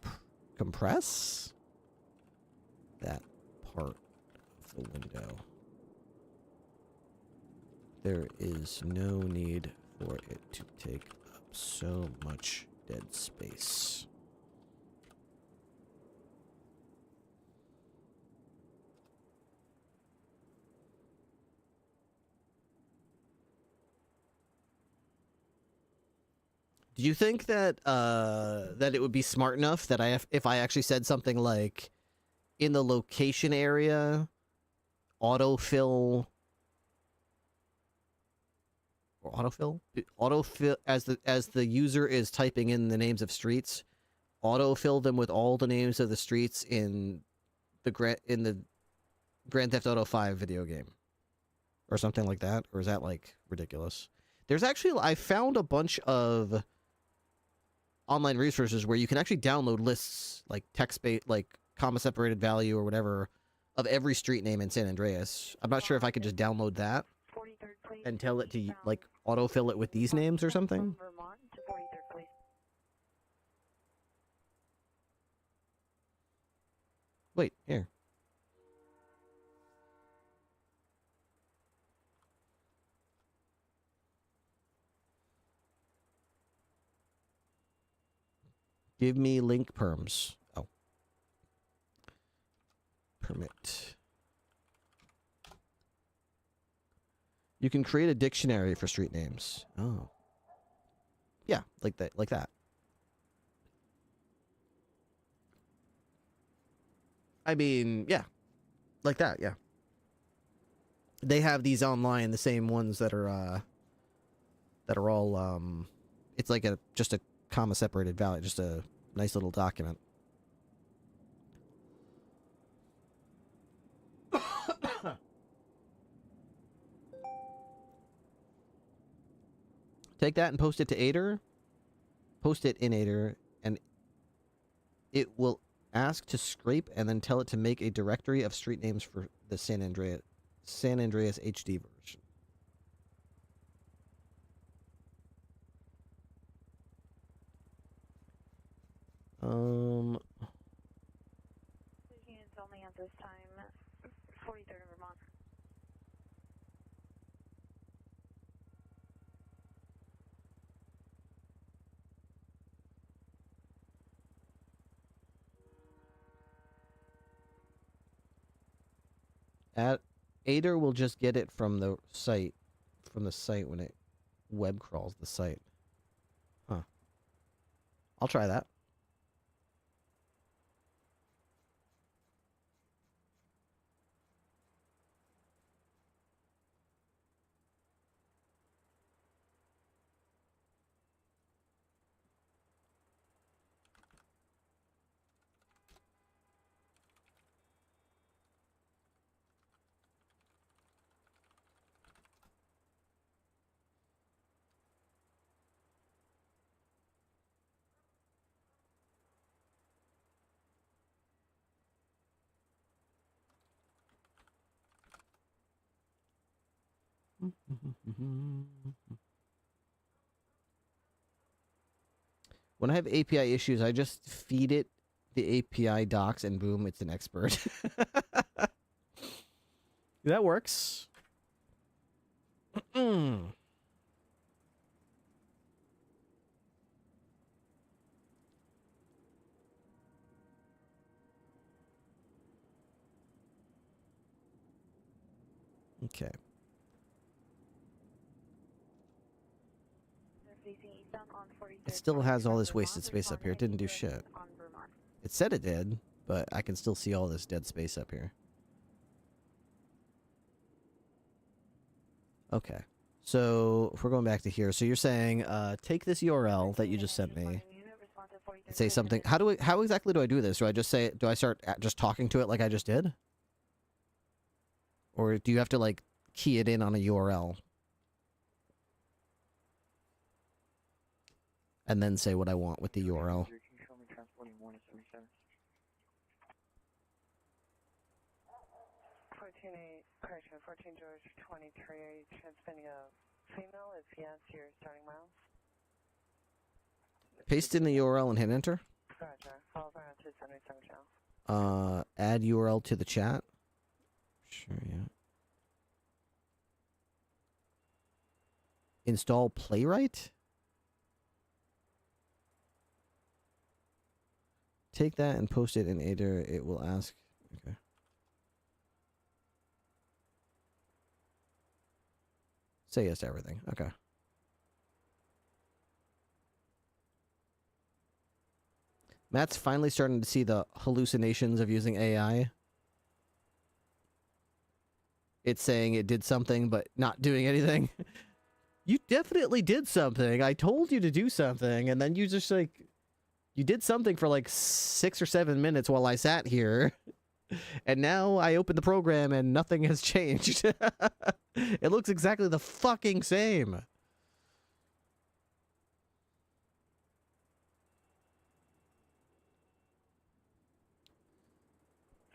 compress that part of the window. There is no need for it to take up so much dead space. Do you think that that it would be smart enough that if I actually said something like in the location area, autofill as the user is typing in the names of streets, autofill them with all the names of the streets in the Grand Theft Auto 5 video game, or something like that? Or is that like ridiculous? There's actually, I found a bunch of online resources where you can actually download lists, like text-based, like comma-separated value or whatever, of every street name in San Andreas. I'm not sure if I could just download that and tell it to, like, autofill it with these names or something. Wait, here. Give me link perms. Oh. Permit. You can create a dictionary for street names. Oh. Yeah, like that, like that. I mean, yeah. Like that, yeah. They have these online, the same ones that are all, it's like just a comma separated value, just a nice little document. Take that and post it to Aider. Post it in Aider, and it will ask to scrape and then tell it to make a directory of street names for the San Andreas HD version. Units only at this time, 43rd of Vermont. Aider will just get it from the site, when it web crawls the site. Huh. I'll try that. When I have API issues, I just feed it the API docs and boom, it's an expert. That works. Okay. It still has all this wasted space up here. It didn't do shit. It said it did, but I can still see all this dead space up here. Okay. So, if we're going back to here, so you're saying, take this URL that you just sent me, and say something. How exactly do I do this? Do I start just talking to it like I just did? Or do you have to, like, key it in on a URL? And then say what I want with the URL. 14 George 23, transmitting a female. If yes, you're starting miles. Paste in the URL and hit enter. Roger. Follow around to 77 channel. Add URL to the chat. Sure, yeah. Install Playwright? Take that and post it in Aider. It will ask. Okay. Say yes to everything. Okay. Matt's finally starting to see the hallucinations of using AI. It's saying it did something, but not doing anything. You definitely did something. I told you to do something, and then you just, like... You did something for, like, 6 or 7 minutes while I sat here. And now I open the program, and nothing has changed. It looks exactly the fucking same.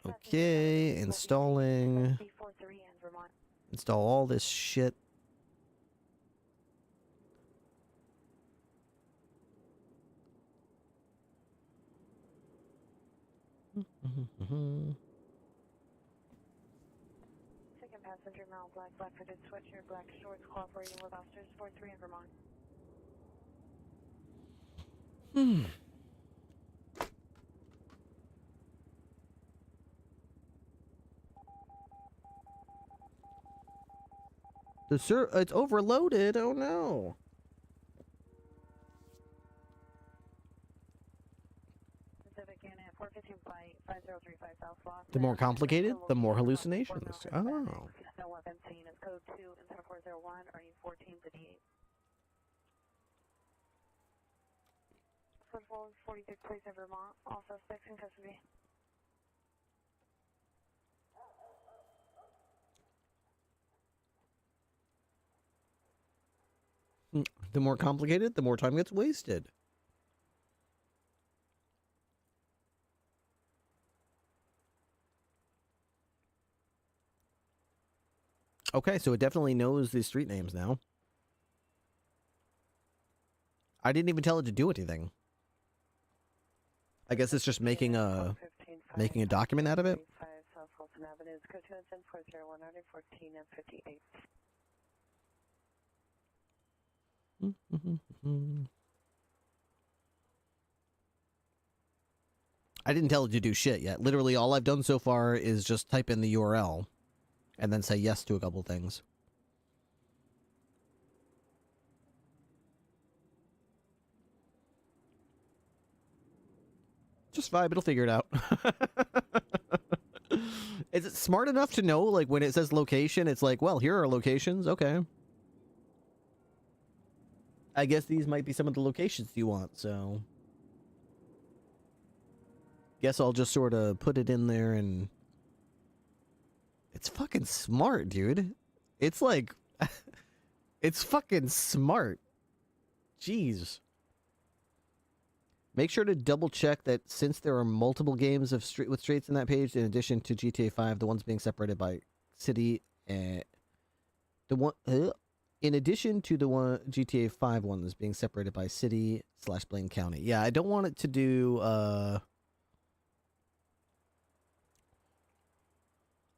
Okay, installing. Install all this shit. Second passenger, Mount Black, black fitted sweatshirt, black shorts, cooperating with officers 43 in Vermont. It's overloaded. Oh no. The more complicated, the more hallucinations. Oh. No weapon seen is code 2 and 7401, earning 14 to D8. Football 46 place in Vermont, all suspects in custody. The more complicated, the more time gets wasted. Okay, so it definitely knows the street names now. I didn't even tell it to do anything. I guess it's just making a document out of it. South Fulton Avenue, code 2 and 401, 14 and 58. I didn't tell it to do shit yet. Literally, all I've done so far is just type in the URL and then say yes to a couple things. Just vibe, it'll figure it out. Is it smart enough to know, like, when it says location, it's like, well, here are locations, okay. I guess these might be some of the locations you want, so... Guess I'll just sort of put it in there and... It's fucking smart, dude. It's like... It's fucking smart. Jeez. Make sure to double check that since there are multiple games of with streets in that page, in addition to GTA 5, the ones being separated by city, in addition to the one GTA 5 one that's being separated by city / Blaine County. Yeah, I don't want it to do.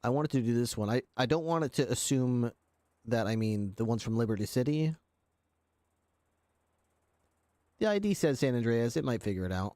I want it to do this one. I don't want it to assume that I mean the ones from Liberty City. The ID says San Andreas. It might figure it out.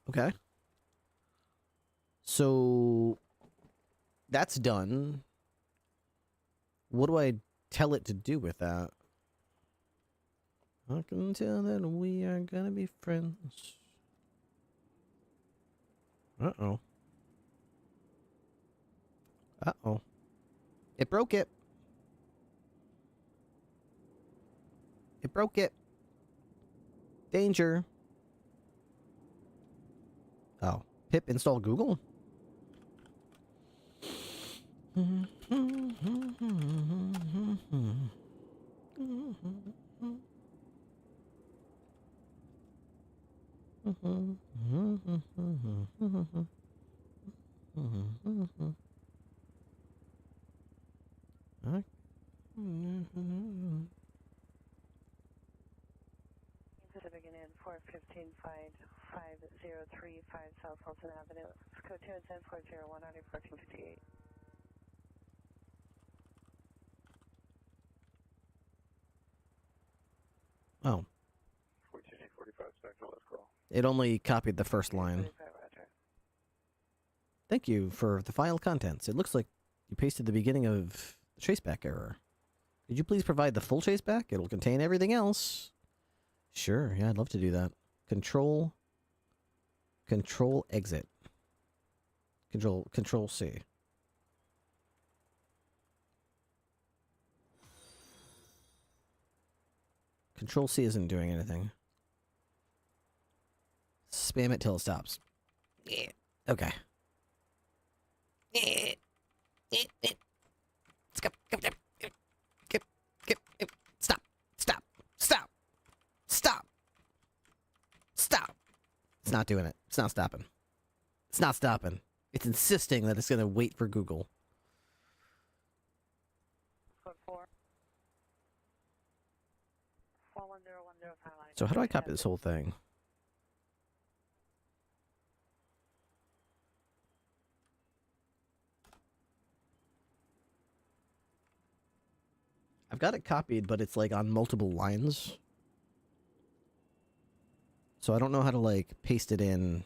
Okay. So that's done. What do I tell it to do with that? I can tell that we are gonna be friends. Uh-oh. Uh-oh. It broke it. It broke it. Danger. Oh. Pip install Google? Pacific and 415 5035 South Fulton Avenue. Code 2 and 10401 on 1458. Oh. 45 Spectral, let's go. It only copied the first line. Thank you for the file contents. It looks like you pasted the beginning of the traceback error. Could you please provide the full traceback? It'll contain everything else. Sure, yeah, I'd love to do that. Control exit. Control C. Control C isn't doing anything. Spam it till it stops. Yeah. Okay. Stop. Stop. Stop. Stop. Stop. It's not doing it. It's not stopping. It's not stopping. It's insisting that it's going to wait for Google. So how do I copy this whole thing? I've got it copied, but it's like on multiple lines. So I don't know how to like paste it in.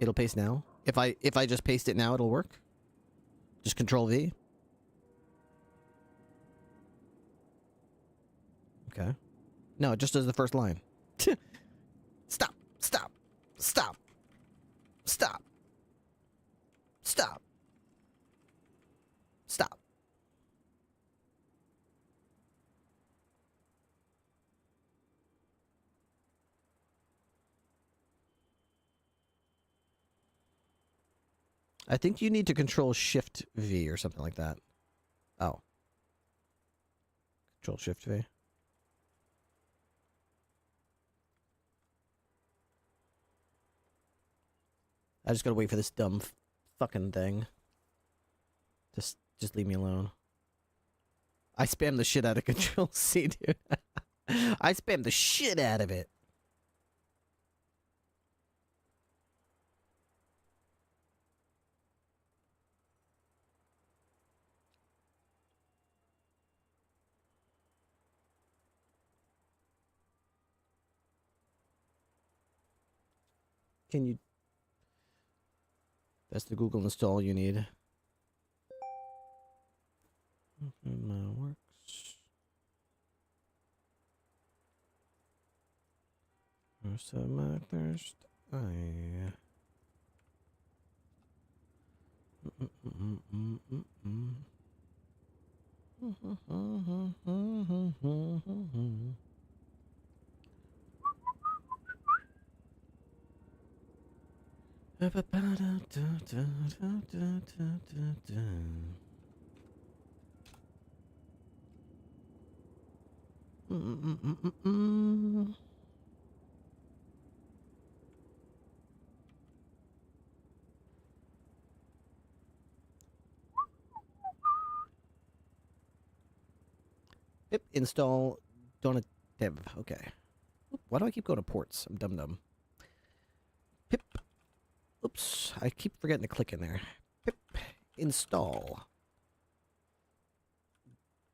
It'll paste now? If I just paste it now, it'll work? Just Control V? Okay. No, it just does the first line. Stop. Stop. Stop. Stop. Stop. Stop. I think you need to control Shift V or something like that. Oh. Control Shift V. I just gotta wait for this dumb fucking thing. Just leave me alone. I spammed the shit out of Control C, dude. I spammed the shit out of it. Can you... That's the Google install you need. Works. First my thirst. Pip install donative. Okay. Why do I keep going to ports? I'm dumb. Pip. Oops. I keep forgetting to click in there. Pip install.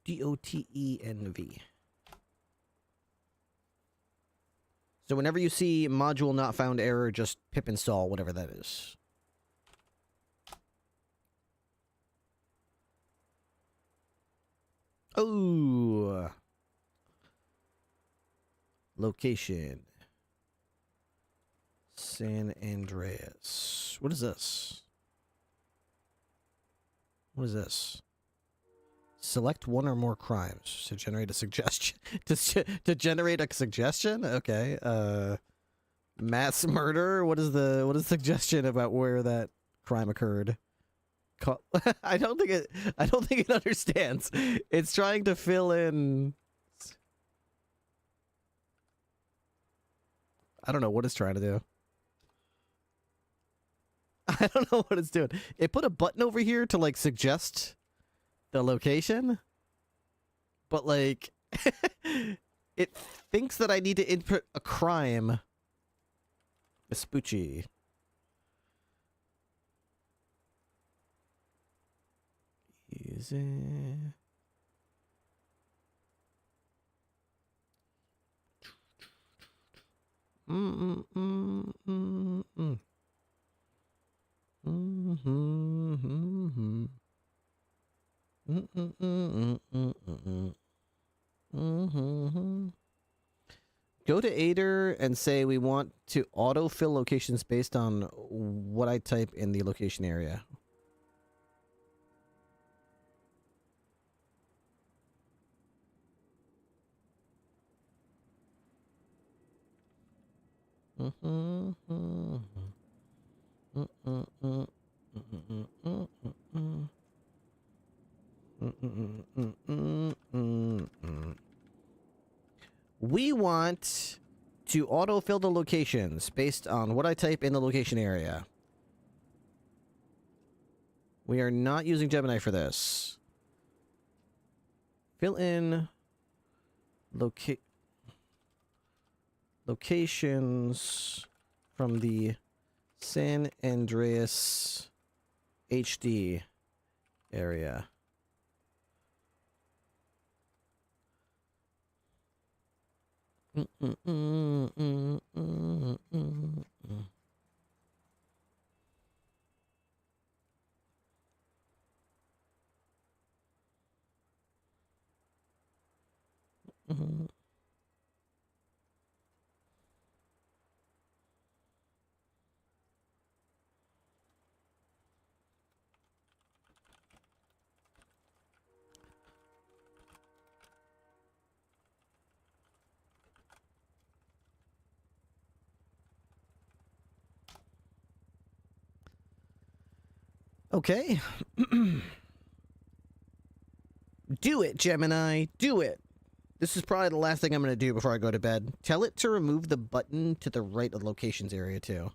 DOTENV. So whenever you see module not found error, just pip install whatever that is. Oh. San Andreas. What is this? What is this? Select one or more crimes to generate a suggestion. to generate a suggestion? Okay. Mass murder? What is the suggestion about where that crime occurred? I don't think it understands. It's trying to fill in. I don't know what it's trying to do. I don't know what it's doing. It put a button over here to like suggest the location, but like it thinks that I need to input a crime. Vespucci. Easy. Go to Aider and say we want to autofill locations based on what I type in the location area. We want to autofill the locations based on what I type in the location area. We are not using Gemini for this. Fill in locations from the San Andreas HD area. Okay. Do it, Gemini. Do it. This is probably the last thing I'm going to do before I go to bed. Tell it to remove the button to the right of the locations area, too.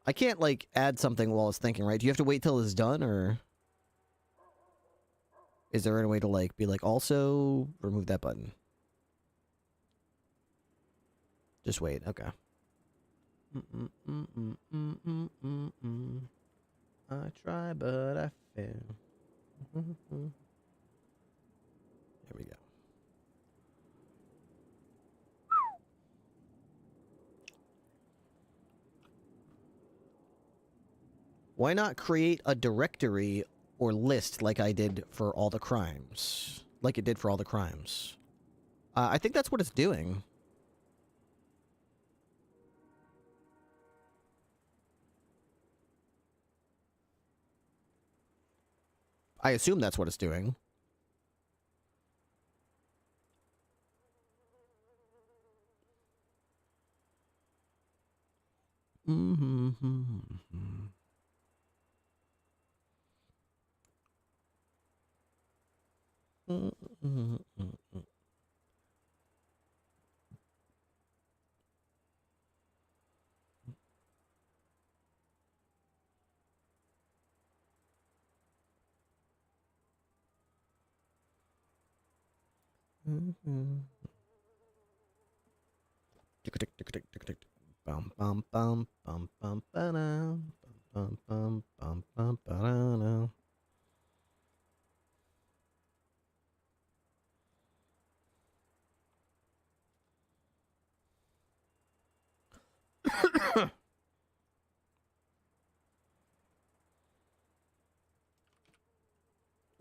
I can't, like, add something while it's thinking, right? Do you have to wait till it's done, or... Is there any way to, like, be like, also remove that button? Just wait, okay. I try, but I fail. There we go. Why not create a directory or list like I did for all the crimes? Like it did for all the crimes. I think that's what it's doing. I assume that's what it's doing. Bum bum bum bum bum ba-dum, bum bum bum bum ba-da-dum.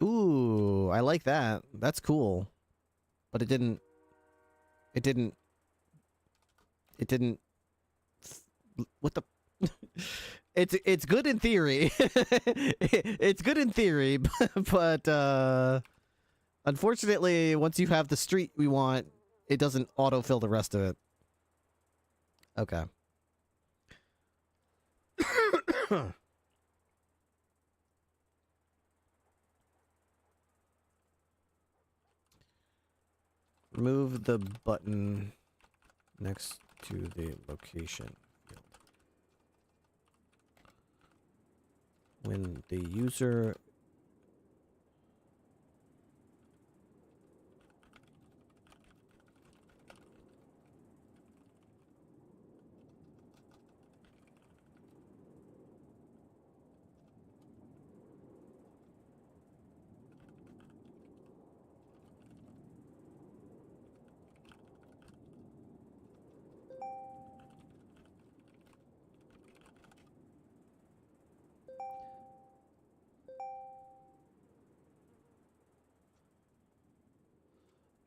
Ooh, I like that. That's cool. But it didn't... What the... It's good in theory. It's good in theory, but unfortunately, once you have the street we want, it doesn't autofill the rest of it. Okay. Remove the button next to the location field. When the user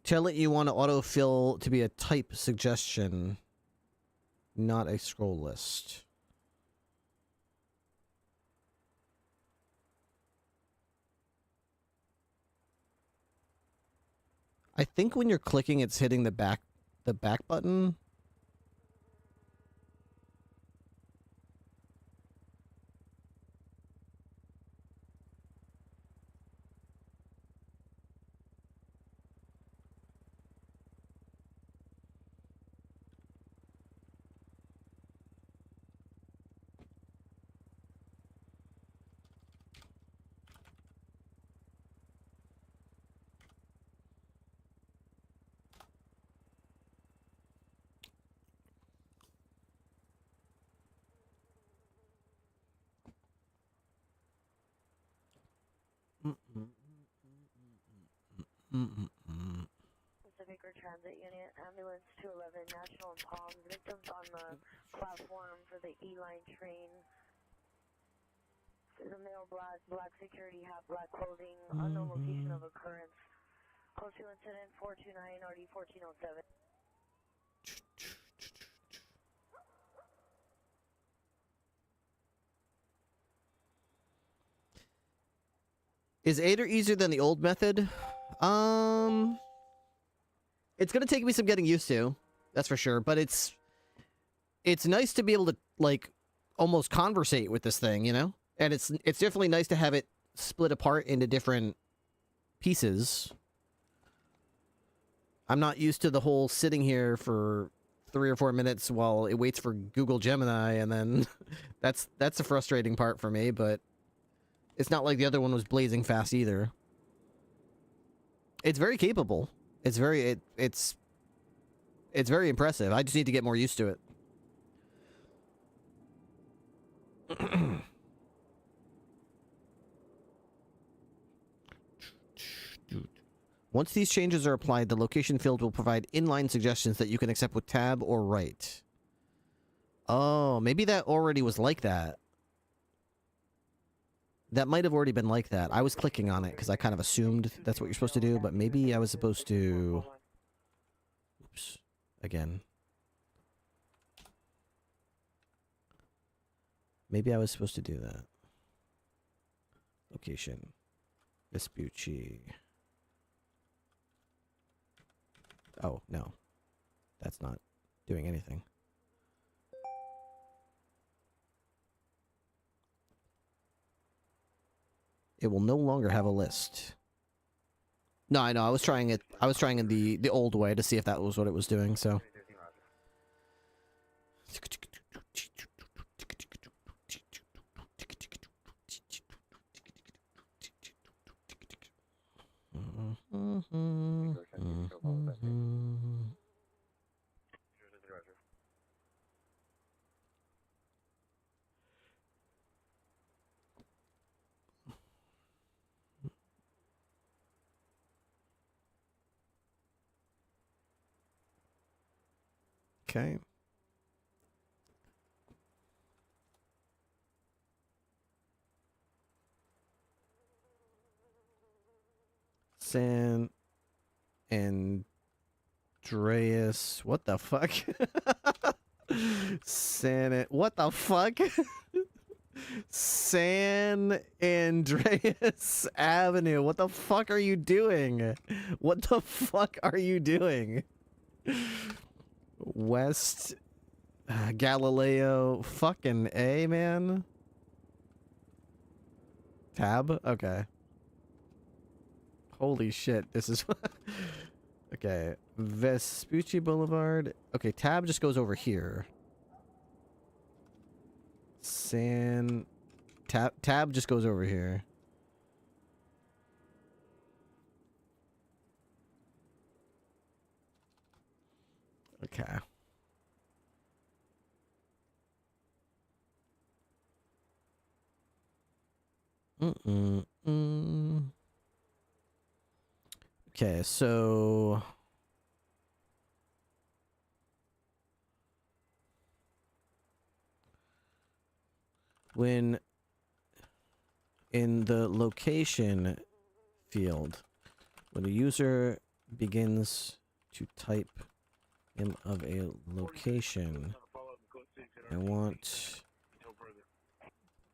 tell it you want to autofill to be a type suggestion, not a scroll list. I think when you're clicking, it's hitting the back button. Pacific Air Transit Unit, Ambulance 211, National and Palms, victims on the platform for the E-line train. There's a male black security hat, black clothing, unknown location of occurrence. Close to incident 429 RD 1407. Is Aider easier than the old method? It's gonna take me some getting used to, that's for sure. But it's nice to be able to like almost conversate with this thing, you know. And it's definitely nice to have it split apart into different pieces. I'm not used to the whole sitting here for 3 or 4 minutes while it waits for Google Gemini, and then that's a frustrating part for me. But it's not like the other one was blazing fast either. It's very capable. It's very impressive. I just need to get more used to it. Once these changes are applied, the location field will provide inline suggestions that you can accept with tab or right. Oh, maybe that already was like that. That might have already been like that. I was clicking on it because I kind of assumed that's what you're supposed to do, but maybe I was supposed to... Oops. Again. Maybe I was supposed to do that. Location. Vespucci. Oh, no. That's not doing anything. It will no longer have a list. No, I know. I was trying it. I was trying in the old way to see if that was what it was doing, so. Okay. San Andreas. What the fuck? What the fuck? San Andreas Avenue. What the fuck are you doing? What the fuck are you doing? West Galileo. Fucking A, man. Tab? Okay. Holy shit. This is... Okay. Vespucci Boulevard. Okay, tab just goes over here. Tab just goes over here. Okay. Okay, so when in the location field, when a user begins to type in of a location, I want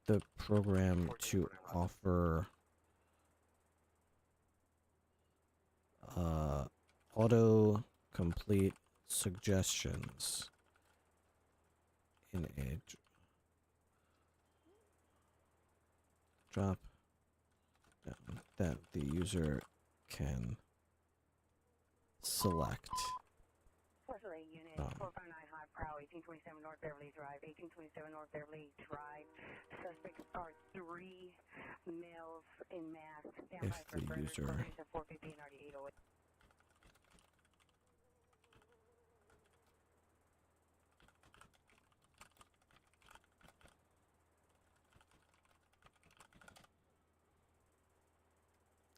the program to offer auto-complete suggestions in a drop down that the user can select. Unit 459 High Prow, 1827 North Beverly Drive, 1827 North Beverly Drive. Suspects are 3 males in mass. Stand by for further information at 450 and 808.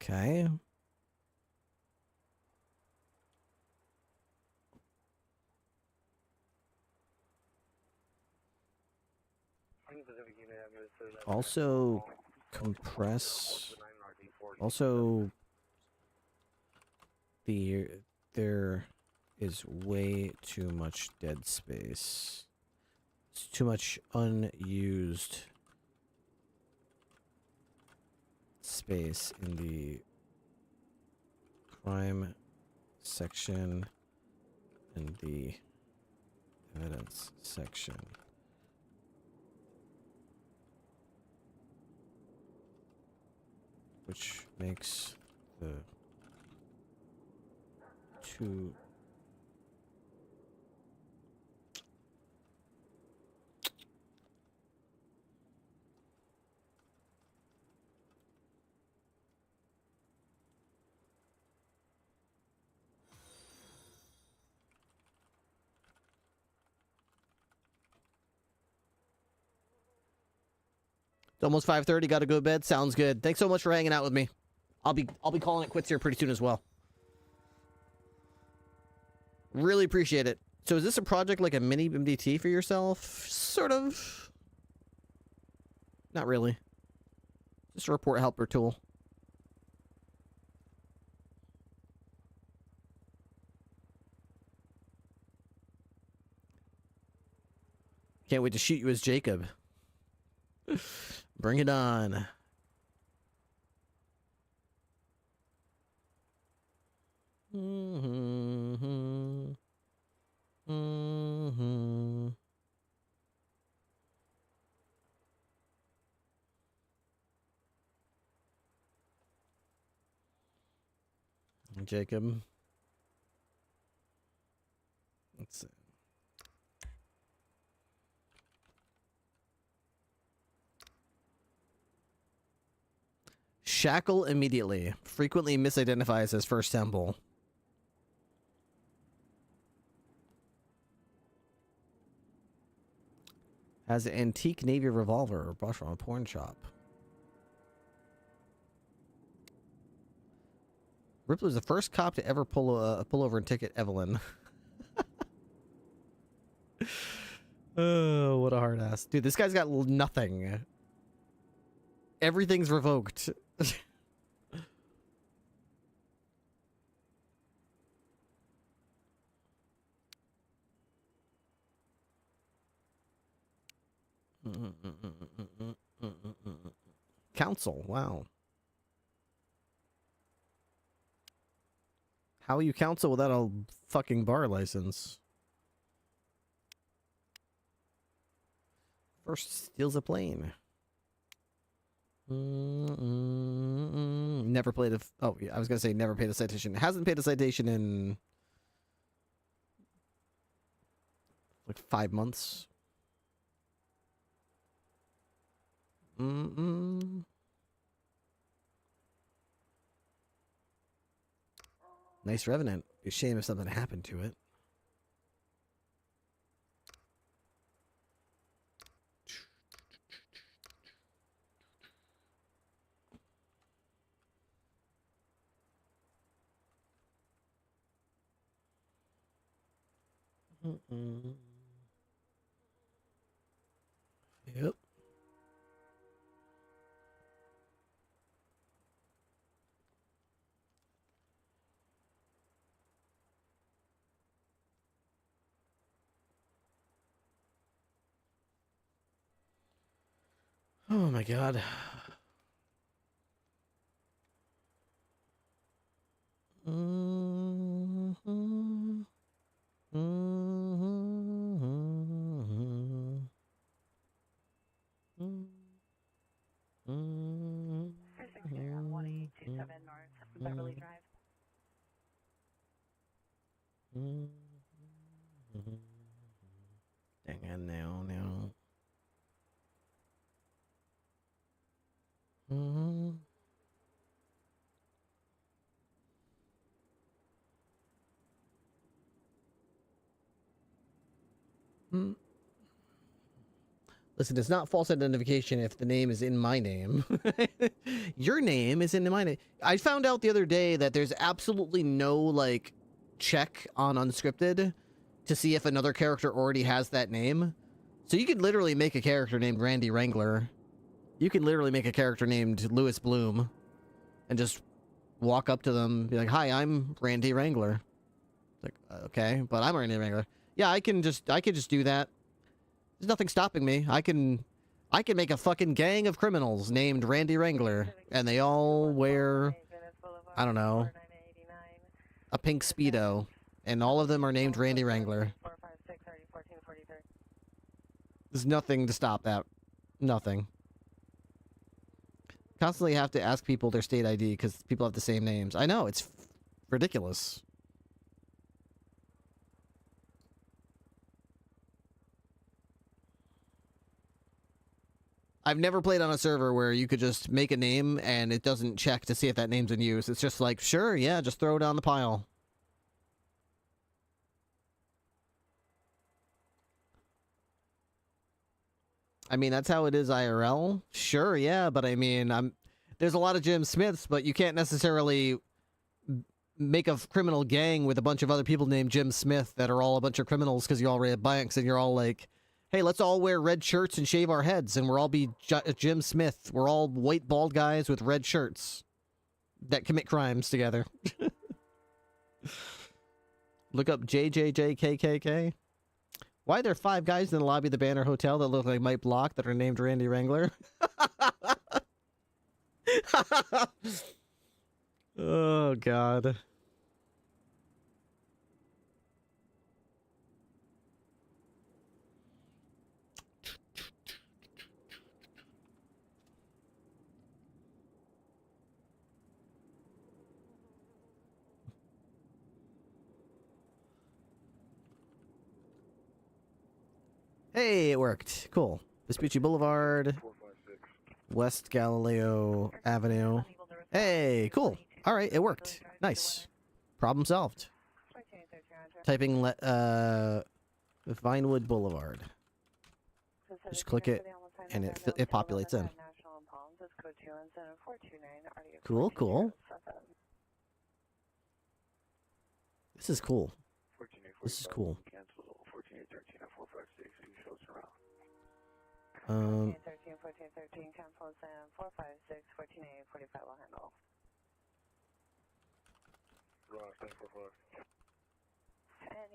Okay. Also compress. Also there is way too much dead space. It's too much unused space in the crime section and the evidence section. Which makes the two It's almost 5:30. Got to go to bed. Sounds good. Thanks so much for hanging out with me. I'll be calling it quits here pretty soon as well. Really appreciate it. So is this a project like a mini MDT for yourself? Sort of. Not really. Just a report helper tool. Can't wait to shoot you as Jacob. Bring it on. Jacob. Let's see. Shackle immediately. Frequently misidentifies as first temple. Has an antique Navy revolver bought from a porn shop. Ripley was the first cop to ever pull over and ticket Evelyn. Oh, what a hard ass. Dude, this guy's got nothing. Everything's revoked. Council, wow. How you council without a fucking bar license? First steals a plane. Never played a... Oh, yeah, I was going to say never paid a citation. Hasn't paid a citation in... like 5 months. Nice Revenant. Be a shame if something happened to it. Yep. Oh my god. Beverly Drive. Dang it, now. Listen, it's not false identification if the name is in my name. Your name is in my name. I found out the other day that there's absolutely no, like, check on Unscripted to see if another character already has that name. So you could literally make a character named Randy Wrangler. You could literally make a character named Louis Bloom and just walk up to them and be like, "Hi, I'm Randy Wrangler." Like, okay, but I'm Randy Wrangler. Yeah, I can just do that. There's nothing stopping me. I can make a fucking gang of criminals named Randy Wrangler, and they all wear, I don't know, a pink Speedo, and all of them are named Randy Wrangler. There's nothing to stop that. Nothing. Constantly have to ask people their state ID because people have the same names. I know, it's ridiculous. I've never played on a server where you could just make a name and it doesn't check to see if that name's in use. It's just like, sure, yeah, just throw it on the pile. I mean, that's how it is IRL. Sure, yeah, but I mean, there's a lot of Jim Smiths, but you can't necessarily make a criminal gang with a bunch of other people named Jim Smith that are all a bunch of criminals because you all read banks and you're all like, hey, let's all wear red shirts and shave our heads, and we'll all be Jim Smith. We're all white, bald guys with red shirts that commit crimes together. Look up JJJKKK. Why are there 5 guys in the lobby of the Banner Hotel that look like Mike Block that are named Randy Wrangler? Oh, God. Hey, it worked. Cool. Vespucci Boulevard, West Galileo Avenue. Hey, cool. All right, it worked. Nice. Problem solved. Typing Vinewood Boulevard. Just click it, and it populates in. Cool, cool. This is cool. This is cool.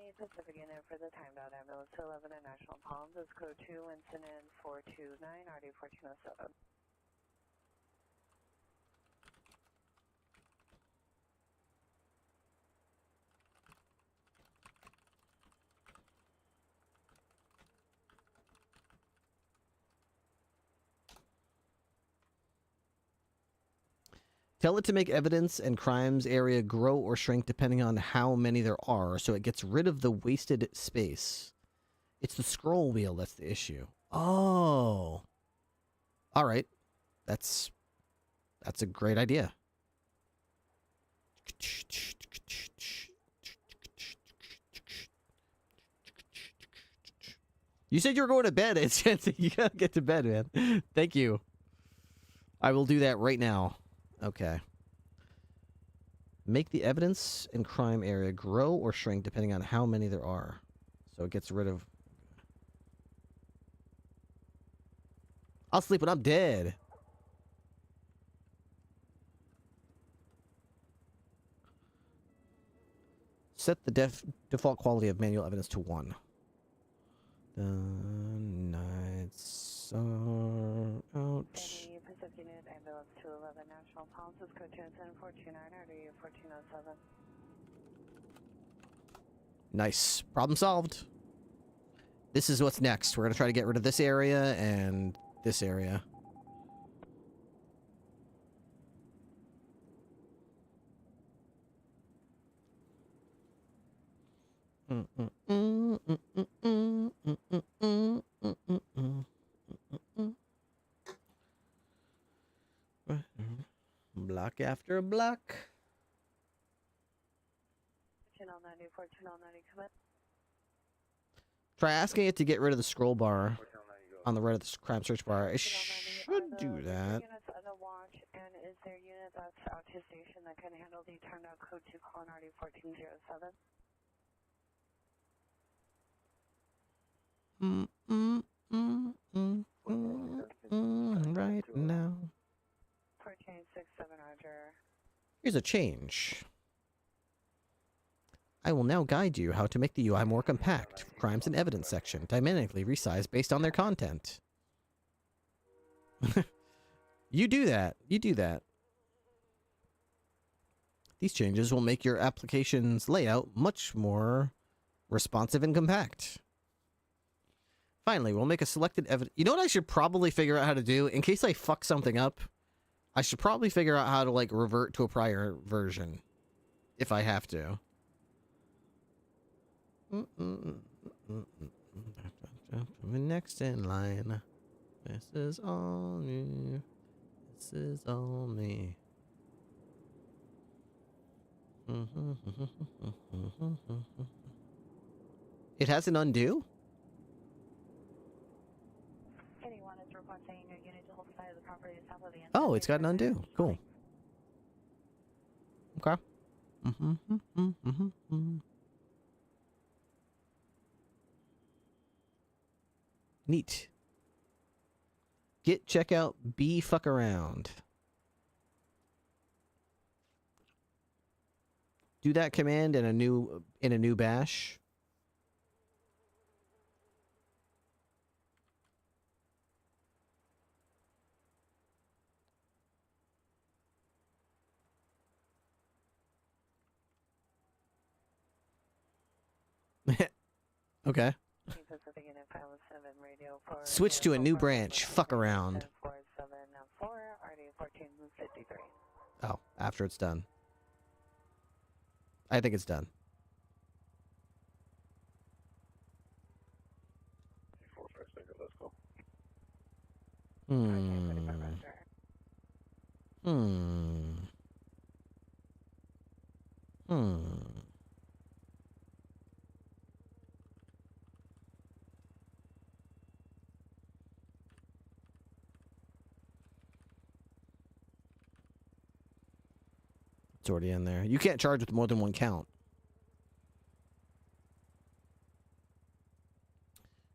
Pacific unit for the timed out ambulance to 11 at National Palms is code 2, incident 429, RD 1407. Tell it to make evidence and crimes area grow or shrink depending on how many there are, so it gets rid of the wasted space. It's the scroll wheel that's the issue. Oh. All right. That's a great idea. You said you were going to bed. You gotta get to bed, man. Thank you. I will do that right now. Okay. Make the evidence and crime area grow or shrink depending on how many there are. So it gets rid of... I'll sleep when I'm dead. Set the default quality of manual evidence to 1. The nights are out. Pacific unit ambulance 211 National Palms is code 27429 RD 1407. Nice. Problem solved. This is what's next. We're going to try to get rid of this area and this area. Block after block. Channel 94, channel 90, come in. Try asking it to get rid of the scroll bar on the right of the crime search bar. It should do that. Units on the watch, and is there a unit that's out to station that can handle the turned out code 2 call RD 1407? Right now. 1467, Roger. Here's a change. I will now guide you how to make the UI more compact. Crimes and evidence section, dynamically resized based on their content. You do that. You do that. These changes will make your application's layout much more responsive and compact. Finally, we'll make a selected evidence. You know what I should probably figure out how to do? In case I fuck something up, I should probably figure out how to, like, revert to a prior version. If I have to. Next in line. This is all me. This is all me. It has an undo? Anyone is requesting a unit to hold the side of the property south of the Oh, it's got an undo. Cool. Okay. Neat. Git checkout B fuck around. Do that command in a new bash. Okay. Switch to a new branch. Fuck around. Oh, after it's done. I think it's done. It's already in there. You can't charge with more than one count.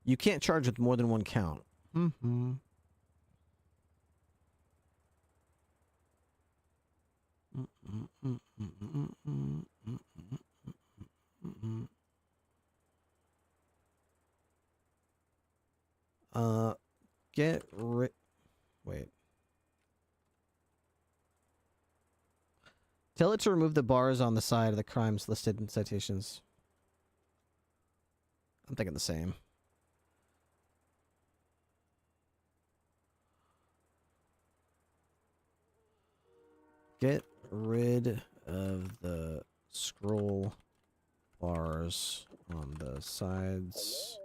You can't charge with more than one count. Get rid. Wait. Tell it to remove the bars on the side of the crimes listed in citations. I'm thinking the same. Get rid of the scroll bars on the sides,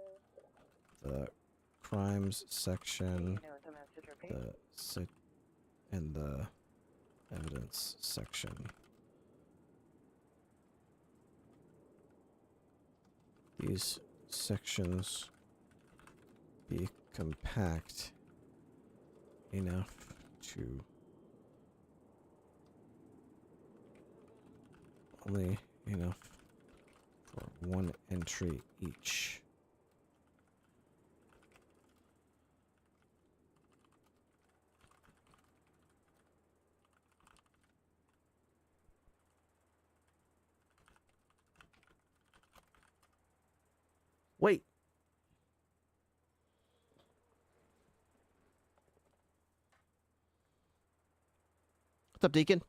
the crimes section, and the evidence section. These sections be compact enough to only enough for one entry each. Wait. What's up, Deacon?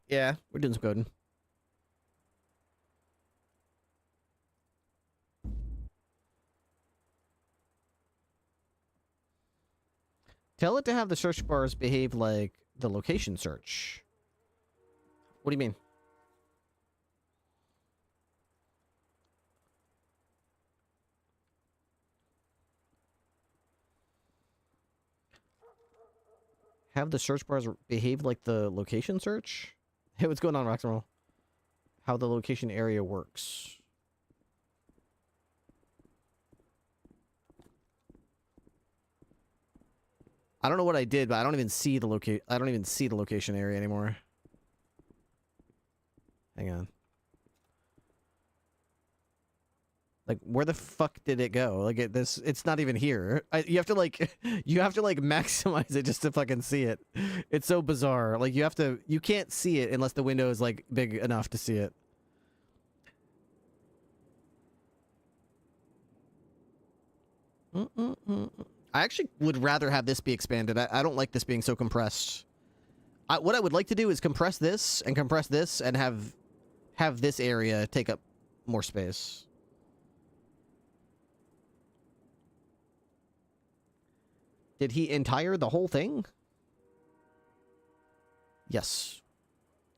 Yeah, we're doing some coding. Tell it to have the search bars behave like the location search. What do you mean? Have the search bars behave like the location search? Hey, what's going on, Roxanne? How the location area works. I don't know what I did, but I don't even see the location area anymore. Hang on. Like, where the fuck did it go? Like, it's not even here. You have to maximize it just to fucking see it. It's so bizarre. Like, you can't see it unless the window is, like, big enough to see it. I actually would rather have this be expanded. I don't like this being so compressed. What I would like to do is compress this and have this area take up more space. Did he entire the whole thing? Yes.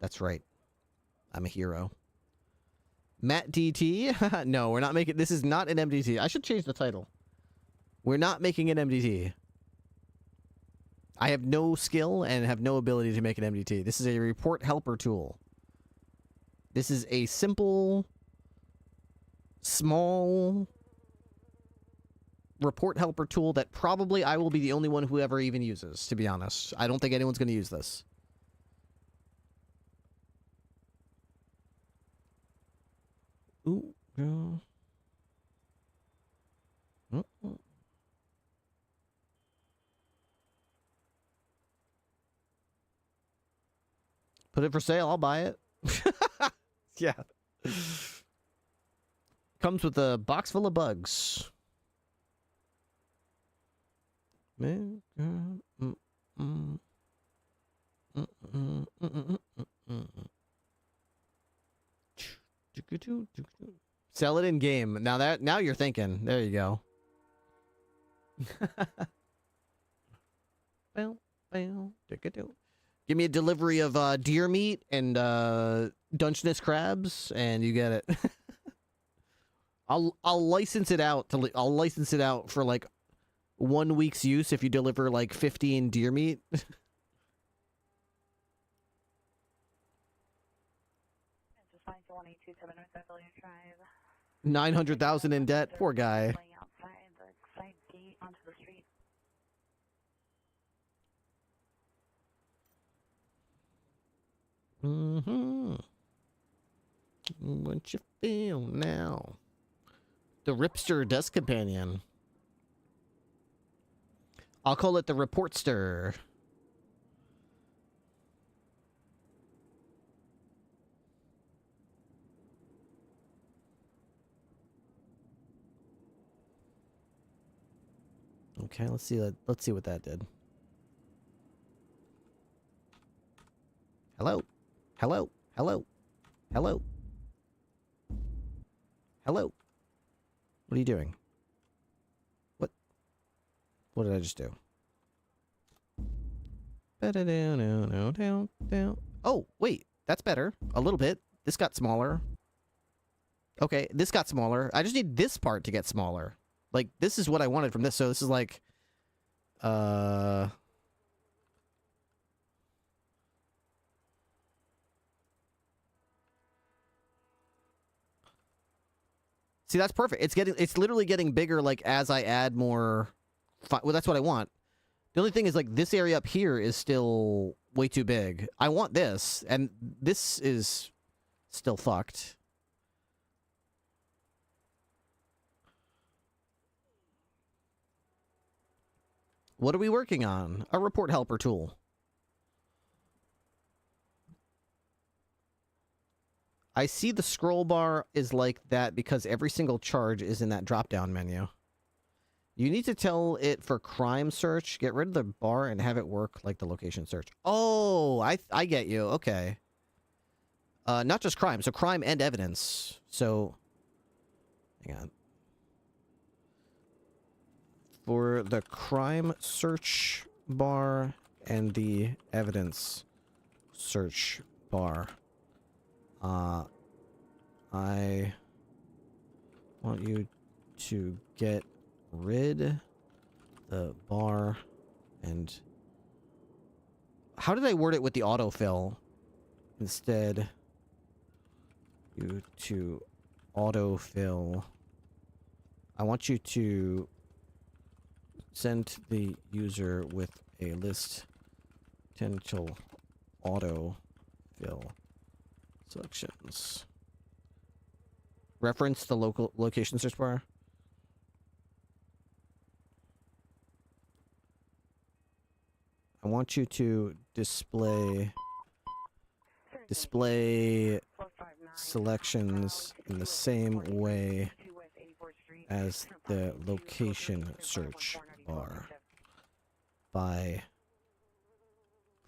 That's right. I'm a hero. Matt DT? No, we're not making... This is not an MDT. I should change the title. We're not making an MDT. I have no skill and have no ability to make an MDT. This is a report helper tool. This is a simple, small report helper tool that probably I will be the only one who ever even uses, to be honest. I don't think anyone's going to use this. Ooh, girl. Put it for sale, I'll buy it. Yeah. Comes with a box full of bugs. Sell it in game. Now you're thinking. There you go. Give me a delivery of deer meat and Dungeness crabs, and you get it. I'll license it out to I'll license it out for like 1 week's use if you deliver like 15 deer meat. 900,000 in debt. Poor guy. What you feel now? The Ripster Desk Companion. I'll call it the Reportster. Okay, let's see what that did. Hello? Hello? Hello? Hello? Hello? What are you doing? What did I just do? Oh, wait. That's better. A little bit. This got smaller. Okay, this got smaller. I just need this part to get smaller. Like, this is what I wanted from this. So this is like... See, that's perfect. It's literally getting bigger, like, as I add more... Well, that's what I want. The only thing is, like, this area up here is still way too big. I want this, and this is still fucked. What are we working on? A report helper tool. I see the scroll bar is like that because every single charge is in that drop-down menu. You need to tell it for crime search, get rid of the bar and have it work like the location search. Oh, I get you. Okay. Not just crime. So crime and evidence. So, hang on. For the crime search bar and the evidence search bar, I want you to get rid the bar and... How did I word it with the autofill? Instead, you to autofill. I want you to send the user with a list potential autofill selections. Reference the local location search bar. I want you to display selections in the same way as the location search bar by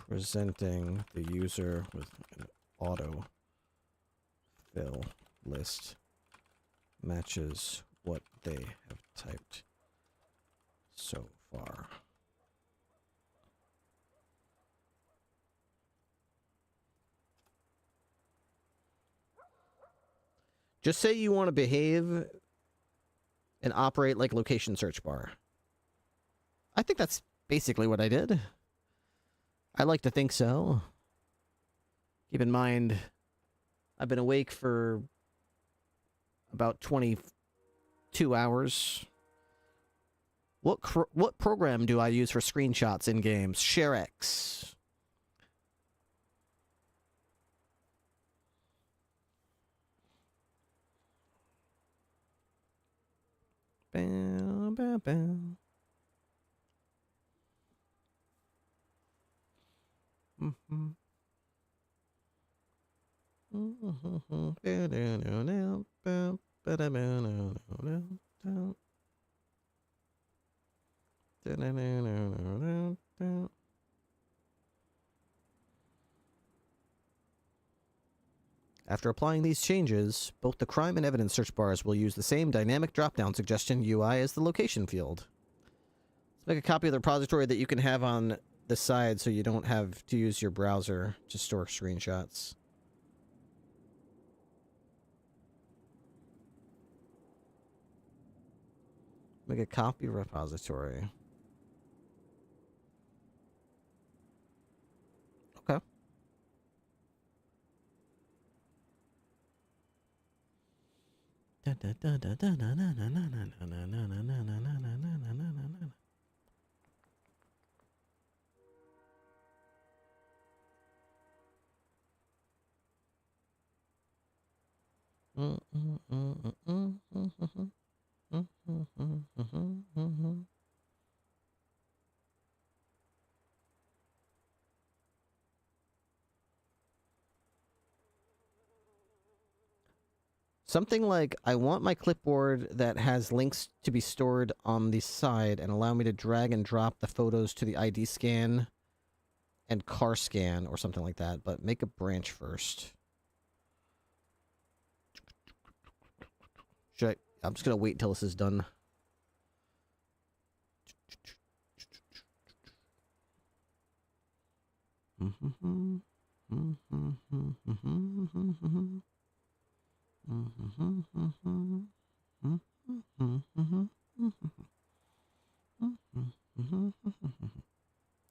presenting the user with an auto fill list matches what they have typed so far. Just say you want to behave and operate like location search bar. I think that's basically what I did. I like to think so. Keep in mind, I've been awake for about 22 hours. What program do I use for screenshots in games? ShareX. Bow, bow, bow. After applying these changes, both the crime and evidence search bars will use the same dynamic drop-down suggestion UI as the location field. Let's make a copy of the repository that you can have on the side so you don't have to use your browser to store screenshots. Make a copy repository. Okay. Something like, I want my clipboard that has links to be stored on the side and allow me to drag and drop the photos to the ID scan and car scan or something like that, but make a branch first. I'm just going to wait until this is done.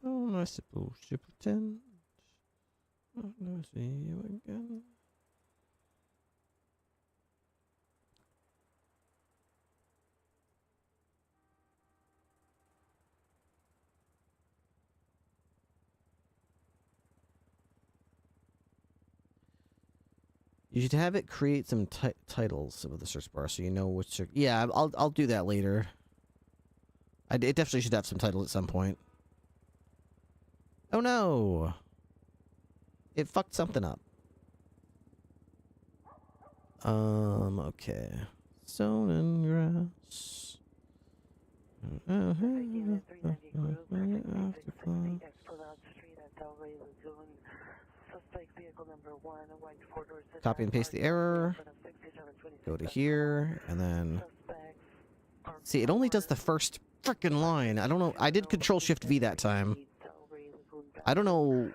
Oh, am I supposed to pretend? Oh, no, see you again. You should have it create some titles of the search bar so you know which. Yeah, I'll do that later. It definitely should have some titles at some point. Oh no! It fucked something up. Okay. Stone and grass. Copy and paste the error. Go to here, and then... See, it only does the first frickin' line. I don't know. I did Control-Shift-V that time. I don't know...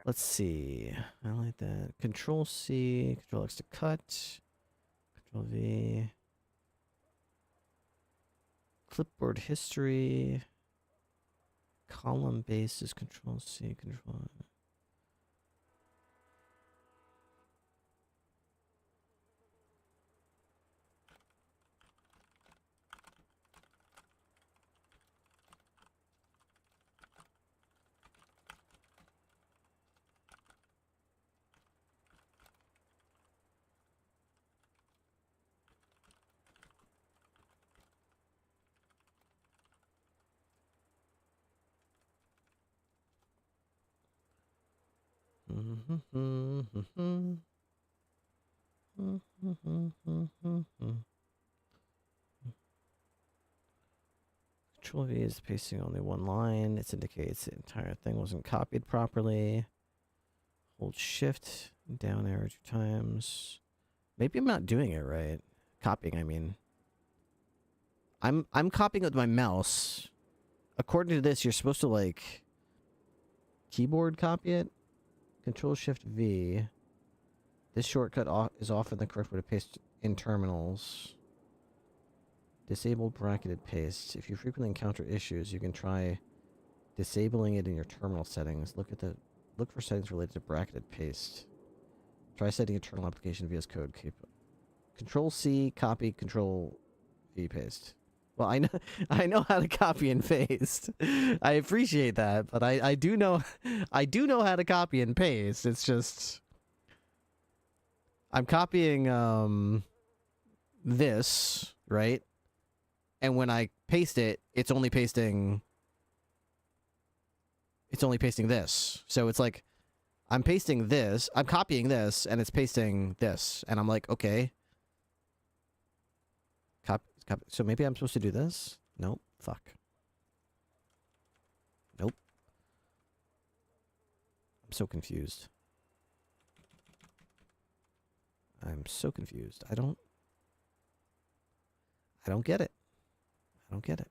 Let's see. I like that. Control C, Control X to cut. Control V. Clipboard history. Column base is Control C, Control. Control V is pasting only one line. It indicates the entire thing wasn't copied properly. Hold Shift down arrow 2 times. Maybe I'm not doing it right. Copying, I mean. I'm copying with my mouse. According to this, you're supposed to like keyboard copy it. Control Shift V. This shortcut is often the correct way to paste in terminals. Disabled bracketed paste. If you frequently encounter issues, you can try disabling it in your terminal settings. Look for settings related to bracketed paste. Try setting internal application VS Code. Control C, copy, Control V, paste. Well, I know how to copy and paste. I appreciate that, but I do know how to copy and paste. It's just I'm copying this, right? And when I paste it, it's only pasting this. So it's like I'm pasting this, I'm copying this, and it's pasting this, and I'm like, okay. So maybe I'm supposed to do this? Nope. Fuck. Nope. I'm so confused. I'm so confused. I don't get it. I don't get it.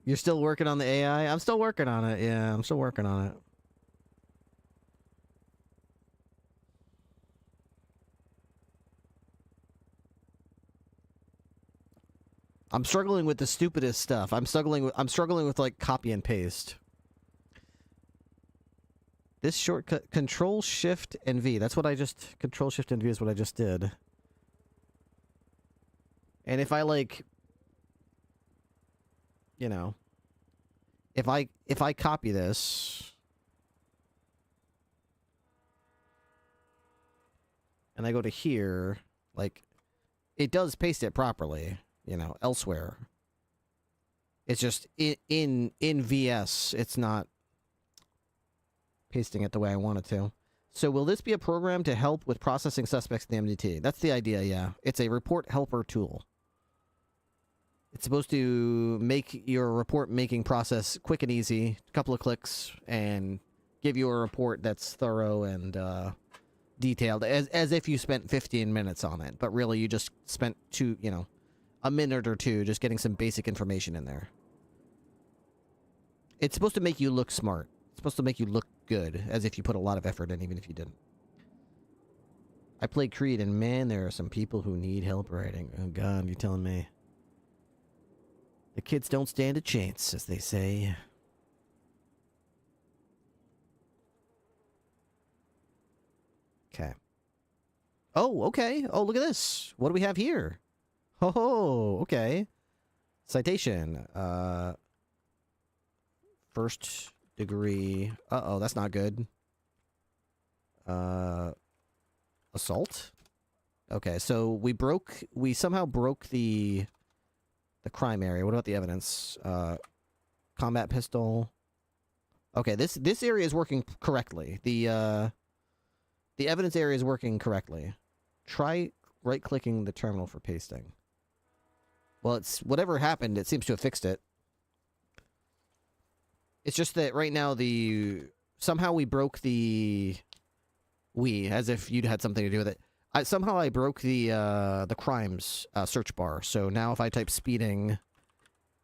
You're still working on the AI? I'm still working on it. Yeah, I'm still working on it. I'm struggling with the stupidest stuff. I'm struggling with like copy and paste. This shortcut, Control Shift and V. That's what I just Control Shift and V is what I just did. And if I like, you know, if I copy this and I go to here, like, it does paste it properly, you know, elsewhere. It's just in VS, it's not pasting it the way I want it to. So will this be a program to help with processing suspects in the MDT? That's the idea, yeah. It's a report helper tool. It's supposed to make your report making process quick and easy, a couple of clicks, and give you a report that's thorough and detailed, as if you spent 15 minutes on it, but really you just spent a minute or two just getting some basic information in there. It's supposed to make you look smart. It's supposed to make you look good, as if you put a lot of effort in, even if you didn't. I played Creed, and man, there are some people who need help writing. Oh God, you telling me? The kids don't stand a chance, as they say. Okay. Oh, okay. Oh, look at this. What do we have here? Oh, okay. Citation. First degree. Uh-oh, that's not good. Assault? Okay, so we somehow broke the crime area. What about the evidence? Combat pistol. Okay, this area is working correctly. The evidence area is working correctly. Try right-clicking the terminal for pasting. Well, it's whatever happened, it seems to have fixed it. It's just that right now somehow we broke as if you'd had something to do with it. Somehow I broke the crimes search bar. So now if I type speeding,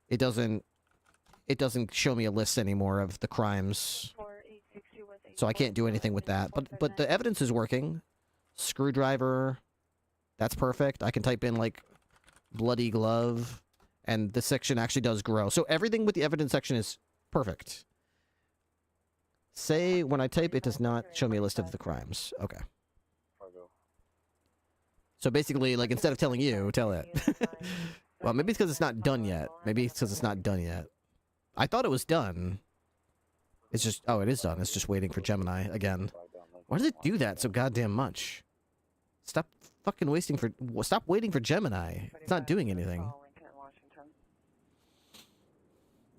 it doesn't show me a list anymore of the crimes. So I can't do anything with that. But the evidence is working. Screwdriver, that's perfect. I can type in like bloody glove, and this section actually does grow. So everything with the evidence section is perfect. Say when I type, it does not show me a list of the crimes. Okay. So basically, like, instead of telling you, tell it. Well, maybe it's because it's not done yet. Maybe it's because it's not done yet. I thought it was done. It's just... Oh, it is done. It's just waiting for Gemini again. Why does it do that so goddamn much? Stop fucking wasting for... Stop waiting for Gemini. It's not doing anything.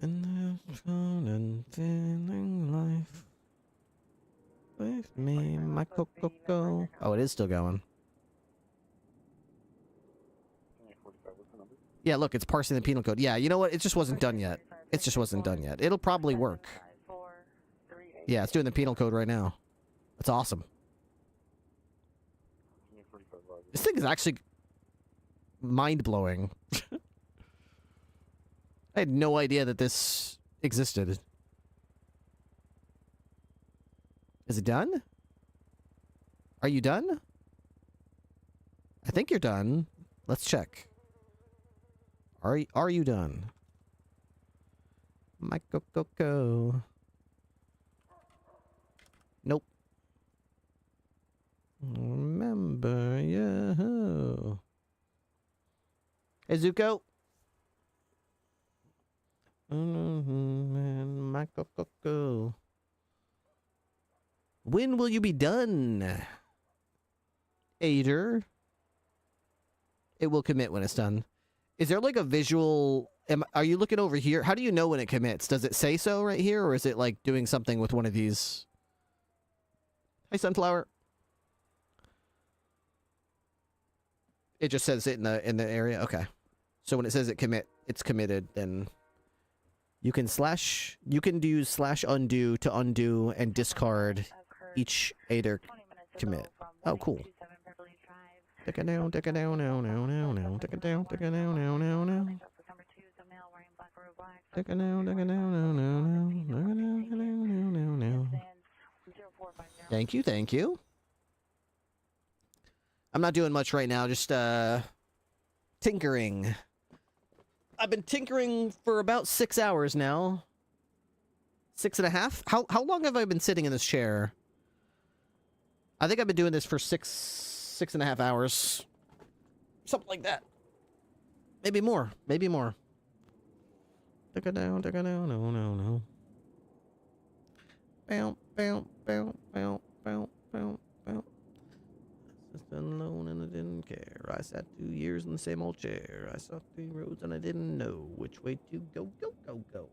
In the phone and feeling life with me, my Coco. Oh, it is still going. Yeah, look, it's parsing the penal code. Yeah, you know what? It just wasn't done yet. It just wasn't done yet. It'll probably work. Yeah, it's doing the penal code right now. That's awesome. This thing is actually mind-blowing. I had no idea that this existed. Is it done? Are you done? I think you're done. Let's check. Are you done? My Coco. Nope. Remember you. Hey, Zuko. My Coco. When will you be done? Aider. It will commit when it's done. Is there like a visual... Are you looking over here? How do you know when it commits? Does it say so right here, or is it like doing something with one of these? Hi, Sunflower. It just says it in the area? Okay. So when it says it's committed, then you can do /undo to undo and discard each aider commit. Oh, cool. Take it down, take it down, now, take it down, take it down, now. Take it down, take it down, now. Thank you, thank you. I'm not doing much right now, just tinkering. I've been tinkering for about 6 hours now. 6.5? How long have I been sitting in this chair? I think I've been doing this for 6.5 hours. Something like that. Maybe more. Maybe more. No. Bow, bow, bow, bow, bow, bow, bow. Just alone and I didn't care. I sat 2 years in the same old chair. I saw 3 roads and I didn't know which way to go, go, go, go.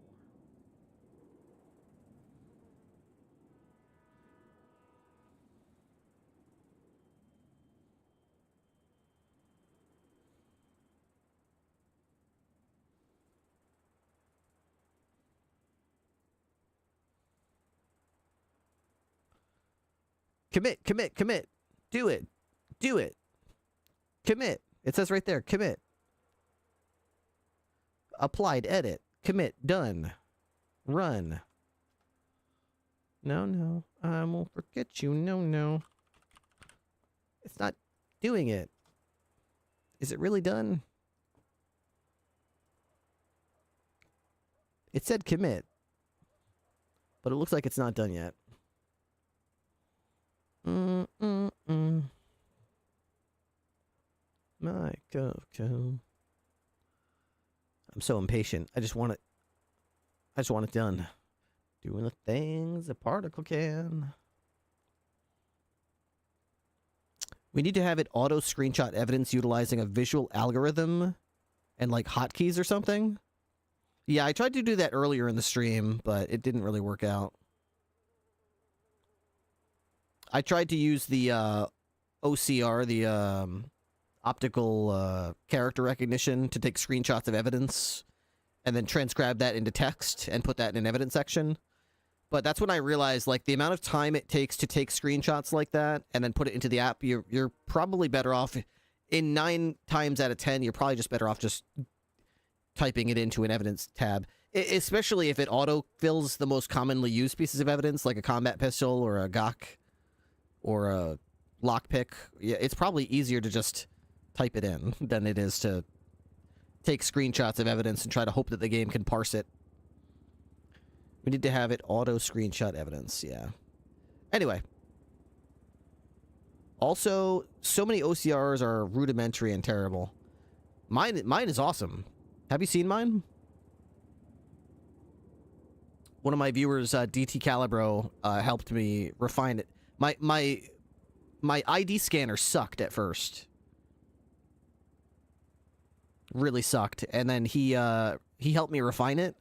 Commit, commit, commit. Do it. Do it. Commit. It says right there, commit. Applied, edit. Commit, done. Run. No, no. I won't forget you. No, no. It's not doing it. Is it really done? It said commit. But it looks like it's not done yet. My Coco. I'm so impatient. I just want it done. Doing the things a particle can. We need to have it auto screenshot evidence utilizing a visual algorithm and like hotkeys or something. Yeah, I tried to do that earlier in the stream, but it didn't really work out. I tried to use the OCR, the optical character recognition, to take screenshots of evidence and then transcribe that into text and put that in an evidence section. But that's when I realized, like, the amount of time it takes to take screenshots like that and then put it into the app, you're probably better off, in 9 times out of 10, you're probably just better off just typing it into an evidence tab. Especially if it auto-fills the most commonly used pieces of evidence, like a combat pistol or a GOC or a lockpick. Yeah, it's probably easier to just type it in than it is to take screenshots of evidence and try to hope that the game can parse it. We need to have it auto screenshot evidence, yeah. Anyway. Also, so many OCRs are rudimentary and terrible. Mine is awesome. Have you seen mine? One of my viewers, DT Calibro, helped me refine it. My ID scanner sucked at first. Really sucked. And then he helped me refine it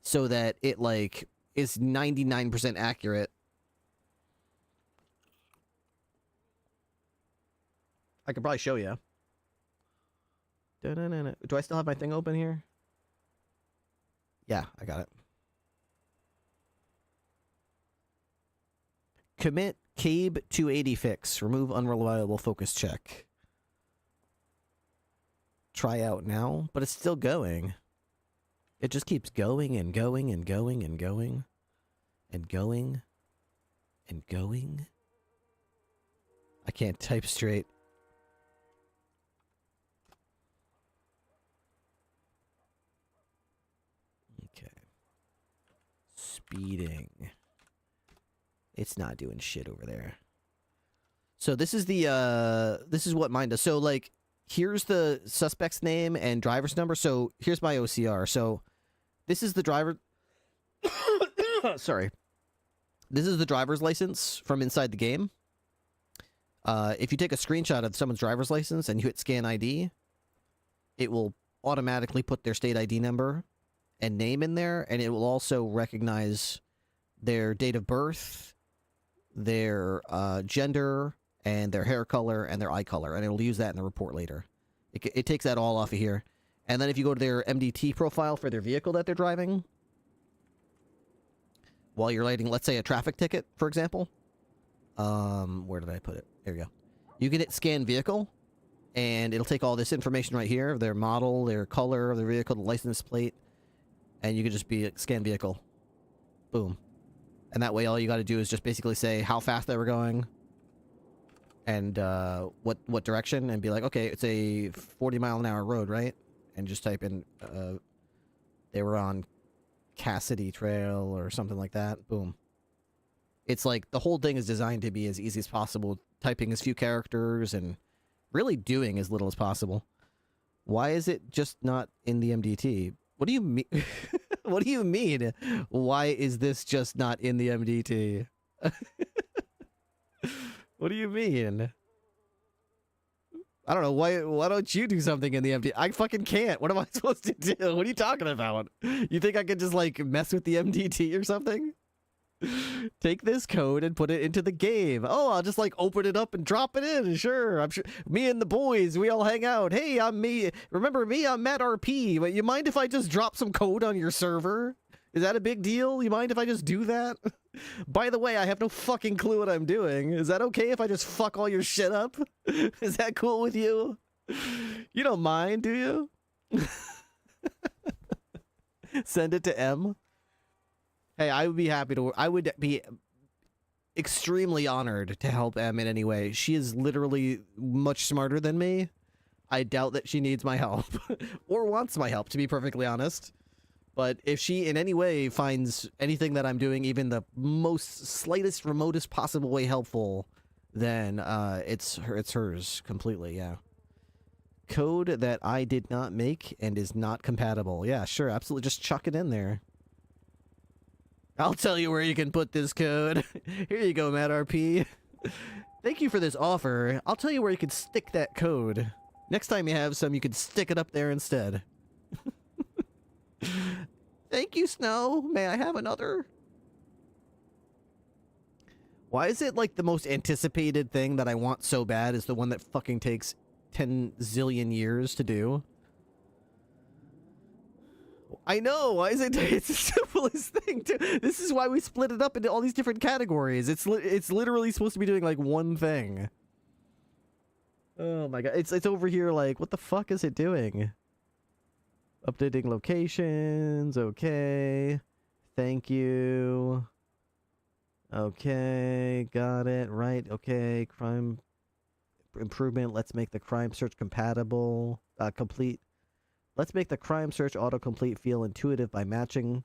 so that it, like, is 99% accurate. I could probably show you. Do I still have my thing open here? Yeah, I got it. Commit Cabe 280 fix. Remove unreliable focus check. Try out now, but it's still going. It just keeps going and going and going and going and going and going. I can't type straight. Okay. Speeding. It's not doing shit over there. So this is the this is what mine does. So, like, here's the suspect's name and driver's number. So here's my OCR. So this is the driver. Sorry. This is the driver's license from inside the game. If you take a screenshot of someone's driver's license and you hit scan ID, it will automatically put their state ID number and name in there, and it will also recognize their date of birth, their gender, and their hair color, and their eye color, and it'll use that in the report later. It takes that all off of here. And then if you go to their MDT profile for their vehicle that they're driving, while you're writing, let's say, a traffic ticket, for example, where did I put it? There you go. You can hit scan vehicle, and it'll take all this information right here, their model, their color of their vehicle, the license plate, and you can just be scan vehicle. Boom. And that way all you got to do is just basically say how fast they were going and what direction, and be like, okay, it's a 40-mile-an-hour road, right? and just type in they were on Cassidy Trail or something like that. Boom. It's like the whole thing is designed to be as easy as possible, typing as few characters and really doing as little as possible. Why is it just not in the MDT? What do you mean? What do you mean? Why is this just not in the MDT? What do you mean? I don't know. Why don't you do something in the MDT? I fucking can't. What am I supposed to do? What are you talking about? You think I could just like mess with the MDT or something? Take this code and put it into the game. Oh, I'll just like open it up and drop it in. Sure, I'm sure. Me and the boys, we all hang out. Hey, I'm me. Remember me? I'm Matt RP. But you mind if I just drop some code on your server? Is that a big deal? You mind if I just do that? By the way, I have no fucking clue what I'm doing. Is that okay if I just fuck all your shit up? Is that cool with you? You don't mind, do you? Send it to M. Hey, I would be happy to. I would be extremely honored to help Em in any way. She is literally much smarter than me. I doubt that she needs my help or wants my help, to be perfectly honest. But if she in any way finds anything that I'm doing, even the most slightest, remotest possible way helpful, then it's hers completely. Yeah. Code that I did not make and is not compatible. Yeah, sure, absolutely. Just chuck it in there. I'll tell you where you can put this code. Here you go, Matt RP. Thank you for this offer. I'll tell you where you can stick that code. Next time you have some, you can stick it up there instead. Thank you, Snow. May I have another? Why is it like the most anticipated thing that I want so bad is the one that fucking takes 10 zillion years to do? I know. Why is it? It's the simplest thing. This is why we split it up into all these different categories. It's literally supposed to be doing like one thing. Oh my god! It's over here. Like, what the fuck is it doing? Updating locations. Okay. Thank you. Okay. Got it. Right. Okay. Crime improvement. Let's make the crime search compatible. Complete. Let's make the crime search autocomplete feel intuitive by matching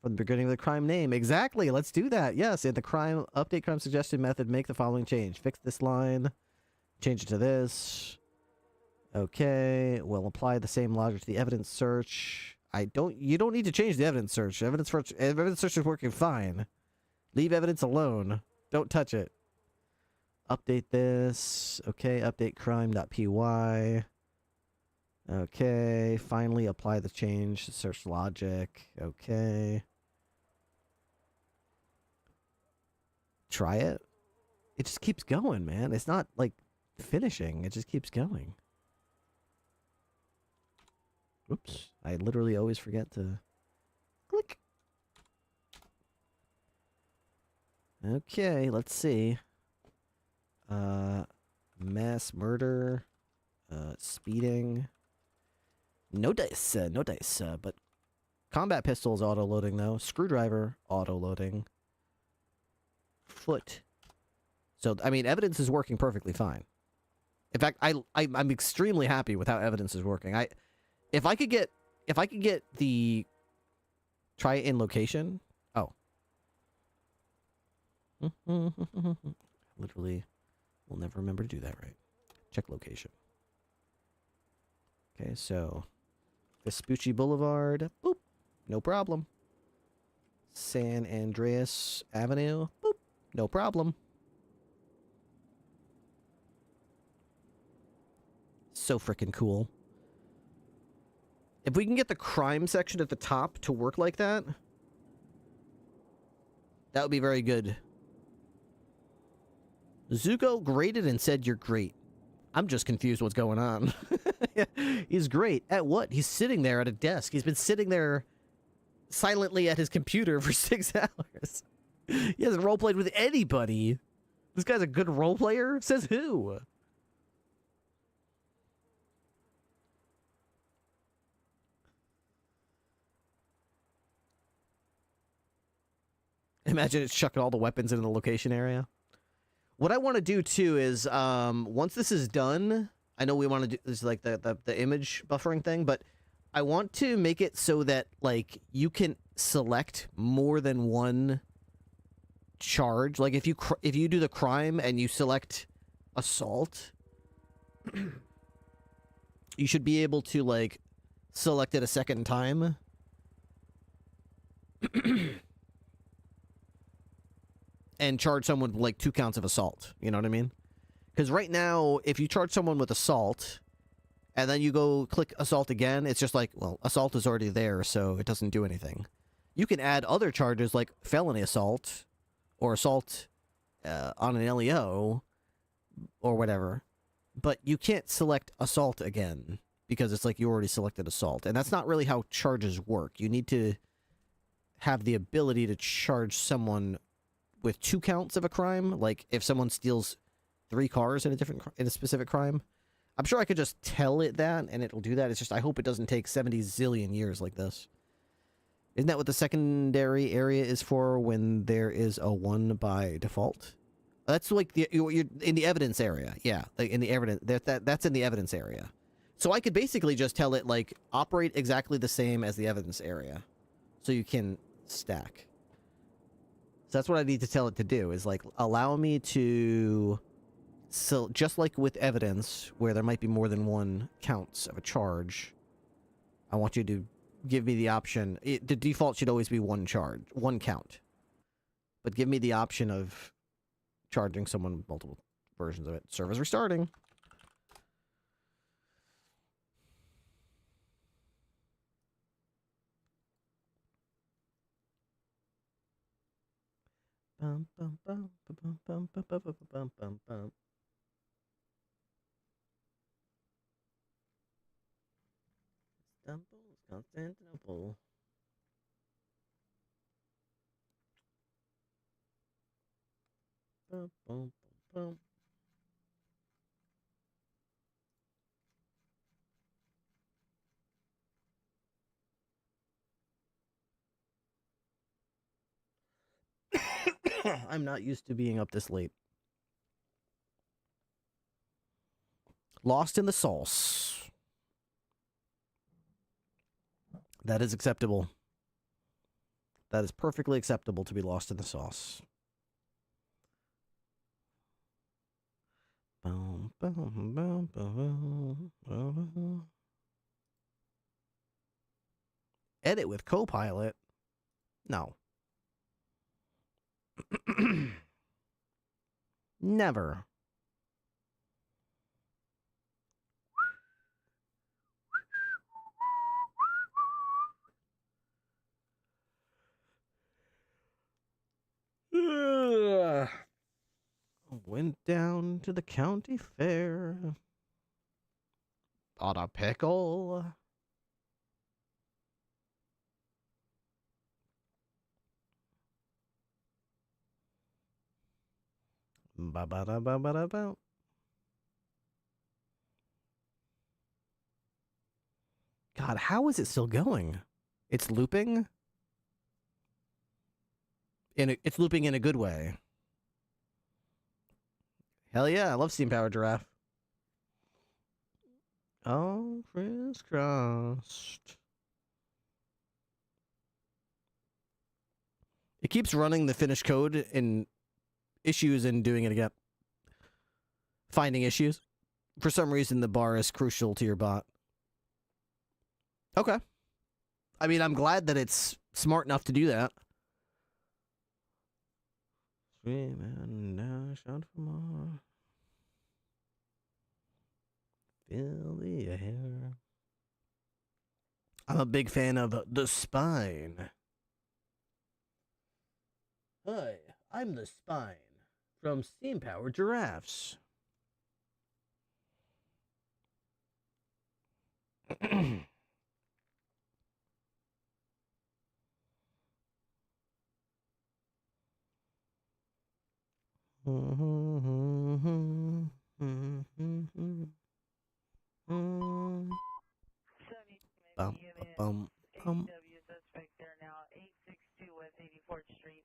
from the beginning of the crime name. Exactly. Let's do that. Yes. In the crime update crime suggestion method, make the following change. Fix this line. Change it to this. Okay. We'll apply the same logic to the evidence search. You don't need to change the evidence search. Evidence search is working fine. Leave evidence alone. Don't touch it. Update this. Okay. Update crime.py. Okay, finally apply the change to search logic. Okay. Try it. It just keeps going, man. It's not like finishing. It just keeps going. Oops. I literally always forget to click. Okay, let's see. Mass murder. Speeding. No dice, but combat pistol is auto-loading, though. Screwdriver, auto-loading. Foot. So, I mean, evidence is working perfectly fine. In fact, I'm extremely happy with how evidence is working. If I could get the try it in location. Oh. Literally, we'll never remember to do that right. Check location. Okay, so Vespucci Boulevard, boop, no problem. San Andreas Avenue, boop, no problem. So freaking cool. If we can get the crime section at the top to work like that, that would be very good. Zuko graded and said you're great. I'm just confused what's going on. He's great. At what? He's sitting there at a desk. He's been sitting there silently at his computer for 6 hours. He hasn't roleplayed with anybody. This guy's a good roleplayer? Says who? Imagine it's chucking all the weapons in the location area. What I want to do too is once this is done, I know we want to do this like the image buffering thing, but I want to make it so that, like, you can select more than one charge. Like, if you do the crime and you select assault, you should be able to, like, select it a second time. And charge someone with, like, 2 counts of assault. You know what I mean? Because right now, if you charge someone with assault, and then you go click assault again, it's just like, well, assault is already there, so it doesn't do anything. You can add other charges like felony assault, or assault on an LEO, or whatever. But you can't select assault again, because it's like you already selected assault. And that's not really how charges work. You need to have the ability to charge someone with 2 counts of a crime. Like, if someone steals 3 cars in a specific crime. I'm sure I could just tell it that, and it'll do that. It's just, I hope it doesn't take 70 zillion years like this. Isn't that what the secondary area is for when there is a 1 by default? That's like, you're in the evidence area. Yeah, like in the evidence, that's in the evidence area. So I could basically just tell it, like, operate exactly the same as the evidence area. So you can stack. So that's what I need to tell it to do, is, like, allow me to... So, just like with evidence, where there might be more than 1 counts of a charge, I want you to give me the option. The default should always be 1 charge, 1 count. But give me the option of charging someone with multiple versions of it. Server's restarting. Bum, bum, bum, bum, bum, bum, bum, bum, bum, bum. Istanbul, Constantinople. Bum, bum, bum, bum. I'm not used to being up this late. Lost in the sauce. That is acceptable. That is perfectly acceptable to be lost in the sauce. Boom, boom, boom, boom, boom. Edit with Copilot? No. Never. Went down to the county fair. Bought a pickle. Ba-ba-da-ba-ba-da-ba. God, how is it still going? It's looping? It's looping in a good way. Hell yeah, I love Steam Powered Giraffe. Oh, crisscrossed. It keeps running the finished code in issues and doing it again. Finding issues. For some reason, the bar is crucial to your bot. Okay. I mean, I'm glad that it's smart enough to do that. Sweet man, now shout for more. Feel the air. I'm a big fan of The Spine. Hi, I'm The Spine from Steam Powered Giraffes.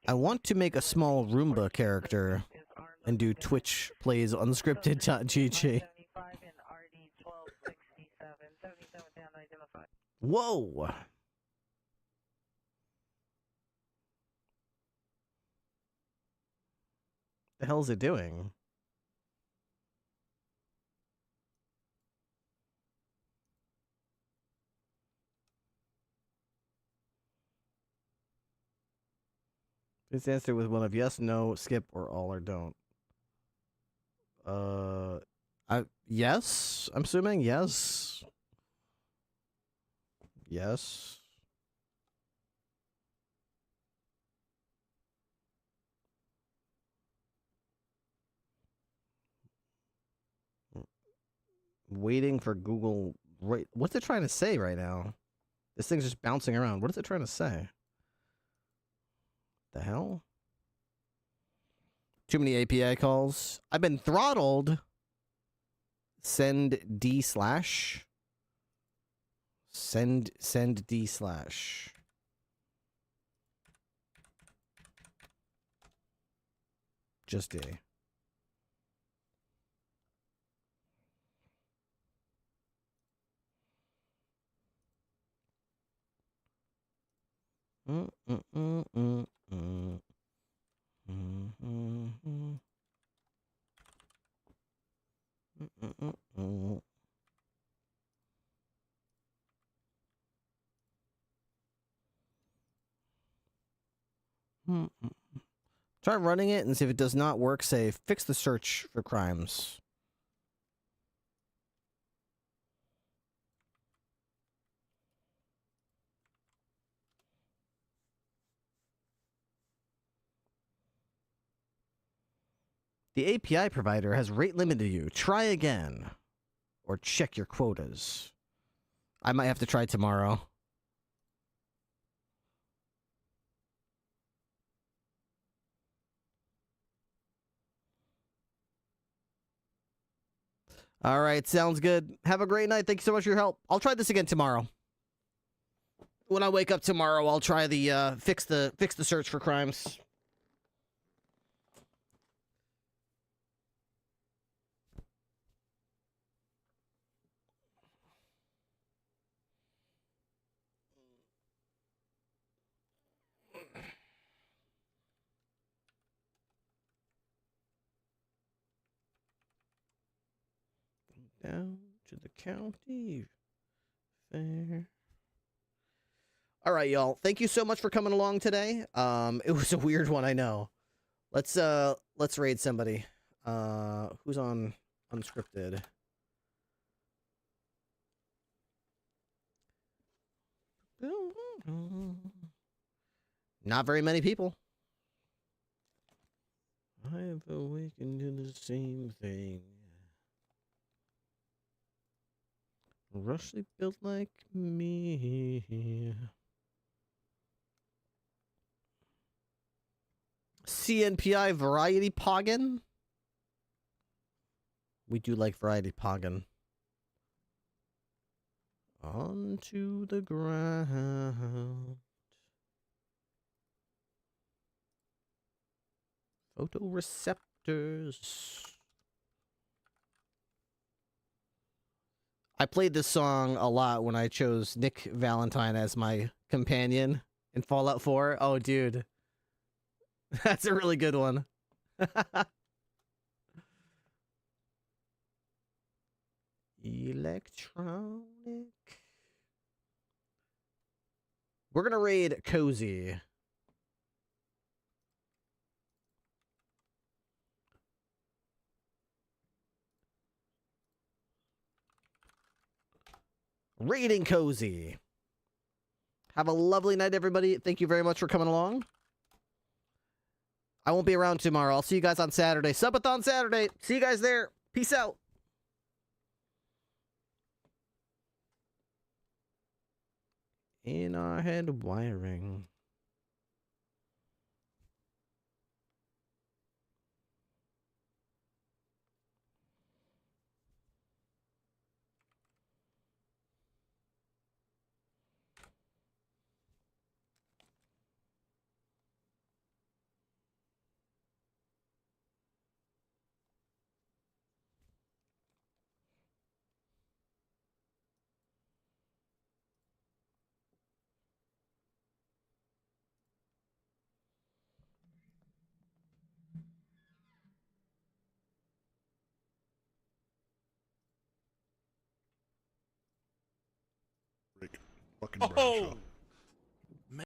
I want to make a small Roomba character and do Twitch plays unscripted.gg. Whoa. The hell is it doing? Please answer with one of yes, no, skip, or all or don't. Yes. I'm assuming yes. Yes. Waiting for Google. Right. What's it trying to say right now? This thing's just bouncing around. What is it trying to say? The hell? Too many API calls. I've been throttled. Send D slash. Send D slash. Just D. Try running it and see if it does not work. Say, fix the search for crimes. The API provider has rate limited you. Try again. Or check your quotas. I might have to try tomorrow. All right, sounds good. Have a great night. Thank you so much for your help. I'll try this again tomorrow. When I wake up tomorrow, I'll try the fix the search for crimes. Down to the county fair. All right, y'all. Thank you so much for coming along today. It was a weird one, I know. Let's raid somebody. Who's on unscripted? Not very many people. I have awakened to the same thing. Roughly built like me. CNPI variety poggin? We do like variety poggin. Onto the ground. Photoreceptors. I played this song a lot when I chose Nick Valentine as my companion in Fallout 4. Oh, dude. That's a really good one. Electronic. We're going to raid Cozy. Raiding Cozy. Have a lovely night, everybody. Thank you very much for coming along. I won't be around tomorrow. I'll see you guys on Saturday. Subathon Saturday. See you guys there. Peace out. In our head wiring. Fucking Bradshaw.